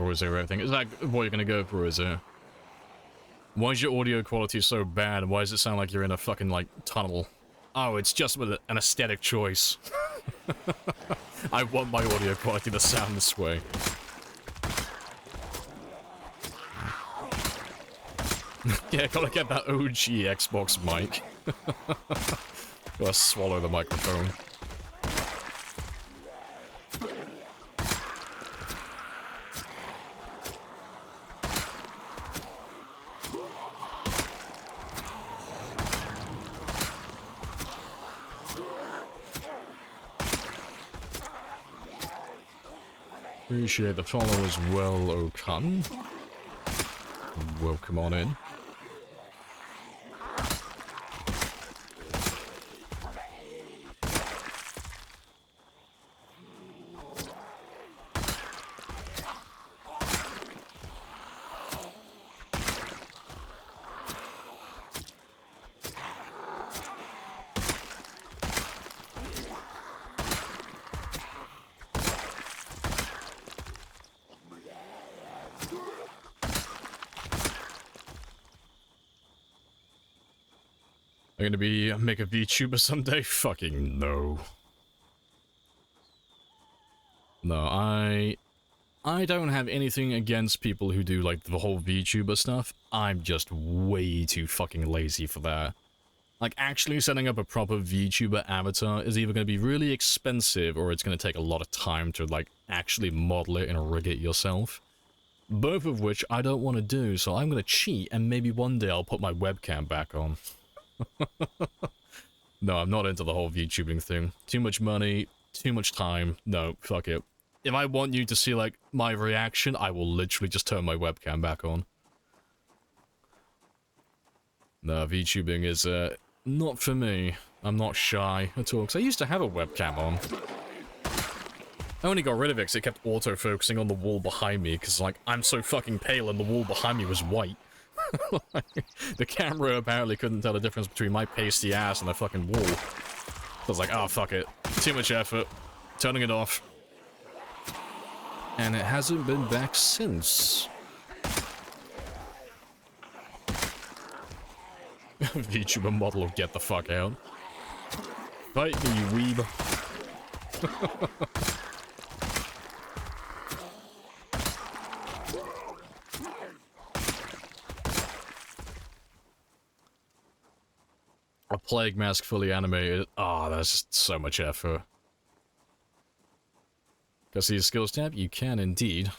Or is everything? Is that what you're gonna go for, is it? Why is your audio quality so bad? Why does it sound like you're in a fucking, like, tunnel? Oh, it's just with an aesthetic choice. I want my audio quality to sound this way. Yeah, gotta get that OG Xbox mic. Gotta swallow the microphone. Appreciate the follow as well, Okan. Welcome on in. I'm gonna make a VTuber someday? Fucking no. No, I don't have anything against people who do, like, the whole VTuber stuff. I'm just way too fucking lazy for that. Like, actually setting up a proper VTuber avatar is either gonna be really expensive or it's gonna take a lot of time to, like, actually model it and rig it yourself. Both of which I don't want to do, so I'm gonna cheat and maybe one day I'll put my webcam back on. No, I'm not into the whole VTubing thing. Too much money, too much time. No, fuck it. If I want you to see, like, my reaction, I will literally just turn my webcam back on. No, VTubing is, not for me. I'm not shy at all, because I used to have a webcam on. I only got rid of it because it kept auto-focusing on the wall behind me, because, like, I'm so fucking pale and the wall behind me was white. The camera apparently couldn't tell the difference between my pasty ass and the fucking wall. So I was like, oh, fuck it. Too much effort. Turning it off. And it hasn't been back since. VTuber model will get the fuck out. Fight me, you weeb. A plague mask fully animated. Ah, that's just so much effort. Go see your skills tab? You can indeed.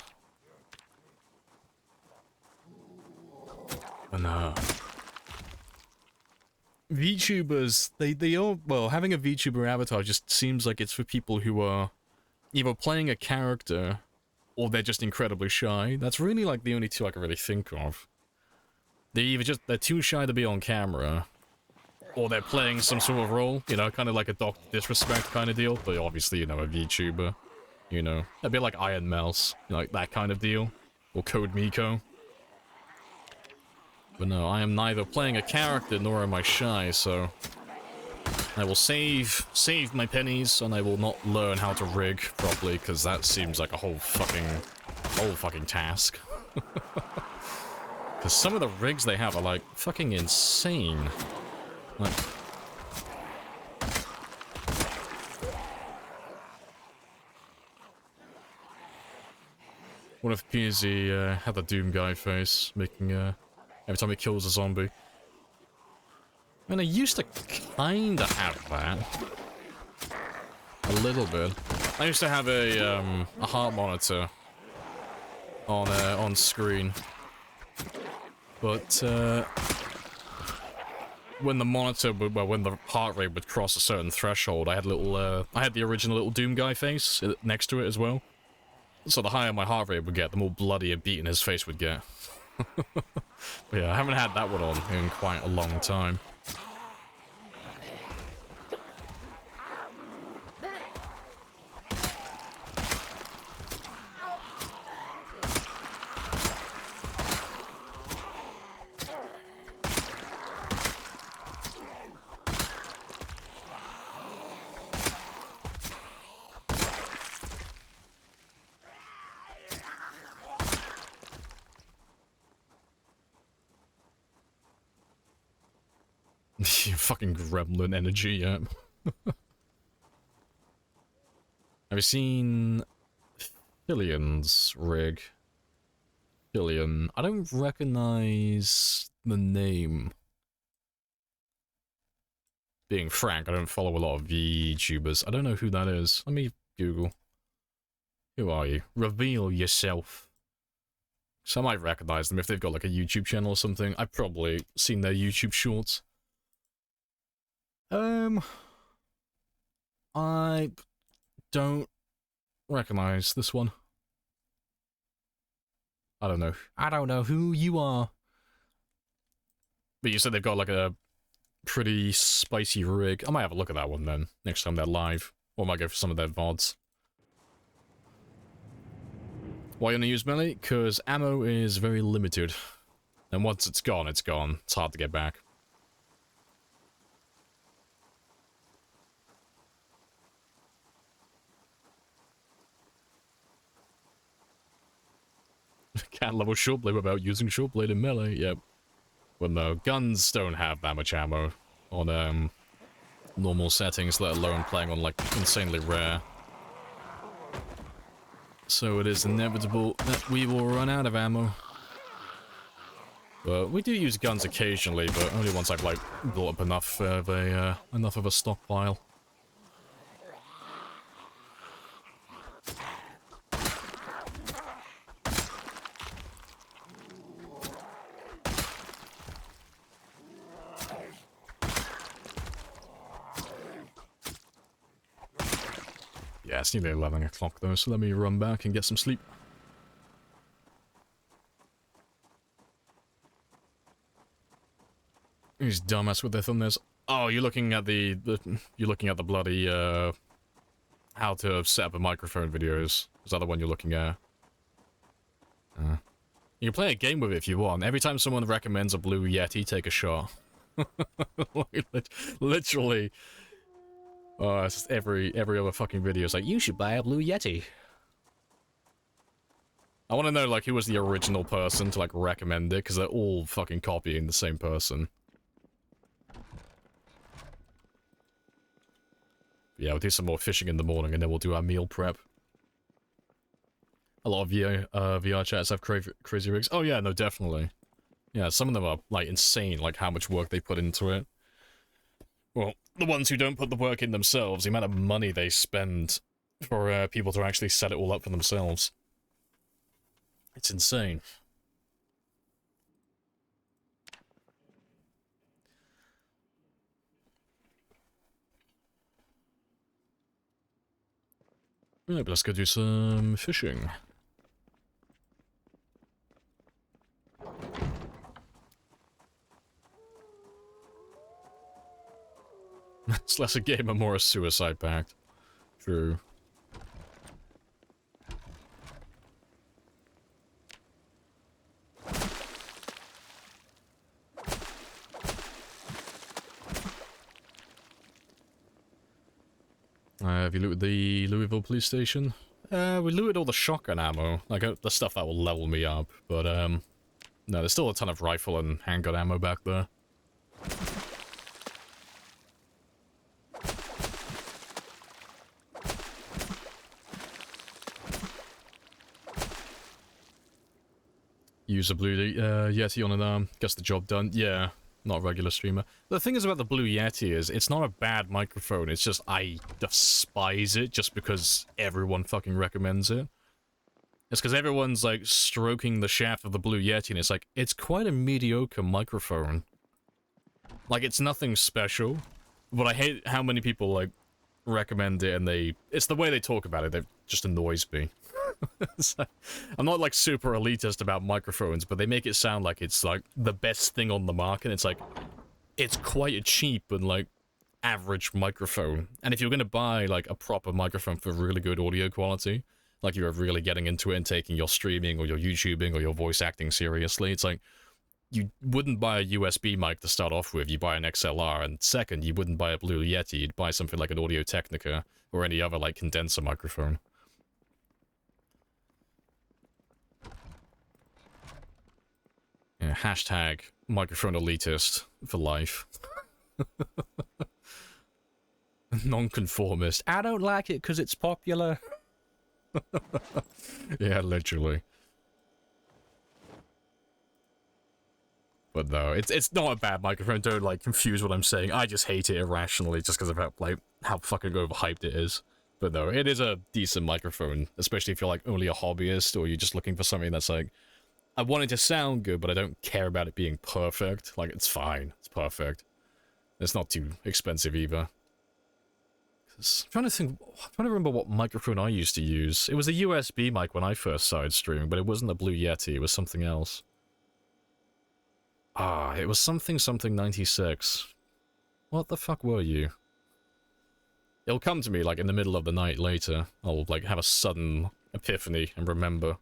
But no. VTubers, they all, well, having a VTuber avatar just seems like it's for people who are either playing a character or they're just incredibly shy. That's really like the only two I can really think of. They're too shy to be on camera, or they're playing some sort of role, you know, kind of like a Dr. Disrespect kind of deal, but obviously, you know, a VTuber, you know, a bit like Iron Mouse, you know, like that kind of deal, or Code Miko. But no, I am neither playing a character nor am I shy, so I will save my pennies, and I will not learn how to rig properly, because that seems like a whole fucking task. Because some of the rigs they have are like fucking insane. Like, what if PZ had the Doom guy face, making every time he kills a zombie? I mean, I used to kinda have that. A little bit. I used to have a heart monitor on screen. But when the monitor would, well, when the heart rate would cross a certain threshold, I had I had the original little Doom guy face next to it as well. So the higher my heart rate would get, the more bloody and beaten his face would get. But yeah, I haven't had that one on in quite a long time. Fucking gremlin energy, yeah. Have you seen Fillion's rig? Fillion. I don't recognize the name. Being frank, I don't follow a lot of VTubers. I don't know who that is. Let me Google. Who are you? Reveal yourself. So I might recognize them if they've got like a YouTube channel or something. I've probably seen their YouTube shorts. I don't recognize this one. I don't know. I don't know who you are. But you said they've got like a pretty spicy rig. I might have a look at that one then, next time they're live. Or I might go for some of their VODs. Why you want to use melee? Because ammo is very limited. And once it's gone, it's gone. It's hard to get back. Can't level shortblade without using shortblade in melee, yep. Well no, guns don't have that much ammo on normal settings, let alone playing on like insanely rare. So it is inevitable that we will run out of ammo. But we do use guns occasionally, but only once I've like built up enough of a stockpile. Yeah, it's nearly 11 o'clock though, so let me run back and get some sleep. These dumbass with their thumbnails. Oh, you're looking at the bloody how to set up a microphone videos. Is that the one you're looking at? You can play a game with it if you want. Every time someone recommends a Blue Yeti, take a shot. Literally. Oh, it's just every other fucking video is like, you should buy a Blue Yeti. I want to know, like, who was the original person to, like, recommend it, because they're all fucking copying the same person. Yeah, we'll do some more fishing in the morning, and then we'll do our meal prep. A lot of VR chats have crazy rigs. Oh yeah, no, definitely. Yeah, some of them are, like, insane, like, how much work they put into it. Well, the ones who don't put the work in themselves, the amount of money they spend for people to actually set it all up for themselves. It's insane. Right, but let's go do some fishing. It's less a game and more a suicide pact. True. Have you looted the Louisville police station? We looted all the shotgun ammo, like the stuff that will level me up, but no, there's still a ton of rifle and handgun ammo back there. Use a Blue Yeti on an arm, gets the job done. Yeah, not a regular streamer. The thing is about the Blue Yeti is, it's not a bad microphone, it's just I despise it just because everyone fucking recommends it. It's because everyone's, like, stroking the shaft of the Blue Yeti, and it's like, it's quite a mediocre microphone. Like, it's nothing special, but I hate how many people, like, recommend it, and it's the way they talk about it that just annoys me. So, I'm not like super elitist about microphones, but they make it sound like it's like the best thing on the market. It's like, it's quite a cheap and like average microphone. And if you're gonna buy like a proper microphone for really good audio quality, like you're really getting into it and taking your streaming or your YouTubing or your voice acting seriously, it's like, you wouldn't buy a USB mic to start off with, you buy an XLR, and second, you wouldn't buy a Blue Yeti, you'd buy something like an Audio Technica or any other like condenser microphone. Yeah, hashtag microphone elitist for life. Nonconformist. I don't like it because it's popular. Yeah, literally. But no, it's not a bad microphone. Don't like confuse what I'm saying. I just hate it irrationally just because of how fucking overhyped it is. But no, it is a decent microphone, especially if you're like only a hobbyist or you're just looking for something that's like, I want it to sound good, but I don't care about it being perfect. Like, it's fine. It's perfect. It's not too expensive either. I'm trying to remember what microphone I used to use. It was a USB mic when I first started streaming, but it wasn't a Blue Yeti, it was something else. Ah, it was something 96. What the fuck were you? It'll come to me, like, in the middle of the night later. I'll, like, have a sudden epiphany and remember.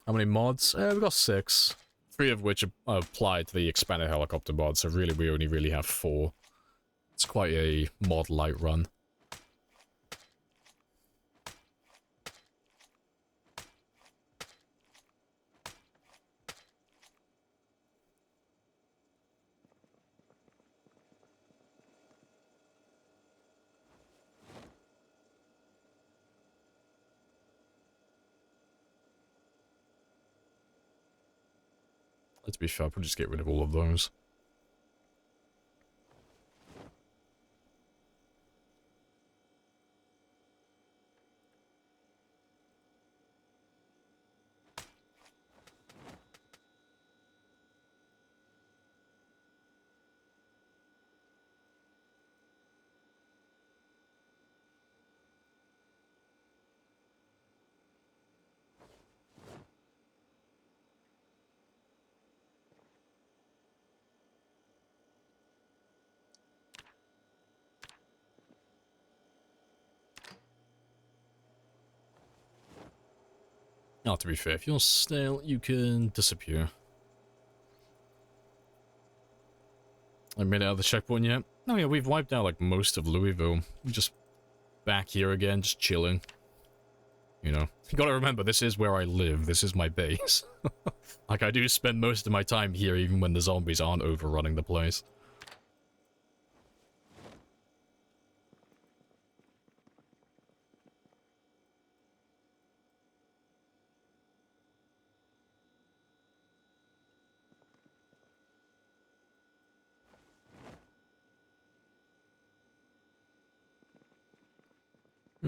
How many mods? We've got 6. 3 of which are applied to the expanded helicopter mod, so really we only really have 4. It's quite a mod light run. To be fair, I'll just get rid of all of those. To be fair, if you're stale, you can disappear. I made it out of the checkpoint yet? Oh yeah, we've wiped out like most of Louisville. We're just back here again, just chilling. You know, you gotta remember, this is where I live. This is my base. Like, I do spend most of my time here even when the zombies aren't overrunning the place.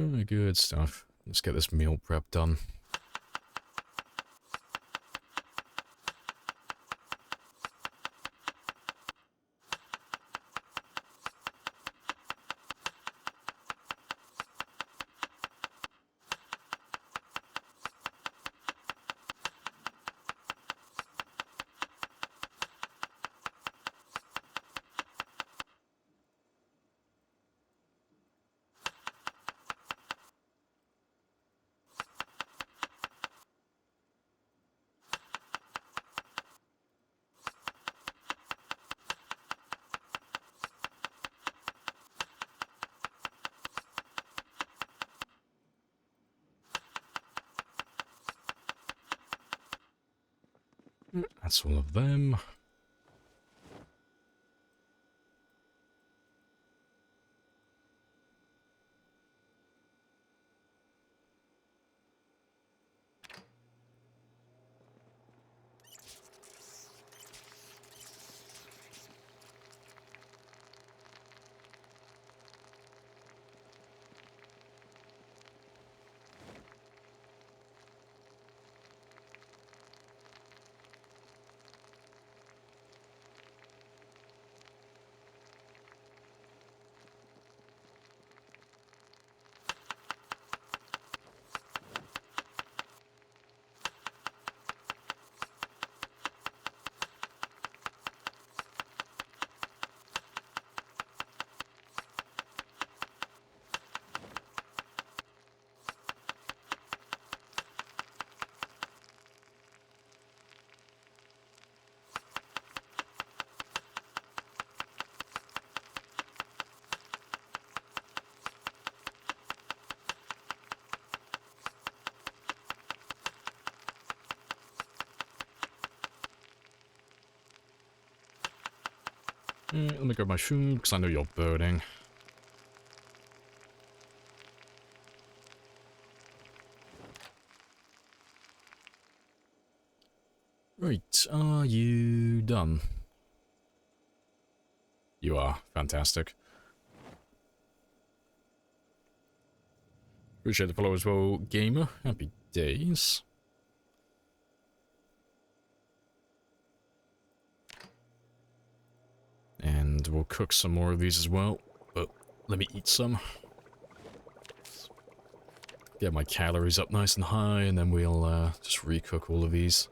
Oh, good stuff. Let's get this meal prep done. That's all of them. Let me grab my food, because I know you're burning. Right, are you done? You are. Fantastic. Appreciate the follow as well, gamer. Happy days. And we'll cook some more of these as well. But let me eat some. Get my calories up nice and high, and then we'll just recook all of these.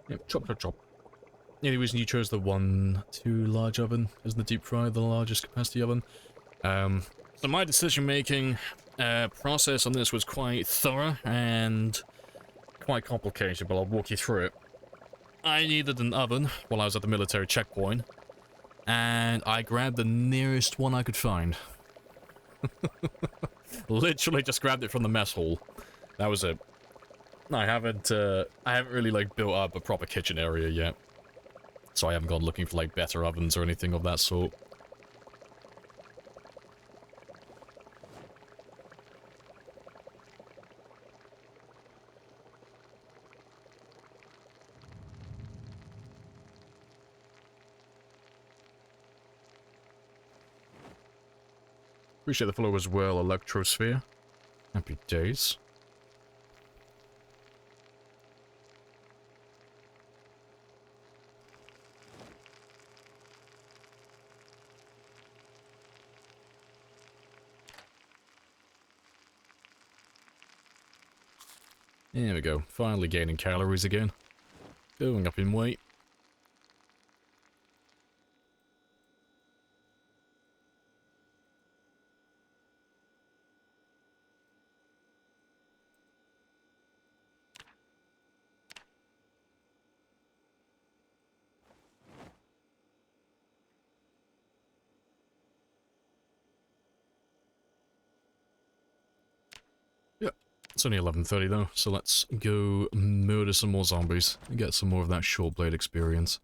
Yep, chop, chop, chop. The only reason you chose the 1-2 large oven as the deep fry, the largest capacity oven. So my decision-making process on this was quite thorough and quite complicated, but I'll walk you through it. I needed an oven while I was at the military checkpoint, and I grabbed the nearest one I could find. Literally just grabbed it from the mess hall. That was it. I haven't really, like, built up a proper kitchen area yet. So I haven't gone looking for, like, better ovens or anything of that sort. Appreciate the follow as well, Electrosphere. Happy days. There we go. Finally gaining calories again. Going up in weight. It's only 11:30 though, so let's go murder some more zombies and get some more of that short blade experience.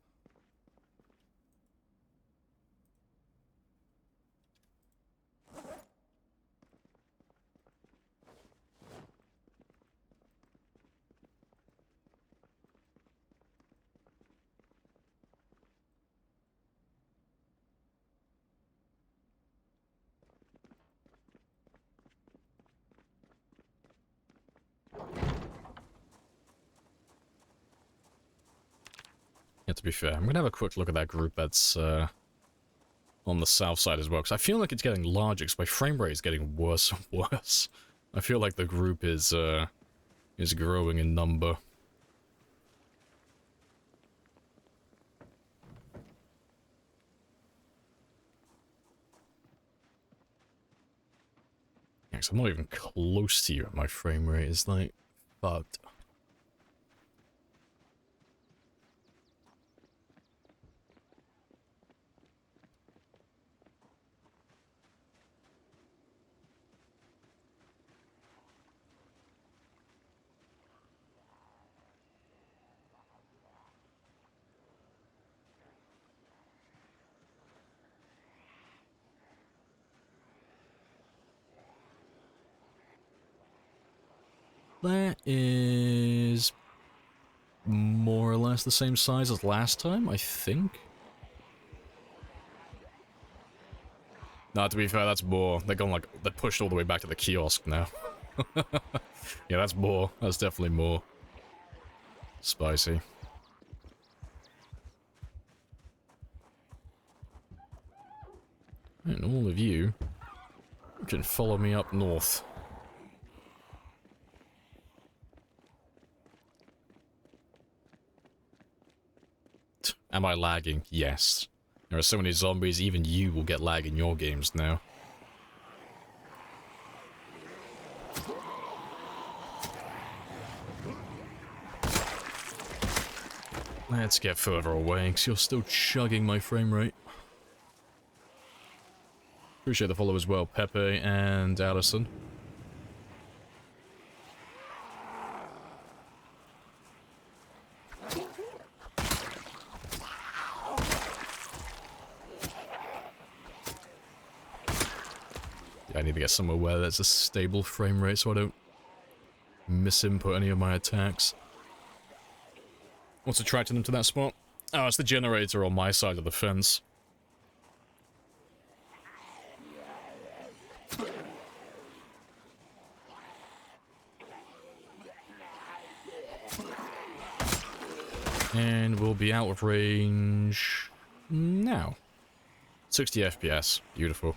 Yeah, to be fair, I'm gonna have a quick look at that group that's on the south side as well, because I feel like it's getting larger, because my frame rate is getting worse and worse. I feel like the group is growing in number. Yeah, 'cause I'm not even close to you at my frame rate is like fucked. That is more or less the same size as last time, I think. Nah, to be fair, that's more. They're going like, they're pushed all the way back to the kiosk now. Yeah, that's more. That's definitely more. Spicy. And all of you You can follow me up north. Am I lagging? Yes. There are so many zombies, even you will get lag in your games now. Let's get further away, because you're still chugging my frame rate. Appreciate the follow as well, Pepe and Allison. I need to get somewhere where there's a stable frame rate so I don't misinput any of my attacks. What's attracting them to that spot? Oh, it's the generator on my side of the fence. And we'll be out of range now. 60 FPS. Beautiful.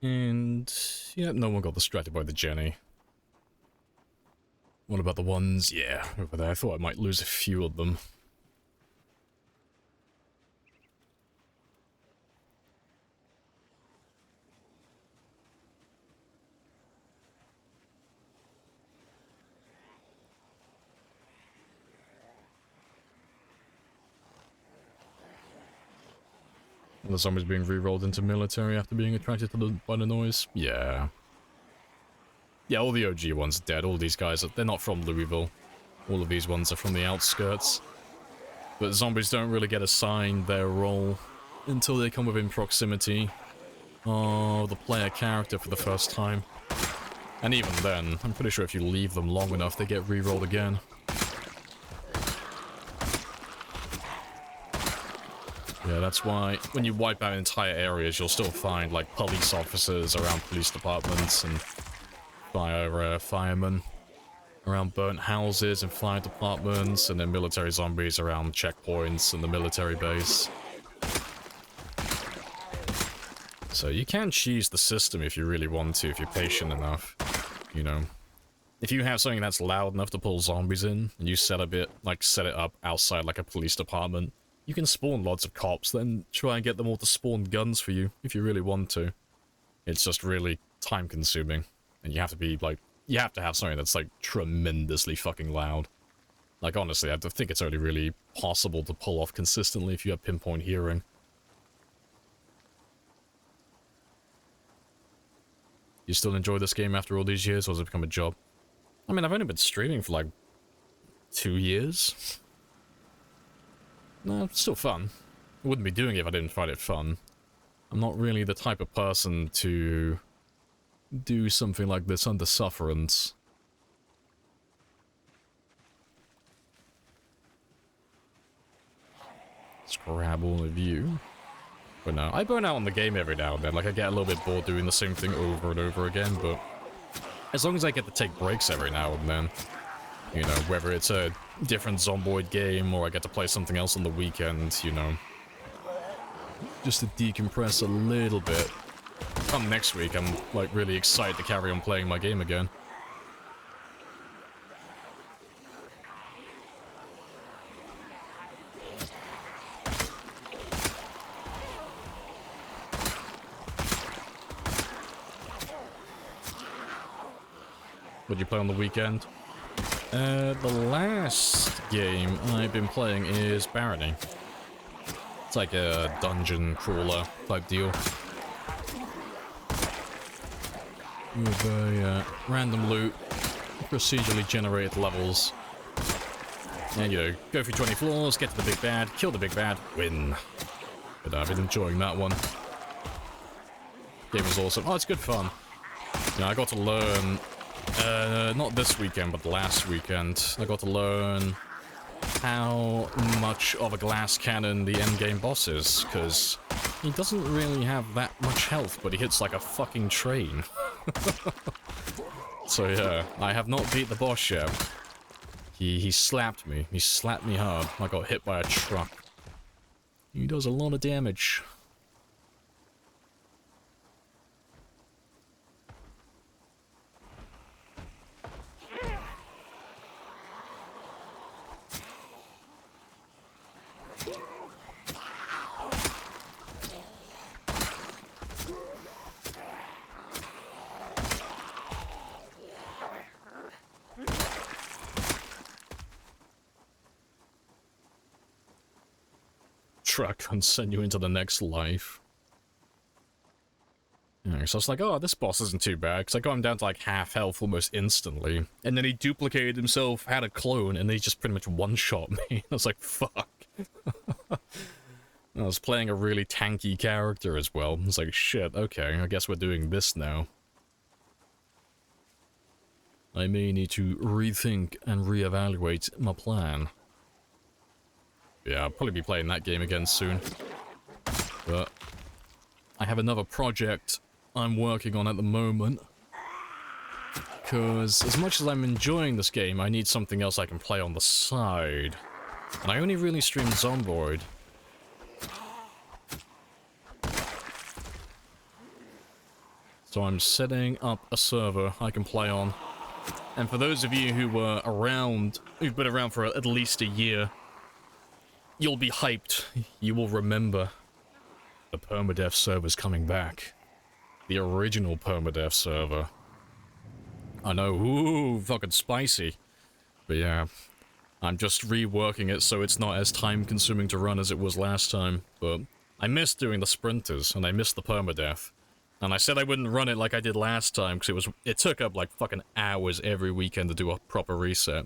And yeah, no one got distracted by the Jenny. What about the ones? Yeah, over there. I thought I might lose a few of them. The zombies being re-rolled into military after being attracted to by the noise? Yeah. Yeah, all the OG ones are dead. All these guys, they're not from Louisville. All of these ones are from the outskirts. But zombies don't really get assigned their role until they come within proximity of the player character for the first time. And even then, I'm pretty sure if you leave them long enough, they get re-rolled again. Yeah, that's why when you wipe out entire areas, you'll still find, like, police officers around police departments and firemen around burnt houses and fire departments, and then military zombies around checkpoints and the military base. So you can cheese the system if you really want to, if you're patient enough, you know. If you have something that's loud enough to pull zombies in, and you set it up outside like a police department, you can spawn lots of cops, then try and get them all to spawn guns for you, if you really want to. It's just really time-consuming, and you have to be, like, you have to have something that's, like, tremendously fucking loud. Like, honestly, I think it's only really possible to pull off consistently if you have pinpoint hearing. You still enjoy this game after all these years, or has it become a job? I mean, I've only been streaming for, like, 2 years. No, it's still fun. I wouldn't be doing it if I didn't find it fun. I'm not really the type of person to do something like this under sufferance. Let's grab all of you. But no, I burn out on the game every now and then. Like, I get a little bit bored doing the same thing over and over again, but As long as I get to take breaks every now and then. You know, whether it's a different Zomboid game or I get to play something else on the weekend, you know. Just to decompress a little bit. Come next week, I'm, like, really excited to carry on playing my game again. What'd you play on the weekend? The last game I've been playing is Barony. It's like a dungeon crawler type deal. With a random loot, procedurally generated levels. And, you know, go through 20 floors, get to the big bad, kill the big bad, win. But I've been enjoying that one. Game was awesome. Oh, it's good fun. You know, I got to learn, not this weekend, but last weekend, I got to learn how much of a glass cannon the endgame boss is, because he doesn't really have that much health, but he hits like a fucking train. So yeah, I have not beat the boss yet. He slapped me. He slapped me hard. I got hit by a truck. He does a lot of damage. Truck can send you into the next life. Yeah, so I was like, oh, this boss isn't too bad, because I got him down to like half health almost instantly. And then he duplicated himself, had a clone, and he just pretty much one-shot me. I was like, fuck. I was playing a really tanky character as well. I was like, shit, okay, I guess we're doing this now. I may need to rethink and reevaluate my plan. Yeah, I'll probably be playing that game again soon. But I have another project I'm working on at the moment. Because as much as I'm enjoying this game, I need something else I can play on the side. And I only really stream Zomboid. So I'm setting up a server I can play on. And for those of you who were around, who've been around for at least a year, you'll be hyped. You will remember the permadeath server's coming back. The original permadeath server. I know, ooh, fucking spicy. But yeah, I'm just reworking it so it's not as time-consuming to run as it was last time. But I missed doing the sprinters, and I missed the permadeath. And I said I wouldn't run it like I did last time, because it took up like fucking hours every weekend to do a proper reset.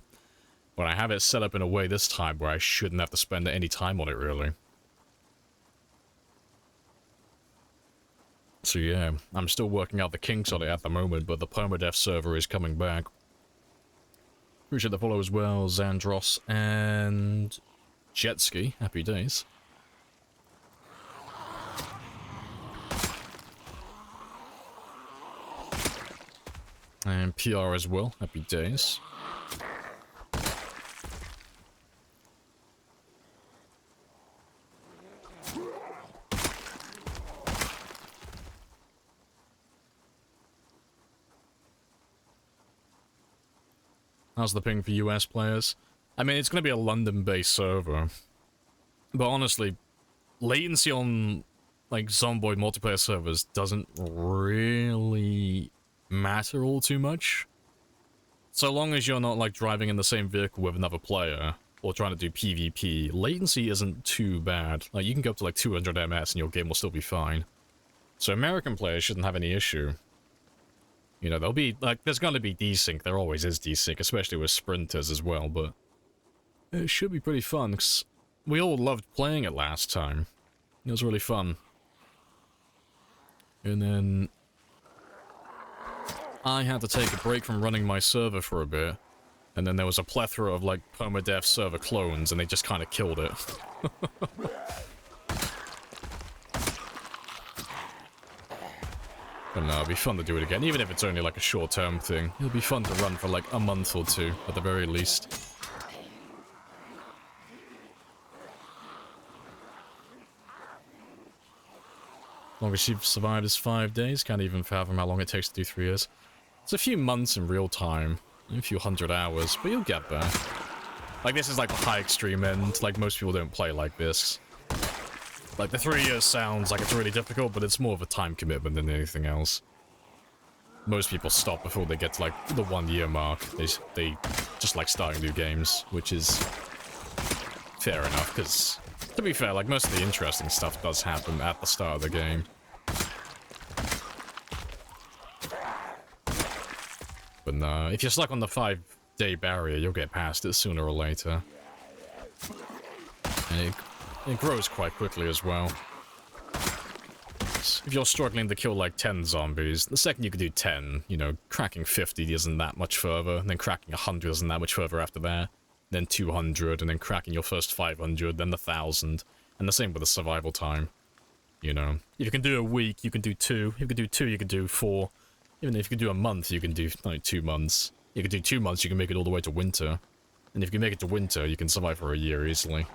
But I have it set up in a way this time where I shouldn't have to spend any time on it, really. So yeah, I'm still working out the kinks on it at the moment, but the permadeath server is coming back. Appreciate the follow as well, Zandros and Jetski. Happy days. And PR as well. Happy days. How's the ping for US players? I mean, it's going to be a London-based server. But honestly, latency on, like, Zomboid multiplayer servers doesn't really matter all too much. So long as you're not, like, driving in the same vehicle with another player, or trying to do PvP, latency isn't too bad. Like, you can go up to, like, 200 ms and your game will still be fine. So American players shouldn't have any issue. You know, there'll be, like, there's gonna be desync. There always is desync, especially with sprinters as well, but it should be pretty fun, because we all loved playing it last time. It was really fun. And then I had to take a break from running my server for a bit, and then there was a plethora of, like, permadeath server clones, and they just kind of killed it. But no, it'll be fun to do it again, even if it's only like a short-term thing. It'll be fun to run for like a month or two, at the very least. Longest you've survived is 5 days. Can't even fathom how long it takes to do 3 years. It's a few months in real time, a few hundred hours, but you'll get there. Like, this is like the high extreme end. Like, most people don't play like this. Like, the 3 years sounds like it's really difficult, but it's more of a time commitment than anything else. Most people stop before they get to, like, the 1 year mark. They just like starting new games, which is fair enough, because, to be fair, like, most of the interesting stuff does happen at the start of the game. But no, if you're stuck on the 5-day barrier, you'll get past it sooner or later. And it grows quite quickly as well. If you're struggling to kill like 10 zombies, the second you can do 10, you know, cracking 50 isn't that much further, and then cracking 100 isn't that much further after that, then 200, and then cracking your first 500, then 1,000, and the same with the survival time. You know, if you can do a week, you can do 2, if you can do 2, you can do 4, even if you can do a month, you can do like 2 months. You can do 2 months, you can make it all the way to winter, and if you can make it to winter, you can survive for a year easily.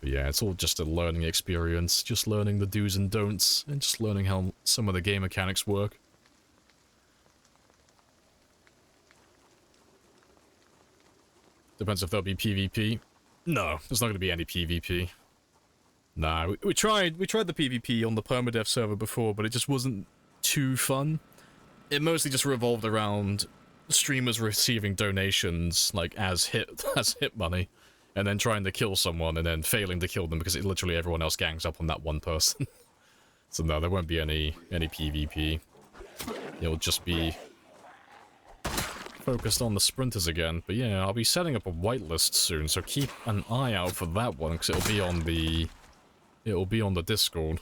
But yeah, it's all just a learning experience, just learning the do's and don'ts, and just learning how some of the game mechanics work. Depends if there'll be PvP. No, there's not going to be any PvP. Nah, we tried the PvP on the permadeath server before, but it just wasn't too fun. It mostly just revolved around streamers receiving donations, like, as hit money. And then trying to kill someone, and then failing to kill them because literally everyone else gangs up on that one person. So no, there won't be any PvP. It'll just be focused on the sprinters again. But yeah, I'll be setting up a whitelist soon, so keep an eye out for that one, because it'll be on the Discord.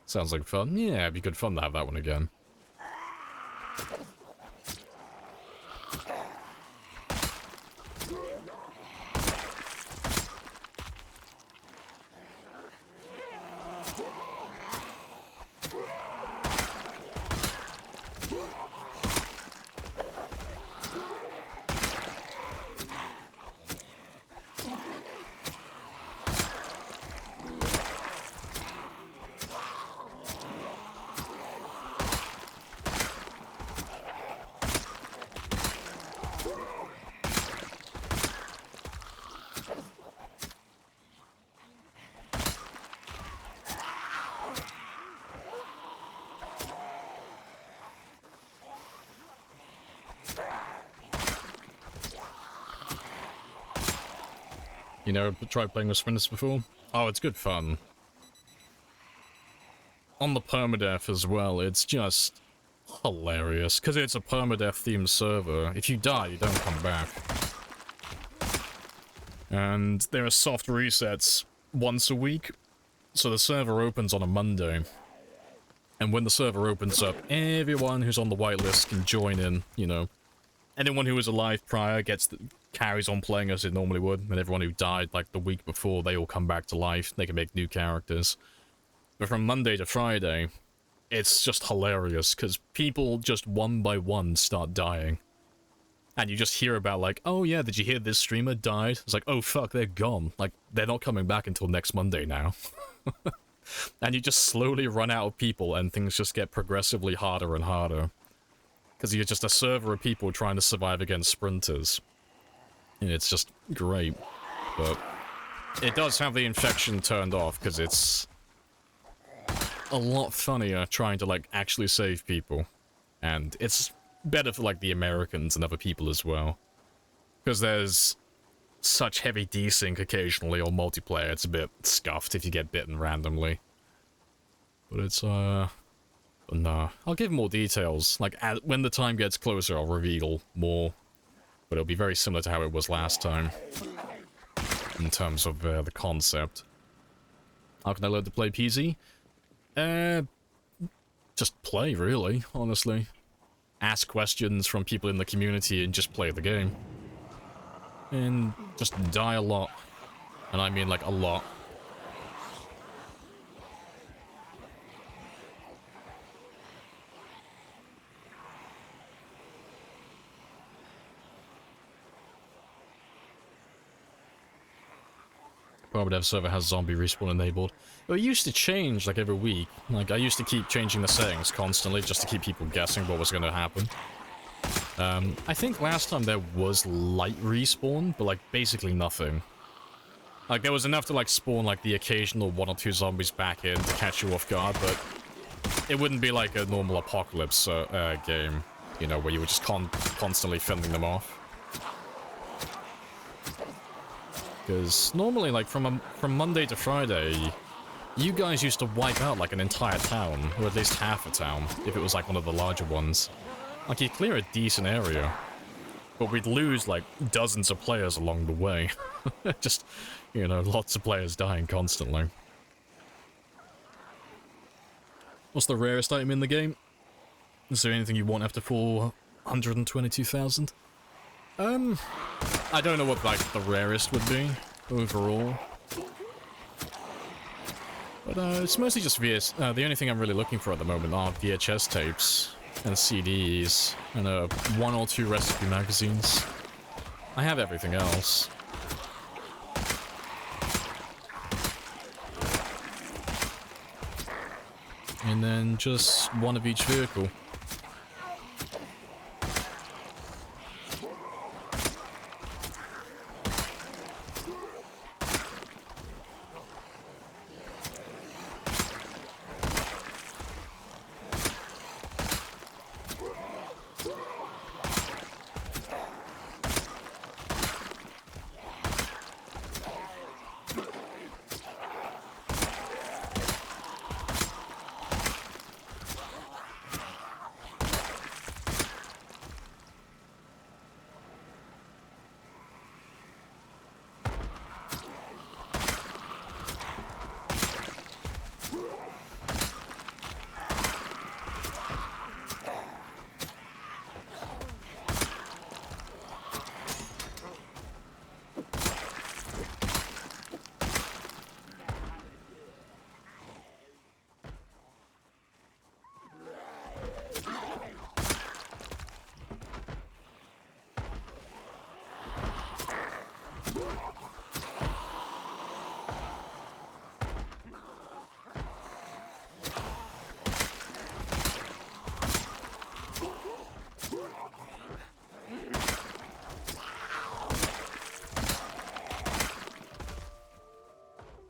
Sounds like fun. Yeah, it'd be good fun to have that one again. You never tried playing with sprinters before? Oh, it's good fun. On the permadeath as well, it's just hilarious, because it's a permadeath themed server. If you die, you don't come back. And there are soft resets once a week, so the server opens on a Monday. And when the server opens up, everyone who's on the whitelist can join in, you know. Anyone who was alive prior carries on playing as it normally would, and everyone who died like the week before, they all come back to life. They can make new characters. But from Monday to Friday, it's just hilarious, because people just one by one start dying. And you just hear about like, oh yeah, did you hear this streamer died? It's like, oh fuck, they're gone. Like, they're not coming back until next Monday now. And you just slowly run out of people, and things just get progressively harder and harder. Because you're just a server of people trying to survive against sprinters. And it's just great. But it does have the infection turned off, because it's a lot funnier trying to, like, actually save people. And it's better for, like, the Americans and other people as well. Because there's such heavy desync occasionally on multiplayer, it's a bit scuffed if you get bitten randomly. But it's, no, I'll give more details. Like, when the time gets closer, I'll reveal more. But it'll be very similar to how it was last time. In terms of the concept. How can I learn to play PZ? Just play, really, honestly. ask questions from people in the community and just play the game. And just die a lot. And I mean like a lot. Probably Dev server has zombie respawn enabled. It used to change like every week. Like I used to keep changing the settings constantly just to keep people guessing what was going to happen. I think last time there was light respawn, but like basically nothing. Like there was enough to like spawn like the occasional 1 or 2 zombies back in to catch you off guard, but it wouldn't be like a normal apocalypse game, you know, where you were just constantly fending them off. Because normally, like, from Monday to Friday, you guys used to wipe out, like, an entire town, or at least half a town, if it was, like, one of the larger ones. Like, you'd clear a decent area, but we'd lose, like, dozens of players along the way. Just, you know, lots of players dying constantly. What's the rarest item in the game? Is there anything you want after 422,000? I don't know what, like, the rarest would be, overall. But, it's mostly just VS. The only thing I'm really looking for at the moment are VHS tapes, and CDs, and, 1 or 2 recipe magazines. I have everything else. And then just 1 of each vehicle.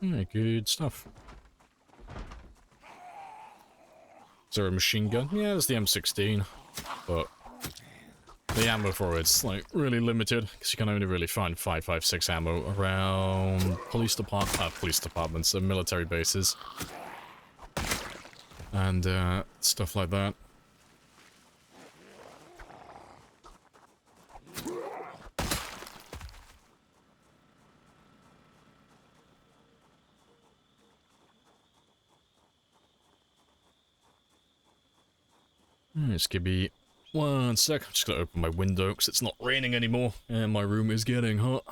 Yeah, good stuff. Is there a machine gun? Yeah, there's the M16, but the ammo for it's like really limited because you can only really find 5.56 ammo around police departments and military bases and stuff like that. This could be 1 sec. I'm just gonna open my window because it's not raining anymore and my room is getting hot.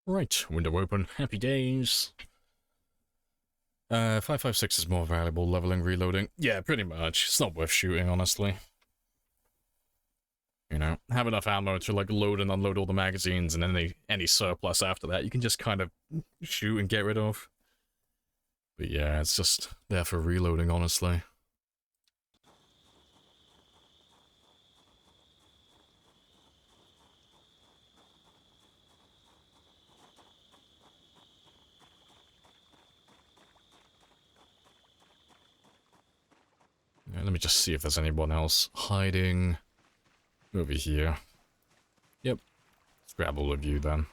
Right, window open. Happy days. 5.56 is more valuable, leveling, reloading. Yeah, pretty much. It's not worth shooting, honestly. You know, have enough ammo to like load and unload all the magazines, and then any surplus after that you can just kind of shoot and get rid of. But yeah, it's just there for reloading, honestly. Yeah, let me just see if there's anyone else hiding over here. Yep. Let's grab all of you then.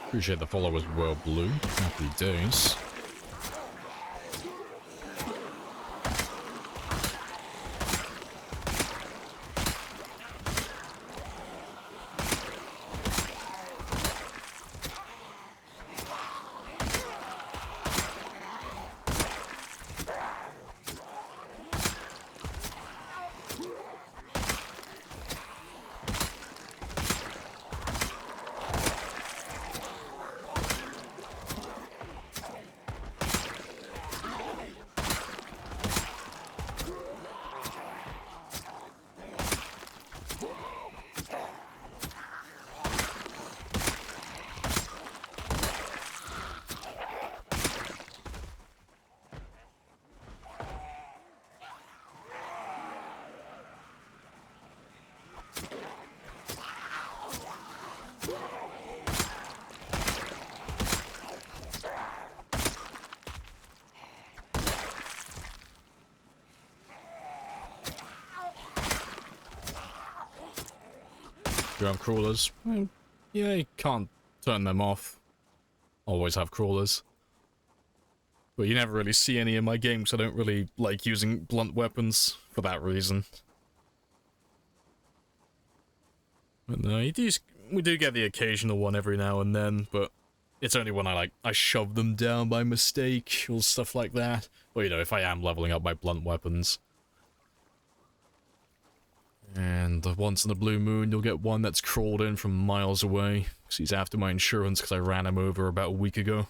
Appreciate the followers were blue. Happy days. You have crawlers? Well, yeah, you can't turn them off. Always have crawlers. But you never really see any in my game, so I don't really like using blunt weapons for that reason. But no, we do get the occasional one every now and then, but it's only when I shove them down by mistake or stuff like that. Or, you know, if I am leveling up my blunt weapons. And once in a blue moon, you'll get one that's crawled in from miles away. Because he's after my insurance because I ran him over about a week ago.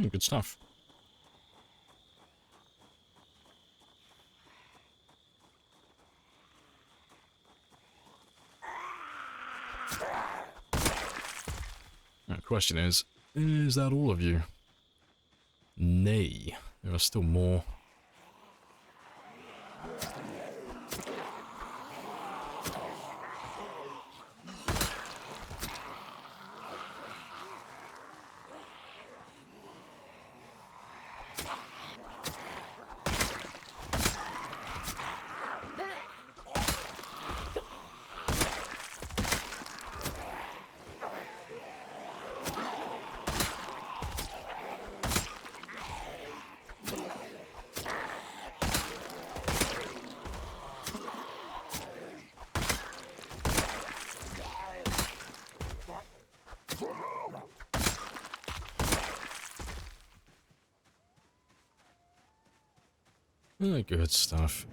Good stuff. The question is that all of you? Nay, there are still more. Good stuff.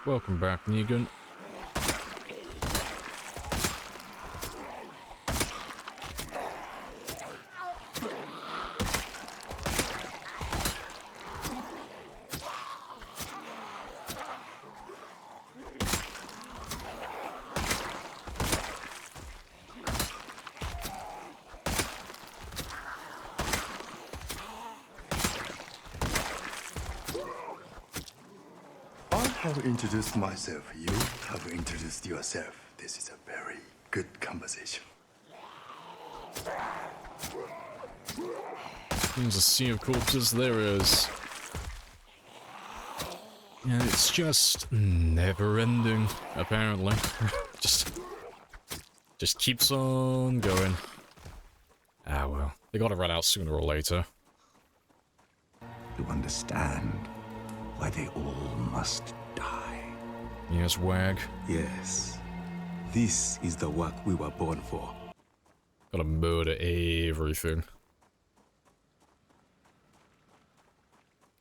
Welcome back, Negan.
I have introduced myself. You have introduced yourself. This is a very good conversation.
There's a sea of corpses, there is. And it's just never ending, apparently. just keeps on going. Ah well, they gotta run out sooner or later.
To understand why they all must die.
Yes, Wag.
Yes. This is the work we were born for.
Gotta murder everything.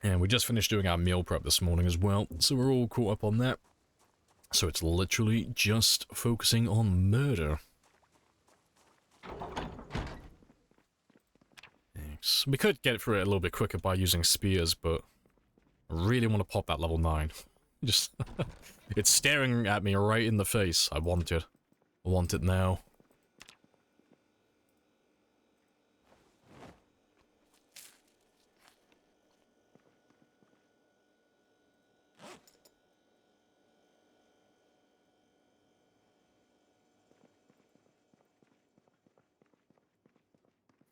And we just finished doing our meal prep this morning as well, so we're all caught up on that. So it's literally just focusing on murder. Thanks. We could get through it a little bit quicker by using spears, but I really want to pop that level 9. Just, it's staring at me right in the face. I want it. I want it now.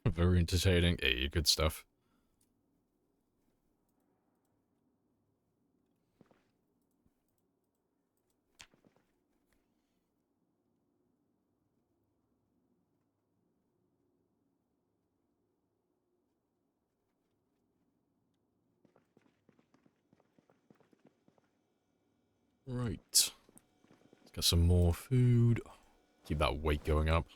Very entertaining. Hey, good stuff. Right. Let's get some more food. Keep that weight going up.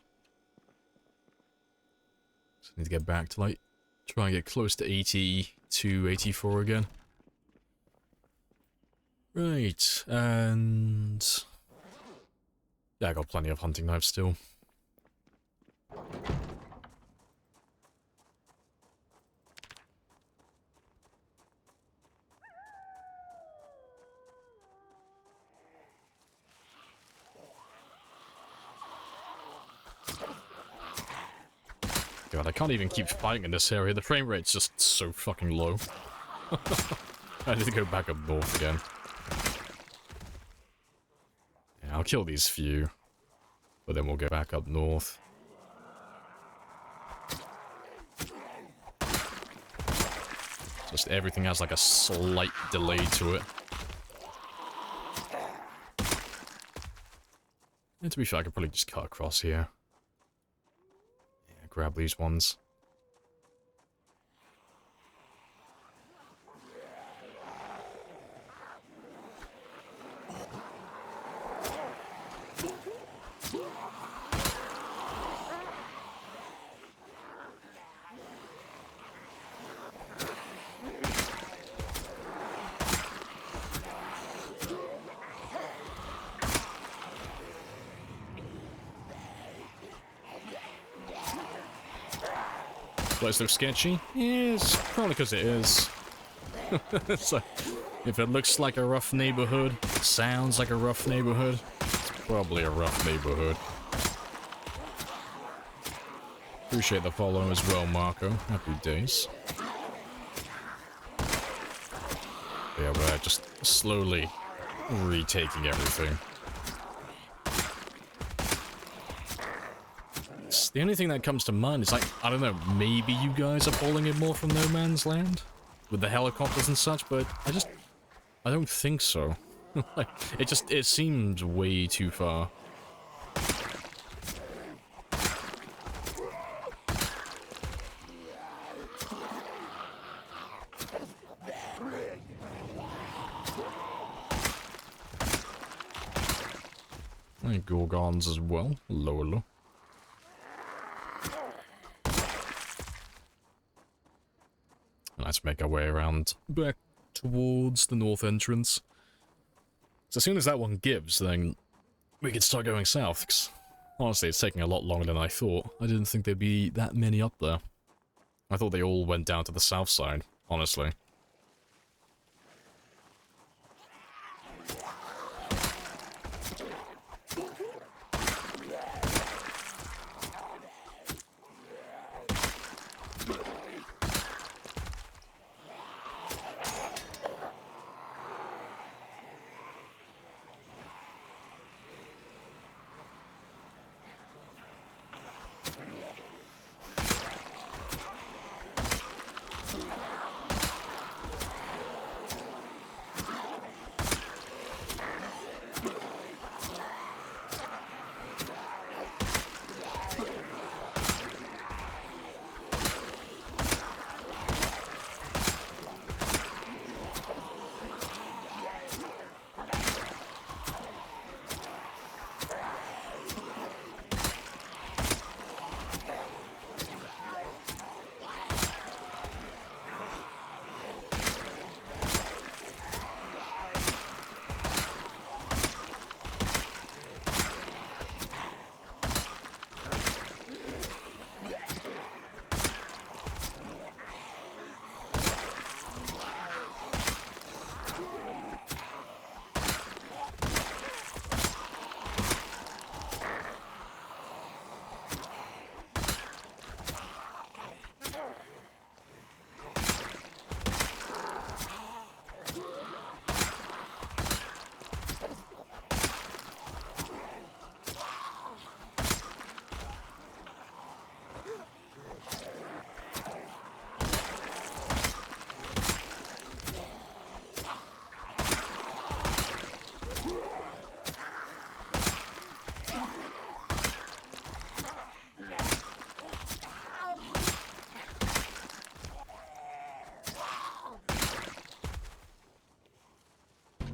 Just need to get back to, like, try and get close to 82, 84 again. Right, and... yeah, I got plenty of hunting knives still. God, I can't even keep fighting in this area. The frame rate's just so fucking low. I need to go back up north again. Yeah, I'll kill these few. But then we'll go back up north. Just everything has like a slight delay to it. And to be fair, I could probably just cut across here. Grab these ones. Why is so sketchy? Yeah, it's probably because it is. It's like, if it looks like a rough neighborhood, sounds like a rough neighborhood, it's probably a rough neighborhood. Appreciate the follow as well, Marco. Happy days. Yeah, we're just slowly retaking everything. The only thing that comes to mind is like, I don't know, maybe you guys are pulling it more from No Man's Land? With the helicopters and such, but I don't think so. Like, it seems way too far. And Gorgons as well. Lolo. Let's make our way around back towards the north entrance. So as soon as that one gives, then we can start going south. 'Cause honestly, it's taking a lot longer than I thought. I didn't think there'd be that many up there. I thought they all went down to the south side, honestly.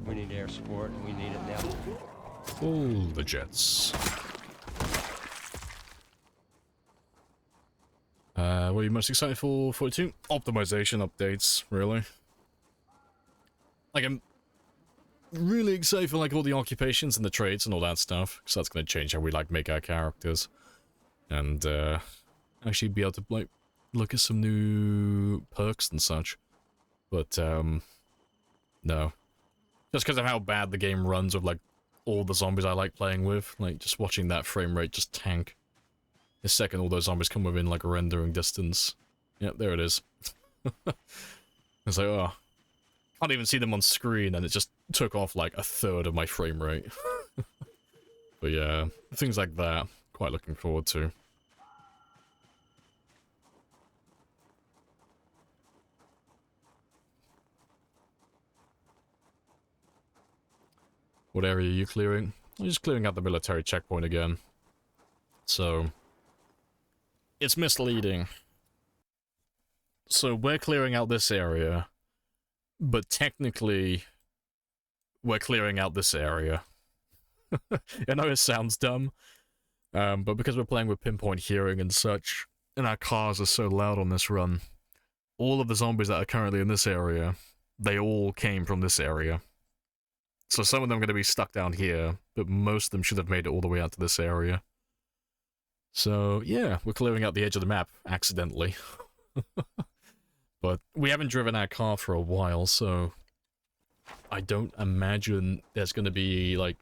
We need air support, and we need it now.
All the jets. What are you most excited for 42? Optimization updates, really. Like, I'm really excited for, like, all the occupations and the trades and all that stuff, because that's going to change how we, like, make our characters. And, actually be able to, like, look at some new perks and such. But, no. Just because of how bad the game runs with, like, all the zombies I like playing with. Like, just watching that frame rate just tank. The second all those zombies come within, like, a rendering distance. Yep, there it is. It's like, oh. Can't even see them on screen, and it just took off, like, a third of my frame rate. But yeah, things like that. Quite looking forward to. What area are you clearing? I'm just clearing out the military checkpoint again. So, it's misleading. So we're clearing out this area, but technically, we're clearing out this area. I know it sounds dumb, but because we're playing with pinpoint hearing and such, and our cars are so loud on this run, all of the zombies that are currently in this area, they all came from this area. So some of them are going to be stuck down here, but most of them should have made it all the way out to this area. So, yeah, we're clearing out the edge of the map, accidentally. But we haven't driven our car for a while, so I don't imagine there's going to be, like,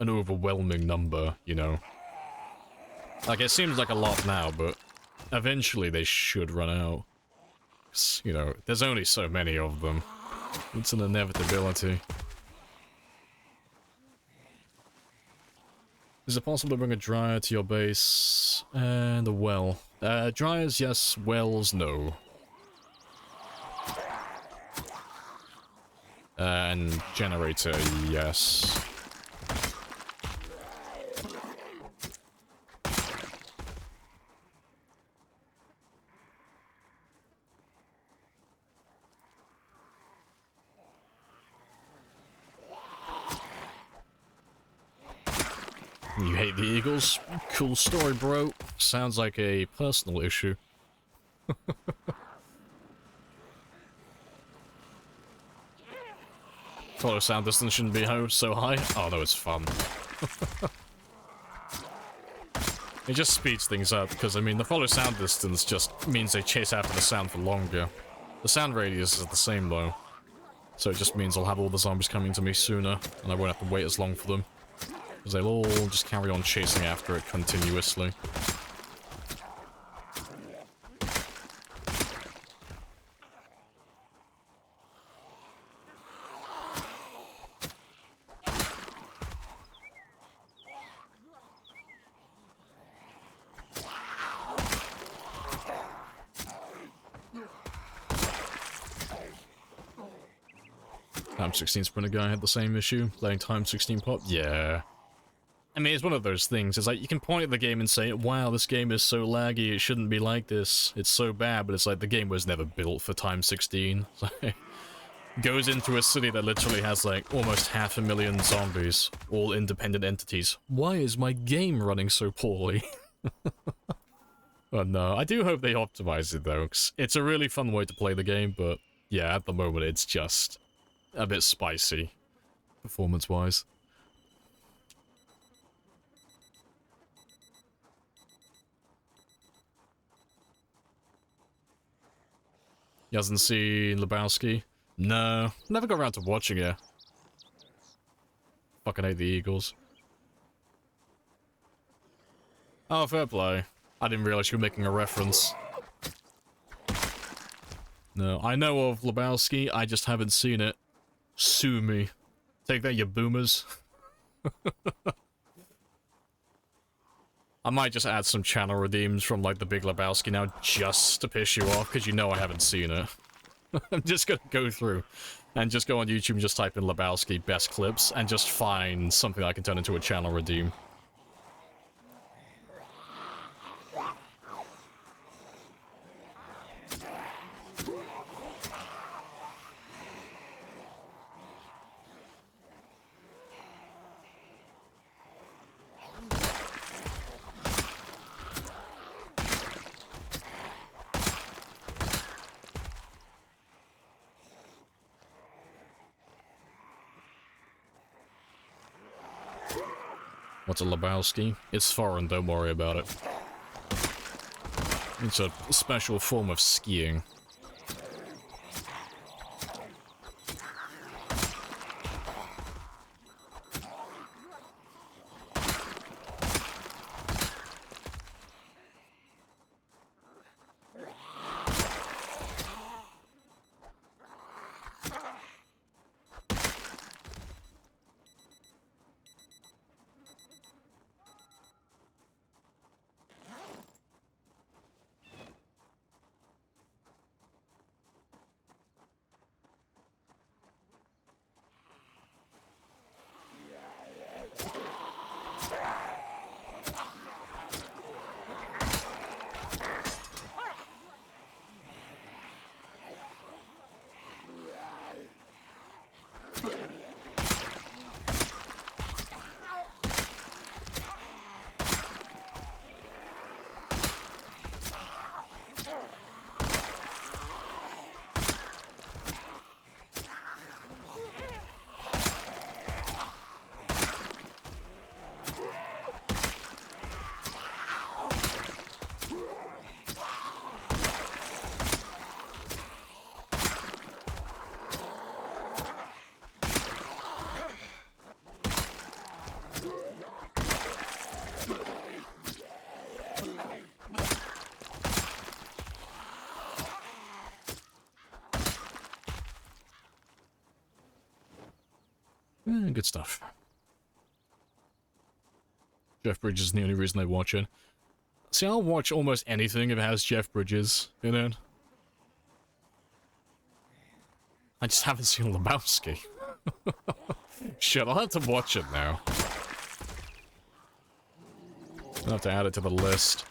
an overwhelming number, you know? Like, it seems like a lot now, but eventually they should run out. 'Cause, you know, there's only so many of them. It's an inevitability. Is it possible to bring a dryer to your base? And a well. Dryers, yes. Wells, no. And generator, yes. You hate the Eagles? Cool story, bro. Sounds like a personal issue. Follow sound distance shouldn't be so high. Oh no, it's fun. It just speeds things up, because I mean, the follow sound distance just means they chase after the sound for longer. The sound radius is the same though. So it just means I'll have all the zombies coming to me sooner, and I won't have to wait as long for them. Because they'll all just carry on chasing after it continuously. Time 16 Sprinter guy had the same issue, letting Time 16 pop. Yeah. I mean, it's one of those things. It's like, you can point at the game and say, wow, this game is so laggy, it shouldn't be like this. It's so bad, but it's like, the game was never built for Time 16. Goes into a city that literally has, like, almost 500,000 zombies, all independent entities. Why is my game running so poorly? But no, I do hope they optimize it, though, 'cause it's a really fun way to play the game, but yeah, at the moment it's just a bit spicy, performance-wise. You hasn't seen Lebowski? No, never got around to watching it. Fucking hate the Eagles. Oh, fair play. I didn't realize you were making a reference. No, I know of Lebowski, I just haven't seen it. Sue me. Take that, you boomers. I might just add some channel redeems from, like, the Big Lebowski now, just to piss you off, because you know I haven't seen it. I'm just gonna go through and just go on YouTube and just type in Lebowski best clips, and just find something I can turn into a channel redeem. What's a Lebowski? It's foreign, don't worry about it. It's a special form of skiing. Good stuff. Jeff Bridges is the only reason I watch it. See, I'll watch almost anything if it has Jeff Bridges in it. I just haven't seen Lebowski. Shit, I'll have to watch it now. I'll have to add it to the list.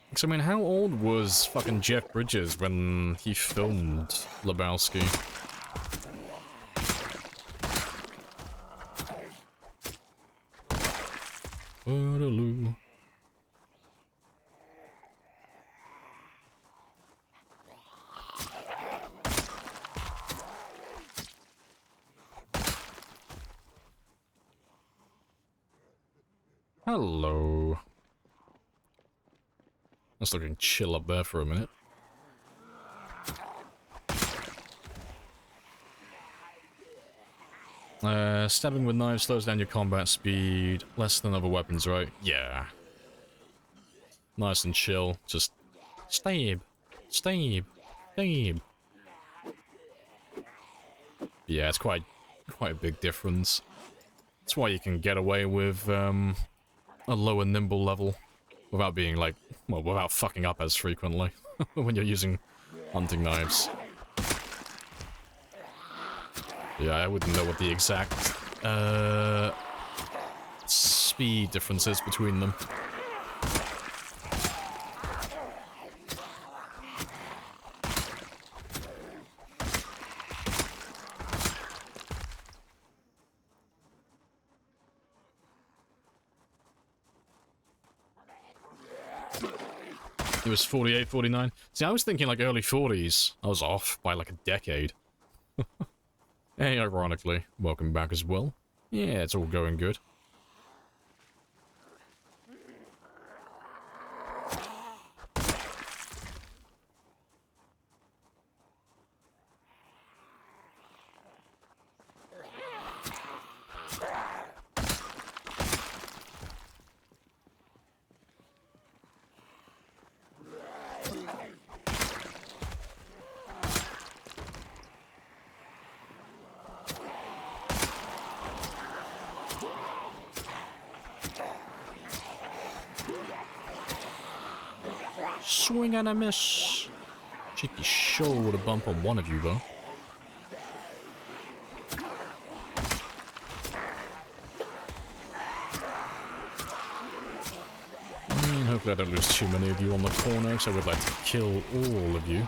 Because, I mean, how old was fucking Jeff Bridges when he filmed Lebowski? Waterloo. Hello. That's looking chill up there for a minute. Stabbing with knives slows down your combat speed less than other weapons, right? Yeah. Nice and chill. Just stab, stab, stab. Yeah, it's quite a big difference. That's why you can get away with a lower nimble level without being like, well, without fucking up as frequently when you're using hunting knives. Yeah, I wouldn't know what the exact speed difference is between them. It was 48, 49. See, I was thinking like early 40s. I was off by like a decade. Hey, ironically, welcome back as well. Yeah, it's all going good. Swing and a miss. Cheeky shoulder bump on one of you, though. Hopefully I don't lose too many of you on the corner, because I would like to kill all of you.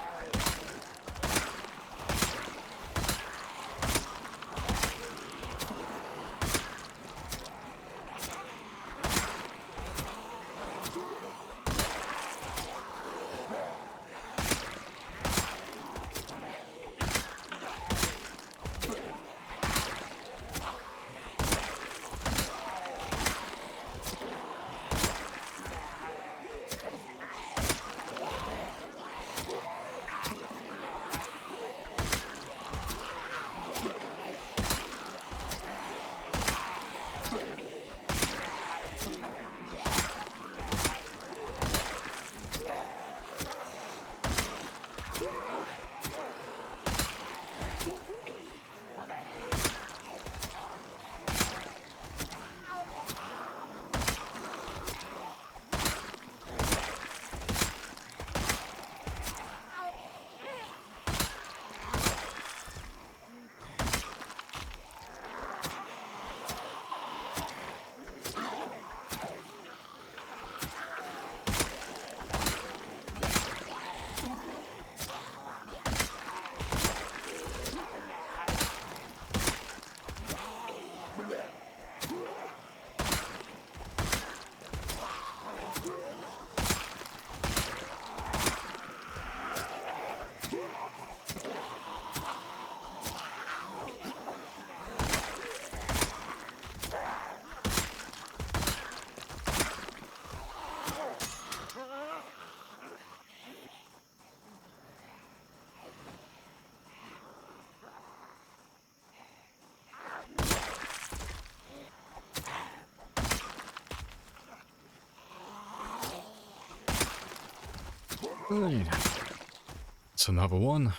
It's another one.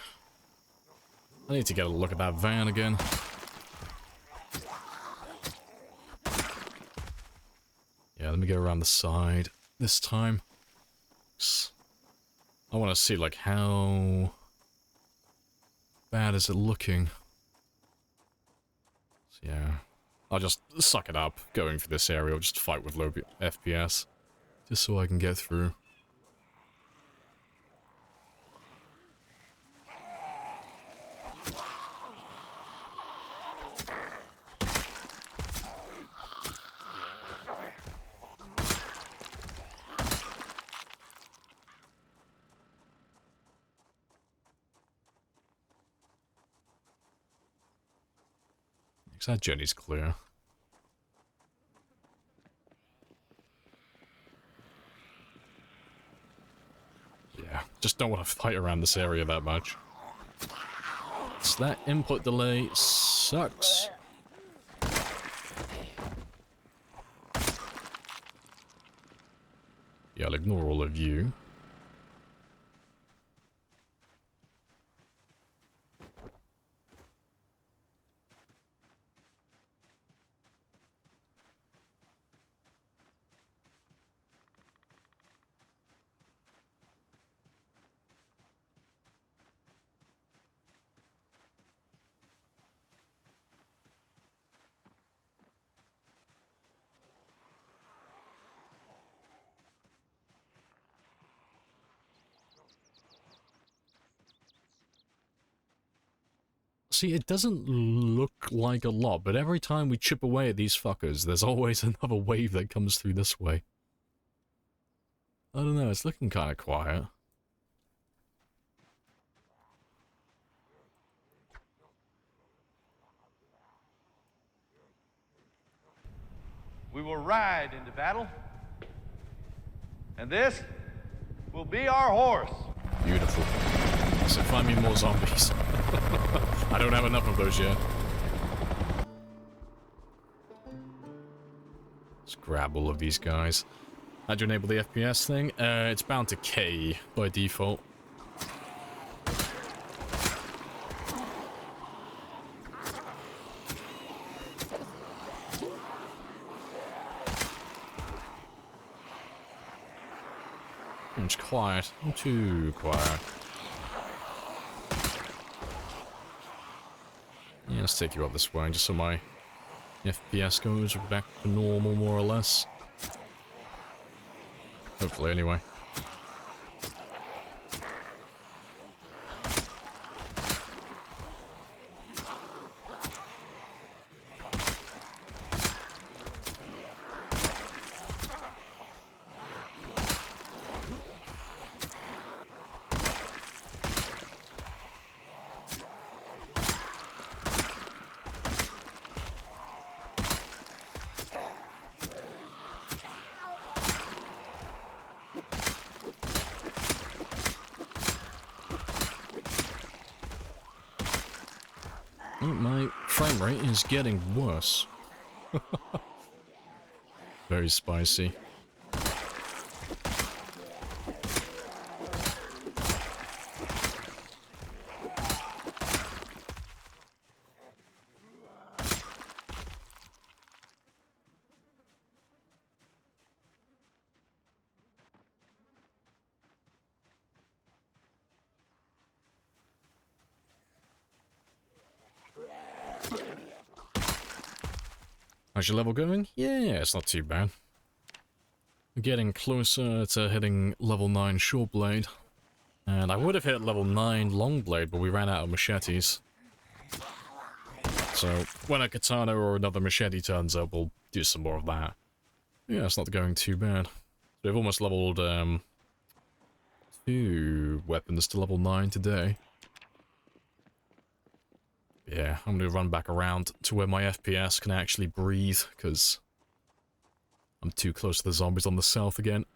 I need to get a look at that van again. gonna go around the side this time. I want to see, like, how bad is it looking? So, yeah. I'll just suck it up going for this area. I'll just fight with low FPS. Just so I can get through. That journey's clear. Yeah, just don't want to fight around this area that much. So that input delay sucks. Yeah, I'll ignore all of you. See, it doesn't look like a lot, but every time we chip away at these fuckers, there's always another wave that comes through this way. I don't know, it's looking kind of quiet.
We will ride into battle, and this will be our horse.
Beautiful. So find me more zombies. I don't have enough of those yet. Let's grab all of these guys. How'd you enable the FPS thing? It's bound to K by default. It's quiet. Too quiet. Yeah, let's take you up this way, just so my FPS goes back to normal, more or less. Hopefully, anyway. My frame rate is getting worse. Very spicy. How's your level going? Yeah, it's not too bad. We're getting closer to hitting level 9 short blade. And I would have hit level 9 long blade, but we ran out of machetes. So when a katana or another machete turns up, we'll do some more of that. Yeah, it's not going too bad. So we've almost leveled 2 weapons to level 9 today. Yeah, I'm gonna run back around to where my FPS can actually breathe, because I'm too close to the zombies on the south again.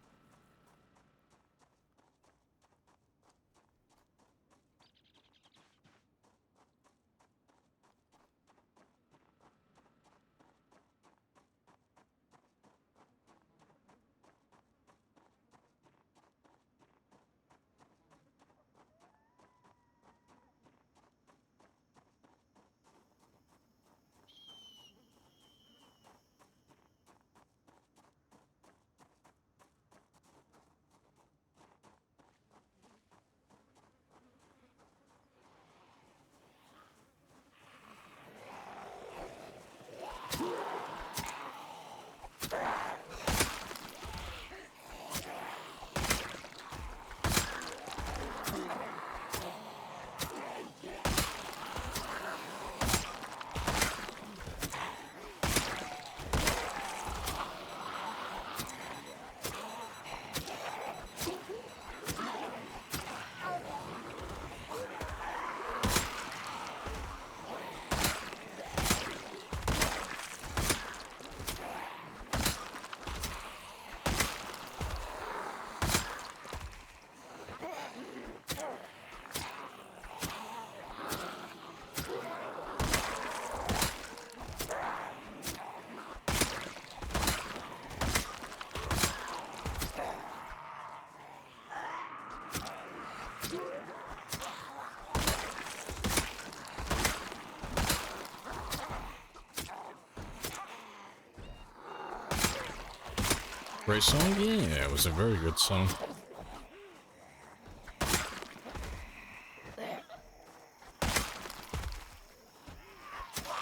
Great song? Yeah, it was a very good song.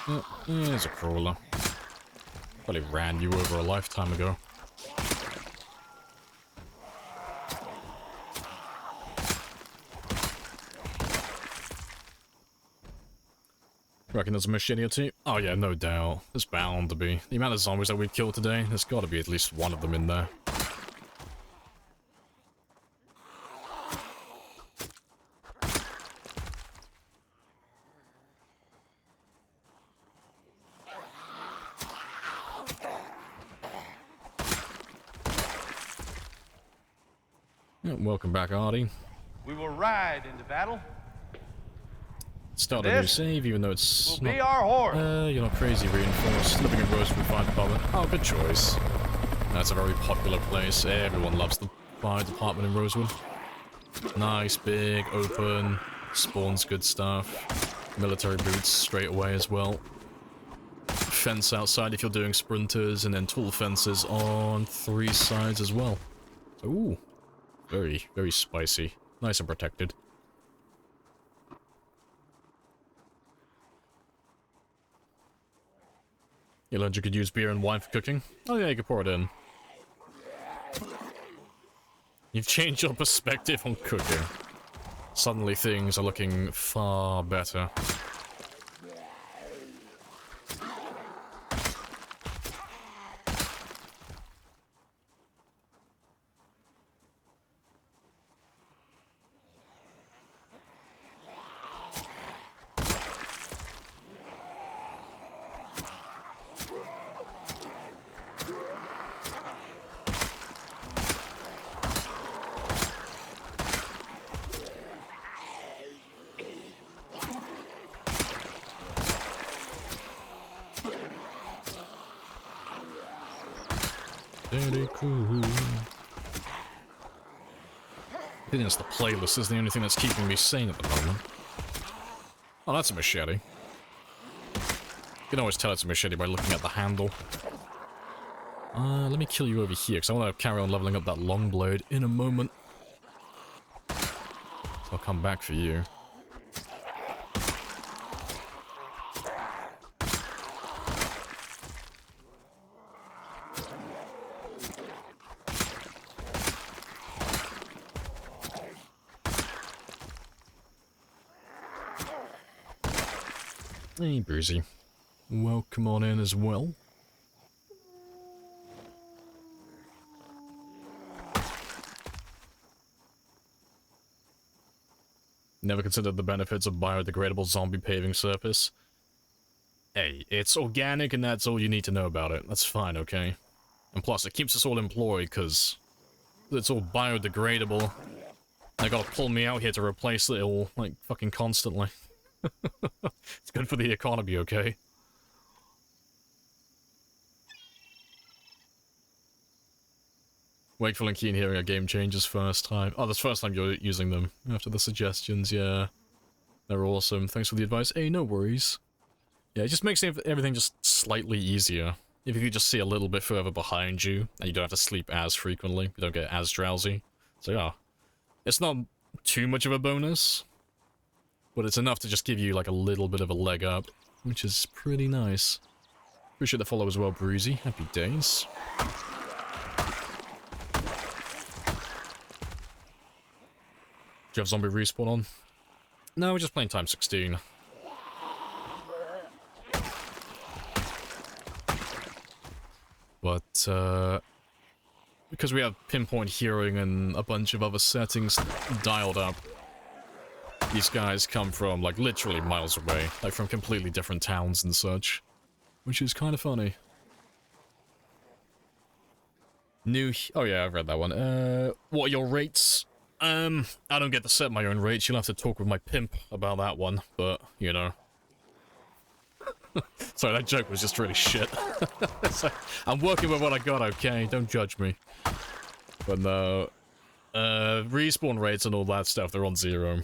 Oh, there's a crawler. Probably ran you over a lifetime ago. Reckon there's a machete or two? Oh yeah, no doubt. There's bound to be. The amount of zombies that we've killed today, there's gotta be at least one of them in there. Yeah, welcome back, Artie.
We will ride into battle.
Start a new save, even though it's
will be our horse.
You're not crazy reinforced. Living in Rosewood Fire Department. Oh, good choice. That's a very popular place. Everyone loves the fire department in Rosewood. Nice, big, open, spawns good stuff. Military boots straight away as well. Fence outside if you're doing sprinters, and then tall fences on 3 sides as well. Ooh, very, very spicy. Nice and protected. You learned you could use beer and wine for cooking? Oh yeah, you could pour it in. You've changed your perspective on cooking. Suddenly things are looking far better. Very cool. I think it's the playlist is the only thing that's keeping me sane at the moment. Oh, that's a machete. You can always tell it's a machete by looking at the handle. Let me kill you over here, because I want to carry on leveling up that long blade in a moment. So I'll come back for you. Hey, Brucey. Welcome on in as well. Never considered the benefits of biodegradable zombie paving surface. Hey, it's organic and that's all you need to know about it. That's fine, okay? And plus, it keeps us all employed, because it's all biodegradable. They gotta pull me out here to replace it all, like, fucking constantly. It's good for the economy, okay? Wakeful and keen hearing a game changes first time. Oh, that's the first time you're using them. After the suggestions, yeah. They're awesome. Thanks for the advice. Hey, no worries. Yeah, it just makes everything just slightly easier. If you could just see a little bit further behind you, and you don't have to sleep as frequently, you don't get as drowsy. So yeah, it's not too much of a bonus, but it's enough to just give you like a little bit of a leg up, which is pretty nice. Appreciate the follow as well, Breezy. Happy days. Do you have zombie respawn on? No, we're just playing time 16. But, because we have pinpoint hearing and a bunch of other settings dialed up, these guys come from, like, literally miles away, like from completely different towns and such, which is kind of funny. Oh yeah, I've read that one. What are your rates? I don't get to set my own rates. You'll have to talk with my pimp about that one, but, you know. Sorry, that joke was just really shit. Like, I'm working with what I got, okay? Don't judge me. But no. Respawn rates and all that stuff, they're on 0.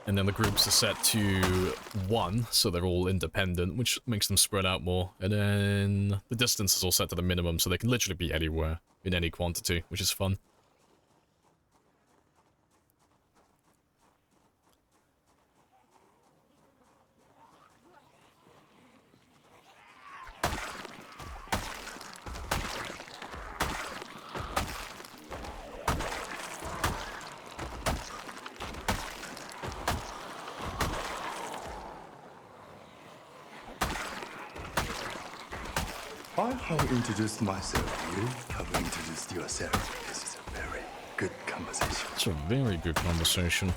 And then the groups are set to 1, so they're all independent, which makes them spread out more. And then the distance is all set to the minimum, so they can literally be anywhere in any quantity, which is fun.
I have introduced myself. You have introduced yourself. This is a very good conversation.
It's a very good conversation.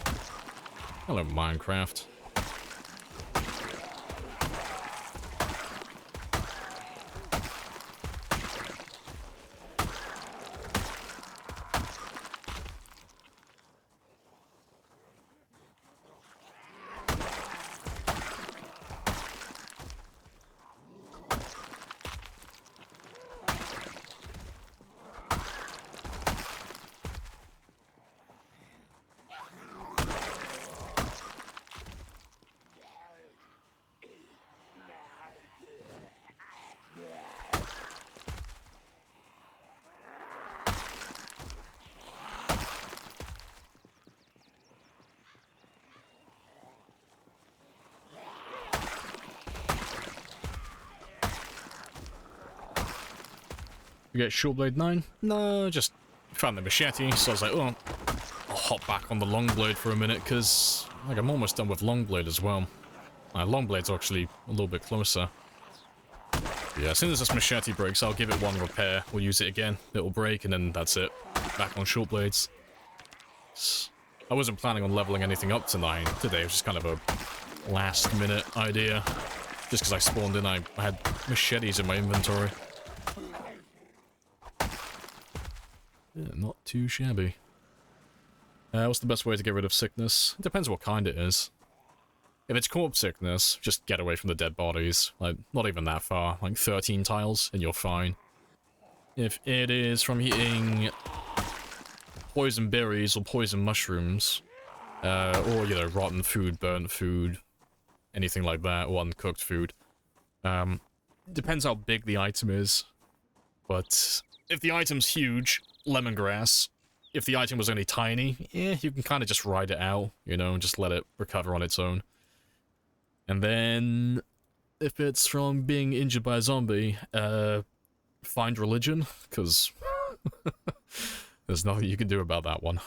Hello, Minecraft. You get short blade 9? No, just found the machete, so I was like, oh, I'll hop back on the long blade for a minute, because like, I'm almost done with long blade as well. Long blade's actually a little bit closer. Yeah, as soon as this machete breaks, I'll give it 1 repair. We'll use it again. It'll break, and then that's it. Back on short blades. I wasn't planning on leveling anything up to 9 today. It was just kind of a last-minute idea. Just because I spawned in, I had machetes in my inventory. Yeah, not too shabby. What's the best way to get rid of sickness? It depends what kind it is. If it's corpse sickness, just get away from the dead bodies. Like, not even that far. Like 13 tiles, and you're fine. If it is from eating poison berries or poison mushrooms, or, you know, rotten food, burnt food, anything like that, or uncooked food, depends how big the item is. But if the item's huge, lemongrass. If the item was only tiny, you can kind of just ride it out, you know, and just let it recover on its own. And then, if it's from being injured by a zombie, find religion, because there's nothing you can do about that one.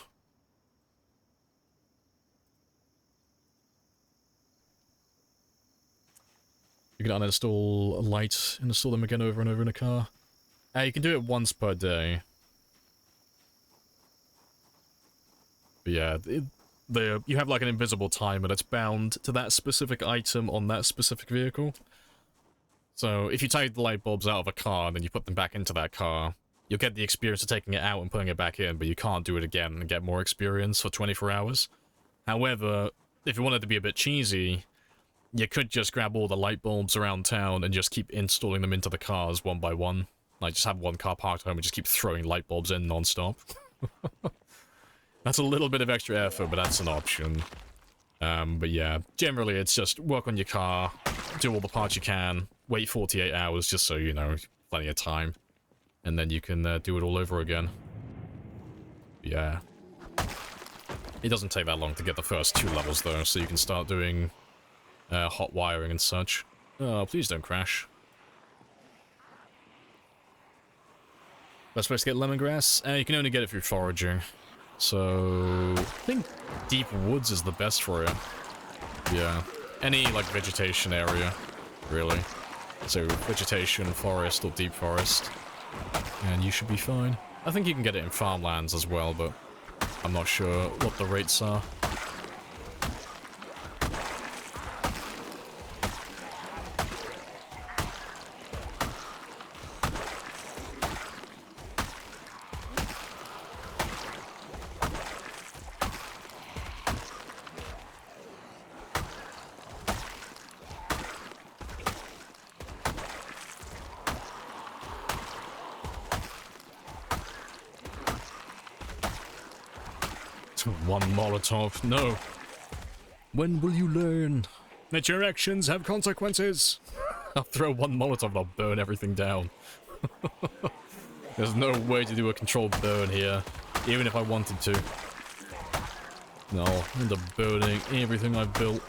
You can uninstall Lite, install them again over and over in a car. You can do it once per day. But yeah, you have like an invisible timer that's bound to that specific item on that specific vehicle. So if you take the light bulbs out of a car and then you put them back into that car, you'll get the experience of taking it out and putting it back in, but you can't do it again and get more experience for 24 hours. However, if you wanted to be a bit cheesy, you could just grab all the light bulbs around town and just keep installing them into the cars one by one. Like, just have one car parked home and just keep throwing light bulbs in non-stop. That's a little bit of extra effort, but that's an option. But yeah, generally it's just work on your car, do all the parts you can, wait 48 hours just so, you know, plenty of time. And then you can do it all over again. Yeah. It doesn't take that long to get the first 2 levels though, so you can start doing hot wiring and such. Oh, please don't crash. Best place to get lemongrass? You can only get it through foraging. So, I think deep woods is the best for it. Yeah. Any, like, vegetation area, really. So, vegetation, forest, or deep forest. And you should be fine. I think you can get it in farmlands as well, but I'm not sure what the rates are. One Molotov, no. When will you learn that your actions have consequences? I'll throw one Molotov and I'll burn everything down. There's no way to do a controlled burn here, even if I wanted to. No, I'll end up burning everything I've built.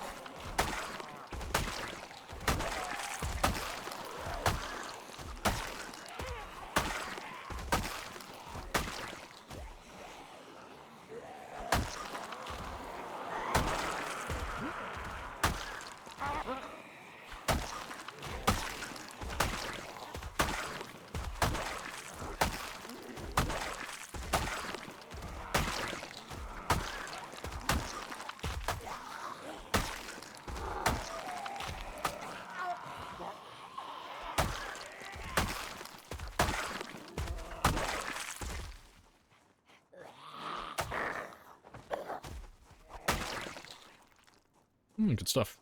Good stuff.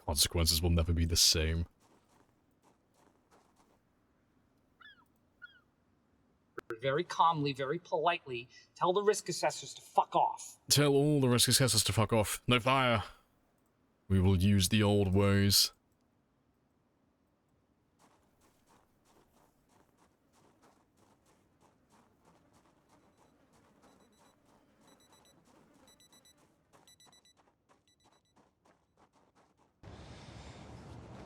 Consequences will never be the same.
Very calmly, very politely, tell the risk assessors to fuck off.
Tell all the risk assessors to fuck off. No fire. We will use the old ways.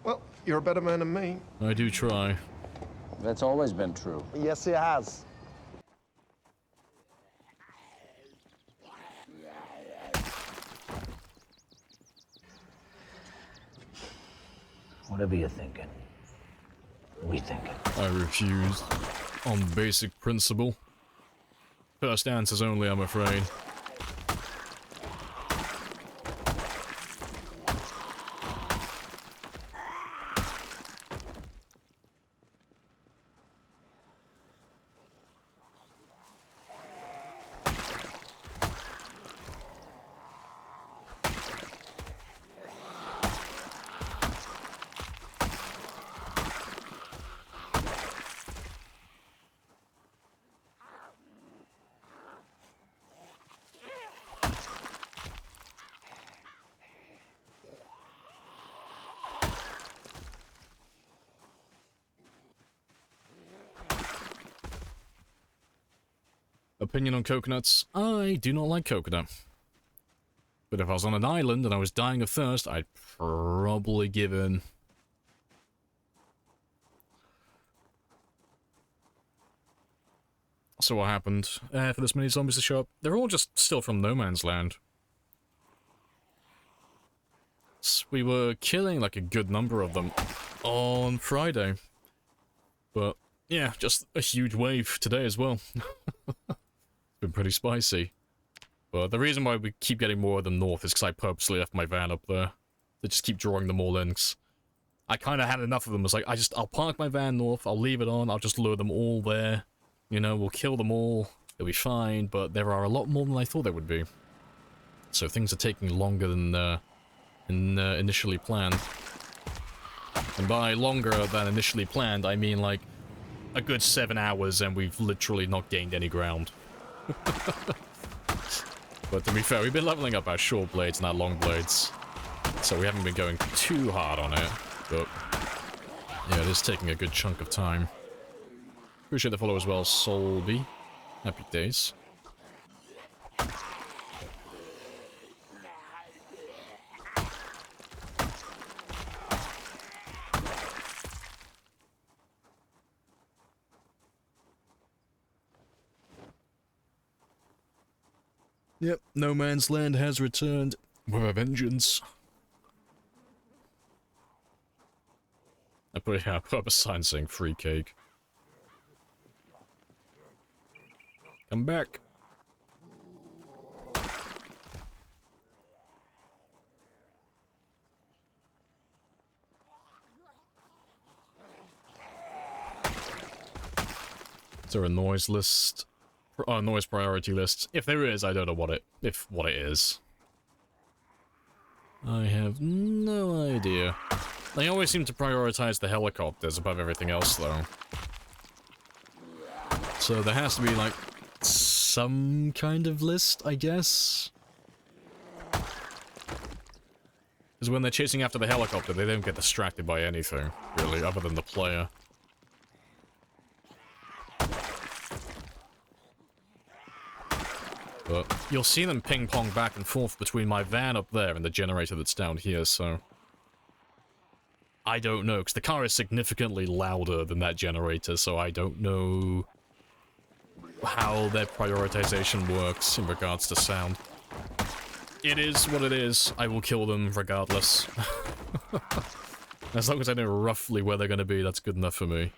Well, you're a better man than me.
I do try.
That's always been true.
Yes, it has.
Whatever you're thinking, we thinking.
I refuse. On basic principle. First answers only, I'm afraid. Opinion on coconuts? I do not like coconut. But if I was on an island and I was dying of thirst, I'd probably give in. So what happened? For this many zombies to show up? They're all just still from no man's land. We were killing like a good number of them on Friday. But yeah, just a huge wave today as well. Been pretty spicy. But the reason why we keep getting more of them north is because I purposely left my van up there. To just keep drawing them all in, 'cause I kind of had enough of them. It's like, I'll park my van north, I'll leave it on, I'll just lure them all there. You know, we'll kill them all, it'll be fine, but there are a lot more than I thought there would be. So things are taking longer than initially planned. And by longer than initially planned, I mean like a good 7 hours and we've literally not gained any ground. But to be fair, we've been leveling up our short blades and our long blades, so we haven't been going too hard on it, but yeah, it is taking a good chunk of time. Appreciate the follow as well, Solby. Happy days. Yep, No Man's Land has returned with a vengeance. I put up a sign saying free cake. Come back. Is there a noise list? Noise priority list. If there is, I don't know what it is. I have no idea. They always seem to prioritize the helicopters above everything else, though. So there has to be, like, some kind of list, I guess? Because when they're chasing after the helicopter, they don't get distracted by anything, really, other than the player. But you'll see them ping-pong back and forth between my van up there and the generator that's down here, so... I don't know, because the car is significantly louder than that generator, so I don't know how their prioritization works in regards to sound. It is what it is. I will kill them regardless. As long as I know roughly where they're going to be, that's good enough for me.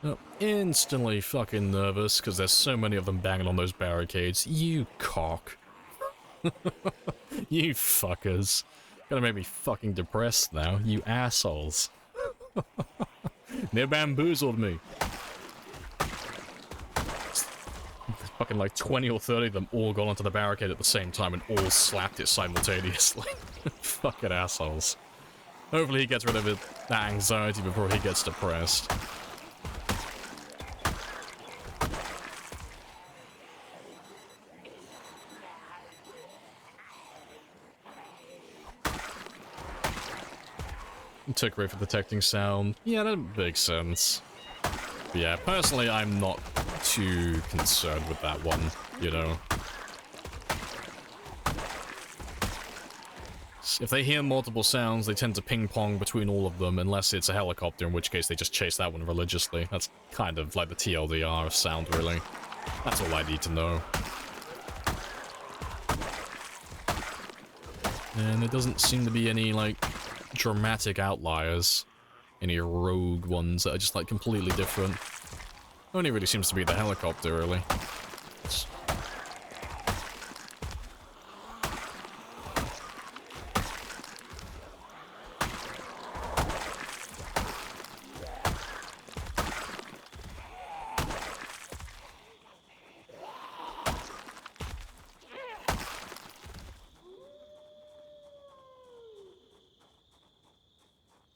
Oh, instantly fucking nervous, because there's so many of them banging on those barricades. You cock. You fuckers. Gonna make me fucking depressed now, you assholes. They bamboozled me. There's fucking like 20 or 30 of them all got onto the barricade at the same time and all slapped it simultaneously. Fucking assholes. Hopefully he gets rid of it, that anxiety before he gets depressed. Took rate for detecting sound. Yeah, that makes sense. But yeah, personally, I'm not too concerned with that one, you know. If they hear multiple sounds, they tend to ping-pong between all of them, unless it's a helicopter, in which case they just chase that one religiously. That's kind of like the TLDR of sound, really. That's all I need to know. And there doesn't seem to be any, like, dramatic outliers. Any rogue ones that are just, like, completely different. Only really seems to be the helicopter, really.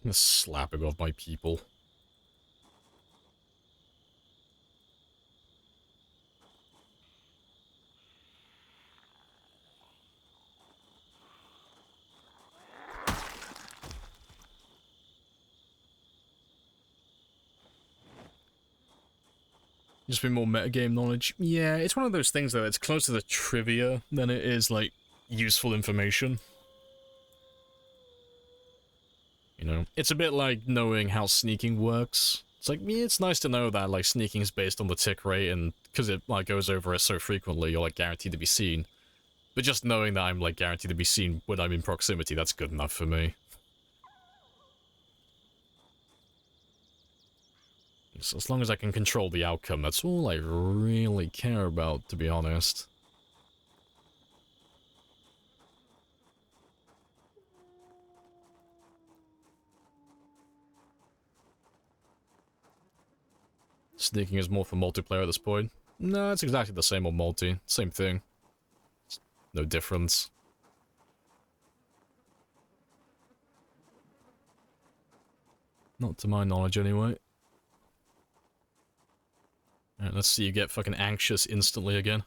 The slapping of my people. Just be more metagame knowledge. Yeah, it's one of those things though, it's closer to trivia than it is, like, useful information. You know, it's a bit like knowing how sneaking works. It's like, yeah, it's nice to know that, like, sneaking is based on the tick rate, and because it, like, goes over it so frequently, you're, like, guaranteed to be seen. But just knowing that I'm, like, guaranteed to be seen when I'm in proximity, that's good enough for me. So as long as I can control the outcome, that's all I really care about, to be honest. Sneaking is more for multiplayer at this point. No, it's exactly the same on multi. Same thing. No difference. Not to my knowledge, anyway. Alright, let's see you get fucking anxious instantly again.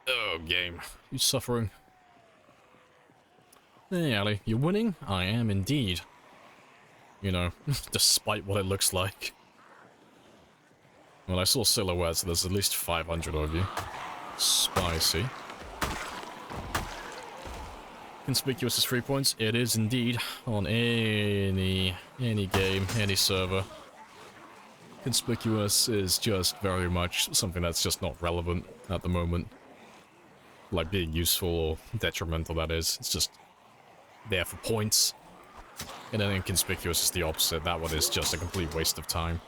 Oh, game. You suffering? Hey, Ali. You're winning? I am indeed. You know, despite what it looks like. Well, I saw silhouettes, so there's at least 500 of you. Spicy. Conspicuous is 3 points. It is indeed on any game, any server. Conspicuous is just very much something that's just not relevant at the moment. Like being useful or detrimental, that is. It's just there for points. And then inconspicuous is the opposite. That one is just a complete waste of time.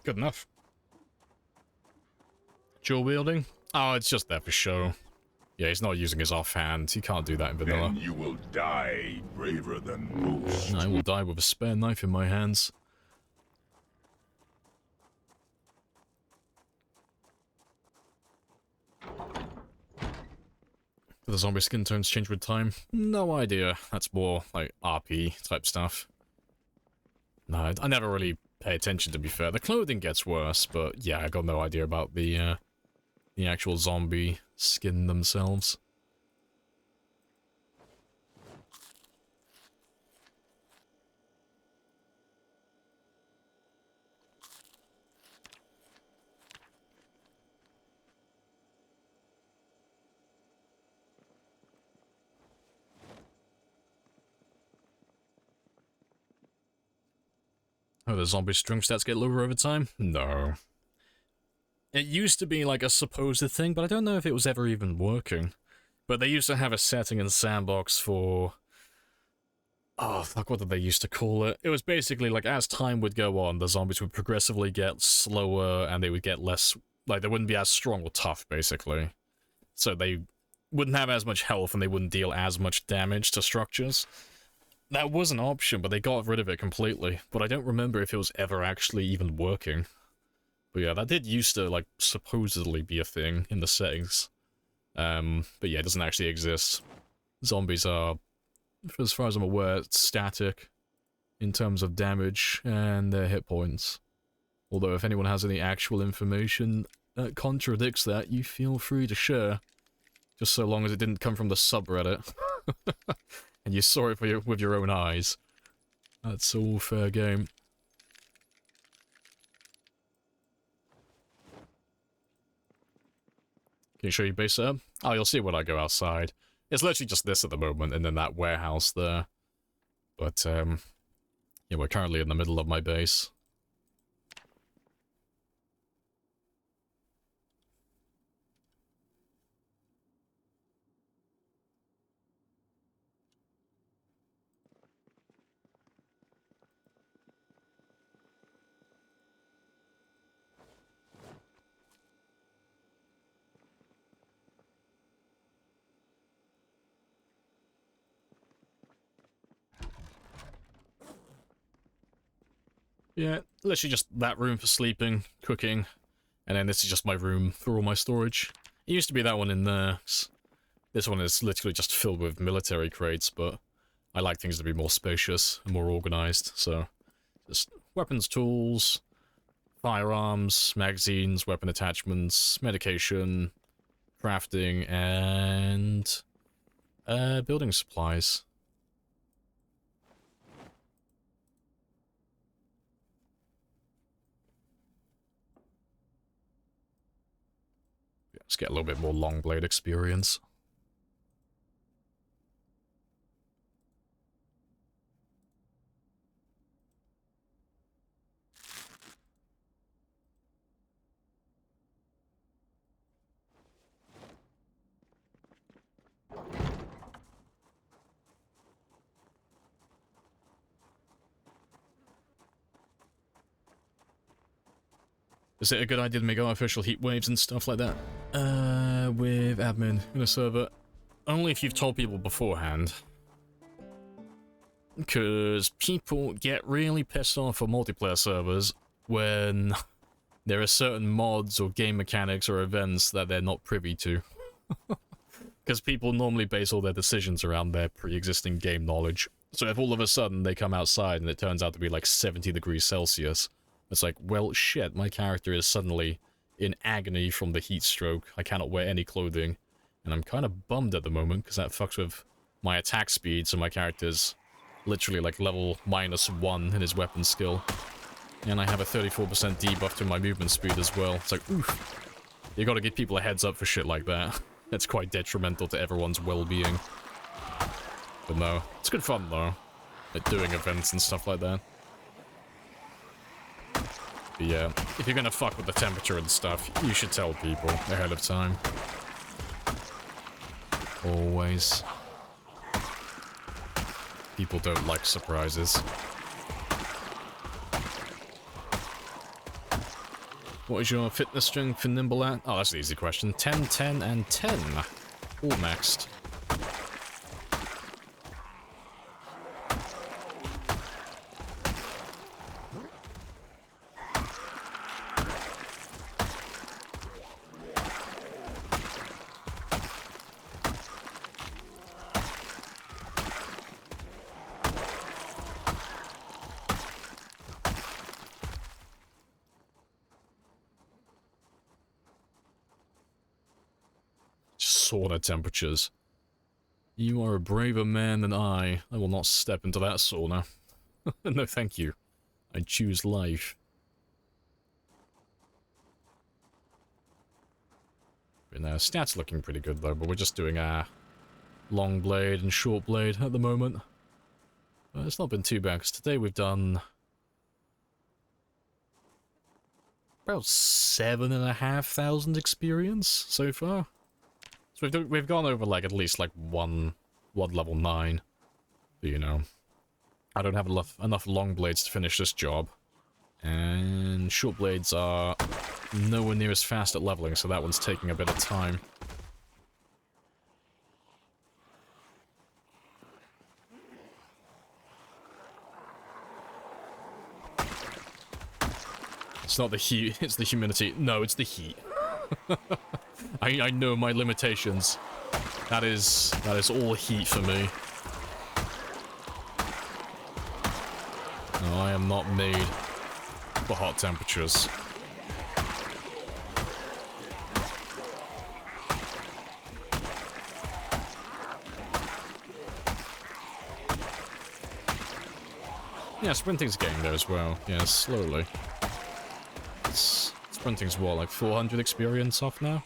Good enough. Dual wielding? Oh, it's just there for show. Yeah, he's not using his offhand. He can't do that in vanilla.
Then you will die braver than most.
I will die with a spare knife in my hands. Do the zombie skin tones change with time? No idea. That's more like RP type stuff. No, I never really pay attention, to be fair. The clothing gets worse, but yeah, I got no idea about the actual zombie skin themselves. Oh, the zombie strength stats get lower over time? No. It used to be like a supposed thing, but I don't know if it was ever even working. But they used to have a setting in Sandbox for... Oh, fuck, what did they used to call it? It was basically like, as time would go on, the zombies would progressively get slower, and they would get less... Like, they wouldn't be as strong or tough, basically. So they wouldn't have as much health, and they wouldn't deal as much damage to structures. That was an option, but they got rid of it completely. But I don't remember if it was ever actually even working. But yeah, that did used to, like, supposedly be a thing in the settings. But yeah, it doesn't actually exist. Zombies are, as far as I'm aware, static in terms of damage and their hit points. Although if anyone has any actual information that contradicts that, you feel free to share. Just so long as it didn't come from the subreddit. And you saw it with your own eyes. That's all fair game. Can you show your base setup? Oh, you'll see when I go outside. It's literally just this at the moment, and then that warehouse there. But, yeah, we're currently in the middle of my base. Yeah, literally just that room for sleeping, cooking, and then this is just my room for all my storage. It used to be that one in there. This one is literally just filled with military crates, but I like things to be more spacious and more organized, so just weapons, tools, firearms, magazines, weapon attachments, medication, crafting, and building supplies. Let's get a little bit more long blade experience. Is it a good idea to make artificial heat waves and stuff like that? With admin in a server. Only if you've told people beforehand. Because people get really pissed off for multiplayer servers when there are certain mods or game mechanics or events that they're not privy to. Because people normally base all their decisions around their pre-existing game knowledge. So if all of a sudden they come outside and it turns out to be like 70 degrees Celsius, it's like, well, shit, my character is suddenly in agony from the heat stroke. I cannot wear any clothing. And I'm kind of bummed at the moment, because that fucks with my attack speed, so my character's literally like level -1 in his weapon skill. And I have a 34% debuff to my movement speed as well. It's like, oof. You gotta give people a heads up for shit like that. That's quite detrimental to everyone's well-being. But no, it's good fun though. Like doing events and stuff like that. But yeah, if you're gonna fuck with the temperature and stuff, you should tell people ahead of time. Always. People don't like surprises. What is your fitness strength and nimble at? Oh, that's an easy question. 10, 10, and 10. All maxed. Sauna temperatures. You are a braver man than I. I will not step into that sauna. No, thank you. I choose life. And stats looking pretty good though, but we're just doing long blade and short blade at the moment. It's not been too bad, because today we've done about 7,500 experience so far. So we've gone over like at least like one level 9. But, you know, I don't have enough long blades to finish this job, and short blades are nowhere near as fast at leveling, so that one's taking a bit of time. It's not the heat, it's the humidity. No, it's the heat. I know my limitations. That is all heat for me. No, I am not made for hot temperatures. Yeah, sprinting's getting there as well. Yeah, slowly. Sprinting's what, like 400 experience off now?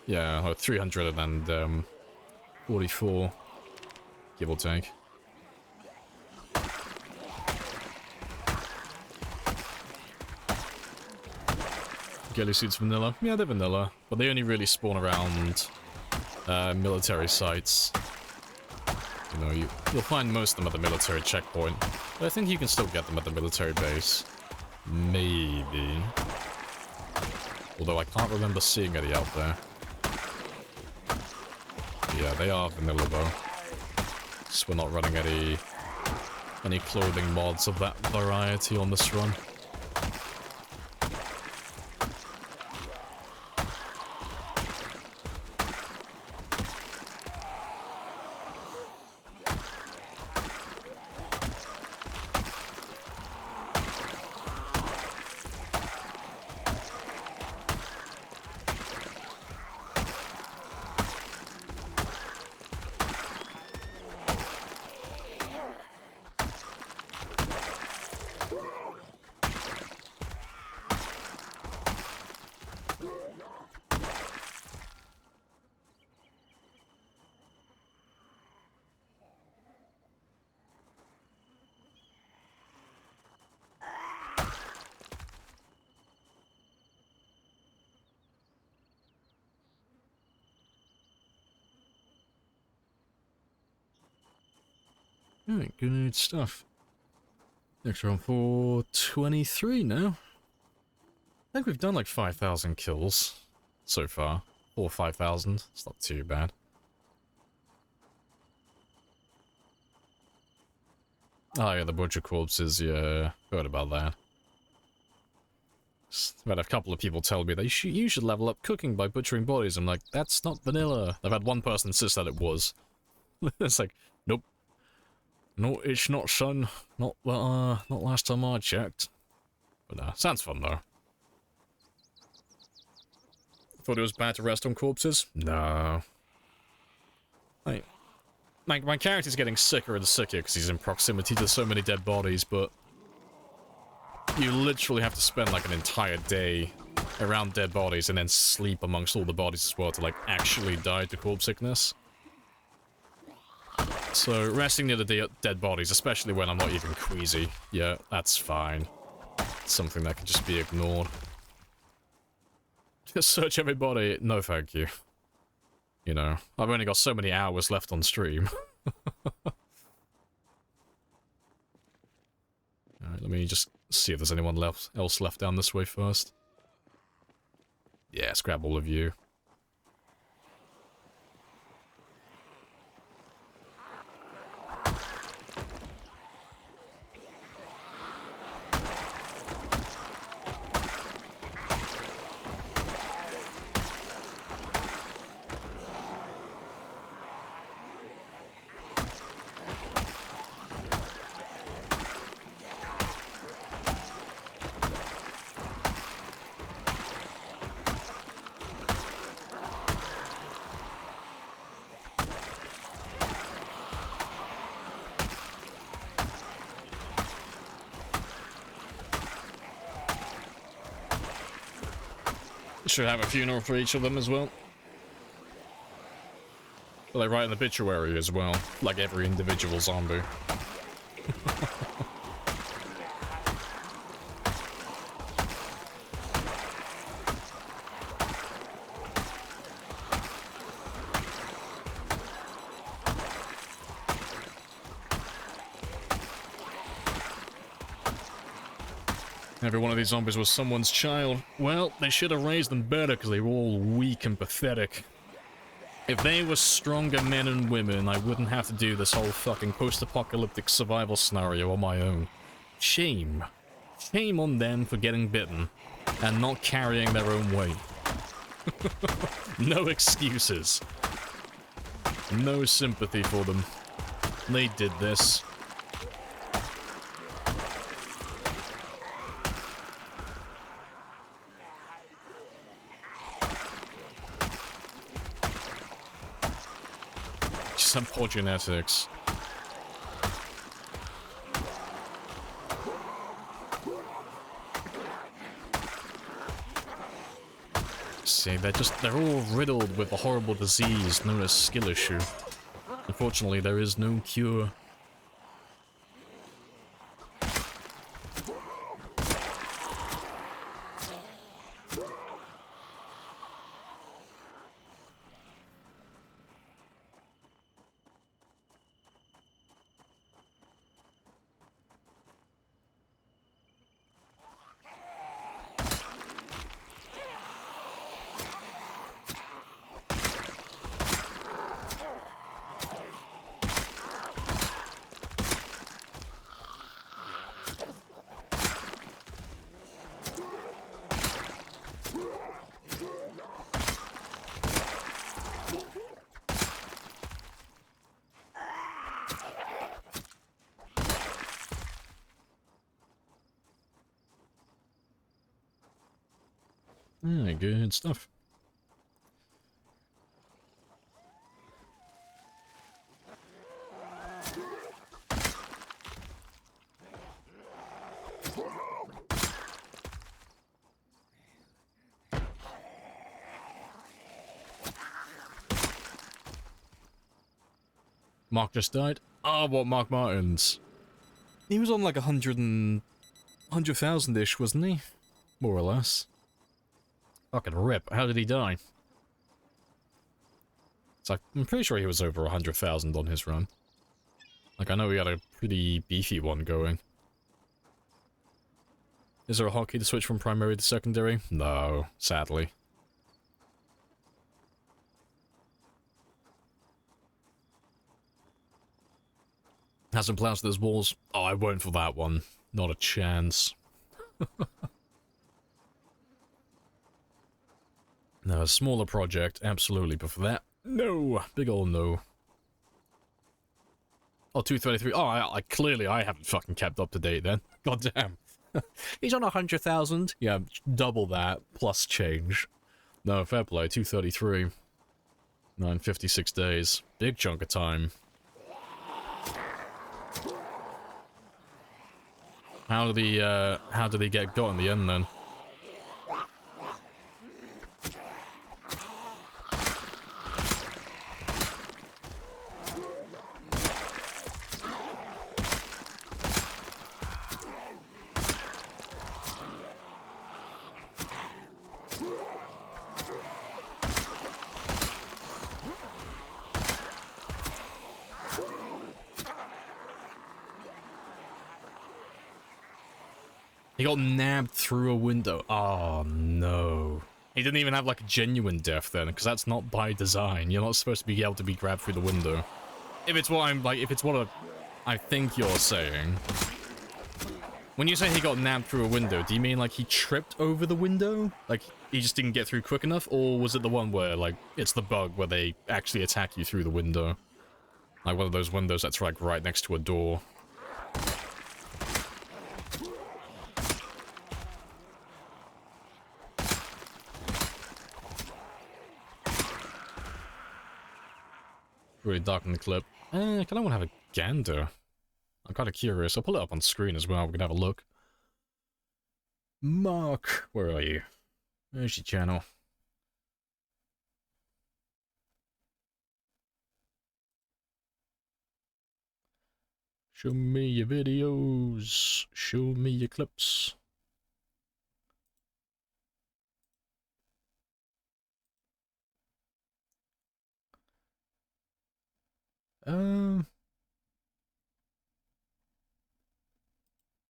Yeah, or 344, give or take. Ghillie suits vanilla? Yeah, they're vanilla, but they only really spawn around military sites. You know, you'll find most of them at the military checkpoint, but I think you can still get them at the military base. Maybe. Although I can't remember seeing any out there. Yeah, they are vanilla though. So we're not running any clothing mods of that variety on this run. Alright, good stuff. Next round for 23 now. I think we've done like 5,000 kills so far. Or 5,000. It's not too bad. Oh yeah, the butcher corpses, yeah. Heard about that. I've had a couple of people tell me that you should level up cooking by butchering bodies. I'm like, that's not vanilla. I've had one person insist that it was. It's like, nope. No, it's not, son. Not last time I checked. But sounds fun though. Thought it was bad to rest on corpses? No. Like, my character's getting sicker and sicker because he's in proximity to so many dead bodies, but you literally have to spend like an entire day around dead bodies and then sleep amongst all the bodies as well to like actually die to corpse sickness. So resting near the dead bodies, especially when I'm not even queasy, yeah, that's fine. It's something that can just be ignored. Just search everybody, no thank you. You know, I've only got so many hours left on stream. Alright, let me just See if there's anyone else left down this way first. Yeah, let's grab all of you. Should have a funeral for each of them as well. Well, they write an obituary as well, like every individual zombie. Every one of these zombies was someone's child. Well, they should have raised them better because they were all weak and pathetic. If they were stronger men and women, I wouldn't have to do this whole fucking post-apocalyptic survival scenario on my own. Shame. Shame on them for getting bitten and not carrying their own weight. No excuses. No sympathy for them. They did this. Some poor genetics. See, they're all riddled with a horrible disease known as skill issue. Unfortunately, there is no cure. Yeah, good stuff. Mark just died. Oh, what Mark Martins? He was on like 100,000-ish, wasn't he? More or less. Fucking rip. How did he die? It's like, I'm pretty sure he was over 100,000 on his run. Like, I know he had a pretty beefy one going. Is there a hotkey to switch from primary to secondary? No, sadly. Hasn't plastered his walls. Oh, I won't for that one. Not a chance. No, a smaller project, absolutely, but for that, no. Big ol' no. Oh, 233. Oh, I clearly I haven't fucking kept up to date then. God damn. He's on 100,000. Yeah, double that, plus change. No, fair play, 233. 956 days. Big chunk of time. How did he get got in the end then? He got nabbed through a window. Oh, no. He didn't even have, like, a genuine death then, because that's not by design. You're not supposed to be able to be grabbed through the window. If it's what I'm, like, if it's what I think you're saying. When you say he got nabbed through a window, do you mean, like, he tripped over the window? Like, he just didn't get through quick enough? Or was it the one where, like, it's the bug where they actually attack you through the window? Like, one of those windows that's, like, right next to a door. Really dark in the clip. I kind of want to have a gander. I'm kind of curious. I'll pull it up on screen as well. We can have a look. Mark, where are you? There's your channel. Show me your videos. Show me your clips. Oh,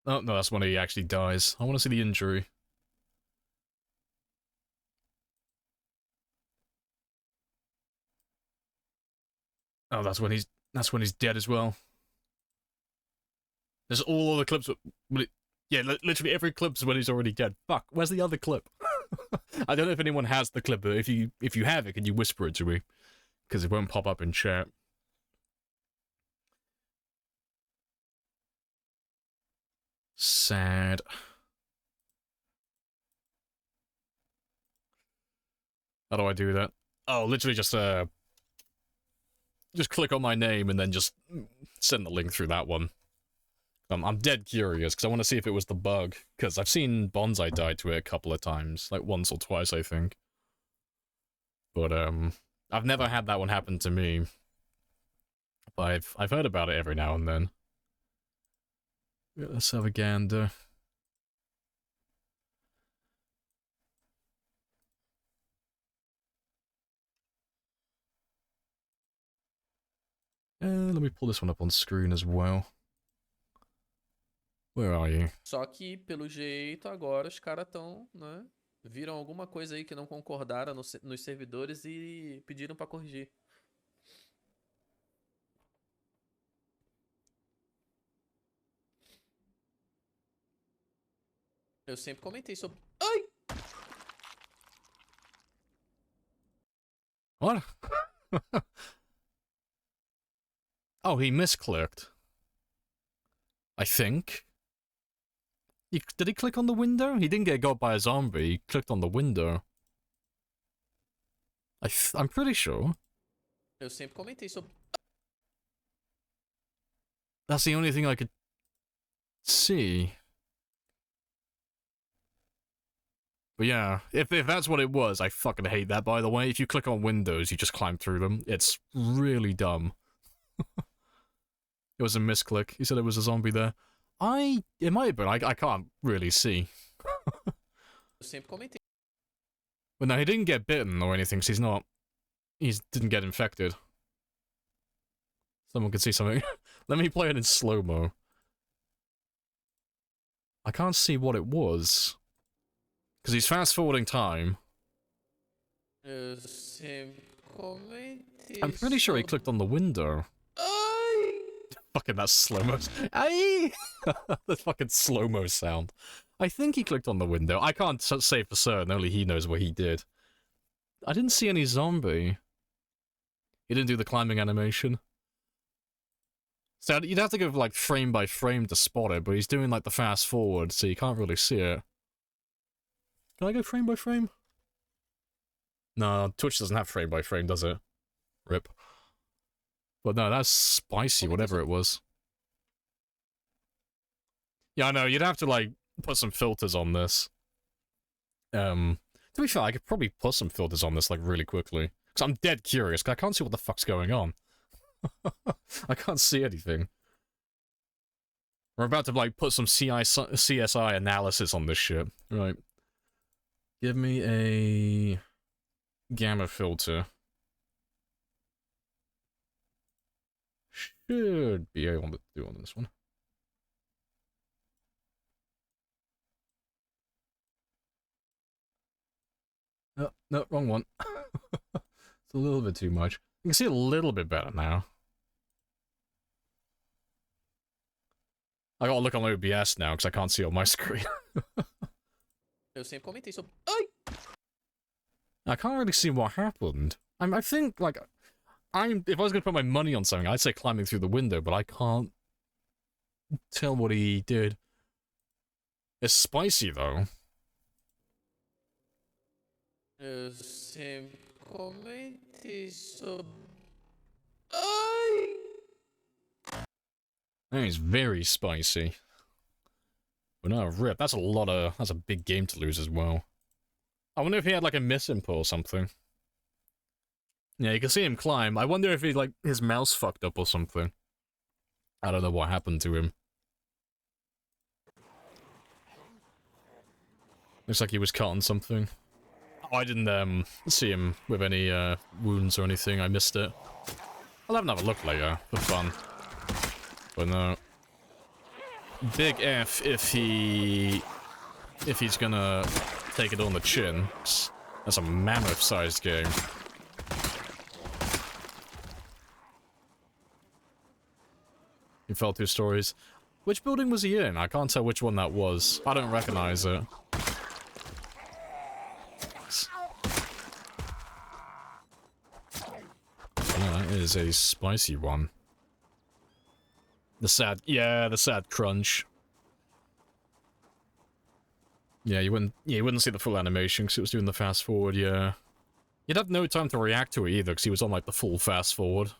no, that's when he actually dies. I want to see the injury. Oh, that's when he's dead as well. There's all the clips. Yeah, literally every clip's when he's already dead. Fuck, where's the other clip? I don't know if anyone has the clip, but if you have it, can you whisper it to me? Because it won't pop up in chat. Sad. How do I do that? Oh, literally just click on my name and then just send the link through that one. I'm dead curious, because I want to see if it was the bug, because I've seen Bonsai die to it a couple of times, like once or twice, I think. But, I've never had that one happen to me. But I've heard about it every now and then. Let's have a gander. Let me pull this one up on screen as well. Where are you?
Só que, pelo jeito, agora os caras estão, né? Viram alguma coisa aí que não concordaram nos servidores e pediram pra corrigir. Eu sempre comentei sobre... Ai!
What? Oh, he misclicked. I think. Did he click on the window? He didn't get got by a zombie. He clicked on the window. I'm pretty sure.
Eu sempre comentei sobre...
That's the only thing I could see. But yeah, if that's what it was, I fucking hate that, by the way. If you click on windows, you just climb through them. It's really dumb. It was a misclick. He said it was a zombie there. It might have been. I can't really see.
Eu sempre comentei.
But no, he didn't get bitten or anything, so he didn't get infected. Someone can see something. Let me play it in slow-mo. I can't see what it was. Because he's fast-forwarding time.
Eu sempre comentei.
I'm pretty sure he clicked on the window.
Ai!
Fucking that slow-mo. Aye! The fucking slow-mo sound. I think he clicked on the window. I can't say for certain, only he knows what he did. I didn't see any zombie. He didn't do the climbing animation. So you'd have to go like frame by frame to spot it, but he's doing like the fast forward, so you can't really see it. Can I go frame by frame? No, Twitch doesn't have frame by frame, does it? Rip. But no, that's spicy, whatever it was. Yeah, I know, you'd have to like put some filters on this. To be fair, I could probably put some filters on this like really quickly. Because I'm dead curious, because I can't see what the fuck's going on. I can't see anything. We're about to like put some CSI analysis on this shit. Right. Give me a gamma filter. Should be able to do on this one. No, wrong one. It's a little bit too much. You can see a little bit better now. I gotta look on OBS now because I can't see on my screen.
Eu sempre comentei sobre... Ai!
I can't really see what happened. I think, like, if I was gonna put my money on something, I'd say climbing through the window, but I can't tell what he did. It's spicy, though.
Eu sempre comentei sobre... Ai!
That is very spicy. But no, rip, that's a big game to lose as well. I wonder if he had, like, a misinput or something. Yeah, you can see him climb. I wonder if he, like, his mouse fucked up or something. I don't know what happened to him. Looks like he was caught on something. Oh, I didn't, see him with any, wounds or anything. I missed it. I'll have another look later, for fun. But no. Big F if he's gonna take it on the chin. That's a mammoth-sized game. He fell 2 stories. Which building was he in? I can't tell which one that was. I don't recognize it. Yeah, that is a spicy one. The sad crunch. Yeah, you wouldn't see the full animation because it was doing the fast forward, yeah. You'd have no time to react to it either because he was on, like, the full fast forward.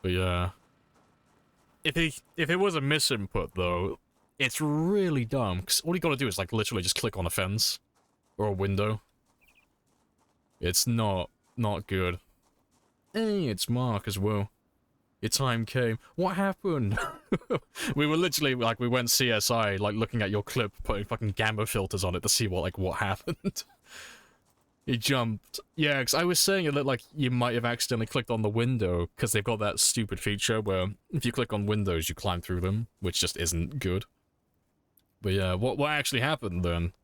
But yeah. If it was a misinput, though, it's really dumb because all you gotta do is, like, literally just click on a fence. Or a window. It's not good. Hey, it's Mark as well. Your time came. What happened? We were literally, like, we went CSI, like, looking at your clip, putting fucking gamma filters on it to see what happened. He jumped. Yeah, because I was saying it looked like you might have accidentally clicked on the window, because they've got that stupid feature where if you click on windows, you climb through them, which just isn't good. But yeah, what actually happened then?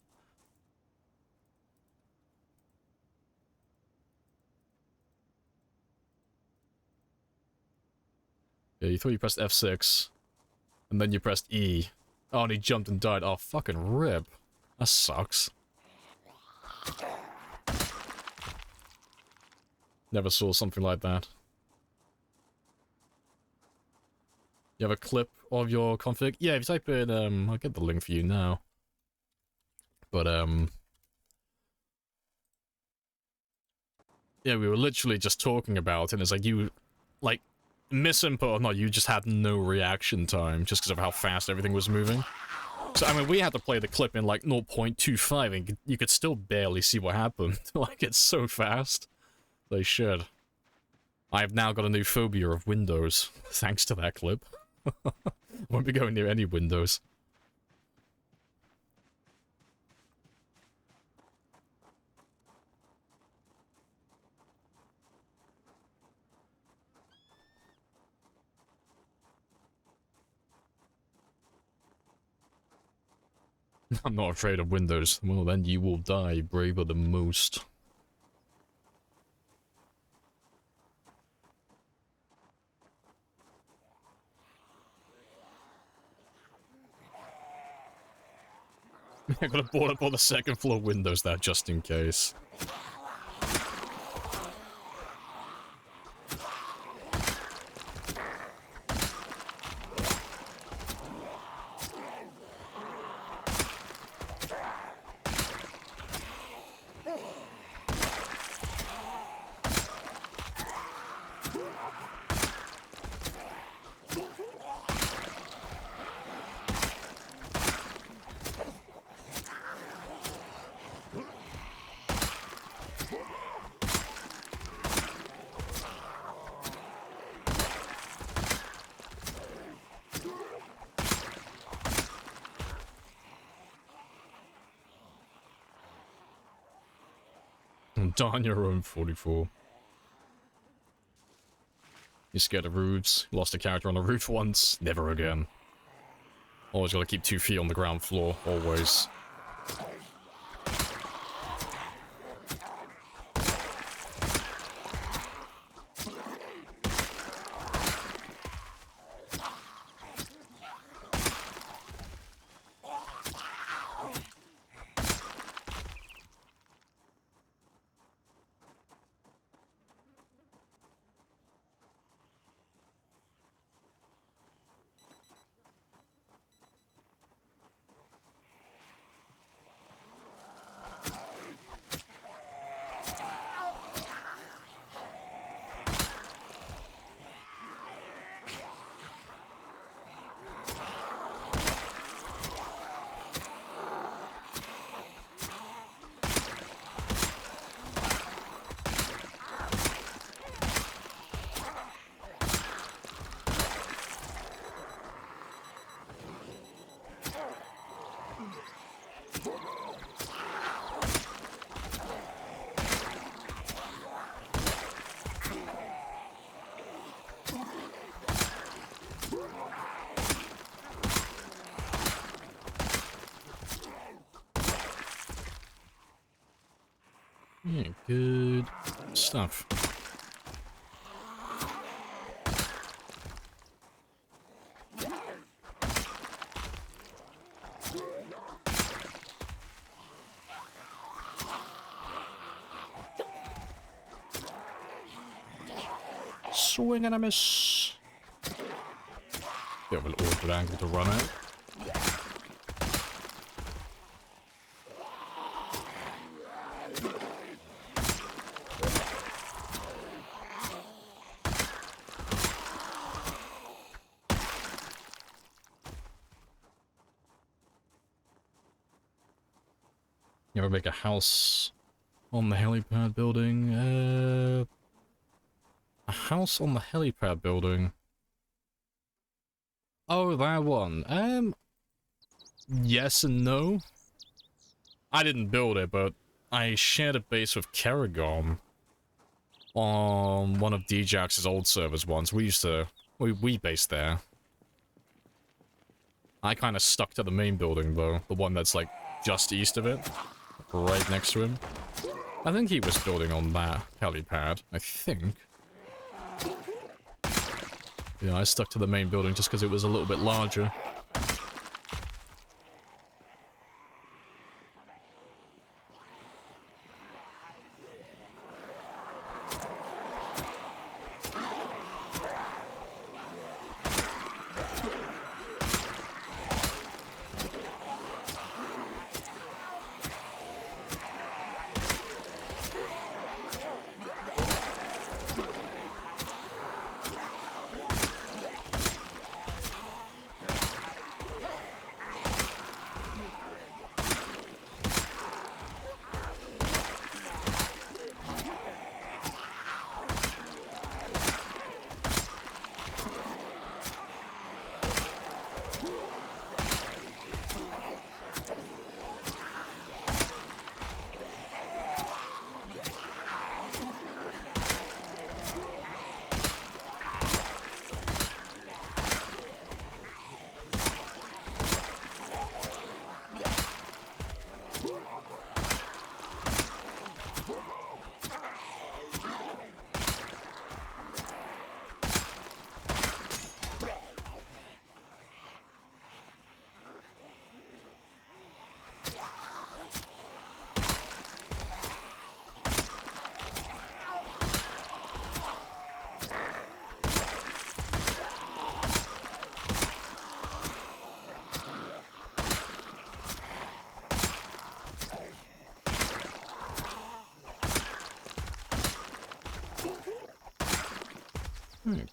Yeah, you thought you pressed F6, and then you pressed E. Oh, and he jumped and died. Oh, fucking rip. That sucks. Never saw something like that. You have a clip of your config? Yeah, if you type in, I'll get the link for you now. But, yeah, we were literally just talking about it, and it's like you, like, misinput or not, you just had no reaction time just because of how fast everything was moving. So, I mean, we had to play the clip in, like, 0.25, and you could still barely see what happened. Like, it's so fast. They should. I have now got a new phobia of windows, thanks to that clip. Won't be going near any windows. I'm not afraid of windows. Well, then you will die braver than most. I gotta board up all the second floor windows there just in case. Darn your own 44. You're scared of roofs. Lost a character on a roof once. Never again. Always gotta keep 2 feet on the ground floor. Always. Good stuff. Swing and a miss. Bit of an awkward angle to run at. You ever make a house on the helipad building? A house on the helipad building? Oh, that one. Yes and no. I didn't build it, but I shared a base with Kerrigan on one of DJax's old servers once. We based there. I kind of stuck to the main building, though. The one that's, like, just east of it. Right next to him. I think he was building on that helipad. I think. Yeah, I stuck to the main building just because it was a little bit larger.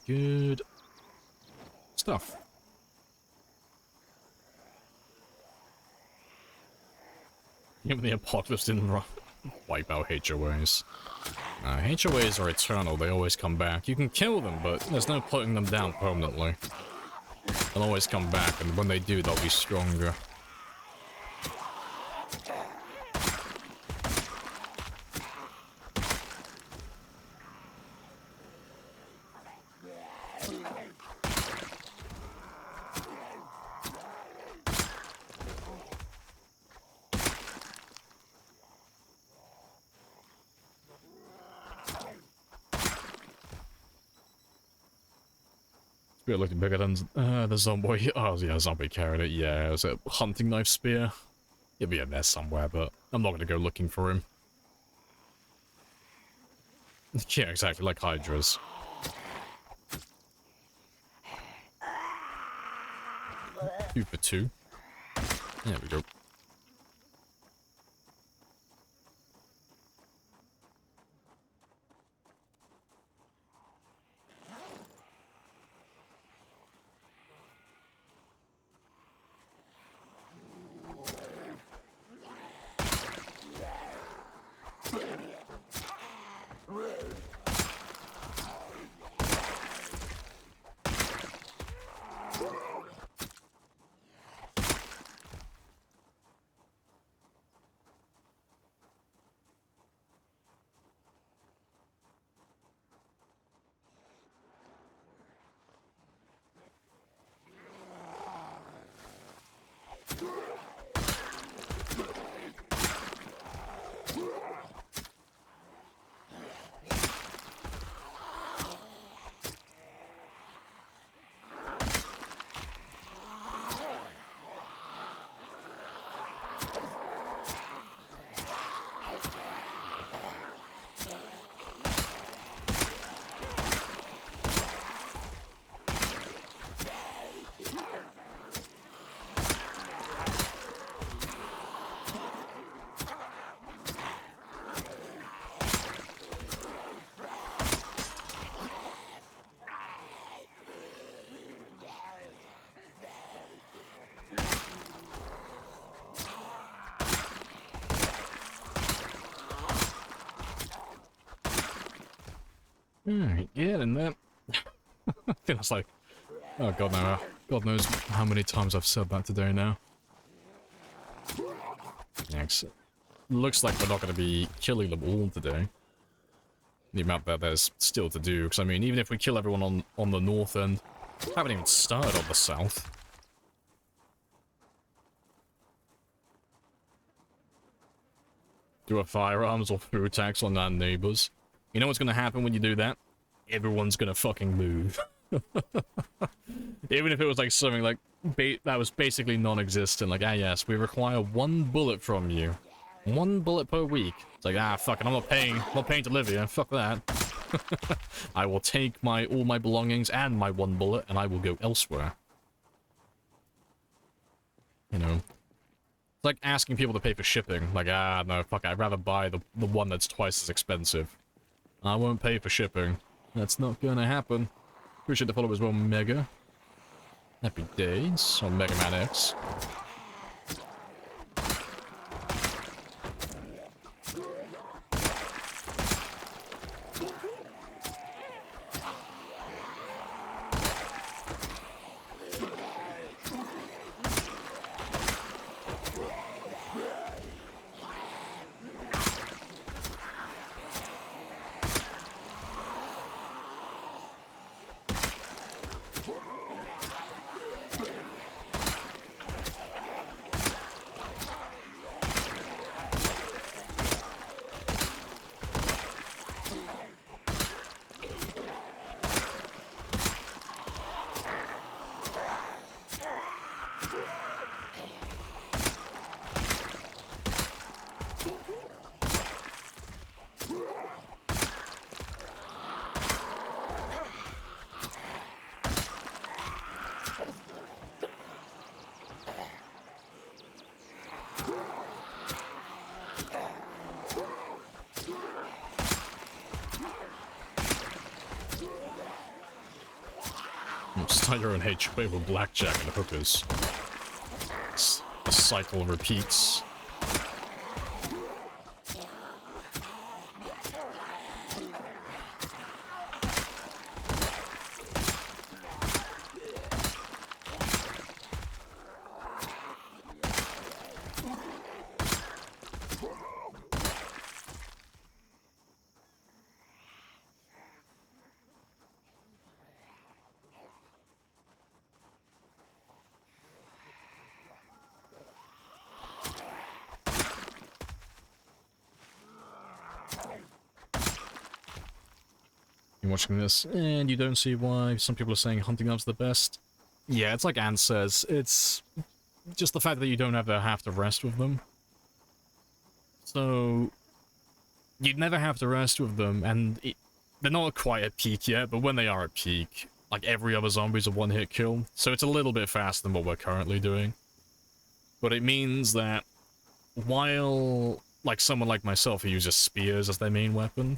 Good stuff. Even the apocalypse didn't wipe out HOAs. HOAs are eternal, they always come back. You can kill them, but there's no putting them down permanently. They'll always come back, and when they do, they'll be stronger. Spear looking bigger than the zombie. Oh yeah, zombie carried it. Yeah, it was a hunting knife spear. He'll be in there somewhere, but I'm not gonna go looking for him. Yeah, exactly, like Hydras. 2 for 2. There we go. Alright, yeah, and then... I think that's like... Oh god no, God knows how many times I've said that today now. Next. Looks like we're not going to be killing them all today. The amount that there's still to do, because I mean, even if we kill everyone on the north end, haven't even started on the south. Do a firearms or food attacks on our neighbors. You know what's going to happen when you do that? Everyone's going to fucking move. Even if it was like something like that was basically non-existent, like, ah yes, we require 1 bullet from you. 1 bullet per week. It's like, ah fuck it, I'm not paying to live here, fuck that. I will take all my belongings and my 1 bullet and I will go elsewhere. You know. It's like asking people to pay for shipping. Like, ah no, fuck it, I'd rather buy the one that's twice as expensive. I won't pay for shipping. That's not gonna happen. Appreciate the follow as well, Mega. Happy days on Mega Man X. Start your own HOA with blackjack and hookers. The cycle repeats. Watching this, and you don't see why some people are saying hunting knives are the best. Yeah, it's like Anne says, it's just the fact that you don't ever have to rest with them. So, you'd never have to rest with them, and they're not quite at peak yet, but when they are at peak, like every other zombie's a one-hit kill, so it's a little bit faster than what we're currently doing. But it means that while, like someone like myself who uses spears as their main weapon,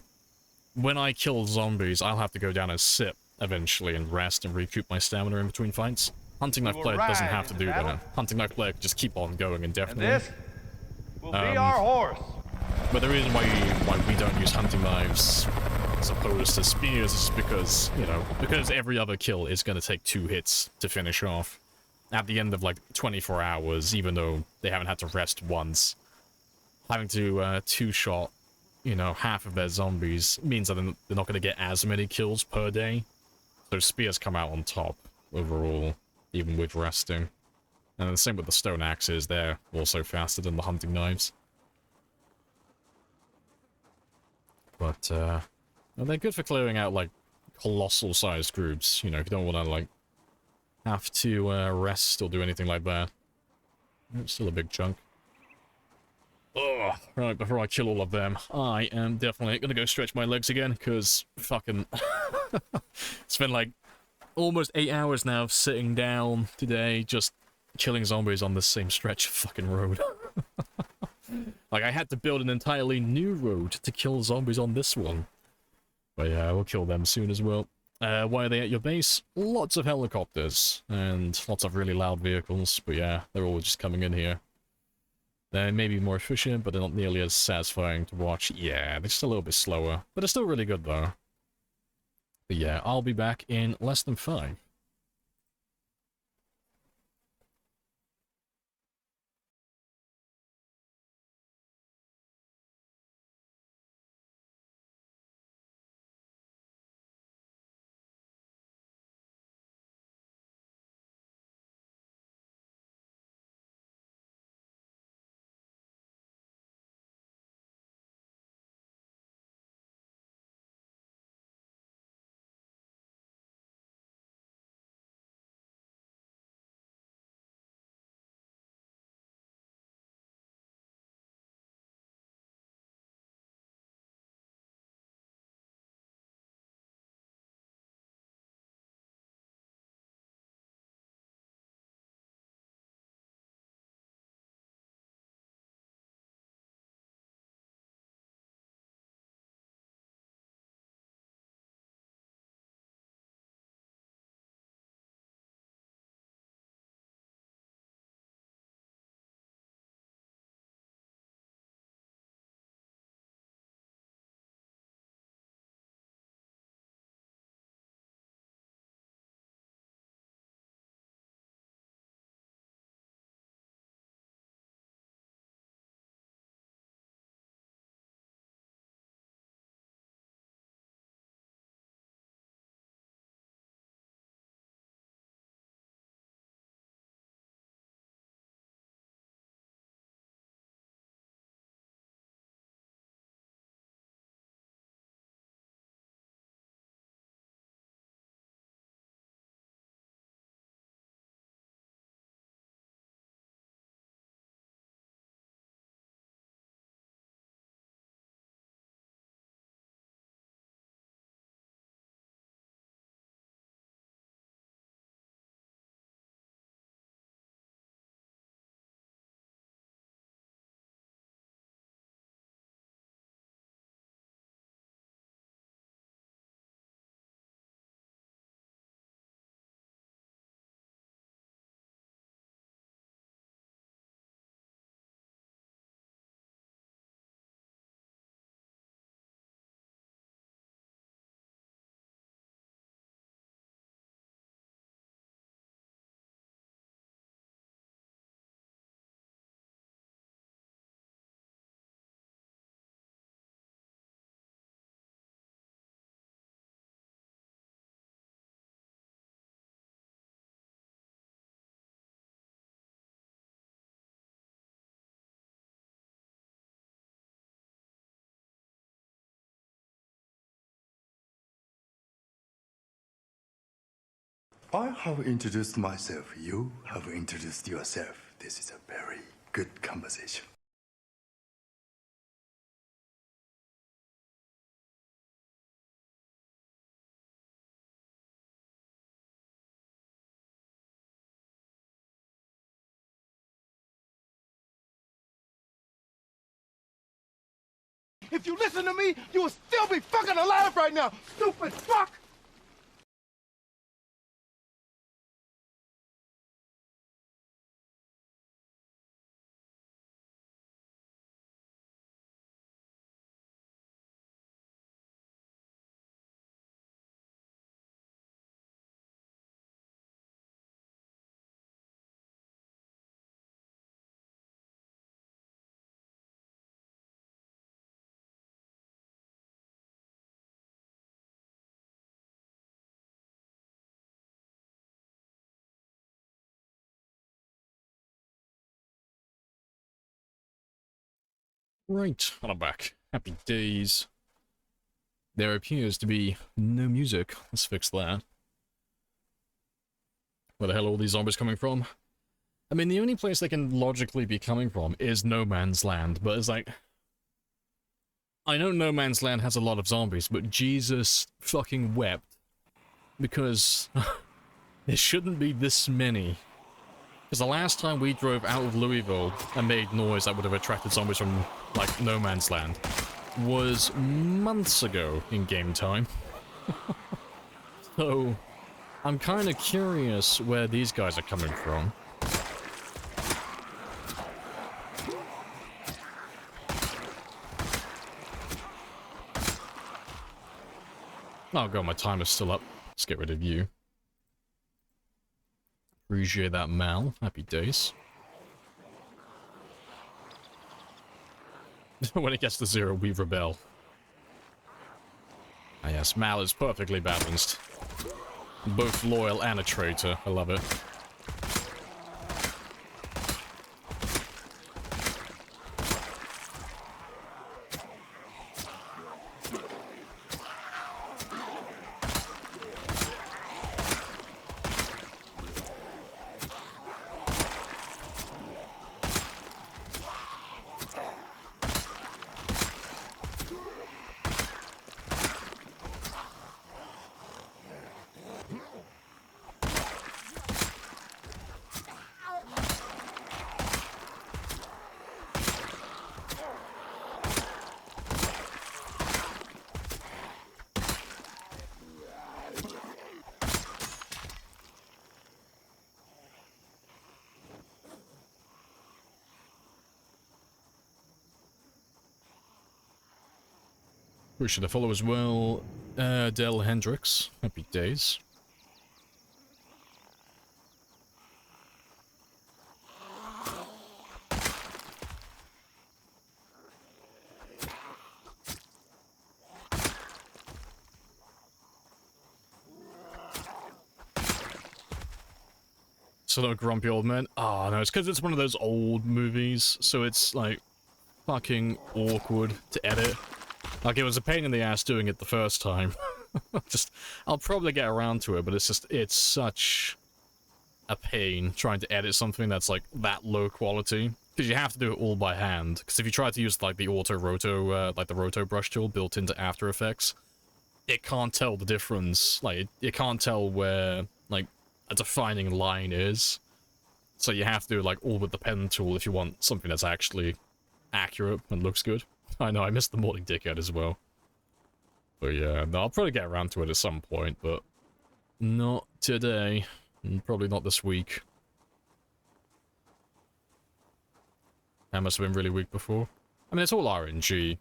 when I kill zombies, I'll have to go down and sit eventually and rest and recoup my stamina in between fights. Hunting knife player doesn't have to do that. Hunting knife player can just keep on going indefinitely.
And this will be our horse.
But the reason why we don't use hunting knives as opposed to spears is because, you know, because every other kill is going to take 2 hits to finish off. At the end of like 24 hours, even though they haven't had to rest once, having to 2-shot, you know, half of their zombies means that they're not going to get as many kills per day. So spears come out on top overall, even with resting. And the same with the stone axes, they're also faster than the hunting knives. But, well, they're good for clearing out, like, colossal-sized groups, you know, if you don't want to, like, have to rest or do anything like that. It's still a big chunk. Ugh, right, before I kill all of them, I am definitely gonna go stretch my legs again, because fucking... Spent like almost 8 hours now sitting down today, just killing zombies on the same stretch of fucking road. Like, I had to build an entirely new road to kill zombies on this one. But yeah, we'll kill them soon as well. Why are they at your base? Lots of helicopters, and lots of really loud vehicles, but yeah, they're all just coming in here. They may be more efficient, but they're not nearly as satisfying to watch. Yeah, they're just a little bit slower. But they're still really good, though. But yeah, I'll be back in less than 5.
I have introduced myself. You have introduced yourself. This is a very good conversation.
If you listen to me, you will still be fucking alive right now, stupid fuck!
Right, and I'm back. Happy days. There appears to be no music. Let's fix that. Where the hell are all these zombies coming from? I mean, the only place they can logically be coming from is No Man's Land, but it's like... I know No Man's Land has a lot of zombies, but Jesus fucking wept. Because... there shouldn't be this many. Because the last time we drove out of Louisville and made noise that would have attracted zombies from, like, No Man's Land was months ago in game time. So, I'm kind of curious where these guys are coming from. Oh god, my timer's still up. Let's get rid of you. Appreciate that, Mal. Happy days. When it gets to 0, we rebel. Ah yes, Mal is perfectly balanced. Both loyal and a traitor. I love it. Appreciate the follow as well. Del Hendricks. Happy days. So no grumpy old man. Oh no, it's because it's one of those old movies, so it's like fucking awkward to edit. Like, it was a pain in the ass doing it the first time. I'll probably get around to it, but it's such a pain trying to edit something that's, like, that low quality. Because you have to do it all by hand. Because if you try to use, like, the like the roto brush tool built into After Effects, it can't tell the difference. Like, it can't tell where, like, a defining line is. So you have to do, like, all with the pen tool if you want something that's actually accurate and looks good. I know, I missed the morning dickhead as well. But yeah, no, I'll probably get around to it at some point, but not today. And probably not this week. That must have been really weak before. I mean, it's all RNG.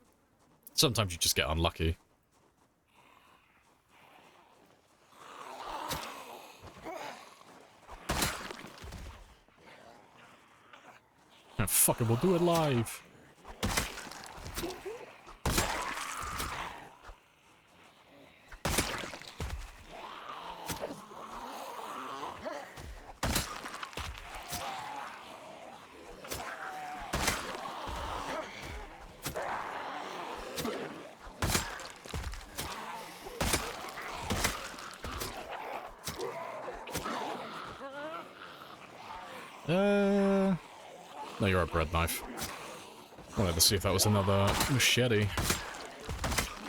Sometimes you just get unlucky. Oh, fuck it, we'll do it live. No, you're a bread knife. I wanted to see if that was another machete.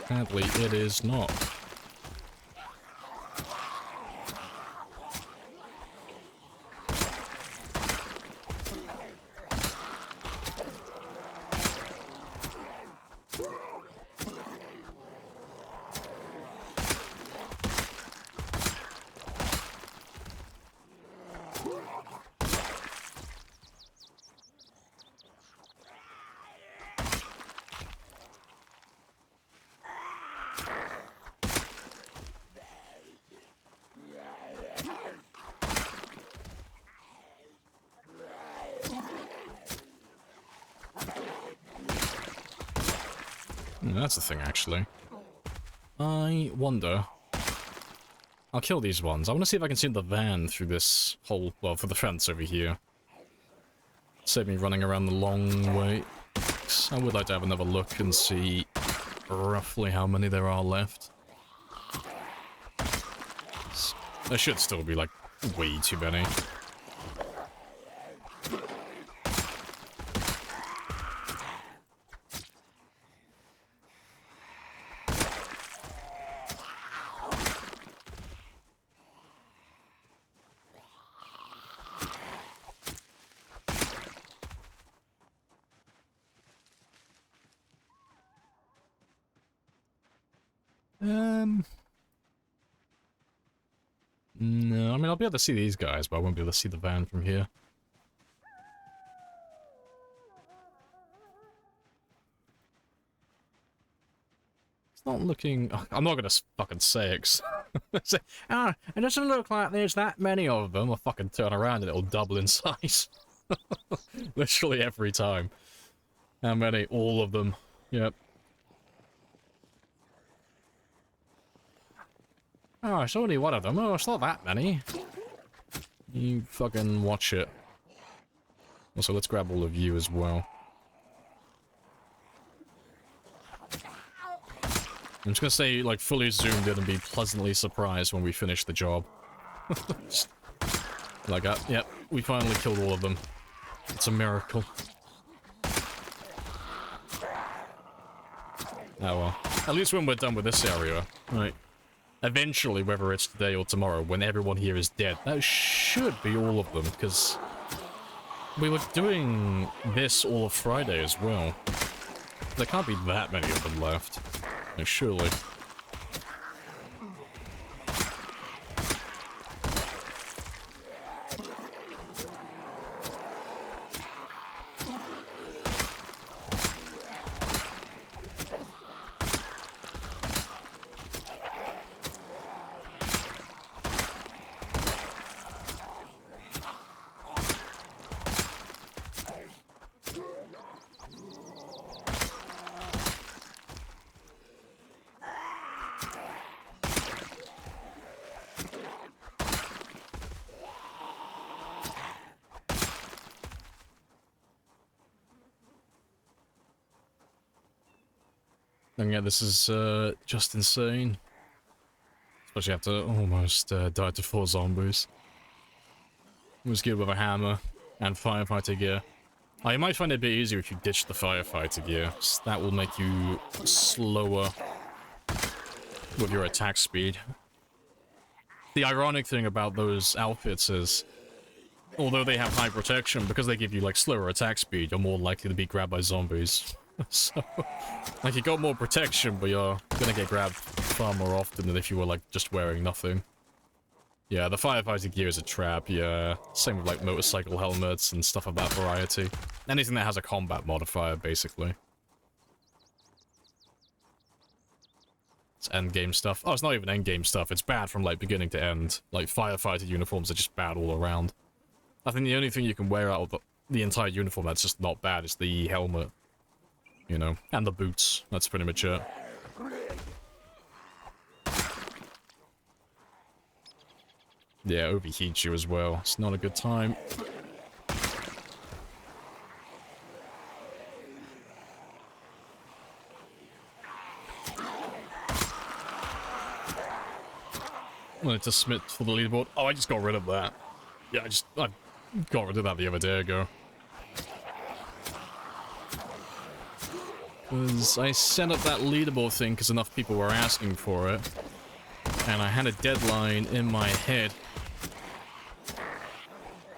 Apparently it is not. That's the thing, actually. I wonder... I'll kill these ones. I want to see if I can see the van through this hole, well, for the fence over here. Save me running around the long way. I would like to have another look and see roughly how many there are left. There should still be, like, way too many. No, I mean, I'll be able to see these guys, but I won't be able to see the van from here. It's not looking... I'm not gonna fucking say it. Say, it doesn't look like there's that many of them. I'll fucking turn around and it'll double in size. Literally every time. How many? All of them. Yep. Oh, it's only one of them. Oh, it's not that many. You fucking watch it. Also, let's grab all of you as well. I'm just gonna say, like, fully zoomed in and be pleasantly surprised when we finish the job. Like, yep, we finally killed all of them. It's a miracle. Oh well. At least when we're done with this area, right? Eventually, whether it's today or tomorrow, when everyone here is dead, that should be all of them, because we were doing this all of Friday as well. There can't be that many of them left. Like, surely. And yeah, this is just insane. Especially after almost died to 4 zombies. It was good with a hammer and firefighter gear. Oh, you might find it a bit easier if you ditch the firefighter gear. That will make you slower with your attack speed. The ironic thing about those outfits is, although they have high protection, because they give you like slower attack speed, you're more likely to be grabbed by zombies. So, like, you got more protection, but you're gonna get grabbed far more often than if you were, like, just wearing nothing. Yeah, the firefighting gear is a trap, yeah. Same with, like, motorcycle helmets and stuff of that variety. Anything that has a combat modifier, basically. It's endgame stuff. Oh, it's not even endgame stuff. It's bad from, like, beginning to end. Like, firefighter uniforms are just bad all around. I think the only thing you can wear out of the entire uniform that's just not bad is the helmet. You know, and the boots. That's pretty much it. Yeah, overheats you as well. It's not a good time. Wanted to submit for the leaderboard. Oh, I just got rid of that. Yeah, I got rid of that the other day ago. Because I set up that leaderboard thing because enough people were asking for it. And I had a deadline in my head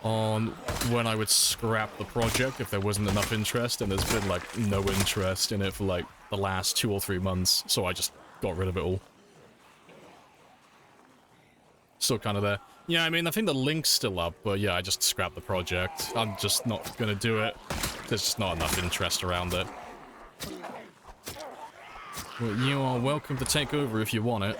on when I would scrap the project if there wasn't enough interest, and there's been like no interest in it for like the last 2 or 3 months, so I just got rid of it all. Still kind of there. Yeah, I mean, I think the link's still up, but yeah, I just scrapped the project. I'm just not gonna do it. There's just not enough interest around it. Well, you are welcome to take over if you want it.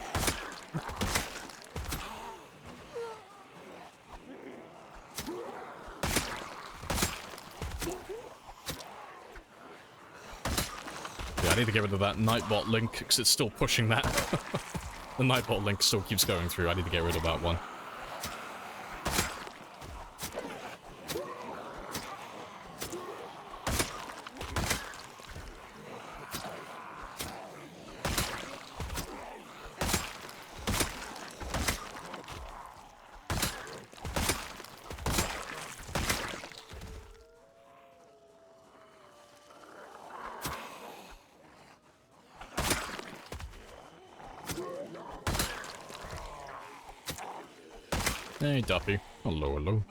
Yeah, I need to get rid of that Nightbot link, because it's still pushing that. The Nightbot link still keeps going through. I need to get rid of that one. Hey, Duffy. Hello, hello.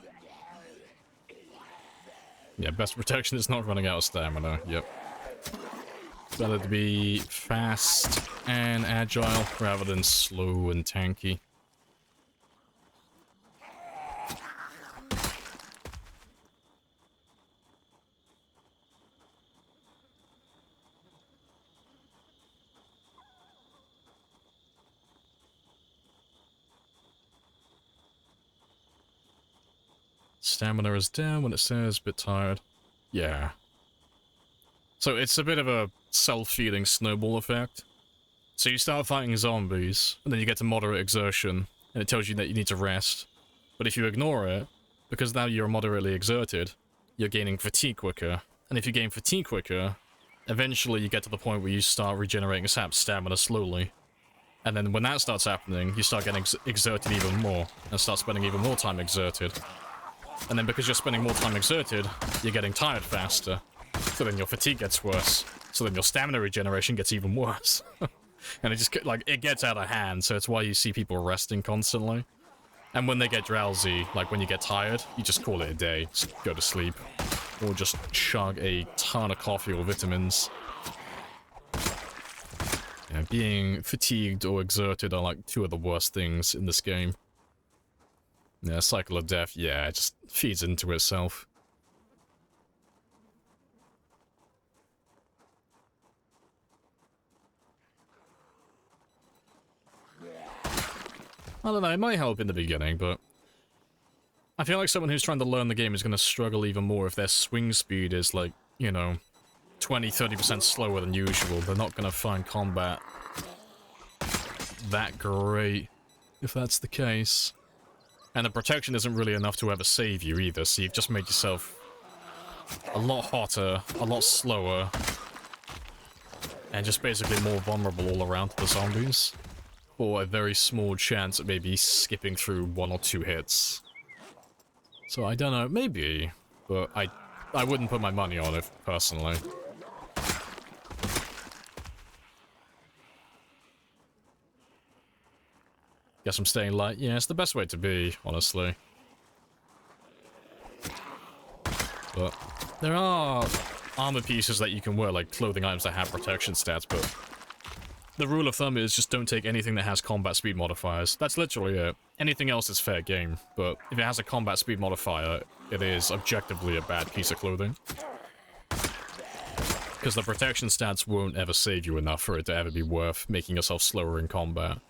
Yeah, best protection is not running out of stamina. Yep. Better to be fast and agile rather than slow and tanky. stamina is down when it says bit tired. Yeah. So it's a bit of a self-feeding snowball effect. So you start fighting zombies, and then you get to moderate exertion, and it tells you that you need to rest. But if you ignore it, because now you're moderately exerted, you're gaining fatigue quicker. And if you gain fatigue quicker, eventually you get to the point where you start regenerating stamina slowly. And then when that starts happening, you start getting exerted even more, and start spending even more time exerted. And then because you're spending more time exerted, you're getting tired faster. So then your fatigue gets worse. So then your stamina regeneration gets even worse. And it just, like, it gets out of hand, so it's why you see people resting constantly. And when they get drowsy, like when you get tired, you just call it a day. Just go to sleep. Or just chug a ton of coffee or vitamins. Yeah, being fatigued or exerted are like two of the worst things in this game. Yeah, cycle of death, yeah, it just feeds into itself. I don't know, it might help in the beginning, but I feel like someone who's trying to learn the game is going to struggle even more if their swing speed is like, you know, 20-30% slower than usual. They're not going to find combat that great if that's the case. And the protection isn't really enough to ever save you either, so you've just made yourself a lot hotter, a lot slower, and just basically more vulnerable all around to the zombies. For a very small chance at maybe skipping through 1 or 2 hits. So I don't know, maybe, but I wouldn't put my money on it, personally. Guess I'm staying light. Yeah, it's the best way to be, honestly. But there are armor pieces that you can wear, like clothing items that have protection stats, but the rule of thumb is just don't take anything that has combat speed modifiers. That's literally it. Anything else is fair game, but if it has a combat speed modifier, it is objectively a bad piece of clothing. Because the protection stats won't ever save you enough for it to ever be worth making yourself slower in combat.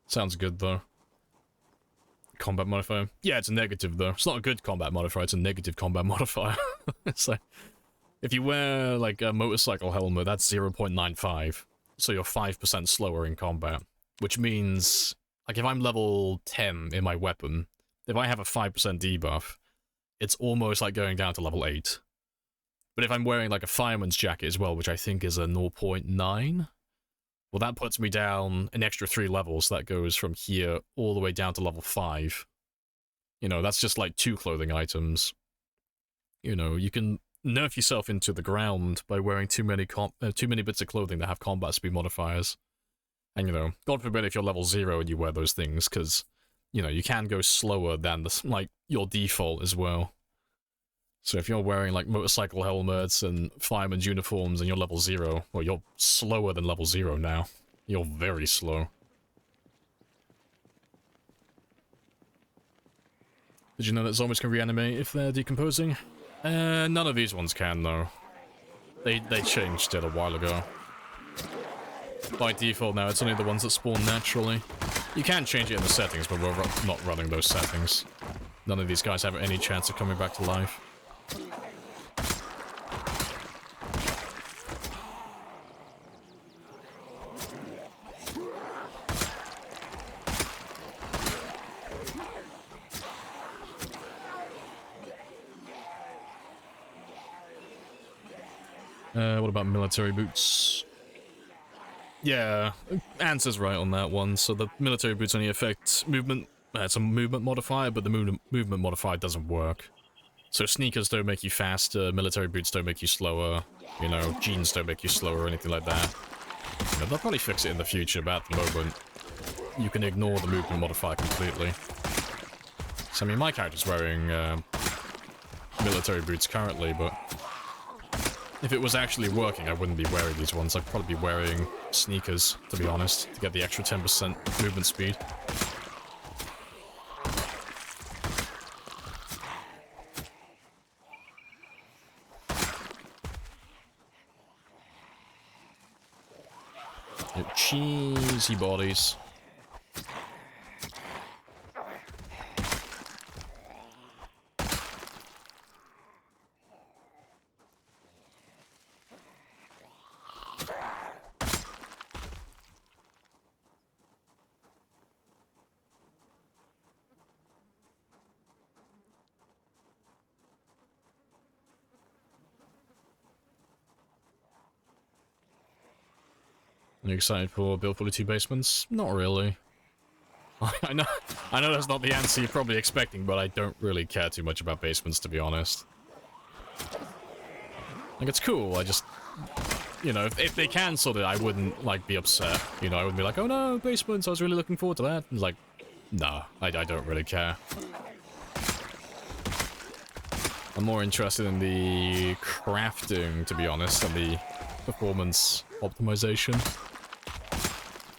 Sounds good, though. Combat modifier? Yeah, it's a negative, though. It's not a good combat modifier, it's a negative combat modifier. It's like, if you wear, like, a motorcycle helmet, that's 0.95. So you're 5% slower in combat. Which means, like, if I'm level 10 in my weapon, if I have a 5% debuff, it's almost like going down to level 8. But if I'm wearing, like, a fireman's jacket as well, which I think is a 0.9... well, that puts me down an extra 3 levels. That goes from here all the way down to level 5. You know, that's just like 2 clothing items. You know, you can nerf yourself into the ground by wearing too many bits of clothing that have combat speed modifiers. And, you know, God forbid if you're level 0 and you wear those things, because, you know, you can go slower than, like, your default as well. So if you're wearing, like, motorcycle helmets and fireman's uniforms and you're level 0, well, you're slower than level 0 now. You're very slow. Did you know that zombies can reanimate if they're decomposing? None of these ones can, though. They changed it a while ago. By default now, it's only the ones that spawn naturally. You can change it in the settings, but we're not running those settings. None of these guys have any chance of coming back to life. What about military boots? Yeah, Answer's right on that one. So the military boots only affect movement. It's a movement modifier, but the movement modifier doesn't work. So sneakers don't make you faster, military boots don't make you slower, you know, jeans don't make you slower or anything like that. You know, they'll probably fix it in the future, but at the moment, you can ignore the movement modifier completely. So, I mean, my character's wearing military boots currently, but if it was actually working, I wouldn't be wearing these ones. I'd probably be wearing sneakers, to be honest, to get the extra 10% movement speed. Cheesy bodies. Are you excited for Build 42 Basements? Not really. I know that's not the answer you're probably expecting, but I don't really care too much about basements, to be honest. Like, it's cool, I just... You know, if they cancelled it, I wouldn't, like, be upset. You know, I wouldn't be like, oh no, basements, I was really looking forward to that. And like, no, I don't really care. I'm more interested in the crafting, to be honest, and the performance optimization.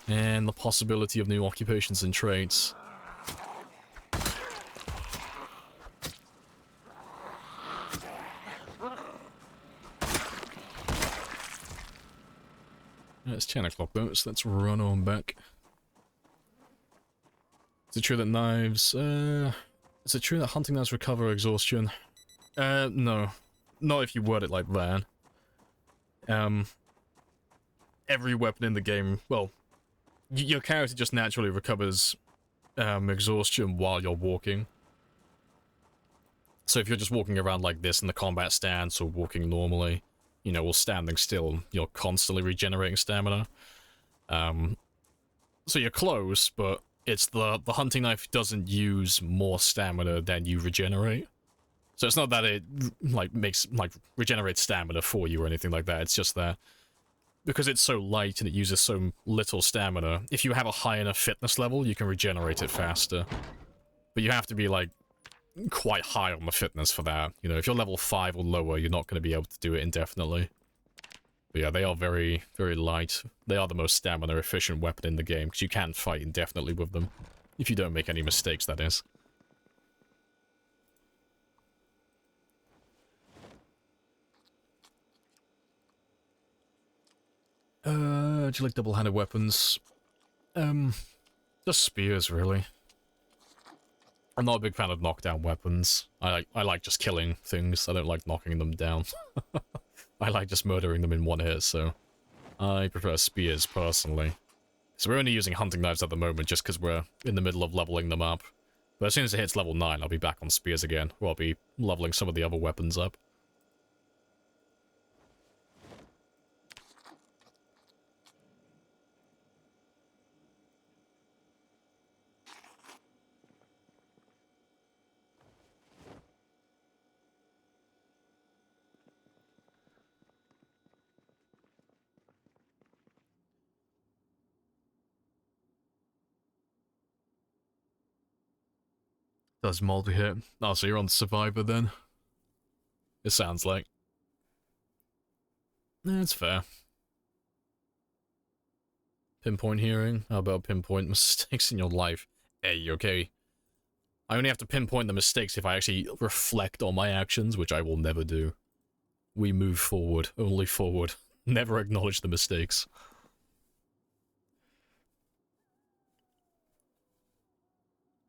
And the possibility of new occupations and trades. It's 10 o'clock though, so let's run on back. Is it true that knives, is it true that hunting knives recover exhaustion? No. Not if you word it like that. Every weapon in the game, well, your character just naturally recovers exhaustion while you're walking. So if you're just walking around like this in the combat stance or walking normally, you know, or standing still, you're constantly regenerating stamina. So you're close, but it's the hunting knife doesn't use more stamina than you regenerate. So it's not that it regenerates stamina for you or anything like that. It's just that because it's so light and it uses so little stamina, if you have a high enough fitness level, you can regenerate it faster. But you have to be, like, quite high on the fitness for that. You know, if you're level 5 or lower, you're not going to be able to do it indefinitely. But yeah, they are very, very light. They are the most stamina-efficient weapon in the game, because you can fight indefinitely with them. If you don't make any mistakes, that is. Do you like double-handed weapons? Just spears, really. I'm not a big fan of knockdown weapons. I like just killing things. I don't like knocking them down. I like just murdering them in one hit, so I prefer spears, personally. So we're only using hunting knives at the moment just because we're in the middle of leveling them up. But as soon as it hits level 9, I'll be back on spears again, or I'll be leveling some of the other weapons up. Does multi-hit? Oh, so you're on Survivor then? It sounds like. That's fair. Pinpoint hearing? How about pinpoint mistakes in your life? Hey, okay. I only have to pinpoint the mistakes if I actually reflect on my actions, which I will never do. We move forward, only forward. Never acknowledge the mistakes.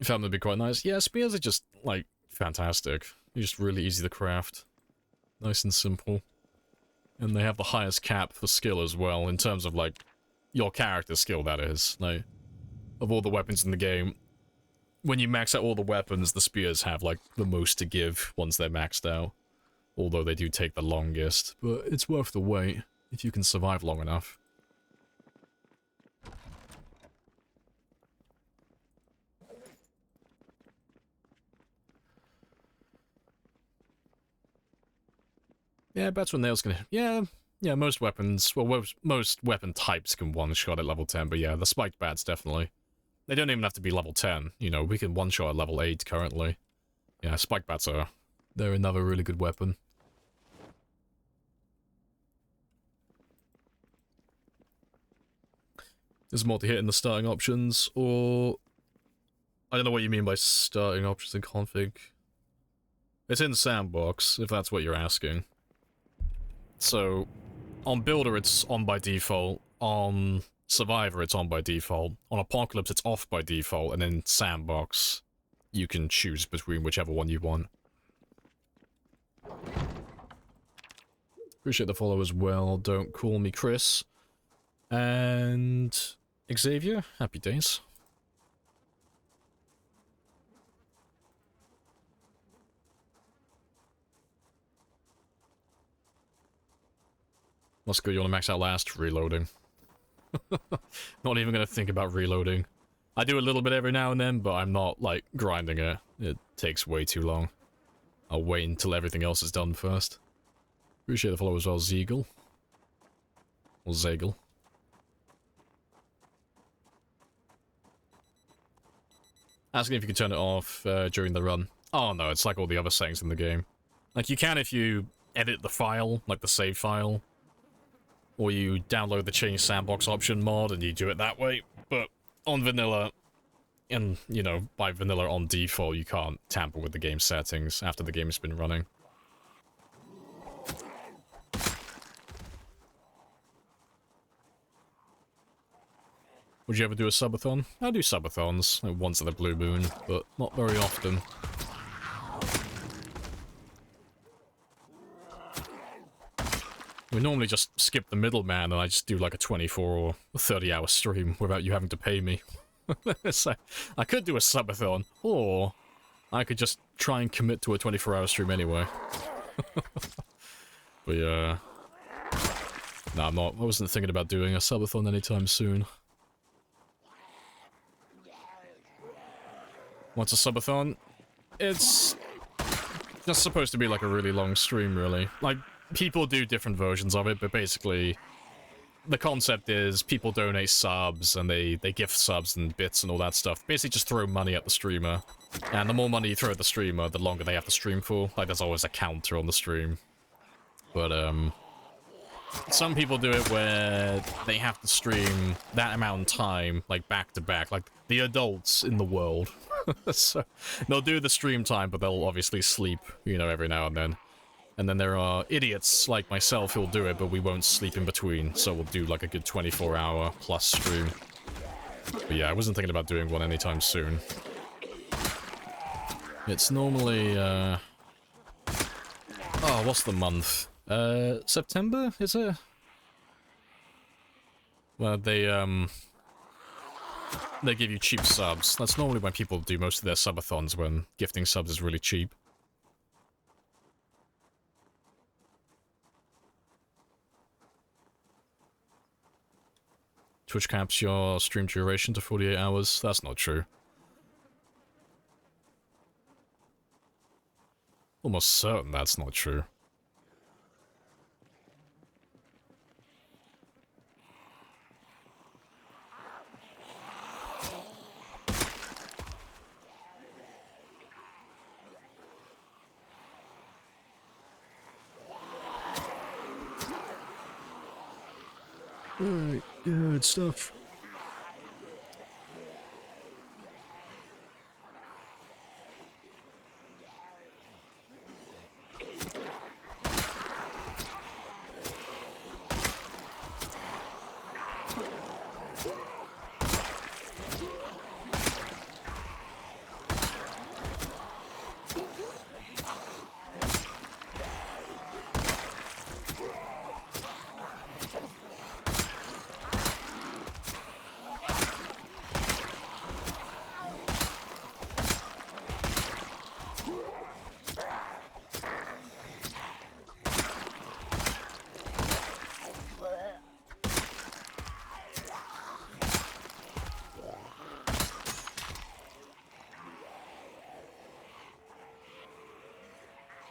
You found them to be quite nice. Yeah, spears are just, like, fantastic. They're just really easy to craft. Nice and simple. And they have the highest cap for skill as well, in terms of, like, your character skill, that is. Like, of all the weapons in the game, when you max out all the weapons, the spears have, like, the most to give once they're maxed out. Although they do take the longest. But it's worth the wait, if you can survive long enough. Yeah, bats with nails can... Yeah, most weapons... Well, most weapon types can one-shot at level 10, but yeah, the spiked bats, definitely. They don't even have to be level 10, you know, we can one-shot at level 8 currently. Yeah, spiked bats are... They're another really good weapon. There's multi-hit in the starting options, or... I don't know what you mean by starting options in config. It's in the sandbox, if that's what you're asking. So, on Builder it's on by default, on Survivor, it's on by default. On Apocalypse, it's off by default. And then Sandbox, you can choose between whichever one you want. Appreciate the follow as well. Don't call me Chris. And Xavier, happy days. What's good? You want to max out last? Reloading. Not even going to think about reloading. I do a little bit every now and then, but I'm not, like, grinding it. It takes way too long. I'll wait until everything else is done first. Appreciate the follow as well, Zeagle. Or Zagel. Asking if you can turn it off during the run. Oh no, it's like all the other settings in the game. Like, you can if you edit the file, like the save file. Or you download the Change Sandbox option mod and you do it that way. But on vanilla, and, you know, by vanilla on default, you can't tamper with the game settings after the game's been running. Would you ever do a subathon? I do subathons, like once in a blue moon, but not very often. We normally just skip the middleman and I just do like a 24 or 30-hour stream without you having to pay me. So, I could do a subathon, or I could just try and commit to a 24-hour stream anyway. But yeah... Nah, I wasn't thinking about doing a subathon anytime soon. What's a subathon? It's just supposed to be like a really long stream, really. Like, people do different versions of it, but basically, the concept is people donate subs, and they gift subs and bits and all that stuff. Basically just throw money at the streamer. And the more money you throw at the streamer, the longer they have to stream for. Like, there's always a counter on the stream. But, some people do it where they have to stream that amount of time, like, back to back. Like, the adults in the world. So, they'll do the stream time, but they'll obviously sleep, you know, every now and then. And then there are idiots like myself who'll do it, but we won't sleep in between. So we'll do, like, a good 24-hour plus stream. But yeah, I wasn't thinking about doing one anytime soon. It's normally, Oh, what's the month? September, is it? Well, they give you cheap subs. That's normally when people do most of their subathons, when gifting subs is really cheap. Twitch caps your stream duration to 48 hours. That's not true. Almost certain that's not true. Alright, good stuff.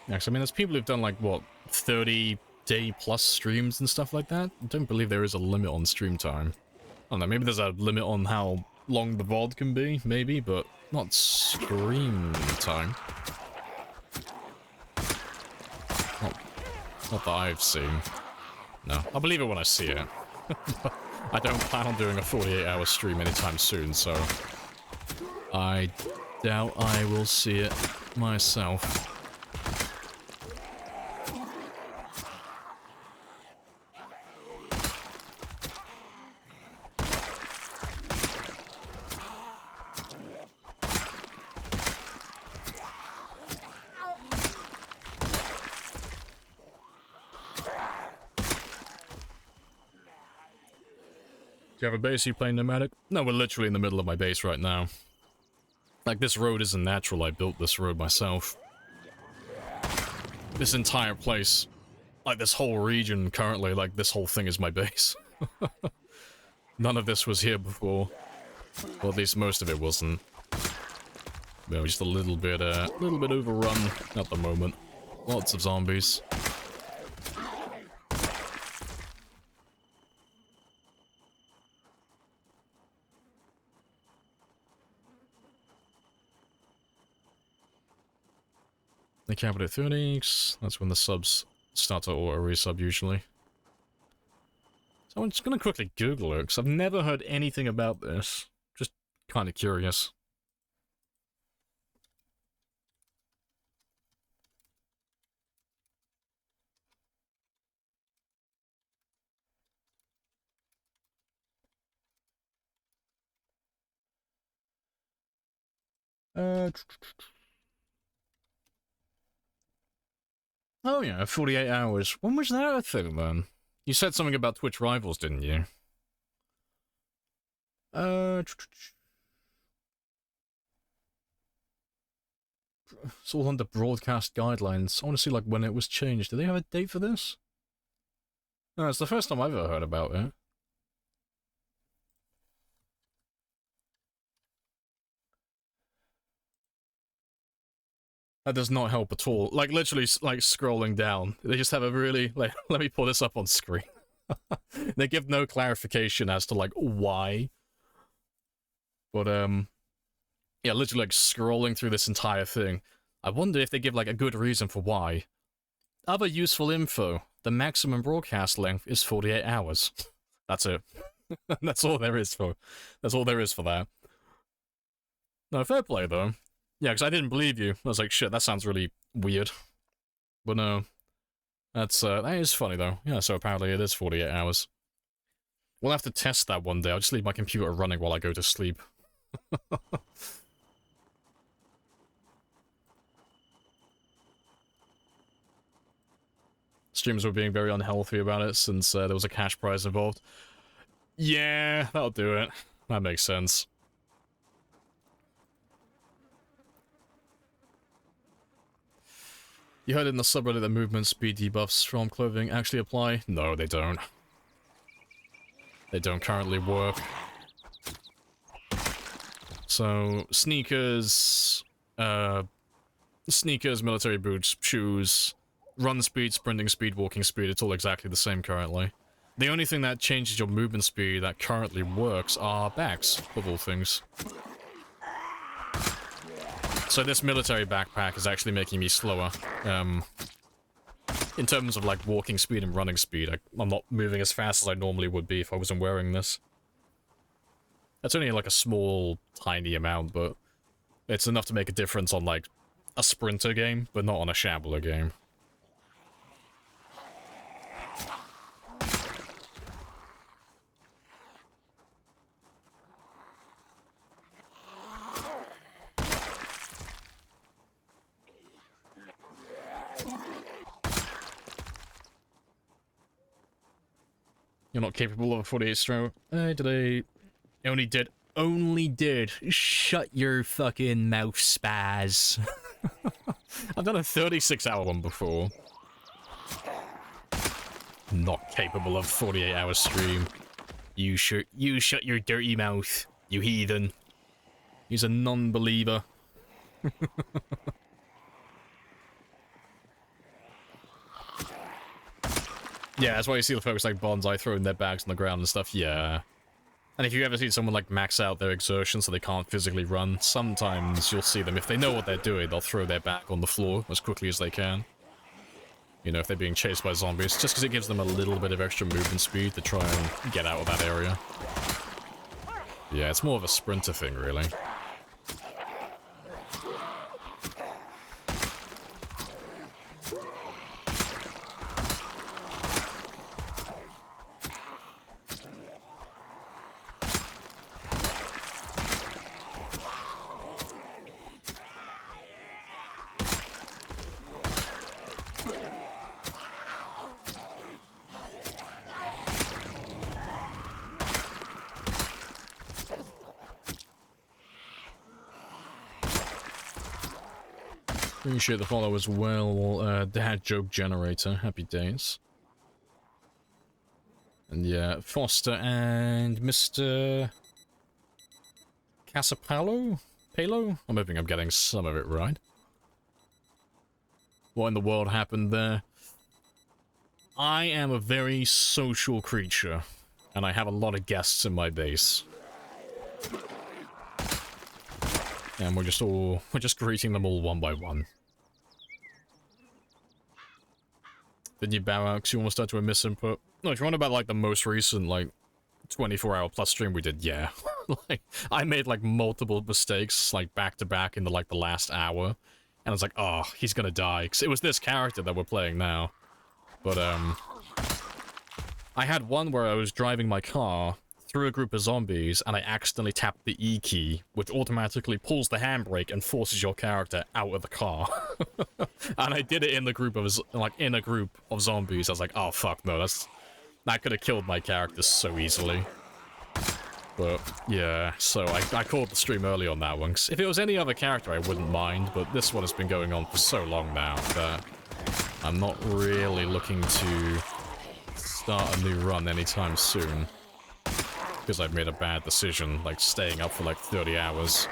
Next, I mean, there's people who've done, like, what, 30-day plus streams and stuff like that? I don't believe there is a limit on stream time. I don't know, maybe there's a limit on how long the VOD can be, maybe, but not stream time. Not that I've seen. No, I'll believe it when I see it. I don't plan on doing a 48-hour stream anytime soon, so I doubt I will see it myself. you have a base you playing nomadic? No, we're literally in the middle of my base right now. Like, this road isn't natural, I built this road myself. This entire place, like this whole region currently, like this whole thing is my base. None of this was here before. Well, at least most of it wasn't. No, just a little bit overrun at the moment. Lots of zombies. They cap it at 30. That's when the subs start to auto-resub usually. So I'm just gonna quickly Google it, because I've never heard anything about this. Just kind of curious. Oh yeah, 48 hours. When was that a thing, then? You said something about Twitch Rivals, didn't you? It's all under broadcast guidelines. I want to see, like, when it was changed. Do they have a date for this? No, it's the first time I've ever heard about it. That does not help at all. Like, literally, like, scrolling down. They just have a really, like, let me pull this up on screen. They give no clarification as to, like, why. But, yeah, literally, like, scrolling through this entire thing. I wonder if they give, like, a good reason for why. Other useful info. The maximum broadcast length is 48 hours. That's it. That's all there is for. That's all there is for that. No, fair play, though. Yeah, because I didn't believe you. I was like, shit, that sounds really weird. But no. That is funny, though. Yeah, so apparently it is 48 hours. We'll have to test that one day. I'll just leave my computer running while I go to sleep. Streamers were being very unhealthy about it since there was a cash prize involved. Yeah, that'll do it. That makes sense. You heard in the subreddit that movement speed debuffs from clothing actually apply? No, they don't. They don't currently work. So, sneakers, military boots, shoes, run speed, sprinting speed, walking speed, it's all exactly the same currently. The only thing that changes your movement speed that currently works are bags, of all things. So this military backpack is actually making me slower. In terms of, like, walking speed and running speed, I'm not moving as fast as I normally would be if I wasn't wearing this. That's only, like, a small, tiny amount, but it's enough to make a difference on, like, a sprinter game, but not on a shambler game. You're not capable of a 48 stroke. Only did. Shut your fucking mouth, spaz. I've done a 36-hour one before. Not capable of 48-hour stream. You shut your dirty mouth, you heathen. He's a non-believer. Yeah, that's why you see the folks like Bonsai throwing their bags on the ground and stuff, yeah. And if you ever see someone like max out their exertion so they can't physically run, sometimes you'll see them, if they know what they're doing, they'll throw their bag on the floor as quickly as they can. You know, if they're being chased by zombies, just because it gives them a little bit of extra movement speed to try and get out of that area. Yeah, it's more of a sprinter thing, really. Appreciate the follow as well, Dad Joke Generator. Happy days. And yeah, Foster and Mr. Casapalo? Palo? I'm hoping I'm getting some of it right. What in the world happened there? I am a very social creature, and I have a lot of guests in my base. And we're just greeting them all one by one. Did you bow out because you almost died to a misinput? No, if you want about like the most recent, like, 24-hour plus stream we did, yeah. Like, I made like multiple mistakes, like back to back in the like the last hour. And I was like, oh, he's gonna die. Because it was this character that we're playing now. But, I had one where I was driving my car through a group of zombies, and I accidentally tapped the E key, which automatically pulls the handbrake and forces your character out of the car. And I did it in the group of, like, in a group of zombies. I was like, oh fuck, no, that could have killed my character so easily. But, yeah, so I called the stream early on that one. 'Cause if it was any other character, I wouldn't mind, but this one has been going on for so long now that I'm not really looking to start a new run anytime soon. Because I've made a bad decision, like staying up for like 30 hours.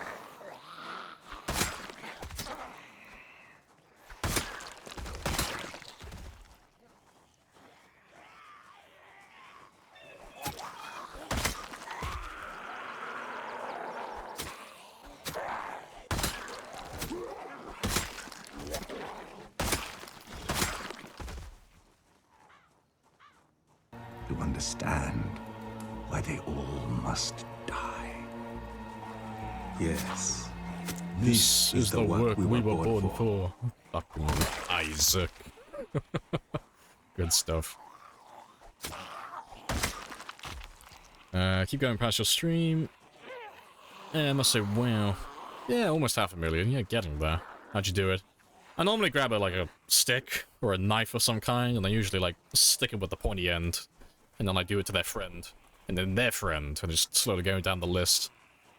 To understand why they all must die.
Yes.
This is the work we were born for. Fucking Isaac. Good stuff. Keep going past your stream. I must say, wow. Yeah, almost 500,000. Yeah, getting there. How'd you do it? I normally grab like a stick or a knife of some kind, and I usually like stick it with the pointy end. And then I do it to their friend. And then their friend. And just slowly going down the list.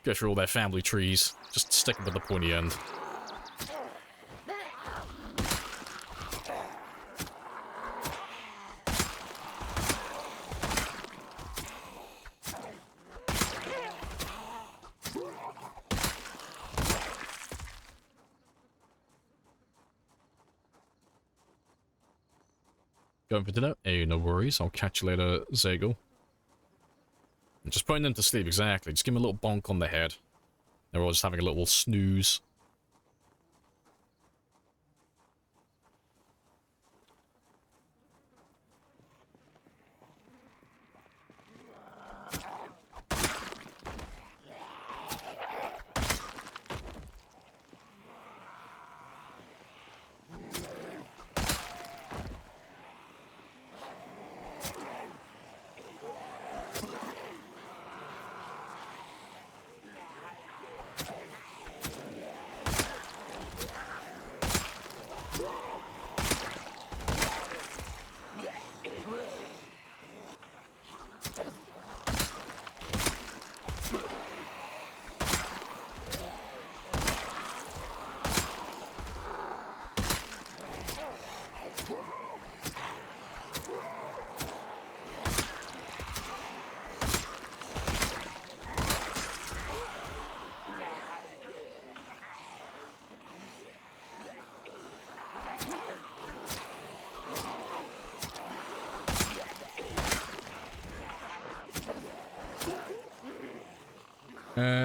Go through all their family trees. Just stick them with the pointy end. Going for dinner? Hey, no worries. I'll catch you later, Zagel. Just putting them to sleep, exactly. Just give them a little bonk on the head. They're all just having a little snooze.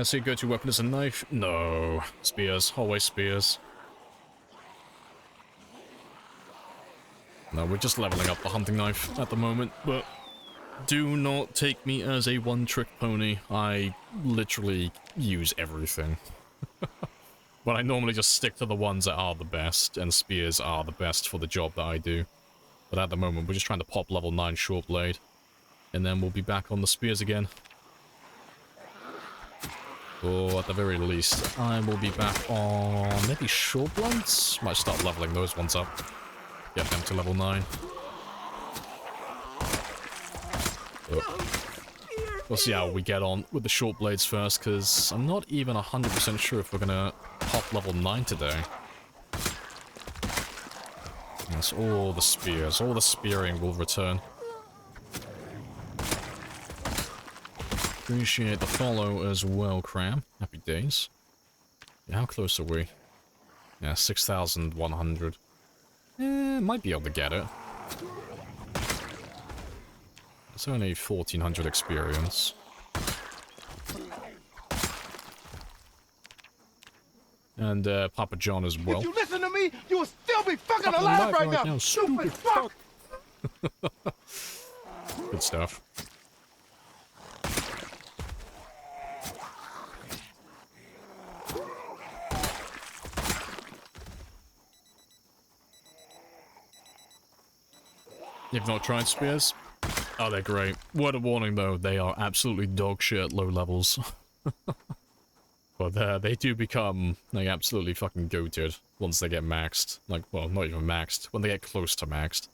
So your go-to weapon is a knife? No. Spears. Always spears. No, we're just leveling up the hunting knife at the moment, but do not take me as a one-trick pony. I literally use everything. But I normally just stick to the ones that are the best, and spears are the best for the job that I do. But at the moment, we're just trying to pop level 9 short blade, and then we'll be back on the spears again. Or at the very least, I will be back on maybe short blunts? Might start leveling those ones up. Get them to level 9. Oh. We'll see how we get on with the short blades first, because I'm not even 100% sure if we're gonna pop level 9 today. Yes, all the spears, all the spearing will return. Appreciate the follow as well, Cram. Happy days. Yeah, how close are we? Yeah, 6,100. Might be able to get it. It's only 1,400 experience. And Papa John as well.
If you listen to me, you will still be fucking alive right now.
Stupid fuck. Good stuff. You've not tried spears? Oh, they're great. Word of warning though, they are absolutely dog shit at low levels. But they do become, like, absolutely fucking goated once they get maxed. Like, well, not even maxed, when they get close to maxed.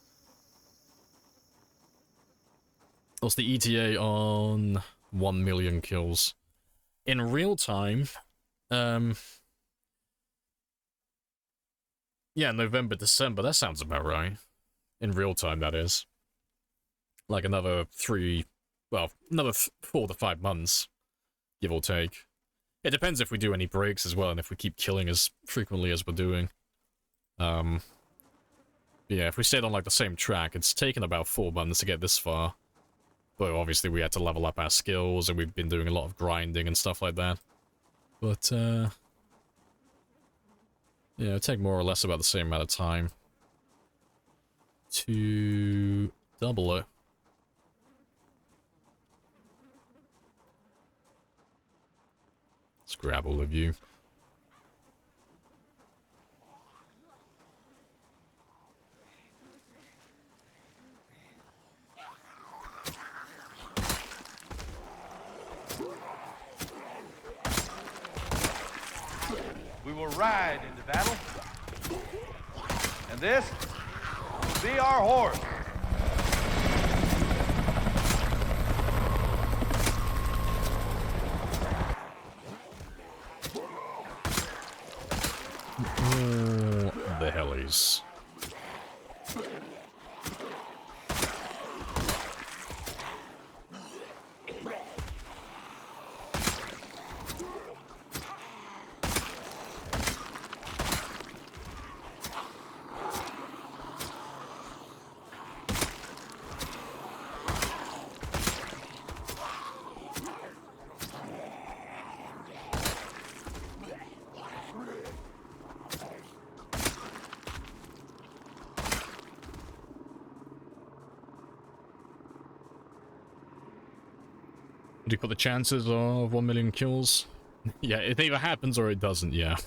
What's the ETA on 1 million kills? In real time, yeah, November, December, that sounds about right. In real time, that is. Like another 4 to 5 months, give or take. It depends if we do any breaks as well, and if we keep killing as frequently as we're doing. Yeah, if we stayed on, like, the same track, it's taken about 4 months to get this far. But obviously we had to level up our skills, and we've been doing a lot of grinding and stuff like that. But, yeah, it'd take more or less about the same amount of time to double it. Let's grab all of you.
We will ride into battle, and this will be our horse.
The hellies. Do you put the chances of 1 million kills? Yeah, it either happens or it doesn't, yeah.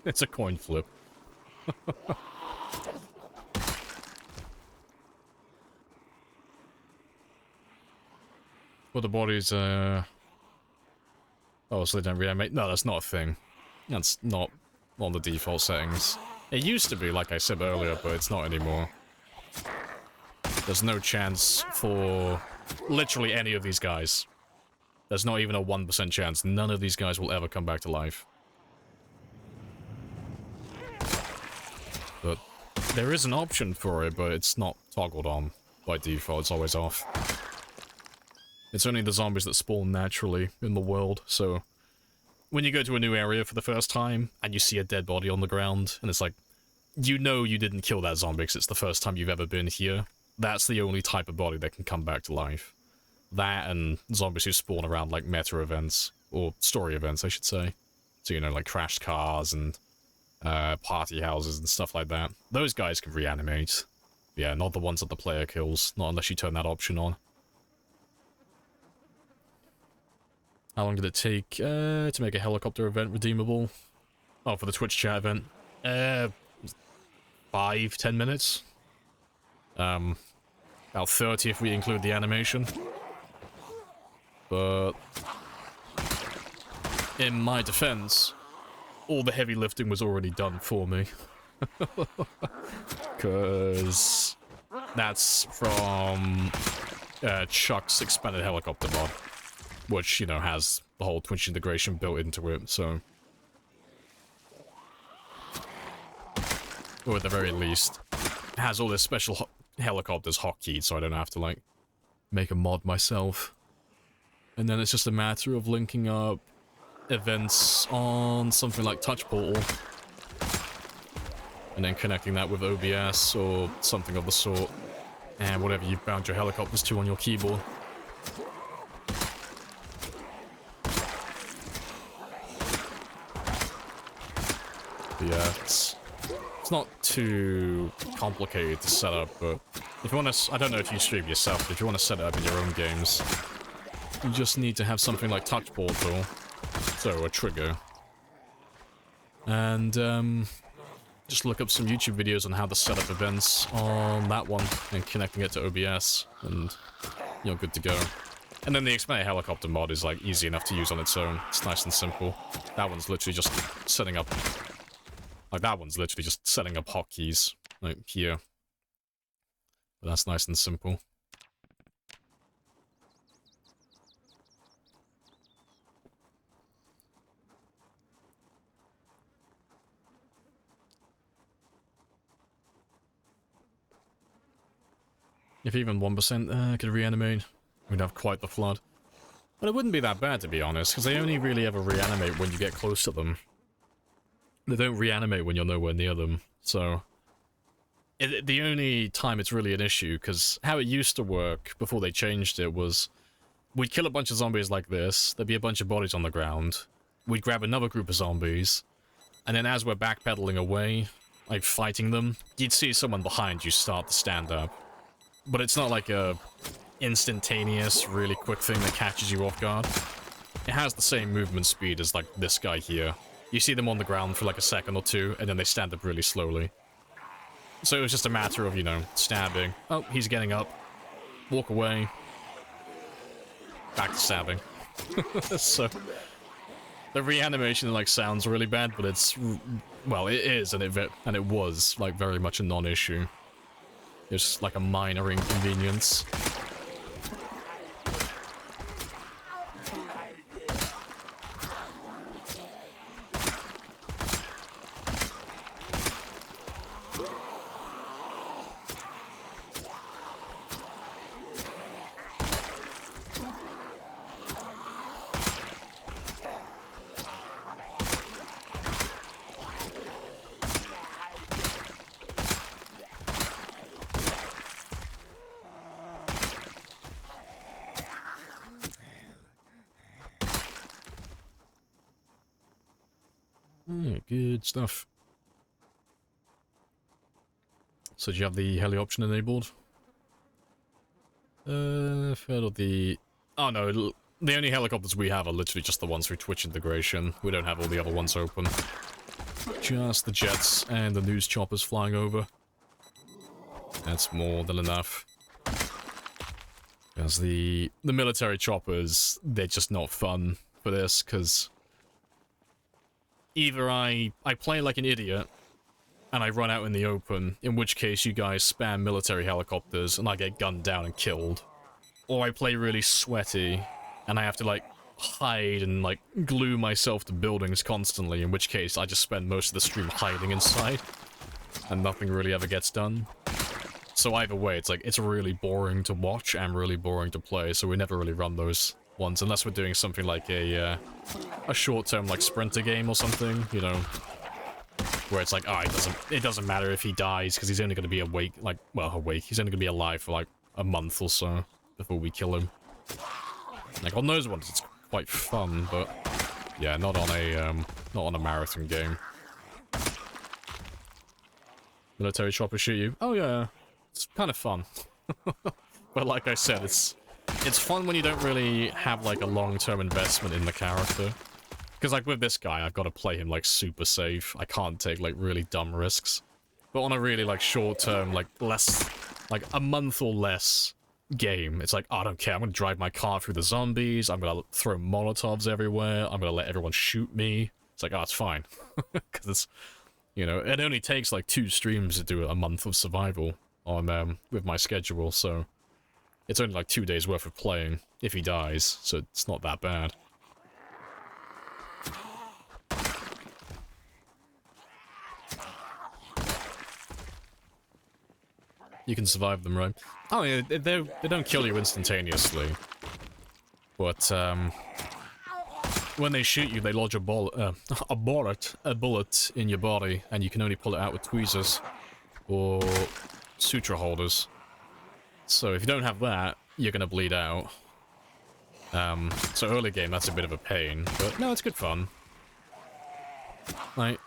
It's a coin flip. Well, the bodies, oh, so they don't reanimate? No, that's not a thing. That's not on the default settings. It used to be, like I said earlier, but it's not anymore. There's no chance for literally any of these guys. There's not even a 1% chance. None of these guys will ever come back to life. But there is an option for it, but it's not toggled on by default. It's always off. It's only the zombies that spawn naturally in the world, so when you go to a new area for the first time, and you see a dead body on the ground, and it's like, you know you didn't kill that zombie because it's the first time you've ever been here, that's the only type of body that can come back to life. That and zombies who spawn around, like, meta events, or story events, I should say. So, you know, like crashed cars and party houses and stuff like that. Those guys can reanimate. Yeah, not the ones that the player kills, not unless you turn that option on. How long did it take to make a helicopter event redeemable? Oh, for the Twitch chat event? 5-10 minutes. About 30 if we include the animation. But in my defense, all the heavy lifting was already done for me. Because that's from Chuck's expanded helicopter mod, which, you know, has the whole Twitch integration built into it, so... Or at the very least, has all this special helicopters hotkeyed, so I don't have to, like, make a mod myself. And then it's just a matter of linking up events on something like Touch Portal. And then connecting that with OBS or something of the sort. And whatever you've bound your helicopters to on your keyboard. But yeah, it's not too complicated to set up, but if you want to, I don't know if you stream yourself, but if you want to set it up in your own games, you just need to have something like Touch Portal, so a trigger, and just look up some YouTube videos on how to set up events on that one and connecting it to OBS, and you're good to go. And then the Expanded Helicopter mod is like easy enough to use on its own. It's nice and simple. That one's literally just setting up. Like, that one's literally just setting up hotkeys, like, here. But that's nice and simple. If even 1% could reanimate, we'd have quite the flood. But it wouldn't be that bad, to be honest, because they only really ever reanimate when you get close to them. They don't reanimate when you're nowhere near them, so... the only time it's really an issue, because how it used to work before they changed it was... we'd kill a bunch of zombies like this, there'd be a bunch of bodies on the ground, we'd grab another group of zombies, and then as we're backpedaling away, like fighting them, you'd see someone behind you start to stand up. But it's not like a instantaneous, really quick thing that catches you off guard. It has the same movement speed as, like, this guy here. You see them on the ground for like a second or two, and then they stand up really slowly. So it was just a matter of, you know, stabbing. Oh, he's getting up. Walk away. Back to stabbing. So, the reanimation, like, sounds really bad, but it's... well, it is, and it was, like, very much a non-issue. It's like a minor inconvenience. Good stuff. So do you have the heli option enabled? Further the... oh no, the only helicopters we have are literally just the ones through Twitch integration. We don't have all the other ones open. Just the jets and the news choppers flying over. That's more than enough. Because the military choppers, they're just not fun for this, because... either I play like an idiot, and I run out in the open, in which case you guys spam military helicopters, and I get gunned down and killed. Or I play really sweaty, and I have to, like, hide and, like, glue myself to buildings constantly, in which case I just spend most of the stream hiding inside, and nothing really ever gets done. So either way, it's like, it's really boring to watch and really boring to play, so we never really run those ones, unless we're doing something like a short-term, like, sprinter game or something, you know, where it's like, oh, it doesn't matter if he dies, because he's only going to be awake, like, well, awake, he's only going to be alive for, like, a month or so before we kill him. Like, on those ones, it's quite fun, but, yeah, not on a marathon game. Military chopper shoot you? Oh, yeah, it's kind of fun. But like I said, it's fun when you don't really have, like, a long-term investment in the character. Because, like, with this guy, I've got to play him, like, super safe. I can't take, like, really dumb risks. But on a really, like, short-term, like, less... like, a month or less game, it's like, oh, I don't care. I'm going to drive my car through the zombies. I'm going to throw Molotovs everywhere. I'm going to let everyone shoot me. It's like, oh, it's fine. Because it's... you know, it only takes, like, 2 streams to do a month of survival on, with my schedule, so... it's only like 2 days worth of playing, if he dies, so it's not that bad. You can survive them, right? Oh, yeah, they don't kill you instantaneously. But, when they shoot you, they lodge a bullet in your body, and you can only pull it out with tweezers or suture holders. So if you don't have that, you're gonna bleed out. So early game, that's a bit of a pain, but no, it's good fun. Like,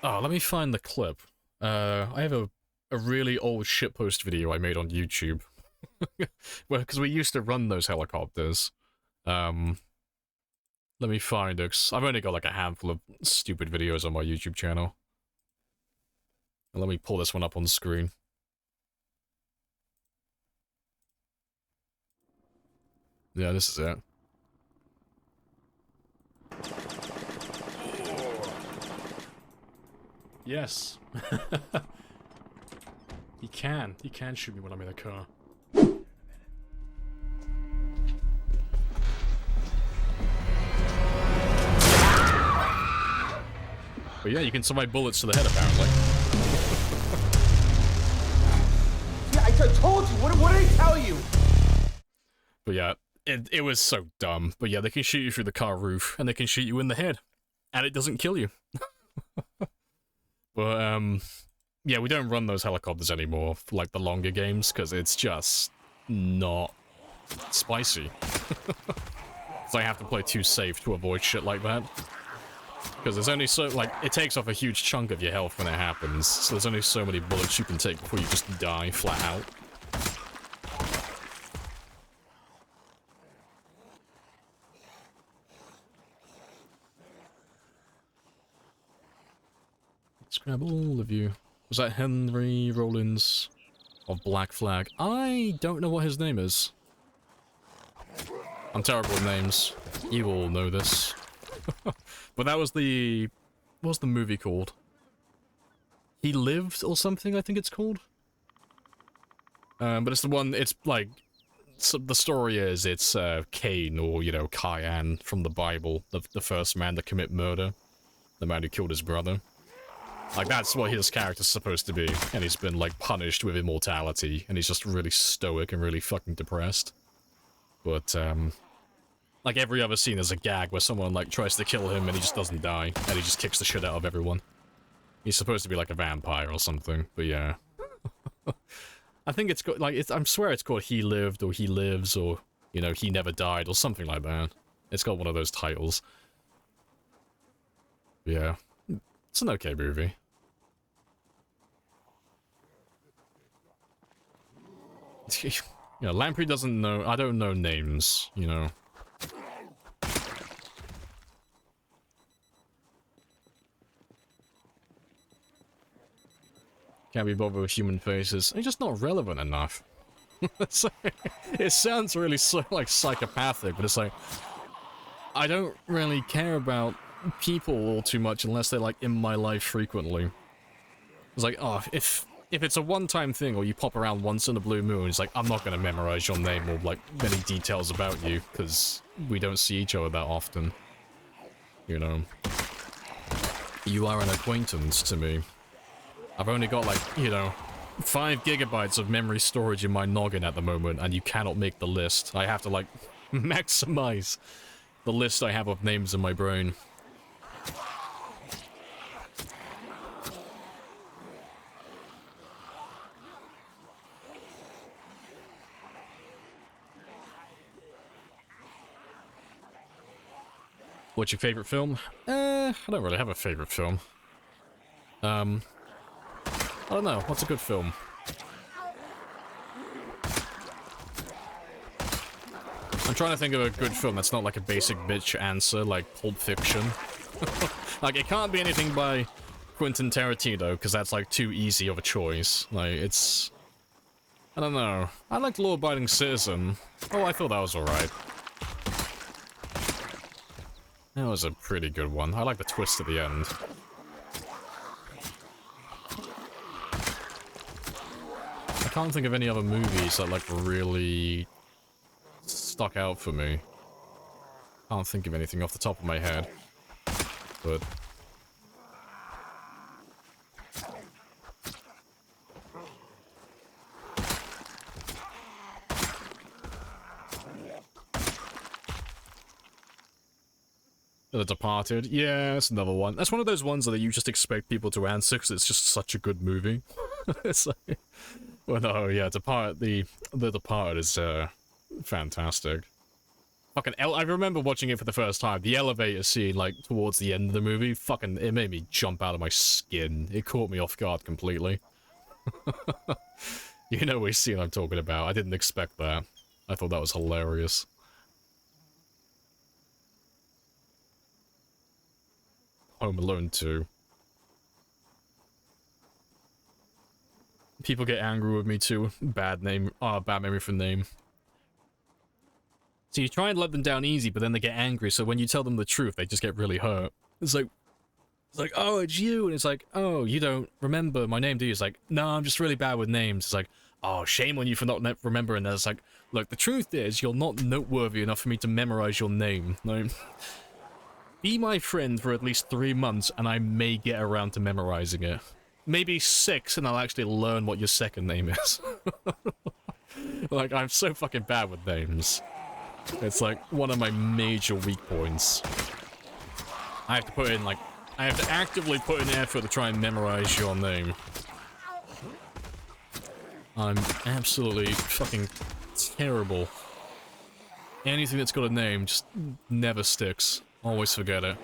oh, let me find the clip. I have a really old shitpost video I made on YouTube. Well, because we used to run those helicopters. Let me find it. 'Cause I've only got like a handful of stupid videos on my YouTube channel. And let me pull this one up on the screen. Yeah, this is it. Yes. He can shoot me when I'm in a car. But yeah, you can survive bullets to the head, apparently.
Yeah, I told you! What did I tell you?
But yeah, it was so dumb. But yeah, they can shoot you through the car roof, and they can shoot you in the head. And it doesn't kill you. But, yeah, we don't run those helicopters anymore, for, like, the longer games, because it's just not spicy. So I have to play too safe to avoid shit like that. Because there's only so, like, it takes off a huge chunk of your health when it happens, so there's only so many bullets you can take before you just die flat out. Let's grab all of you. Was that Henry Rollins of Black Flag? I don't know what his name is. I'm terrible with names. You all know this. But that was the... what was the movie called? He Lived or something, I think it's called? But it's the one, it's like... So the story is, it's Cain, or, you know, Cayenne from the Bible, the first man to commit murder. The man who killed his brother. Like, that's what his character's supposed to be, and he's been, like, punished with immortality, and he's just really stoic and really fucking depressed. But, like, every other scene is a gag where someone, like, tries to kill him and he just doesn't die, and he just kicks the shit out of everyone. He's supposed to be like a vampire or something, but yeah. I think it's got, like, I swear it's called He Lived, or He Lives, or, you know, He Never Died, or something like that. It's got one of those titles. Yeah. It's an okay movie. You know, Lamprey doesn't know, I don't know names, you know. Can't be bothered with human faces. They're just not relevant enough. It sounds really so, like, psychopathic, but it's like... I don't really care about people all too much unless they're, like, in my life frequently. It's like, oh, if it's a one-time thing, or you pop around once in a blue moon, it's like, I'm not gonna memorize your name or, like, many details about you, because we don't see each other that often. You know. You are an acquaintance to me. I've only got, like, you know, 5 gigabytes of memory storage in my noggin at the moment, and you cannot make the list. I have to, like, maximize the list I have of names in my brain. What's your favorite film? I don't really have a favorite film. I don't know. What's a good film? I'm trying to think of a good film that's not like a basic bitch answer, like Pulp Fiction. Like, it can't be anything by Quentin Tarantino, because that's, like, too easy of a choice. Like, it's... I don't know. I liked Law Abiding Citizen. Oh, I thought that was alright. That was a pretty good one. I like the twist at the end. I can't think of any other movies that, like, really stuck out for me. Can't think of anything off the top of my head. But... The Departed. Yeah, that's another one. That's one of those ones that you just expect people to answer because it's just such a good movie. It's like, well, no, yeah, the Departed is fantastic. Fucking I remember watching it for the first time. The elevator scene, like towards the end of the movie, fucking it made me jump out of my skin. It caught me off guard completely. You know which scene I'm talking about. I didn't expect that. I thought that was hilarious. Home Alone 2. People get angry with me too. Bad memory for name. So you try and let them down easy, but then they get angry, so when you tell them the truth, they just get really hurt. It's like, oh, it's you, and it's like, oh, you don't remember my name, do you? It's like, no, I'm just really bad with names. It's like, oh, shame on you for not remembering that. It's like, look, the truth is, you're not noteworthy enough for me to memorize your name. No. Be my friend for at least 3 months, and I may get around to memorizing it. Maybe 6, and I'll actually learn what your second name is. Like, I'm so fucking bad with names. It's like one of my major weak points. I have to put in, like, I have to actively put in effort to try and memorize your name. I'm absolutely fucking terrible. Anything that's got a name just never sticks. Always forget it.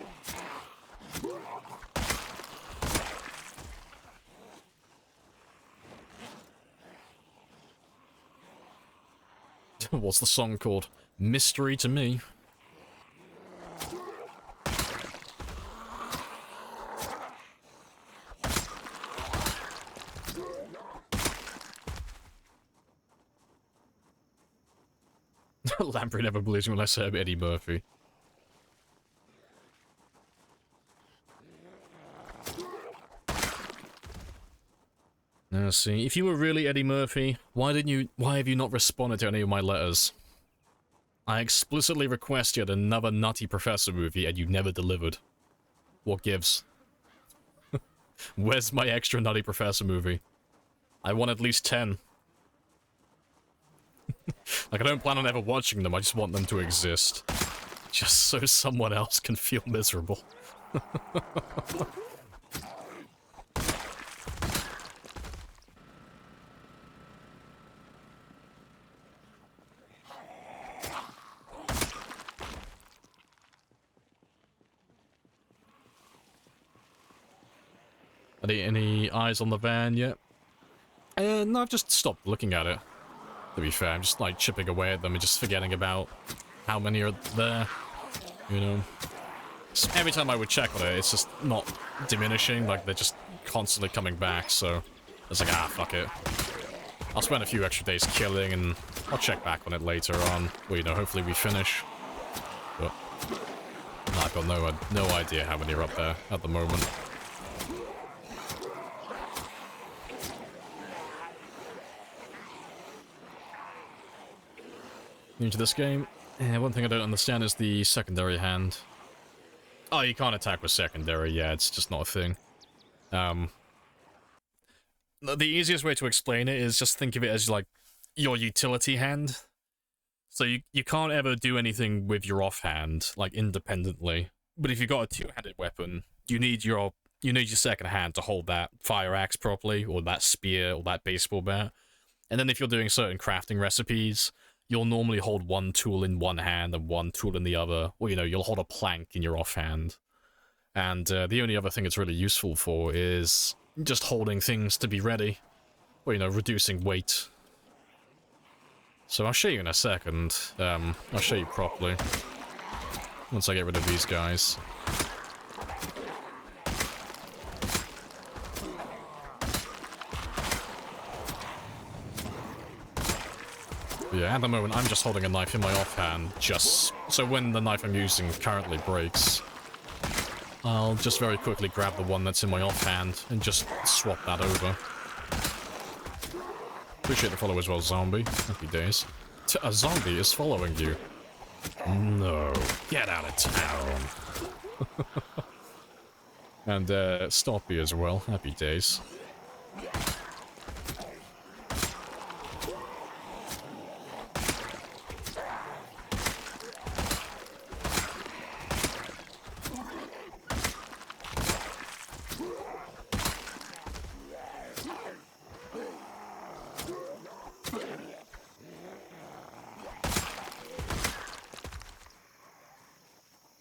What's the song called? Mystery to me. Lamprey never believes me when I say I'm Eddie Murphy. Now see, if you were really Eddie Murphy, why have you not responded to any of my letters? I explicitly requested another Nutty Professor movie and you never delivered. What gives? Where's my extra Nutty Professor movie? I want at least 10. Like, I don't plan on ever watching them, I just want them to exist. Just so someone else can feel miserable. Any eyes on the van yet? No, I've just stopped looking at it. To be fair, I'm just like chipping away at them and just forgetting about how many are there. You know? So every time I would check on it, it's just not diminishing, like they're just constantly coming back, so it's like, ah, fuck it. I'll spend a few extra days killing and I'll check back on it later on. Well, you know, hopefully we finish. But I've got no idea how many are up there at the moment. New to this game, one thing I don't understand is the secondary hand. Oh, you can't attack with secondary, yeah, it's just not a thing. The easiest way to explain it is just think of it as, like, your utility hand. So you can't ever do anything with your offhand, like, independently. But if you've got a two-handed weapon, you need your second hand to hold that fire axe properly, or that spear, or that baseball bat. And then if you're doing certain crafting recipes, you'll normally hold one tool in one hand and one tool in the other. Or, you know, you'll hold a plank in your offhand. And the only other thing it's really useful for is just holding things to be ready. Or, you know, reducing weight. So I'll show you in a second. I'll show you properly. Once I get rid of these guys. Yeah, at the moment, I'm just holding a knife in my offhand, just so when the knife I'm using currently breaks, I'll just very quickly grab the one that's in my offhand and just swap that over. Appreciate the follow as well, zombie. Happy days. A zombie is following you. No. Get out of town. And, Stoppy as well. Happy days.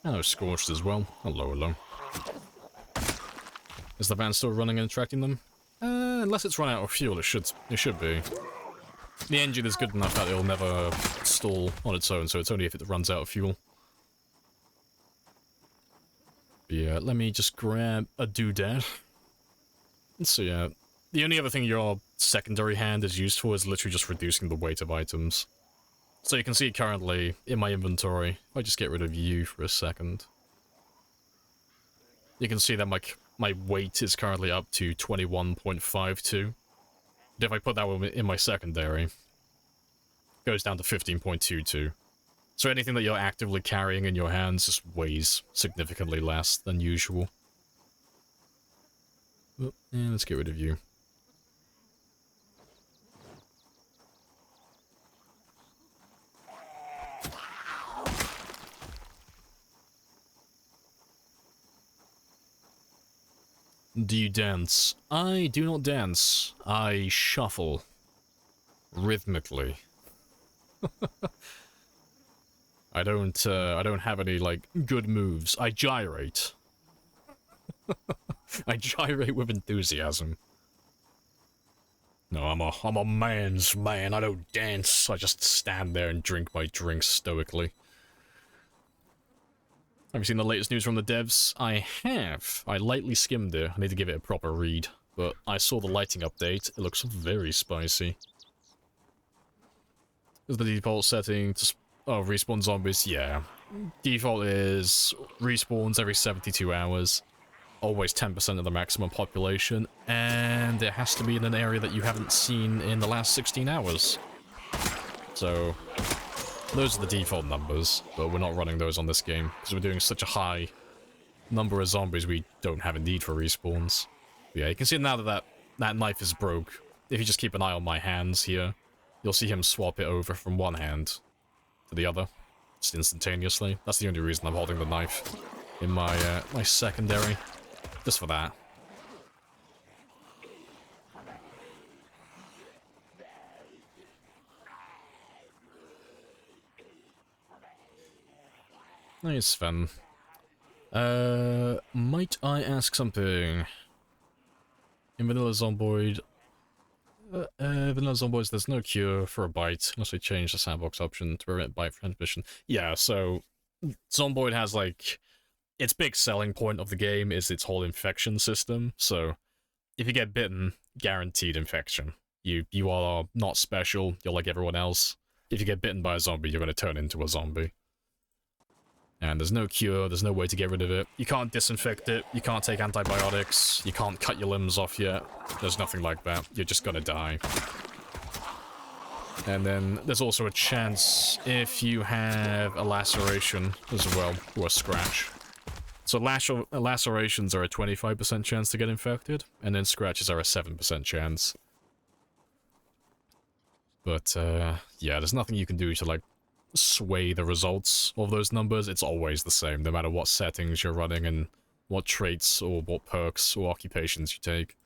Hello, Scorched as well. Hello, hello. Is the van still running and attracting them? Unless it's run out of fuel, it should be. The engine is good enough that it'll never stall on its own, so it's only if it runs out of fuel. But yeah, let me just grab a doodad. So yeah, the only other thing your secondary hand is used for is literally just reducing the weight of items. So you can see currently in my inventory, if I just get rid of you for a second, you can see that my weight is currently up to 21.52. But if I put that one in my secondary, it goes down to 15.22. So anything that you're actively carrying in your hands just weighs significantly less than usual. Oh, yeah, let's get rid of you. Do you dance? I do not dance. I shuffle. Rhythmically. I don't have any, like, good moves. I gyrate. I gyrate with enthusiasm. No, I'm a man's man. I don't dance. I just stand there and drink my drinks stoically. Have you seen the latest news from the devs? I have. I lightly skimmed it. I need to give it a proper read. But I saw the lighting update. It looks very spicy. Is the default setting to respawn zombies? Yeah. Default is respawns every 72 hours. Always 10% of the maximum population. And it has to be in an area that you haven't seen in the last 16 hours. So those are the default numbers, but we're not running those on this game, because we're doing such a high number of zombies we don't have a need for respawns. But yeah, you can see now that that knife is broke. If you just keep an eye on my hands here, you'll see him swap it over from one hand to the other, just instantaneously. That's the only reason I'm holding the knife in my, my secondary. Just for that. Nice, Sven. Might I ask something? In Vanilla Zomboid... Vanilla Zomboids, there's no cure for a bite, unless we change the sandbox option to prevent bite transmission. Yeah, so... Zomboid has, like... Its big selling point of the game is its whole infection system, so... If you get bitten, guaranteed infection. You are not special, you're like everyone else. If you get bitten by a zombie, you're gonna turn into a zombie. And there's no cure, there's no way to get rid of it. You can't disinfect it, you can't take antibiotics, you can't cut your limbs off yet. There's nothing like that. You're just gonna die. And then there's also a chance if you have a laceration as well, or a scratch. So lacerations are a 25% chance to get infected, and then scratches are a 7% chance. But, yeah, there's nothing you can do to, like, sway the results of those numbers. It's always the same, no matter what settings you're running and what traits or what perks or occupations you take.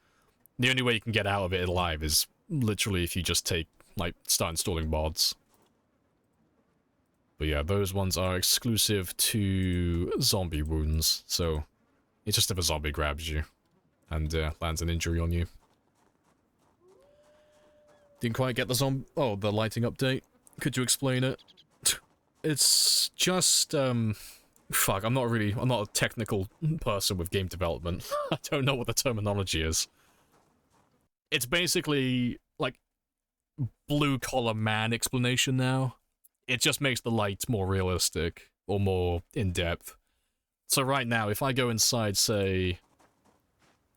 The only way you can get out of it alive is literally if you just take, like, start installing mods. But yeah, those ones are exclusive to zombie wounds, so it's just if a zombie grabs you and lands an injury on you. Didn't quite get the the lighting update. Could you explain it? It's just, fuck, I'm not a technical person with game development. I don't know what the terminology is. It's basically, like, blue-collar man explanation now. It just makes the light more realistic, or more in-depth. So right now, if I go inside, say...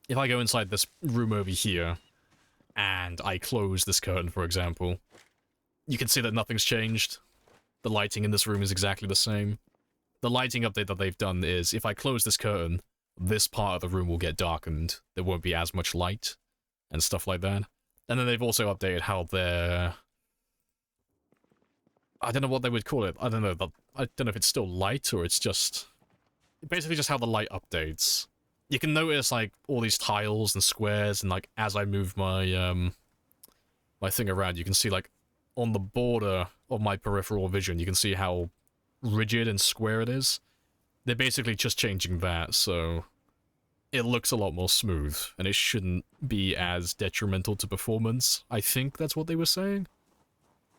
If I go inside this room over here, and I close this curtain, for example, you can see that nothing's changed. The lighting in this room is exactly the same. The lighting update that they've done is, if I close this curtain, this part of the room will get darkened. There won't be as much light, and stuff like that. And then they've also updated how they're... I don't know what they would call it. I don't know if it's still light, or it's just... Basically just how the light updates. You can notice, like, all these tiles and squares, and, like, as I move my, my thing around, you can see, like, on the border of my peripheral vision, you can see how rigid and square it is. they're basically just changing that, so it looks a lot more smooth, and it shouldn't be as detrimental to performance. I think that's what they were saying.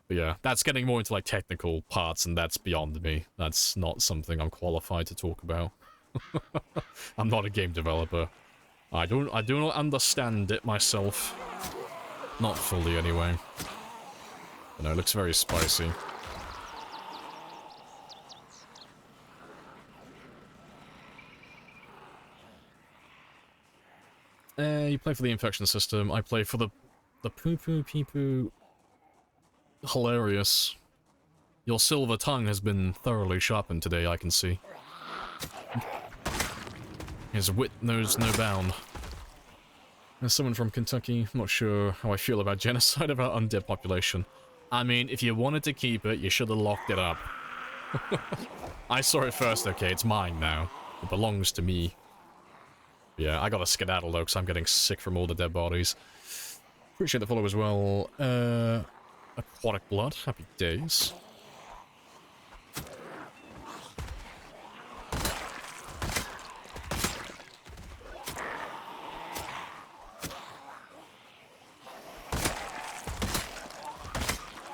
But yeah, that's getting more into like technical parts, and that's beyond me. That's not something I'm qualified to talk about. I'm not a game developer. I do not understand it myself. Not fully, anyway. But no, it looks very spicy. You play for the infection system. I play for the poo-poo pee-poo. Hilarious. Your silver tongue has been thoroughly sharpened today, I can see. His wit knows no bound. There's someone from Kentucky. I'm not sure how I feel about genocide of our undead population. I mean, if you wanted to keep it, you should have locked it up. I saw it first, okay? It's mine now. It belongs to me. Yeah, I gotta skedaddle though, because I'm getting sick from all the dead bodies. Appreciate the follow as well. Aquatic blood. Happy days.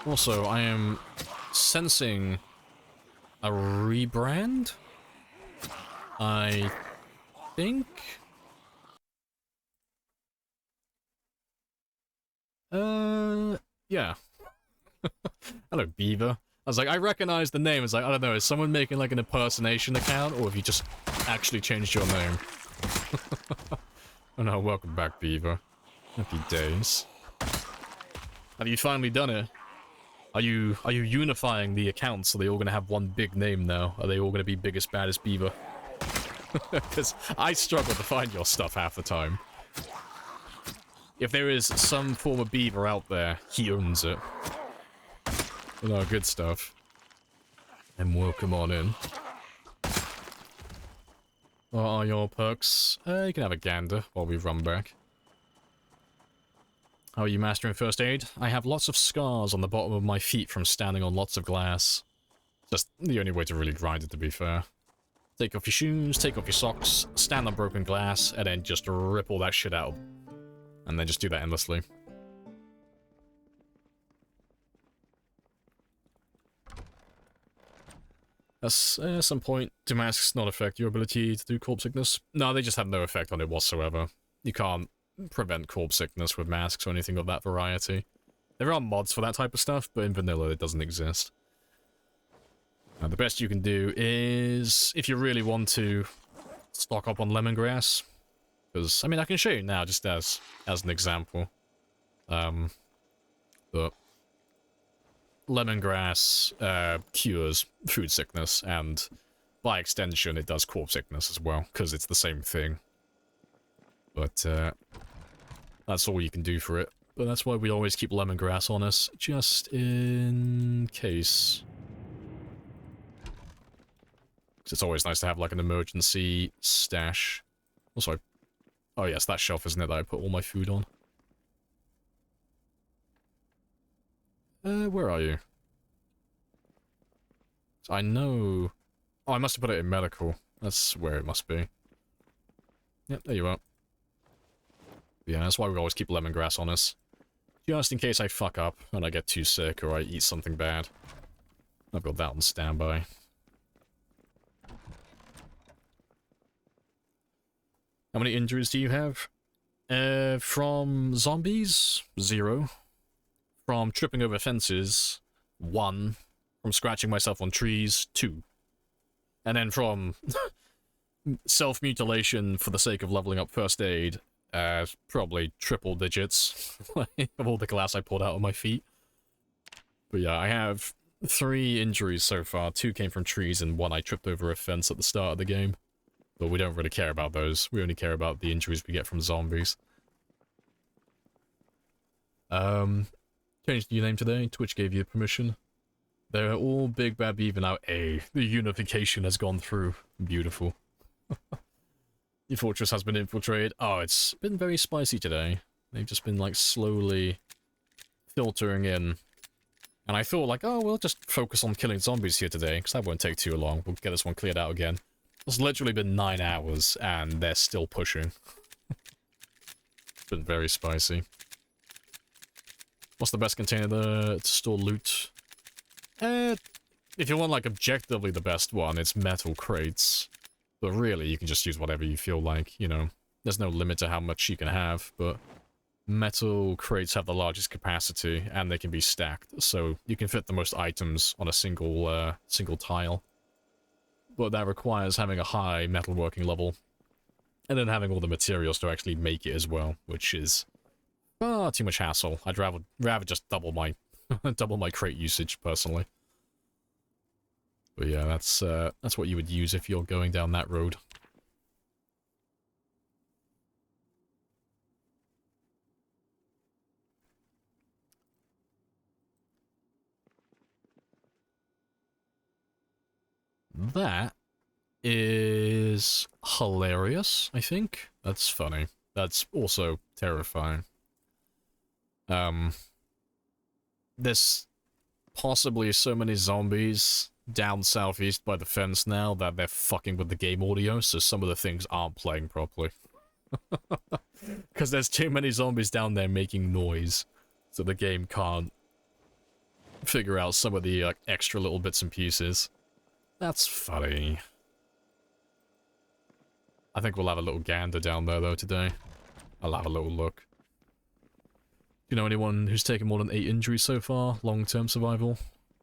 Also, I am sensing a rebrand. I think. Yeah. Hello, Beaver. I was like, I recognize the name. It's like, I don't know, is someone making like an impersonation account, or have you just actually changed your name? Oh no, welcome back, Beaver. Happy days. Have you finally done it? Are you unifying the accounts? Are they all gonna have one big name now? Are they all gonna be biggest, baddest Beaver? Because I struggle to find your stuff half the time. If there is some form of Beaver out there, he owns it. No, good stuff. And welcome on in. What are your perks? You can have a gander while we run back. How are you mastering first aid? I have lots of scars on the bottom of my feet from standing on lots of glass. Just the only way to really grind it, to be fair. Take off your shoes, take off your socks, stand on broken glass, and then just rip all that shit out. And then just do that endlessly. At some point, do masks not affect your ability to do corpse sickness? No, they just have no effect on it whatsoever. You can't prevent corpse sickness with masks or anything of that variety. There are mods for that type of stuff, but in vanilla it doesn't exist. The best you can do is, if you really want to, stock up on lemongrass. Because, I mean, I can show you now, just as an example. But lemongrass cures food sickness, and by extension, it does corpse sickness as well, because it's the same thing. But, that's all you can do for it. But that's why we always keep lemongrass on us, just in case. Because it's always nice to have, like, an emergency stash. Also, oh yes, that shelf, isn't it, that I put all my food on? Where are you? I know... Oh, I must have put it in medical. That's where it must be. Yep, there you are. Yeah, that's why we always keep lemongrass on us. Just in case I fuck up and I get too sick or I eat something bad. I've got that on standby. How many injuries do you have? From zombies, 0. From tripping over fences, 1. From scratching myself on trees, 2. And then from self-mutilation for the sake of leveling up first aid, probably triple digits of all the glass I pulled out of my feet. But yeah, I have 3 injuries so far. 2 came from trees and 1 I tripped over a fence at the start of the game. But we don't really care about those. We only care about the injuries we get from zombies. Changed your name today. Twitch gave you permission. They're all big bad beaver now. Hey, the unification has gone through. Beautiful. Your fortress has been infiltrated. Oh, it's been very spicy today. They've just been, like, slowly filtering in. And I thought, like, oh, we'll just focus on killing zombies here today, because that won't take too long. We'll get this one cleared out again. It's literally been 9 hours, and they're still pushing. It's been very spicy. What's the best container to store loot? If you want, like, objectively the best one, it's metal crates. But really, you can just use whatever you feel like, you know. There's no limit to how much you can have, but metal crates have the largest capacity, and they can be stacked, so you can fit the most items on a single tile. But that requires having a high metalworking level, and then having all the materials to actually make it as well, which is far too much hassle. I'd rather just double my double my crate usage personally. But yeah, that's what you would use if you're going down that road. That is hilarious, I think. That's funny. That's also terrifying. There's possibly so many zombies down southeast by the fence now that they're fucking with the game audio, so some of the things aren't playing properly. Because there's too many zombies down there making noise, so the game can't figure out some of the extra little bits and pieces. That's funny. I think we'll have a little gander down there, though, today. I'll have a little look. Do you know anyone who's taken more than 8 injuries so far? Long-term survival?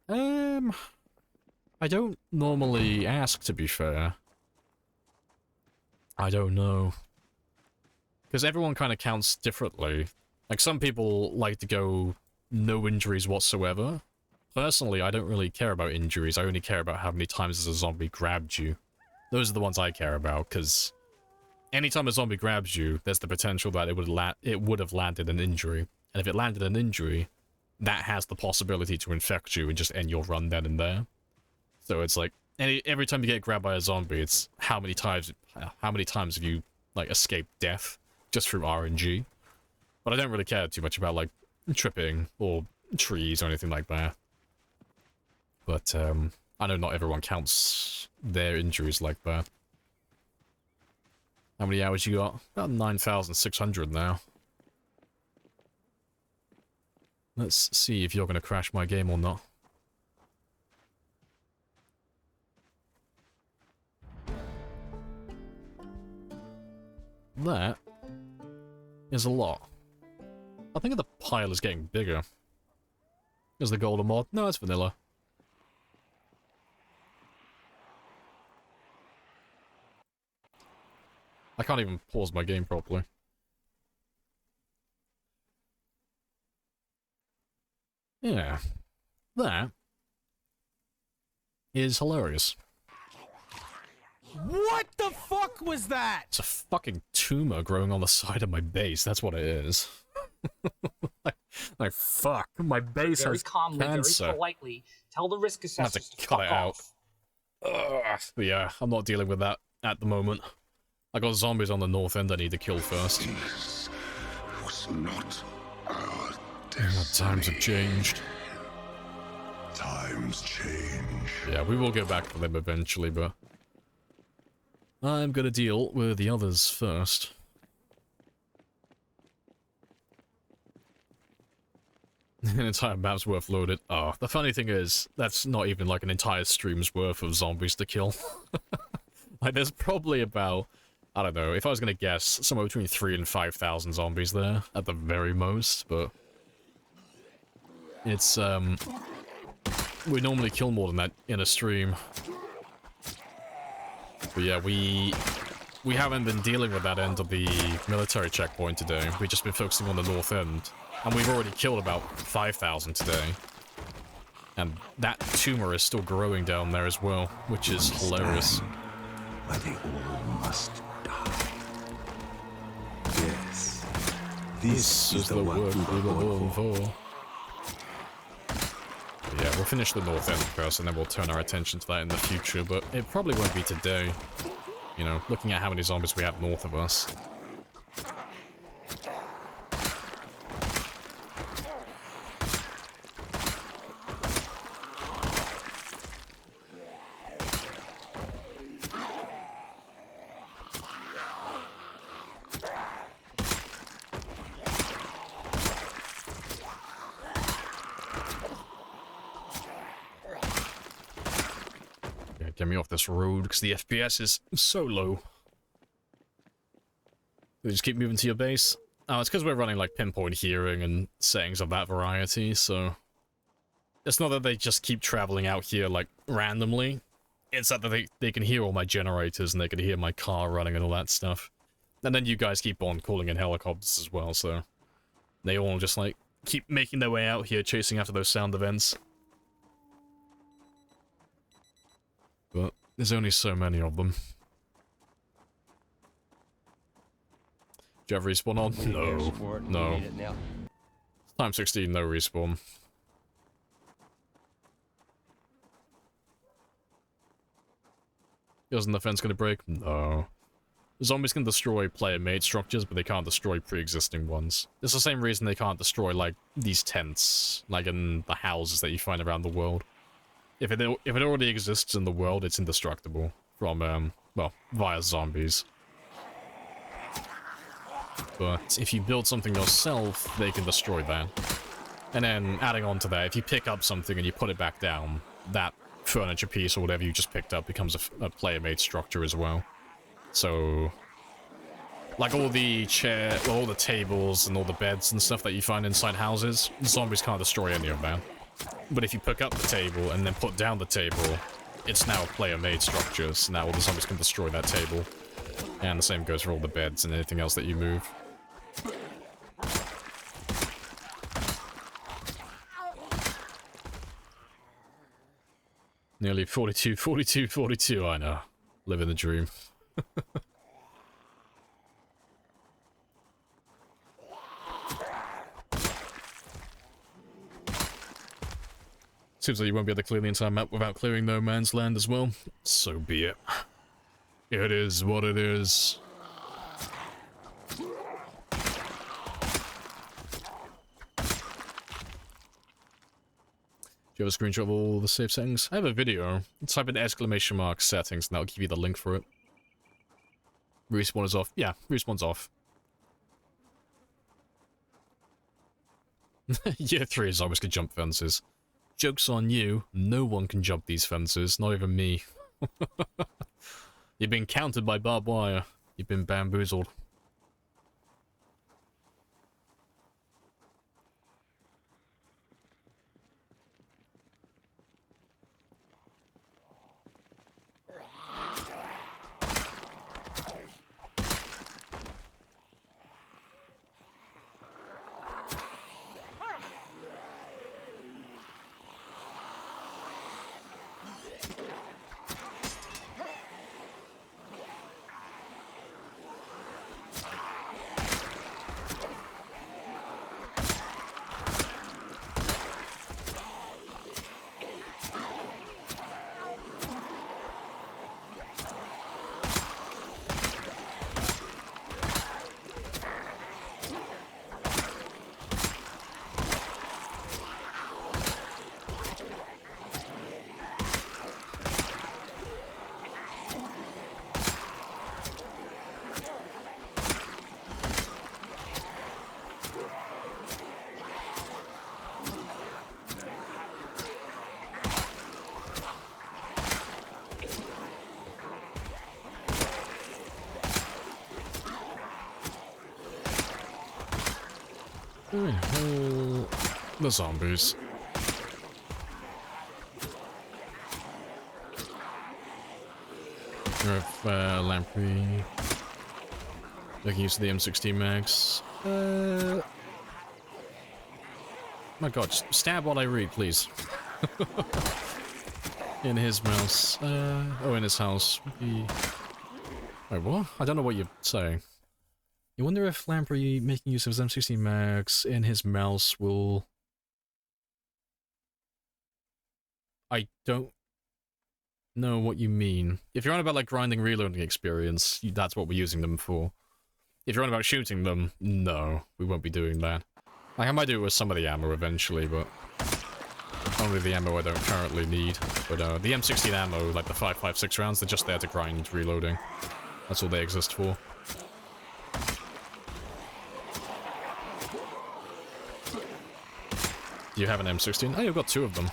I don't normally ask, to be fair. I don't know. Because everyone kind of counts differently. Like, some people like to go no injuries whatsoever. Personally, I don't really care about injuries. I only care about how many times a zombie grabbed you. Those are the ones I care about, because anytime a zombie grabs you, there's the potential that it would have landed an injury. And if it landed an injury, that has the possibility to infect you and just end your run then and there. So it's like, every time you get grabbed by a zombie, it's how many times have you, like, escaped death just through RNG. But I don't really care too much about, like, tripping or trees or anything like that. But, I know not everyone counts their injuries like that. How many hours you got? About 9,600 now. Let's see if you're going to crash my game or not. That is a lot. I think the pile is getting bigger. Is the golden mod? No, it's vanilla. I can't even pause my game properly. Yeah. That is hilarious.
What the fuck was that?
It's a fucking tumor growing on the side of my base. That's what it is. like fuck. My base
very
has
calmly,
cancer.
very politely, tell the risk assessors
I have to
to
cut
fuck
it out.
off.
Ugh. But yeah, I'm not dealing with that at the moment. I got zombies on the north end I need to kill first.
This was not our destiny.
Times have changed.
Times change.
Yeah, we will go back to them eventually, but I'm gonna deal with the others first. An entire map's worth loaded. Oh, the funny thing is, that's not even like an entire stream's worth of zombies to kill. Like, there's probably about, I don't know, if I was gonna guess, somewhere between 3,000 and 5,000 zombies there, at the very most, but it's, we normally kill more than that in a stream. But yeah, we haven't been dealing with that end of the military checkpoint today. We've just been focusing on the north end. And we've already killed about 5,000 today. And that tumor is still growing down there as well, which is hilarious.
Where they all must die. Yes. This is the work we were born for.
Yeah, we'll finish the north end first, and then we'll turn our attention to that in the future, but it probably won't be today. You know, looking at how many zombies we have north of us. Get me off this road, because the FPS is so low. They just keep moving to your base. Oh, it's because we're running, like, pinpoint hearing and settings of that variety, so... It's not that they just keep traveling out here, like, randomly. It's that they can hear all my generators, and they can hear my car running and all that stuff. And then you guys keep on calling in helicopters as well, so... They all just, like, keep making their way out here, chasing after those sound events. But there's only so many of them. Do you have respawn on? No. No. Time 16, no respawn. Isn't the fence gonna break? No. Zombies can destroy player-made structures, but they can't destroy pre-existing ones. It's the same reason they can't destroy, like, these tents, like in the houses that you find around the world. If it already exists in the world, it's indestructible from, well, via zombies. But if you build something yourself, they can destroy that. And then, adding on to that, if you pick up something and you put it back down, that furniture piece or whatever you just picked up becomes a player-made structure as well. So, like all the all the tables and all the beds and stuff that you find inside houses, zombies can't destroy any of that. But if you pick up the table and then put down the table, it's now a player-made structure, so now all the zombies can destroy that table. And the same goes for all the beds and anything else that you move. Nearly 42, I know. Living the dream. Seems like you won't be able to clear the entire map without clearing No Man's Land as well. So be it. It is what it is. Do you have a screenshot of all the save settings? I have a video. Type in !settings and that'll give you the link for it. Respawn is off. Yeah, respawn's off. Year 3 is always gonna jump fences. Joke's on you. No one can jump these fences, not even me. You've been countered by barbed wire. You've been bamboozled. The zombies. We have Lamprey. Making use of the M16 mags. My god, just stab while I read, please. In his mouse. Oh, in his house. Wait, what? I don't know what you're saying. You wonder if Lamprey making use of his M16 mags in his mouse will... I don't know what you mean. If you're on about, like, grinding reloading experience, that's what we're using them for. If you're on about shooting them, no, we won't be doing that. Like, I might do it with some of the ammo eventually, but... only the ammo I don't currently need. But, the M16 ammo, like the 5.56 rounds, they're just there to grind reloading. That's all they exist for. Do you have an M16? Oh, you've got 2 of them.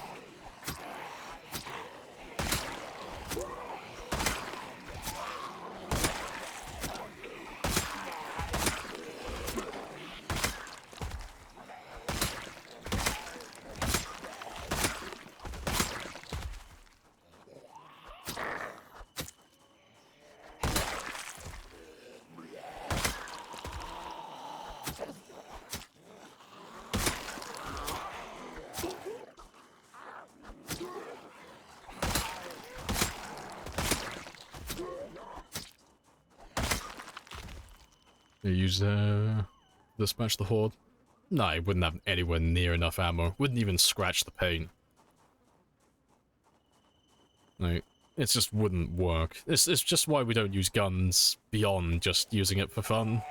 Use dispatch the horde. No, it wouldn't have anywhere near enough ammo. Wouldn't even scratch the paint. Like, it just wouldn't work. It's just why we don't use guns beyond just using it for fun.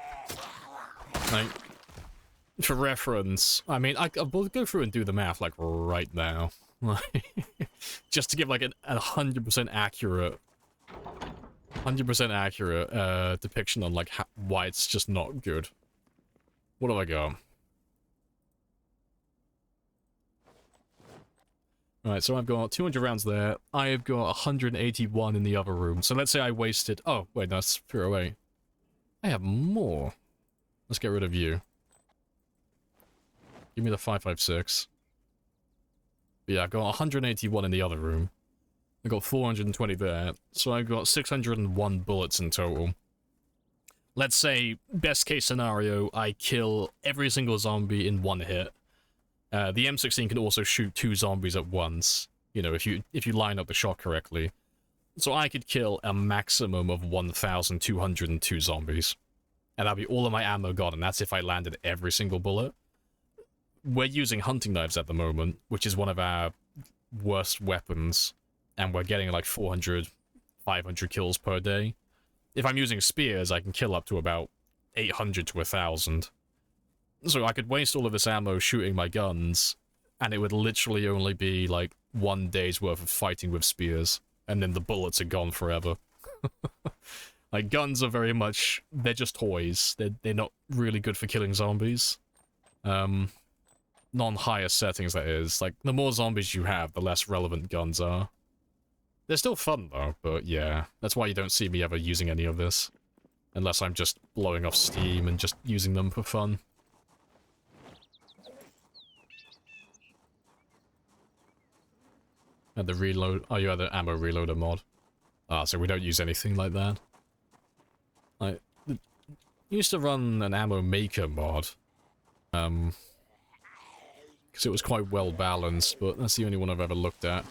Like, for reference, I mean, we'll go through and do the math, like, right now. Just to give, like, a 100% accurate... 100% accurate depiction on, like, why it's just not good. What have I got? Alright, so I've got 200 rounds there. I've got 181 in the other room. So let's say I wasted... Oh, wait, that's threw away. I have more. Let's get rid of you. Give me the 5.56. Yeah, I've got 181 in the other room. I got 420 there. So I've got 601 bullets in total. Let's say, best case scenario, I kill every single zombie in one hit. The M16 can also shoot 2 zombies at once, you know, if you line up the shot correctly. So I could kill a maximum of 1,202 zombies. And that'd be all of my ammo gone, and that's if I landed every single bullet. We're using hunting knives at the moment, which is one of our worst weapons, and we're getting like 400, 500 kills per day. If I'm using spears, I can kill up to about 800 to 1,000. So I could waste all of this ammo shooting my guns, and it would literally only be, like, 1 day's worth of fighting with spears, and then the bullets are gone forever. Like, guns are very much... they're just toys. They're not really good for killing zombies. Non-higher settings, that is. Like, the more zombies you have, the less relevant guns are. They're still fun, though, but yeah. That's why you don't see me ever using any of this. Unless I'm just blowing off steam and just using them for fun. At the reload... oh, you had the ammo reloader mod. Ah, so we don't use anything like that. I used to run an ammo maker mod. Because it was quite well balanced, but that's the only one I've ever looked at.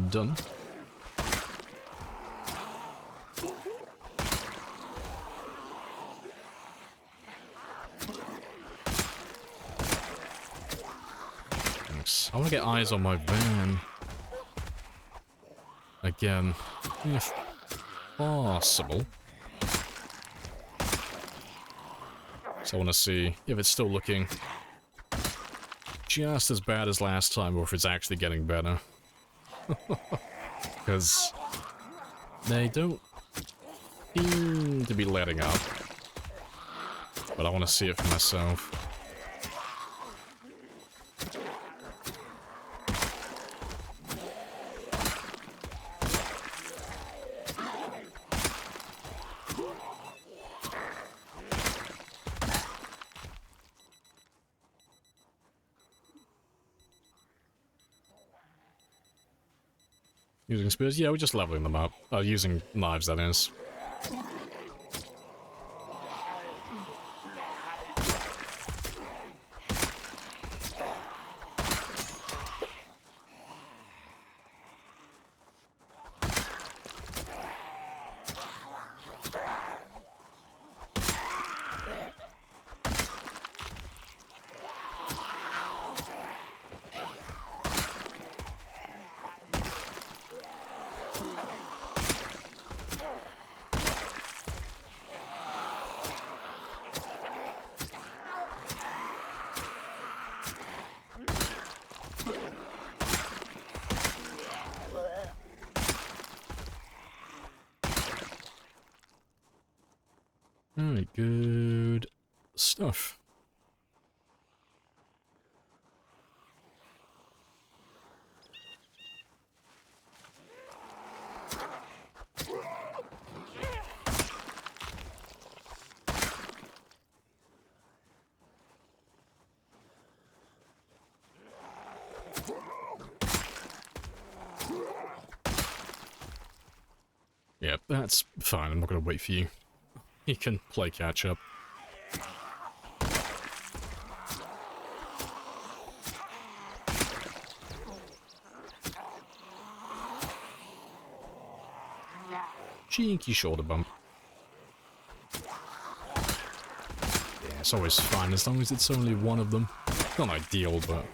Done. Thanks. I want to get eyes on my van. Again, if possible. So I want to see if it's still looking just as bad as last time, or if it's actually getting better. Because they don't seem to be letting up. But I want to see it for myself. Using spears? Yeah, we're just leveling them up. Using knives, that is. Alright, good stuff. Yep, that's fine. I'm not gonna wait for you. You can play catch up. Cheeky shoulder bump. Yeah, it's always fine as long as it's only one of them. Not ideal, but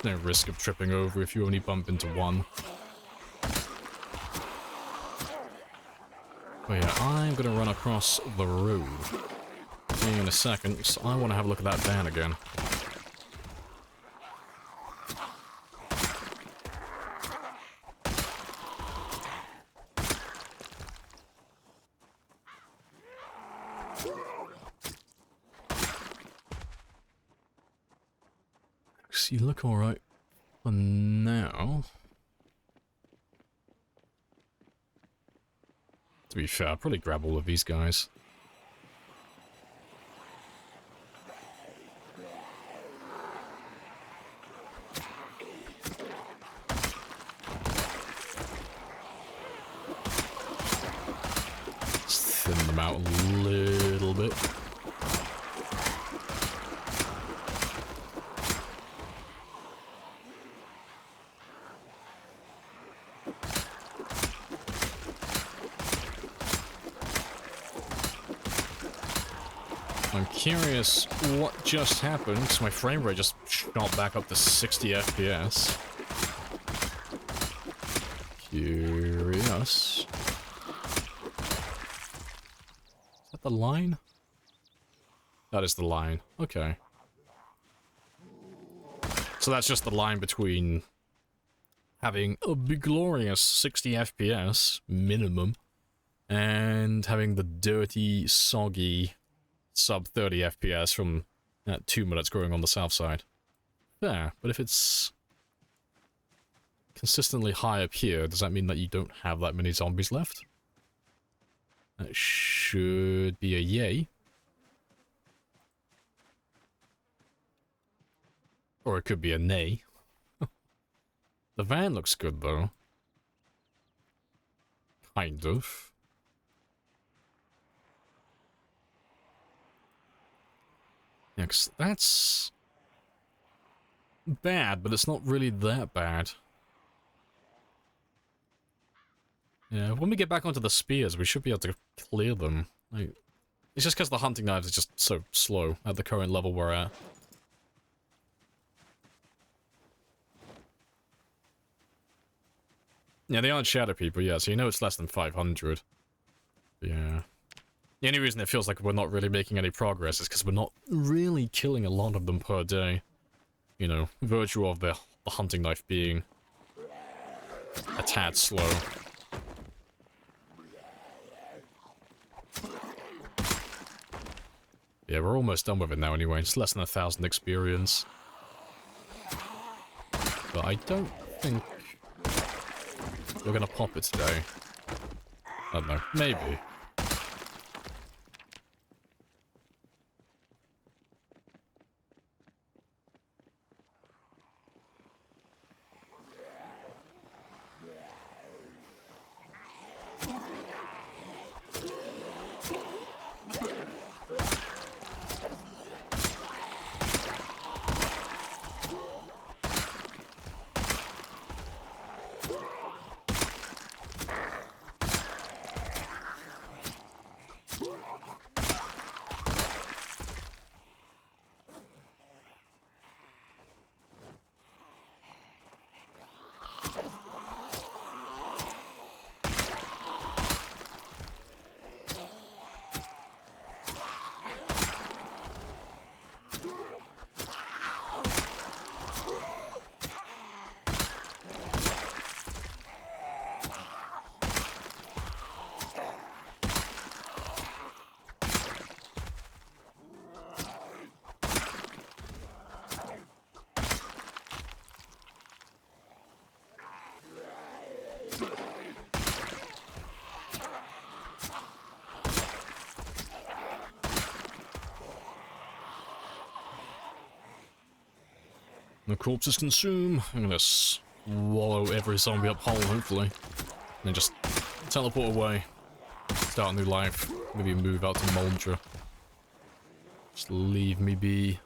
no risk of tripping over if you only bump into one. But yeah, I'm gonna run across the road in a second, so I want to have a look at that van again. You look alright for now. To be fair, I'll probably grab all of these guys. Let's thin them out a little bit. I'm curious what just happened, because my frame rate just shot back up to 60 FPS. Curious. Is that the line? That is the line. Okay. So that's just the line between having a big glorious 60 FPS minimum and having the dirty, soggy sub 30 FPS from 2 minutes growing on the south side. Fair, but if it's consistently high up here, does that mean that you don't have that many zombies left? That should be a yay. Or it could be a nay. The van looks good though. Kind of. Yeah, 'cause that's bad, but it's not really that bad. Yeah, when we get back onto the spears, we should be able to clear them. Like, it's just because the hunting knives are just so slow at the current level we're at. Yeah, they aren't shadow people, yeah, so you know it's less than 500. Yeah. The only reason it feels like we're not really making any progress is because we're not really killing a lot of them per day. You know, virtue of the hunting knife being a tad slow. Yeah, we're almost done with it now anyway. It's less than 1,000 experience. But I don't think we're gonna pop it today. I don't know. Maybe. The corpses consume. I'm gonna swallow every zombie up whole, hopefully. And then just teleport away. Start a new life. Maybe move out to Moldra. Just leave me be.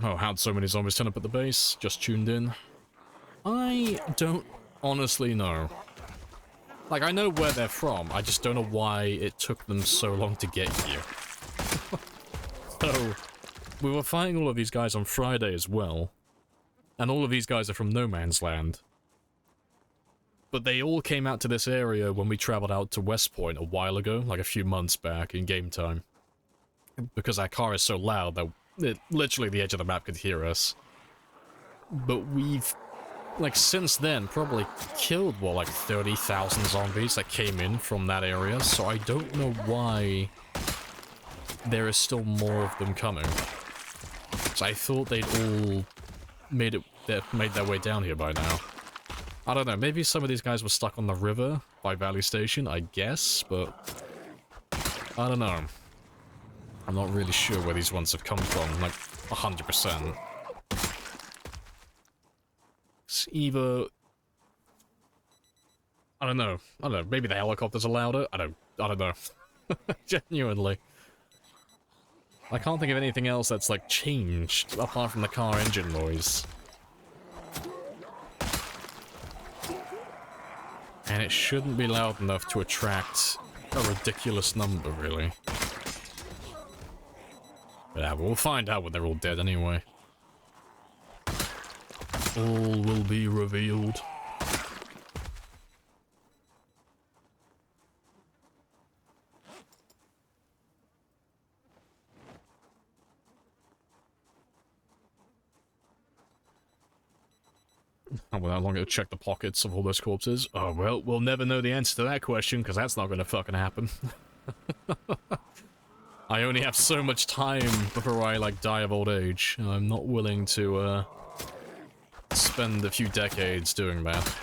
Oh, how'd so many zombies turn up at the base? Just tuned in. I don't honestly know. Like, I know where they're from, I just don't know why it took them so long to get here. So, we were fighting all of these guys on Friday as well. And all of these guys are from No Man's Land. But they all came out to this area when we traveled out to West Point a while ago, like a few months back in game time. Because our car is so loud that literally the edge of the map could hear us. But we've, like, since then, probably killed, what, like 30,000 zombies that came in from that area, so I don't know why there is still more of them coming. So I thought they'd all made their way down here by now. I don't know, maybe some of these guys were stuck on the river by Valley Station, I guess, but I don't know. I'm not really sure where these ones have come from, like 100%. It's either... I don't know, maybe the helicopters are louder? I don't know. Genuinely. I can't think of anything else that's, like, changed, apart from the car engine noise. And it shouldn't be loud enough to attract a ridiculous number, really. But yeah, we'll find out when they're all dead anyway. All will be revealed. How long it'll check the pockets of all those corpses? Oh, well, we'll never know the answer to that question, because that's not going to fucking happen. I only have so much time before I, like, die of old age, and I'm not willing to, spend a few decades doing that.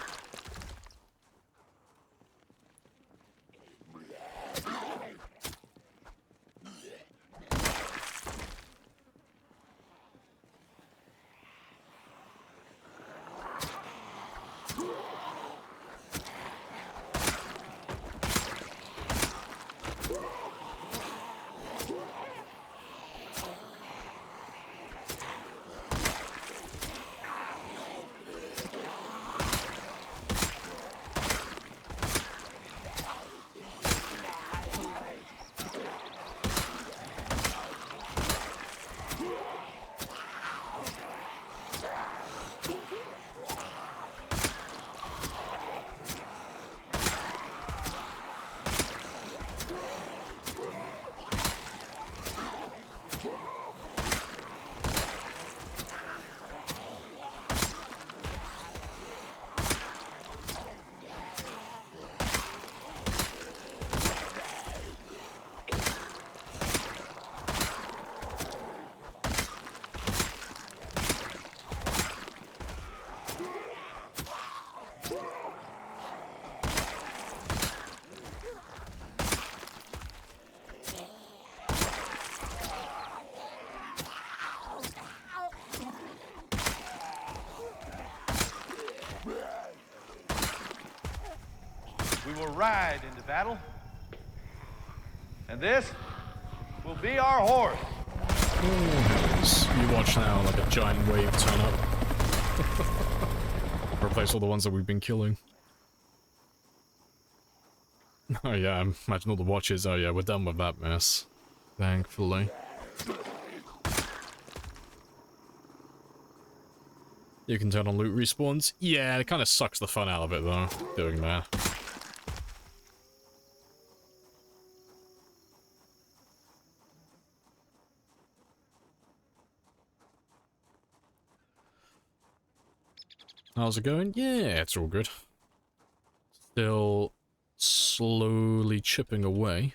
We will ride into battle, and this will be our horse.
You watch now, like a giant wave turn up. Replace all the ones that we've been killing. Oh yeah, imagine all the watches. Oh yeah, we're done with that mess. Thankfully. You can turn on loot respawns. Yeah, it kind of sucks the fun out of it though, doing that. How's it going? Yeah, it's all good. Still slowly chipping away.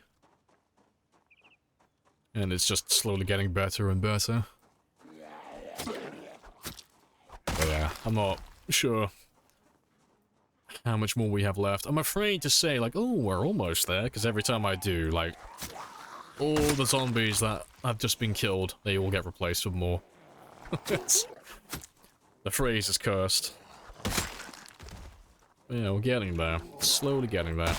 And it's just slowly getting better and better. But yeah, I'm not sure how much more we have left. I'm afraid to say, like, oh, we're almost there, because every time I do, like, all the zombies that have just been killed, they all get replaced with more. The phrase is cursed. But yeah, we're getting there. Slowly getting there.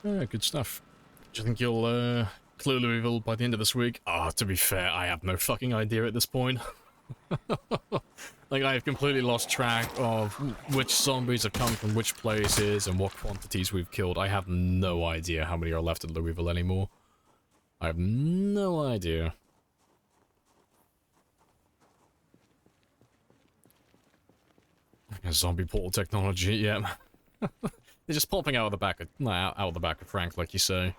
Yeah, good stuff. Do you think you'll clearly reveal by the end of this week? Ah, to be fair, I have no fucking idea at this point. Like, I have completely lost track of which zombies have come from which places and what quantities we've killed. I have no idea how many are left at Louisville anymore. I have no idea. Zombie portal technology, yeah. They're just popping out of the back of, out of the back of Frank, like you say.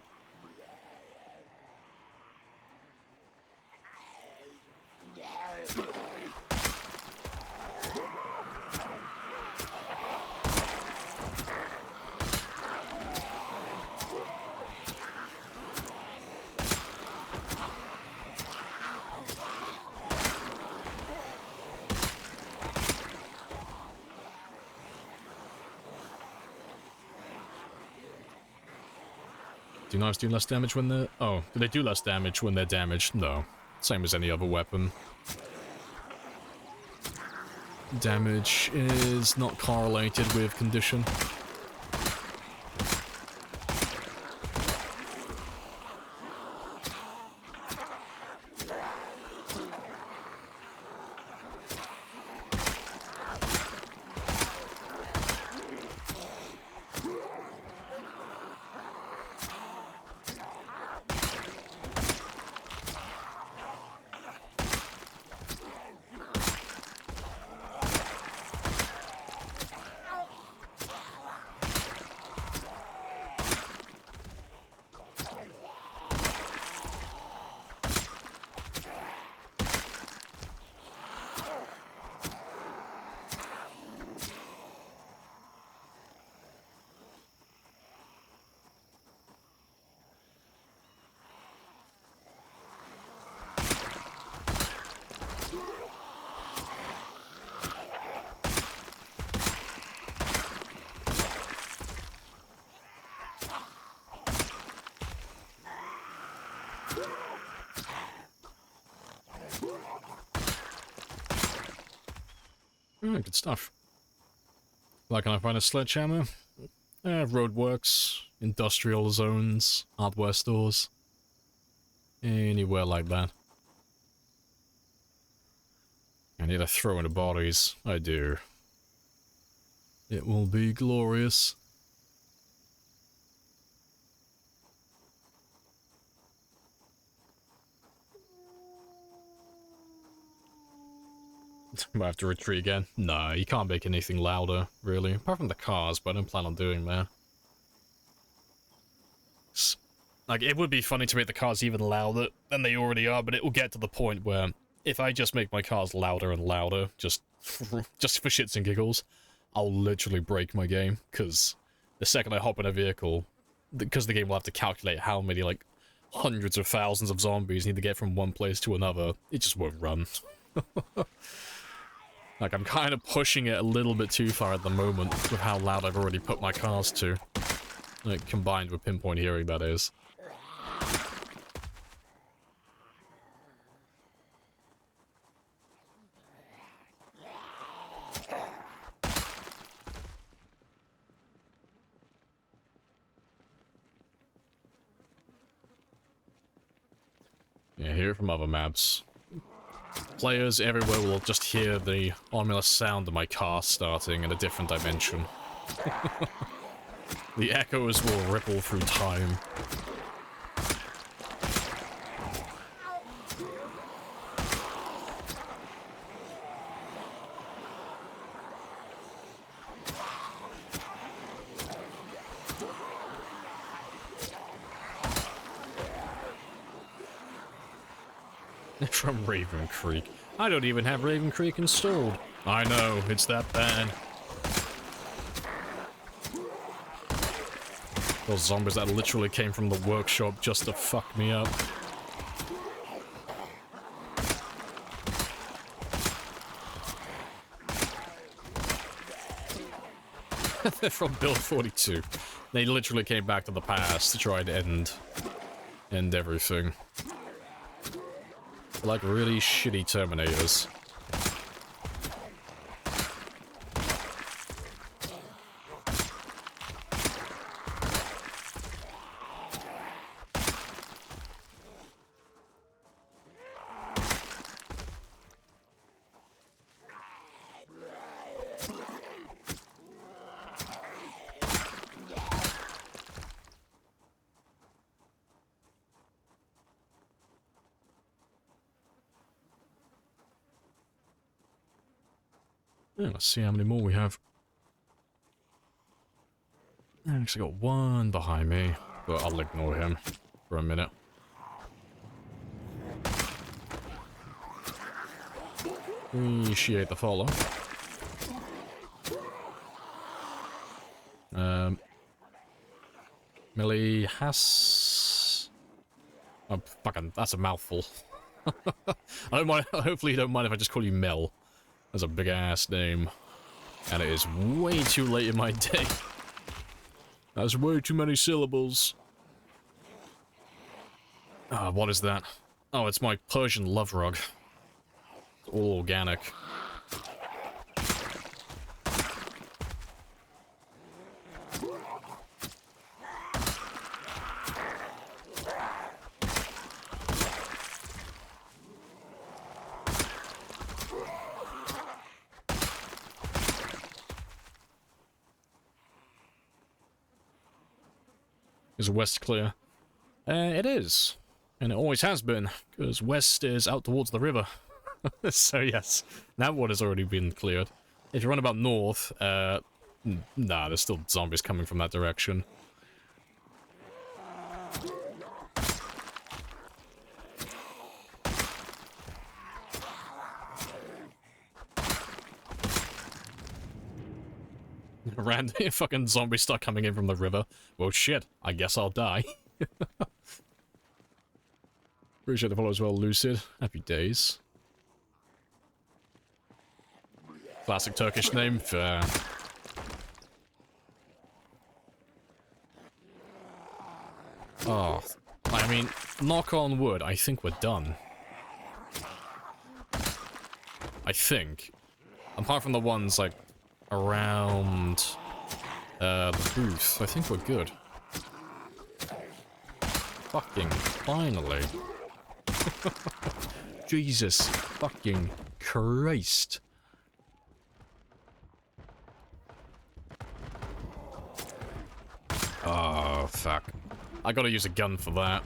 Do knives do less damage when they're... Oh, do they do less damage when they're damaged? No. Same as any other weapon. Damage is not correlated with condition. Good stuff. Where can I find a sledgehammer? Roadworks, industrial zones, hardware stores. Anywhere like that. I need to throw in the bodies. I do. It will be glorious. Might have to retreat again. No, you can't make anything louder, really. Apart from the cars, but I don't plan on doing that. Like, it would be funny to make the cars even louder than they already are, but it will get to the point where if I just make my cars louder and louder, just for shits and giggles, I'll literally break my game, because the second I hop in a vehicle, because the game will have to calculate how many, like, hundreds of thousands of zombies need to get from one place to another, it just won't run. Like, I'm kind of pushing it a little bit too far at the moment with how loud I've already put my cars to. Like, combined with pinpoint hearing, that is. Yeah, hear it from other maps. Players everywhere will just hear the ominous sound of my car starting in a different dimension. The echoes will ripple through time. From Raven Creek. I don't even have Raven Creek installed. I know, it's that bad. Those zombies that literally came from the workshop just to fuck me up. They're from Build 42. They literally came back to the past to try and end everything. Like really shitty Terminators. Yeah, let's see how many more we have. I actually got one behind me, but I'll ignore him for a minute. Initiate the follow. Millie has... Oh, fucking, that's a mouthful. I don't mind, hopefully you don't mind if I just call you Mel. That's a big-ass name. And it is way too late in my day. That's way too many syllables. What is that? Oh, it's my Persian love rug. All organic. Is west clear? It is. And it always has been, because west is out towards the river. So yes, that one has already been cleared. If you run about north, nah, there's still zombies coming from that direction. Random fucking zombies start coming in from the river. Well, shit, I guess I'll die. Appreciate the follow as well, Lucid. Happy days. Classic Turkish name, fair. Oh, I mean, knock on wood, I think we're done. I think. Apart from the ones, like, around the booth, I think we're good. Fucking finally. Jesus fucking Christ. Oh, fuck. I gotta use a gun for that.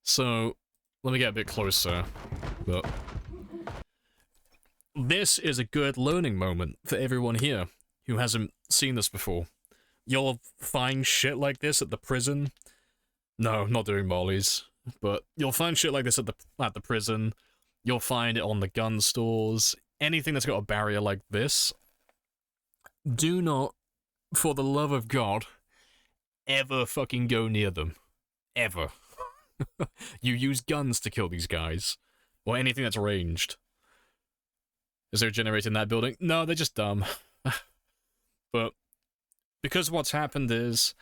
So, let me get a bit closer. But this is a good learning moment for everyone here who hasn't seen this before. You'll find shit like this at the prison. No, not doing mollies. But you'll find shit like this at the prison. You'll find it on the gun stores. Anything that's got a barrier like this. Do not, for the love of God, ever fucking go near them. ever. You use guns to kill these guys. Or anything that's ranged. Is there a generator in that building? No, they're just dumb. But because what's happened is,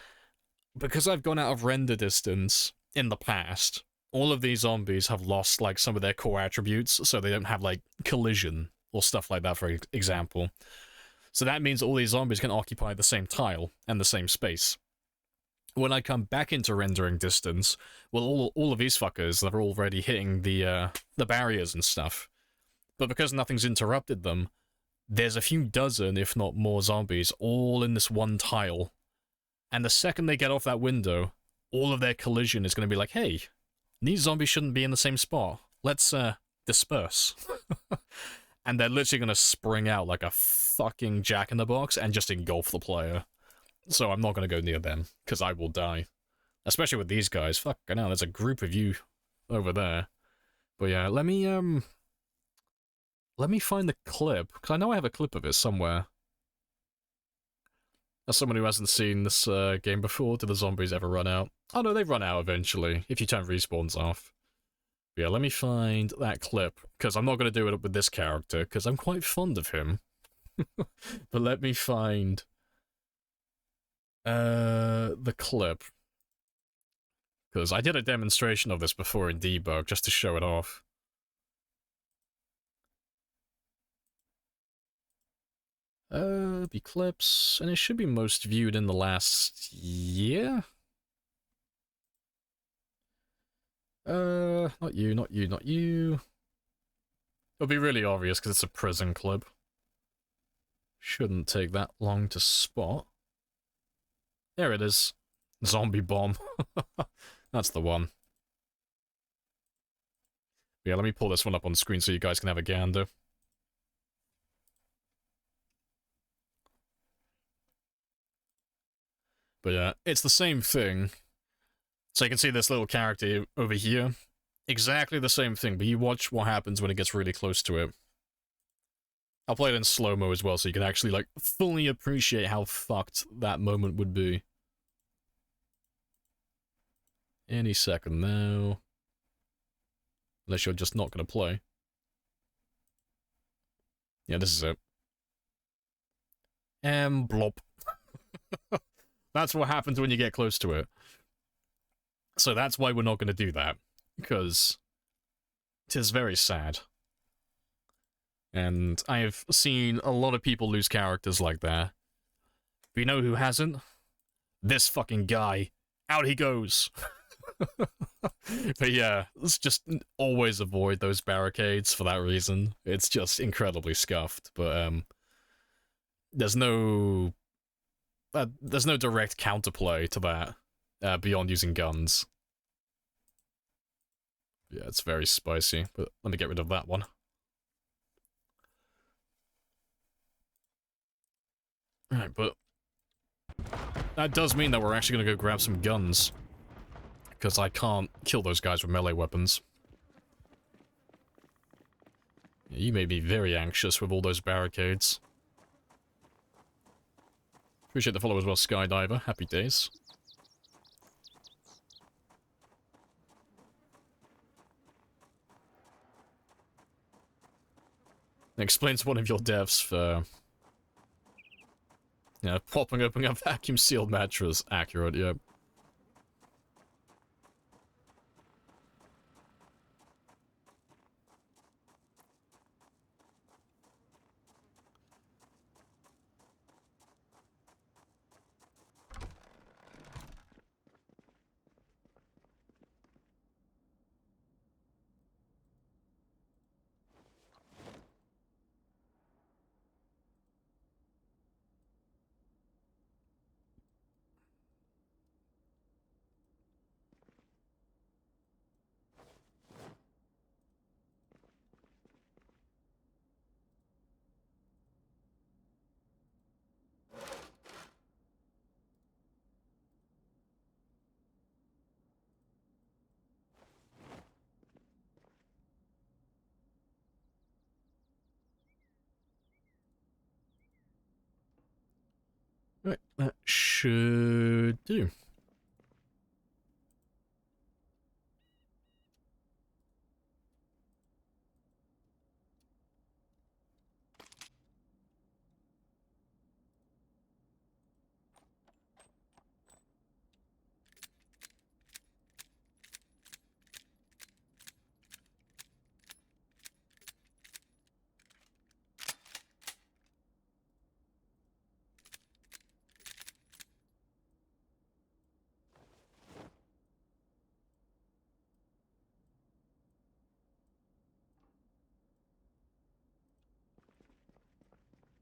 because I've gone out of render distance in the past, all of these zombies have lost, like, some of their core attributes, so they don't have, like, collision or stuff like that, for example. So that means all these zombies can occupy the same tile and the same space. When I come back into rendering distance, well, all of these fuckers, they're already hitting the barriers and stuff. But because nothing's interrupted them, there's a few dozen, if not more, zombies all in this one tile. And the second they get off that window, all of their collision is going to be like, hey, these zombies shouldn't be in the same spot. Let's, disperse. And they're literally going to spring out like a fucking jack-in-the-box and just engulf the player. So I'm not going to go near them, because I will die. Especially with these guys. Fuck, I know, there's a group of you over there. But yeah, let me find the clip, because I know I have a clip of it somewhere. As someone who hasn't seen this game before, do the zombies ever run out? Oh no, they run out eventually, if you turn respawns off. But yeah, let me find that clip, because I'm not going to do it with this character, because I'm quite fond of him. But let me find the clip. Because I did a demonstration of this before in debug, just to show it off. The clips, and it should be most viewed in the last year? Not you, not you, not you. It'll be really obvious because it's a prison clip. Shouldn't take that long to spot. There it is. Zombie bomb. That's the one. Yeah, let me pull this one up on screen so you guys can have a gander. But yeah, it's the same thing. So you can see this little character over here. Exactly the same thing, but you watch what happens when it gets really close to it. I'll play it in slow-mo as well, so you can actually, like, fully appreciate how fucked that moment would be. Any second now. Unless you're just not gonna play. Yeah, this is it. And blop. That's what happens when you get close to it. So that's why we're not going to do that. Because it is very sad. And I have seen a lot of people lose characters like that. But you know who hasn't? This fucking guy. Out he goes. But yeah, let's just always avoid those barricades for that reason. It's just incredibly scuffed. But there's no direct counterplay to that beyond using guns. Yeah, it's very spicy, but let me get rid of that one. Alright, but that does mean that we're actually gonna go grab some guns. Because I can't kill those guys with melee weapons. Yeah, you may be very anxious with all those barricades. Appreciate the follow as well, Skydiver. Happy days. Explains one of your devs for... yeah, popping open a vacuum-sealed mattress. Accurate, yeah. Right, that should do.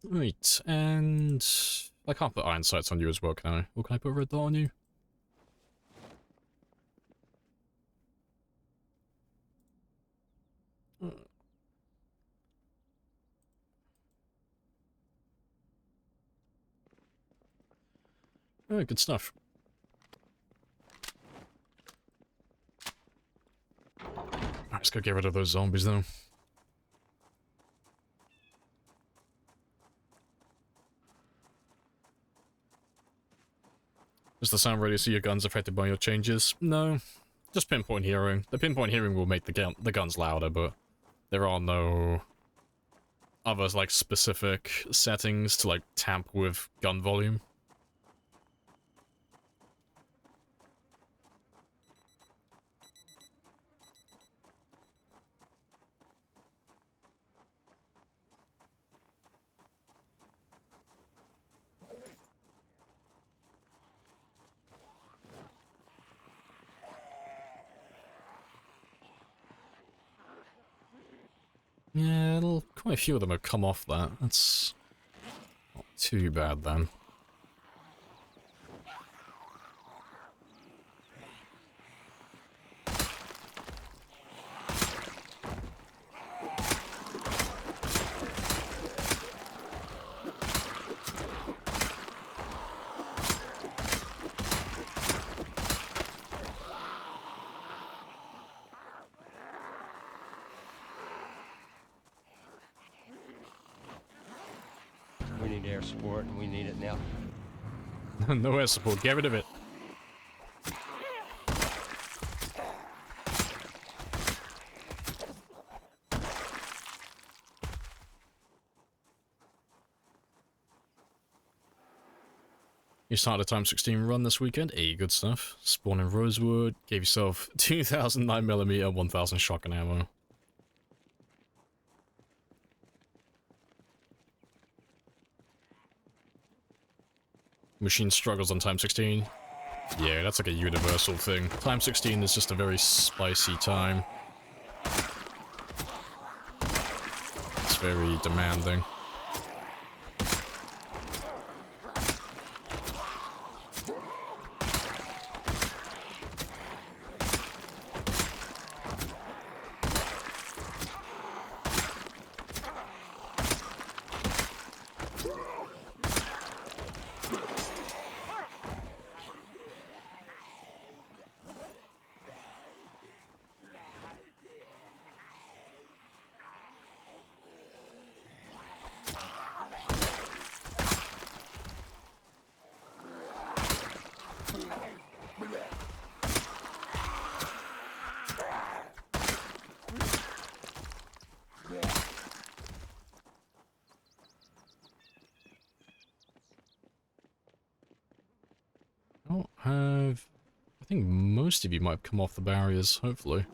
Right, and I can't put iron sights on you as well, can I? Or can I put a red dot on you? Oh, good stuff. Alright, let's go get rid of those zombies, though. Does the sound radio see your guns affected by your changes? No. Just pinpoint hearing. The pinpoint hearing will make the guns louder, but there are no other, like, specific settings to, like, tamper with gun volume. Yeah, quite a few of them have come off that. That's not too bad then.
We need air support, and we need it now.
No air support, get rid of it. You started a time 16 run this weekend. Hey, good stuff. Spawn in Rosewood. Gave yourself 2,000 9mm, 1,000 shotgun ammo. Machine struggles on time 16. Yeah, that's like a universal thing. Time 16 is just a very spicy time. It's very demanding. I think most of you might have come off the barriers, hopefully.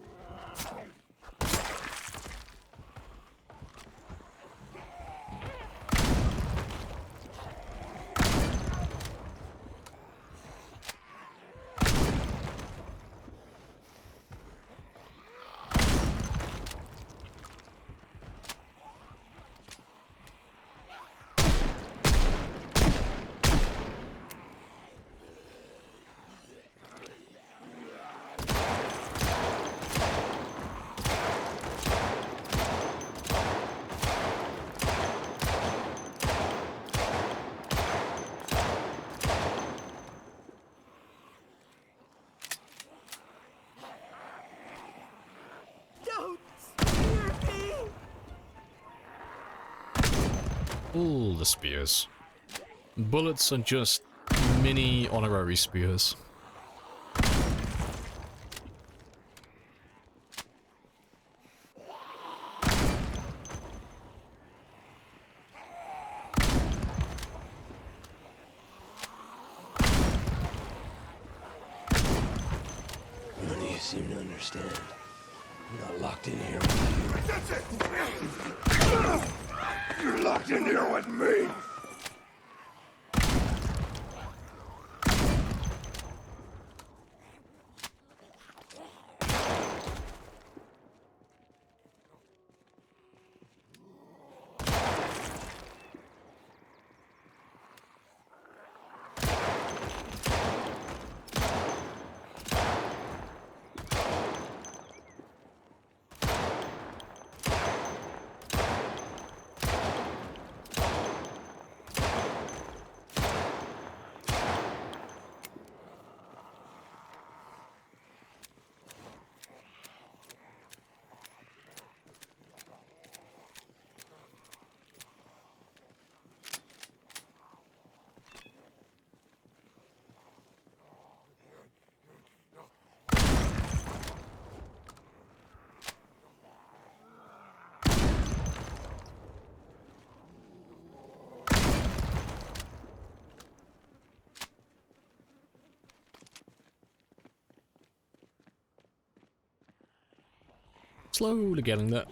All the spears. Bullets are just mini honorary spears.
None of you seem to understand. I'm not locked in here with you.
That's it! You're locked in here with me!
Slowly getting there.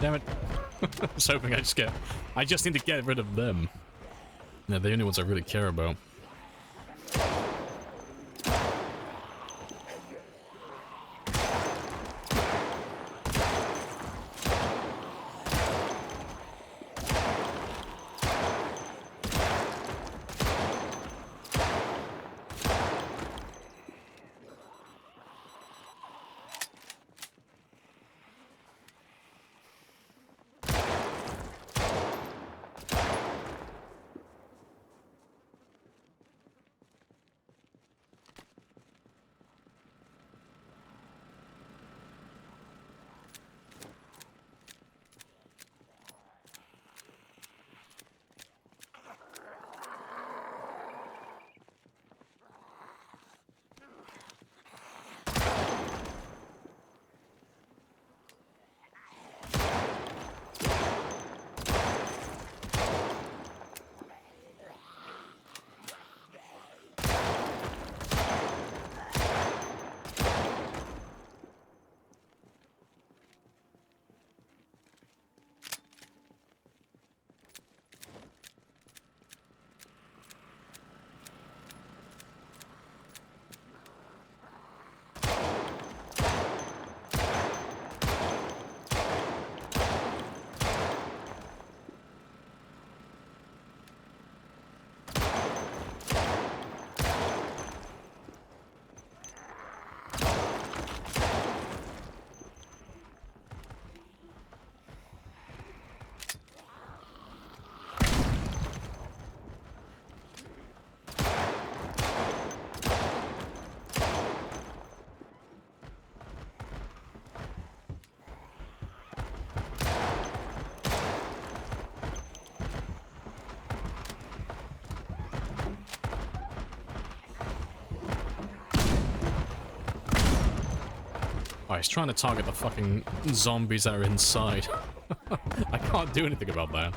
Damn it. I was hoping I just need to get rid of them. They're the only ones I really care about. Oh, he's trying to target the fucking zombies that are inside. I can't do anything about that.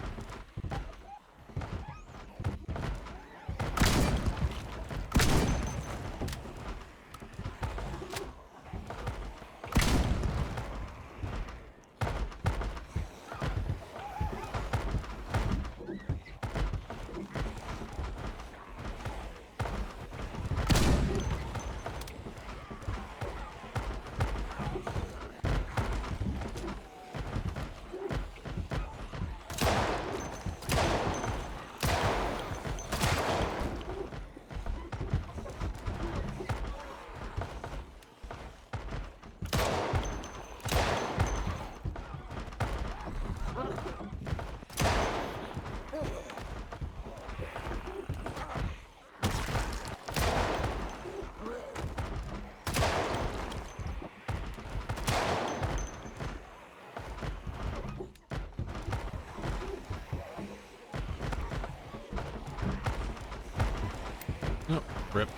Oh, rip.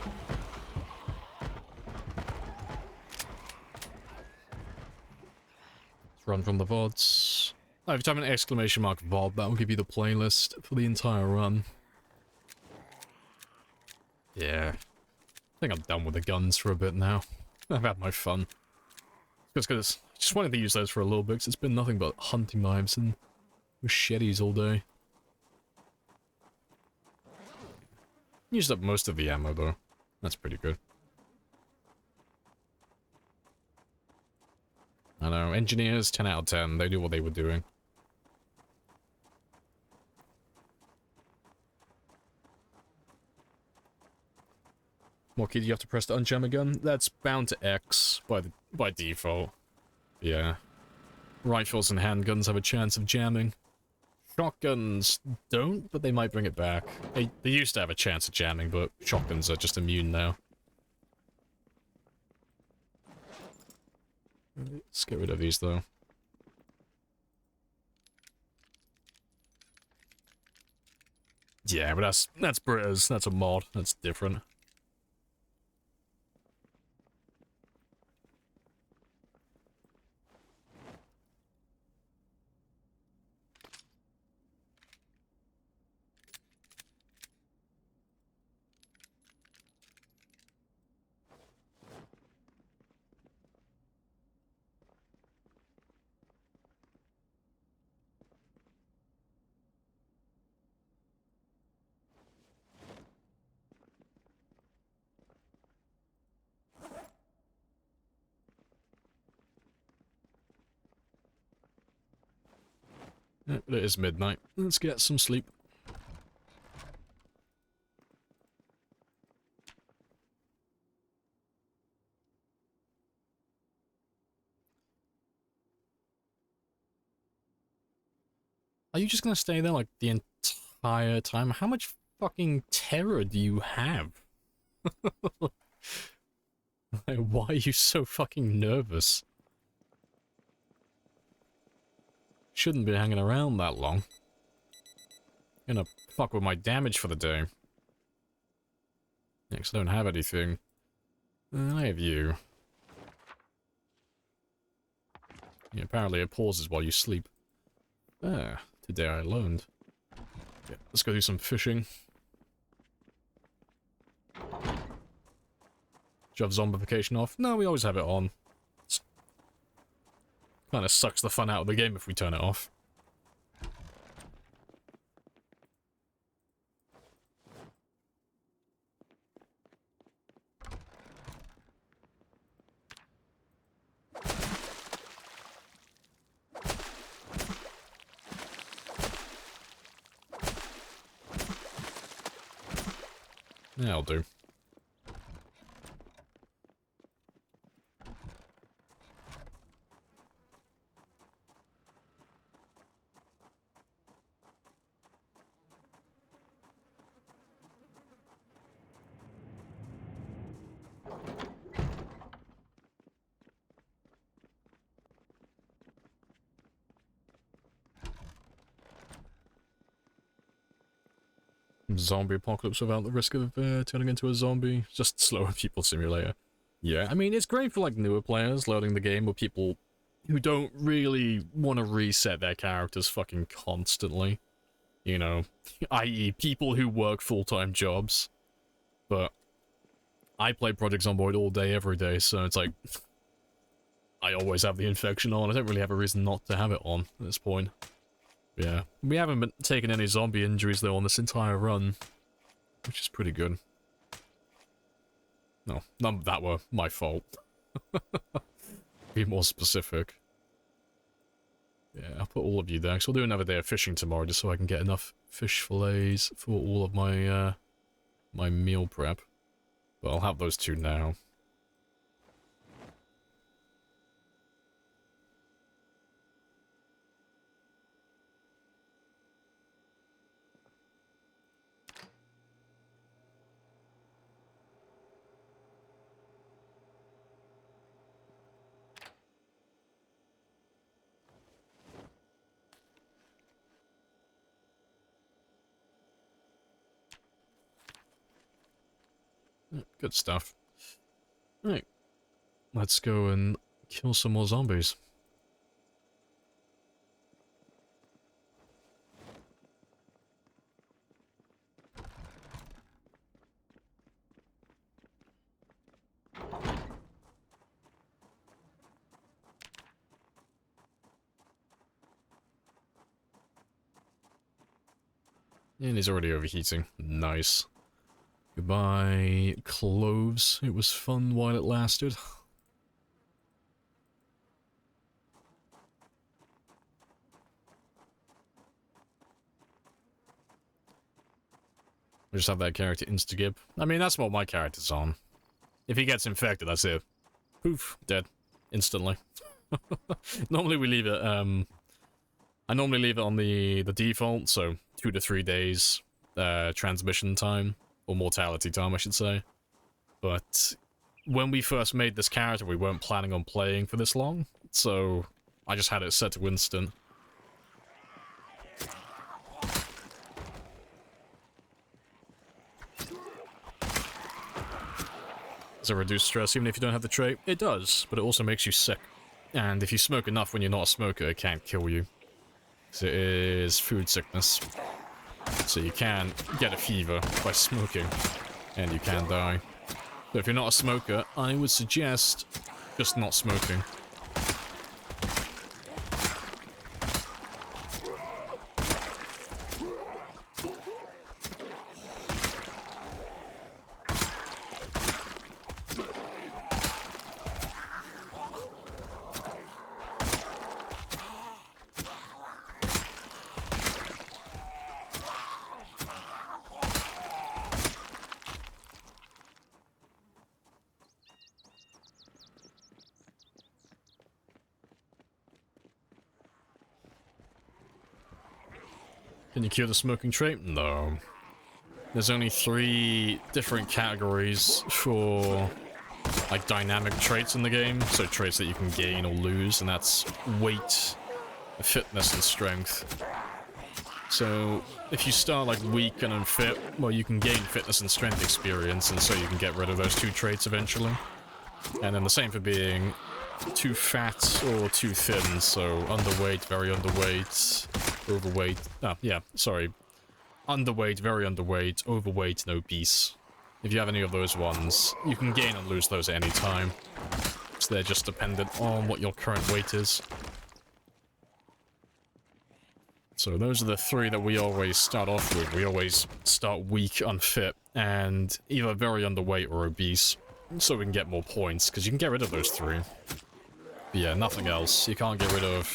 Let's run from the VODs. Oh, if you type an exclamation mark VOD, that will give you the playlist for the entire run. Yeah. I think I'm done with the guns for a bit now. I've had my fun. Just because I just wanted to use those for a little bit, because it's been nothing but hunting knives and machetes all day. Used up most of the ammo, though. That's pretty good. I know, engineers, 10 out of 10. They knew what they were doing. What key do you have to press to unjam a gun? That's bound to X by default. Yeah. Rifles and handguns have a chance of jamming. Shotguns don't, but they might bring it back. They used to have a chance of jamming, but shotguns are just immune now. Let's get rid of these, though. Yeah, but that's Britta's. That's a mod. That's different. It is midnight. Let's get some sleep. Are you just gonna stay there, like, the entire time? How much fucking terror do you have? Like, why are you so fucking nervous? Shouldn't be hanging around that long. Gonna fuck with my damage for the day. Yeah, 'cause I don't have anything. I have you. Yeah, apparently it pauses while you sleep. Ah, today I learned. Yeah, let's go do some fishing. Do you have zombification off? No, we always have it on. Kind of sucks the fun out of the game if we turn it off. Yeah, I'll do. Zombie apocalypse without the risk of turning into a zombie. Just slower people simulator. Yeah, I mean, it's great for, like, newer players loading the game with people who don't really want to reset their characters fucking constantly. You know, i.e. people who work full-time jobs. But I play Project Zomboid all day, every day, so it's like... I always have the infection on. I don't really have a reason not to have it on at this point. Yeah, we haven't been taking any zombie injuries, though, on this entire run. Which is pretty good. No, none of that were my fault. Be more specific. Yeah, I'll put all of you there, because we'll do another day of fishing tomorrow, just so I can get enough fish fillets for all of my, my meal prep. But I'll have those two now. Good stuff. Right. Let's go and kill some more zombies. And he's already overheating. Nice. Goodbye, cloves. It was fun while it lasted. We just have that character insta-gib. I mean, that's what my character's on. If he gets infected, that's it. Poof, dead. Instantly. Normally we leave it, I normally leave it on the default, so 2 to 3 days transmission time, or mortality time, I should say. But when we first made this character, we weren't planning on playing for this long, so I just had it set to instant. Does it reduce stress even if you don't have the trait? It does, but it also makes you sick. And if you smoke enough when you're not a smoker, it can't kill you. So it is food sickness. So you can get a fever by smoking, and you can die. So if you're not a smoker, I would suggest just not smoking. Can you cure the smoking trait? No. There's only 3 different categories for, like, dynamic traits in the game. So traits that you can gain or lose, and that's weight, fitness, and strength. So if you start, like, weak and unfit, well, you can gain fitness and strength experience, and so you can get rid of those 2 traits eventually. And then the same for being too fat or too thin, so underweight, very underweight, overweight, underweight, very underweight, overweight, and obese. If you have any of those ones, you can gain and lose those at any time. So they're just dependent on what your current weight is. So those are the 3 that we always start off with. We always start weak, unfit, and either very underweight or obese, so we can get more points, because you can get rid of those 3. But yeah, nothing else. You can't get rid of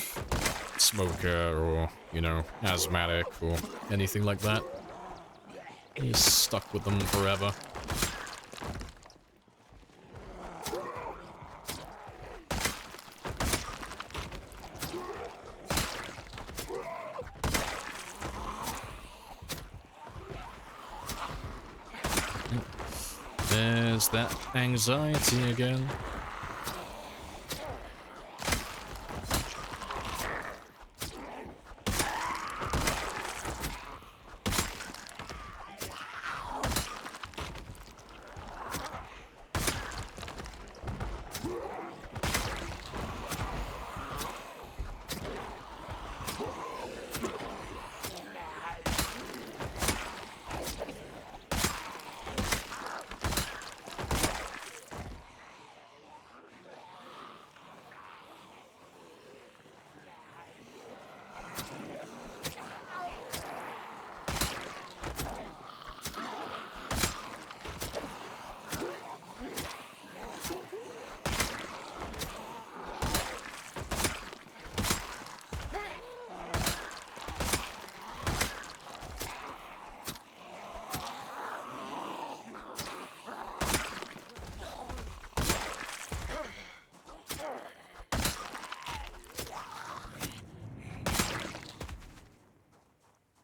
smoker or, you know, asthmatic or anything like that. You're stuck with them forever. There's that anxiety again.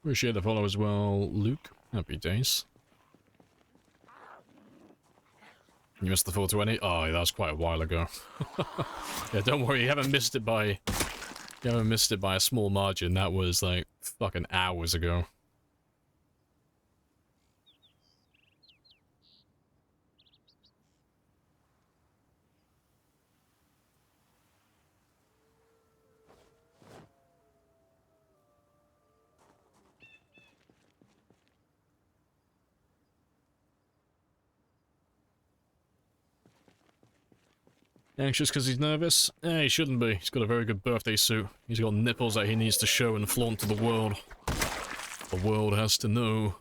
Appreciate the follow as well, Luke. Happy days. You missed the 420? Oh, that was quite a while ago. Yeah, don't worry, you haven't missed it by a small margin. That was like fucking hours ago. Anxious because he's nervous? Eh, he shouldn't be. He's got a very good birthday suit. He's got nipples that he needs to show and flaunt to the world. The world has to know.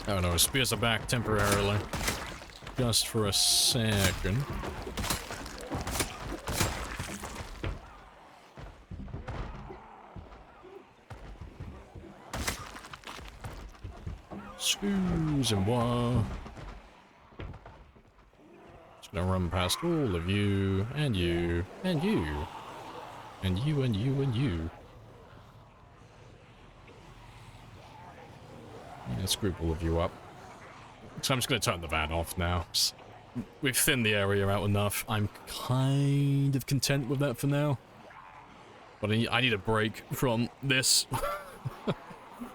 Oh no, spears are back temporarily. Just for a second. Excuse moi. Just gonna run past all of you, and you, and you, and you, and you, and you. Let's group all of you up. So I'm just going to turn the van off now. We've thinned the area out enough. I'm kind of content with that for now. But I need a break from this.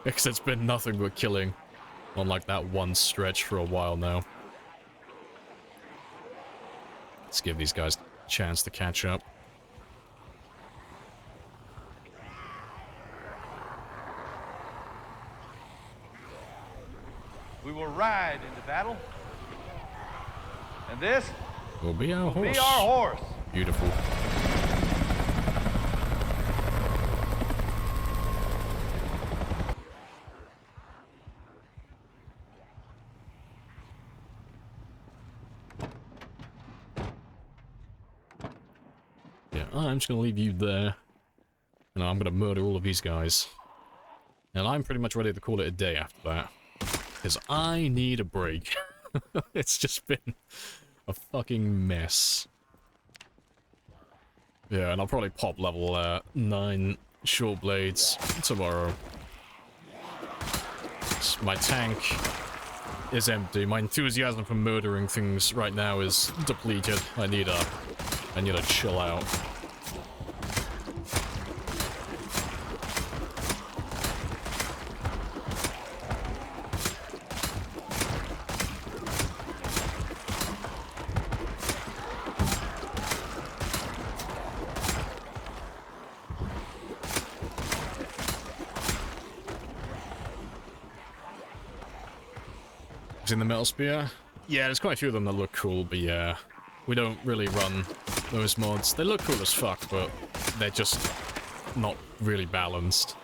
Because it's been nothing but killing on like that one stretch for a while now. Let's give these guys a chance to catch up.
We will ride into battle. And this
will be our horse.
Be our horse.
Beautiful. Yeah, I'm just gonna leave you there. And I'm gonna murder all of these guys. And I'm pretty much ready to call it a day after that. Because I need a break. It's just been a fucking mess. Yeah, and I'll probably pop level 9 short blades tomorrow. My tank is empty. My enthusiasm for murdering things right now is depleted. I need to chill out. In the metal spear? Yeah, there's quite a few of them that look cool, but yeah, we don't really run those mods. They look cool as fuck, but they're just not really balanced.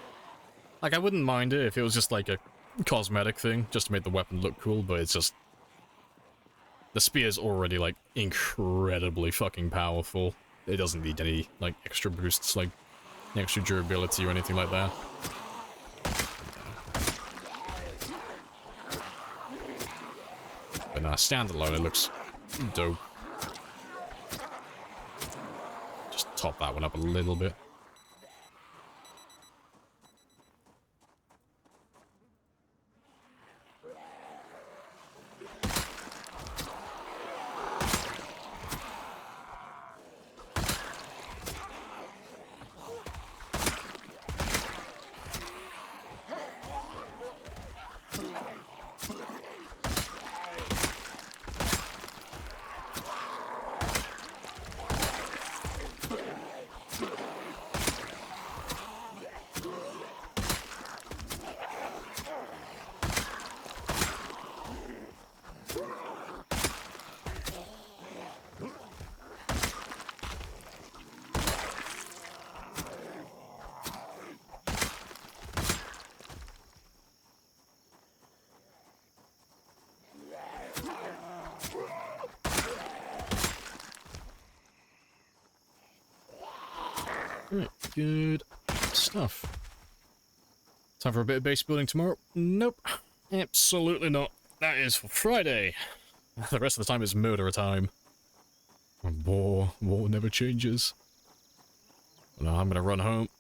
Like, I wouldn't mind it if it was just like a cosmetic thing, just to make the weapon look cool, but it's just... The spear's already, like, incredibly fucking powerful. It doesn't need any, like, extra boosts, like, extra durability or anything like that. But standalone, it looks dope. Just top that one up a little bit. Right, good stuff. Time for a bit of base building tomorrow? Nope. Absolutely not. That is for Friday. The rest of the time is murder time. War never changes. Well, I'm gonna run home,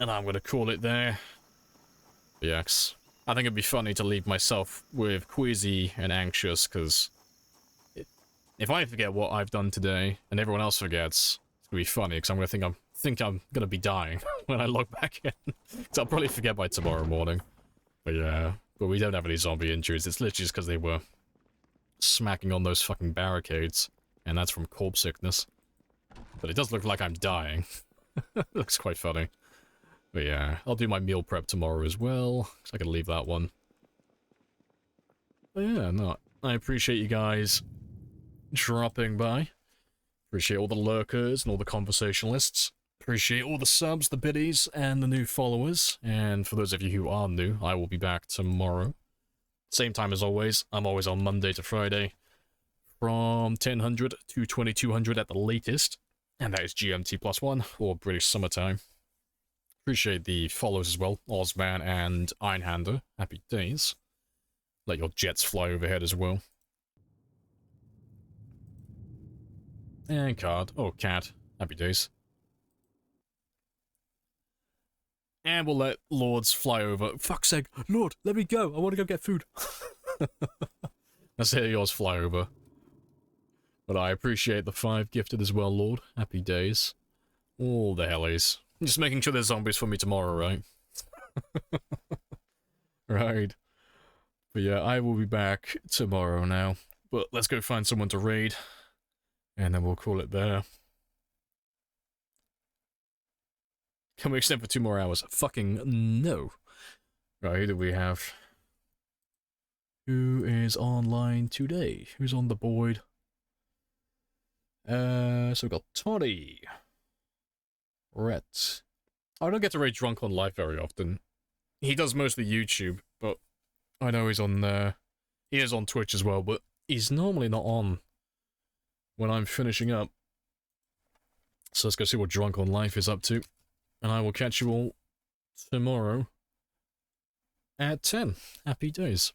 and I'm gonna call it there. Yes. I think it'd be funny to leave myself with queasy and anxious, because if I forget what I've done today, and everyone else forgets, it's gonna be funny, because I'm gonna think I'm gonna be dying when I log back in. So I'll probably forget by tomorrow morning. But yeah, But we don't have any zombie injuries. It's literally just because they were smacking on those fucking barricades. And that's from corpse sickness. But it does look like I'm dying. Looks quite funny. But yeah, I'll do my meal prep tomorrow as well. So I can leave that one. But yeah, no, I appreciate you guys dropping by. Appreciate all the lurkers and all the conversationalists. Appreciate all the subs, the biddies, and the new followers. And for those of you who are new, I will be back tomorrow. Same time as always. I'm always on Monday to Friday. From 1000 to 2200 at the latest. And that is GMT +1, or British Summertime. Appreciate the follows as well. Ozman and Einhander. Happy days. Let your jets fly overhead as well. And card. Oh, cat. Happy days. And we'll let Lords fly over. Fuck's sake. Lord, let me go. I want to go get food. Let's hear yours fly over. But I appreciate the 5 gifted as well, Lord. Happy days. All the hellies. Just making sure there's zombies for me tomorrow, right? Right. But yeah, I will be back tomorrow now. But let's go find someone to raid. And then we'll call it there. Can we extend for 2 more hours? Fucking no. Right, who do we have? Who is online today? Who's on the board? So we've got Toddy. Rhett. I don't get to raid Drunk on Life very often. He does mostly YouTube, but I know he's on there. He is on Twitch as well, but he's normally not on when I'm finishing up. So let's go see what Drunk on Life is up to. And I will catch you all tomorrow at 10. Happy days.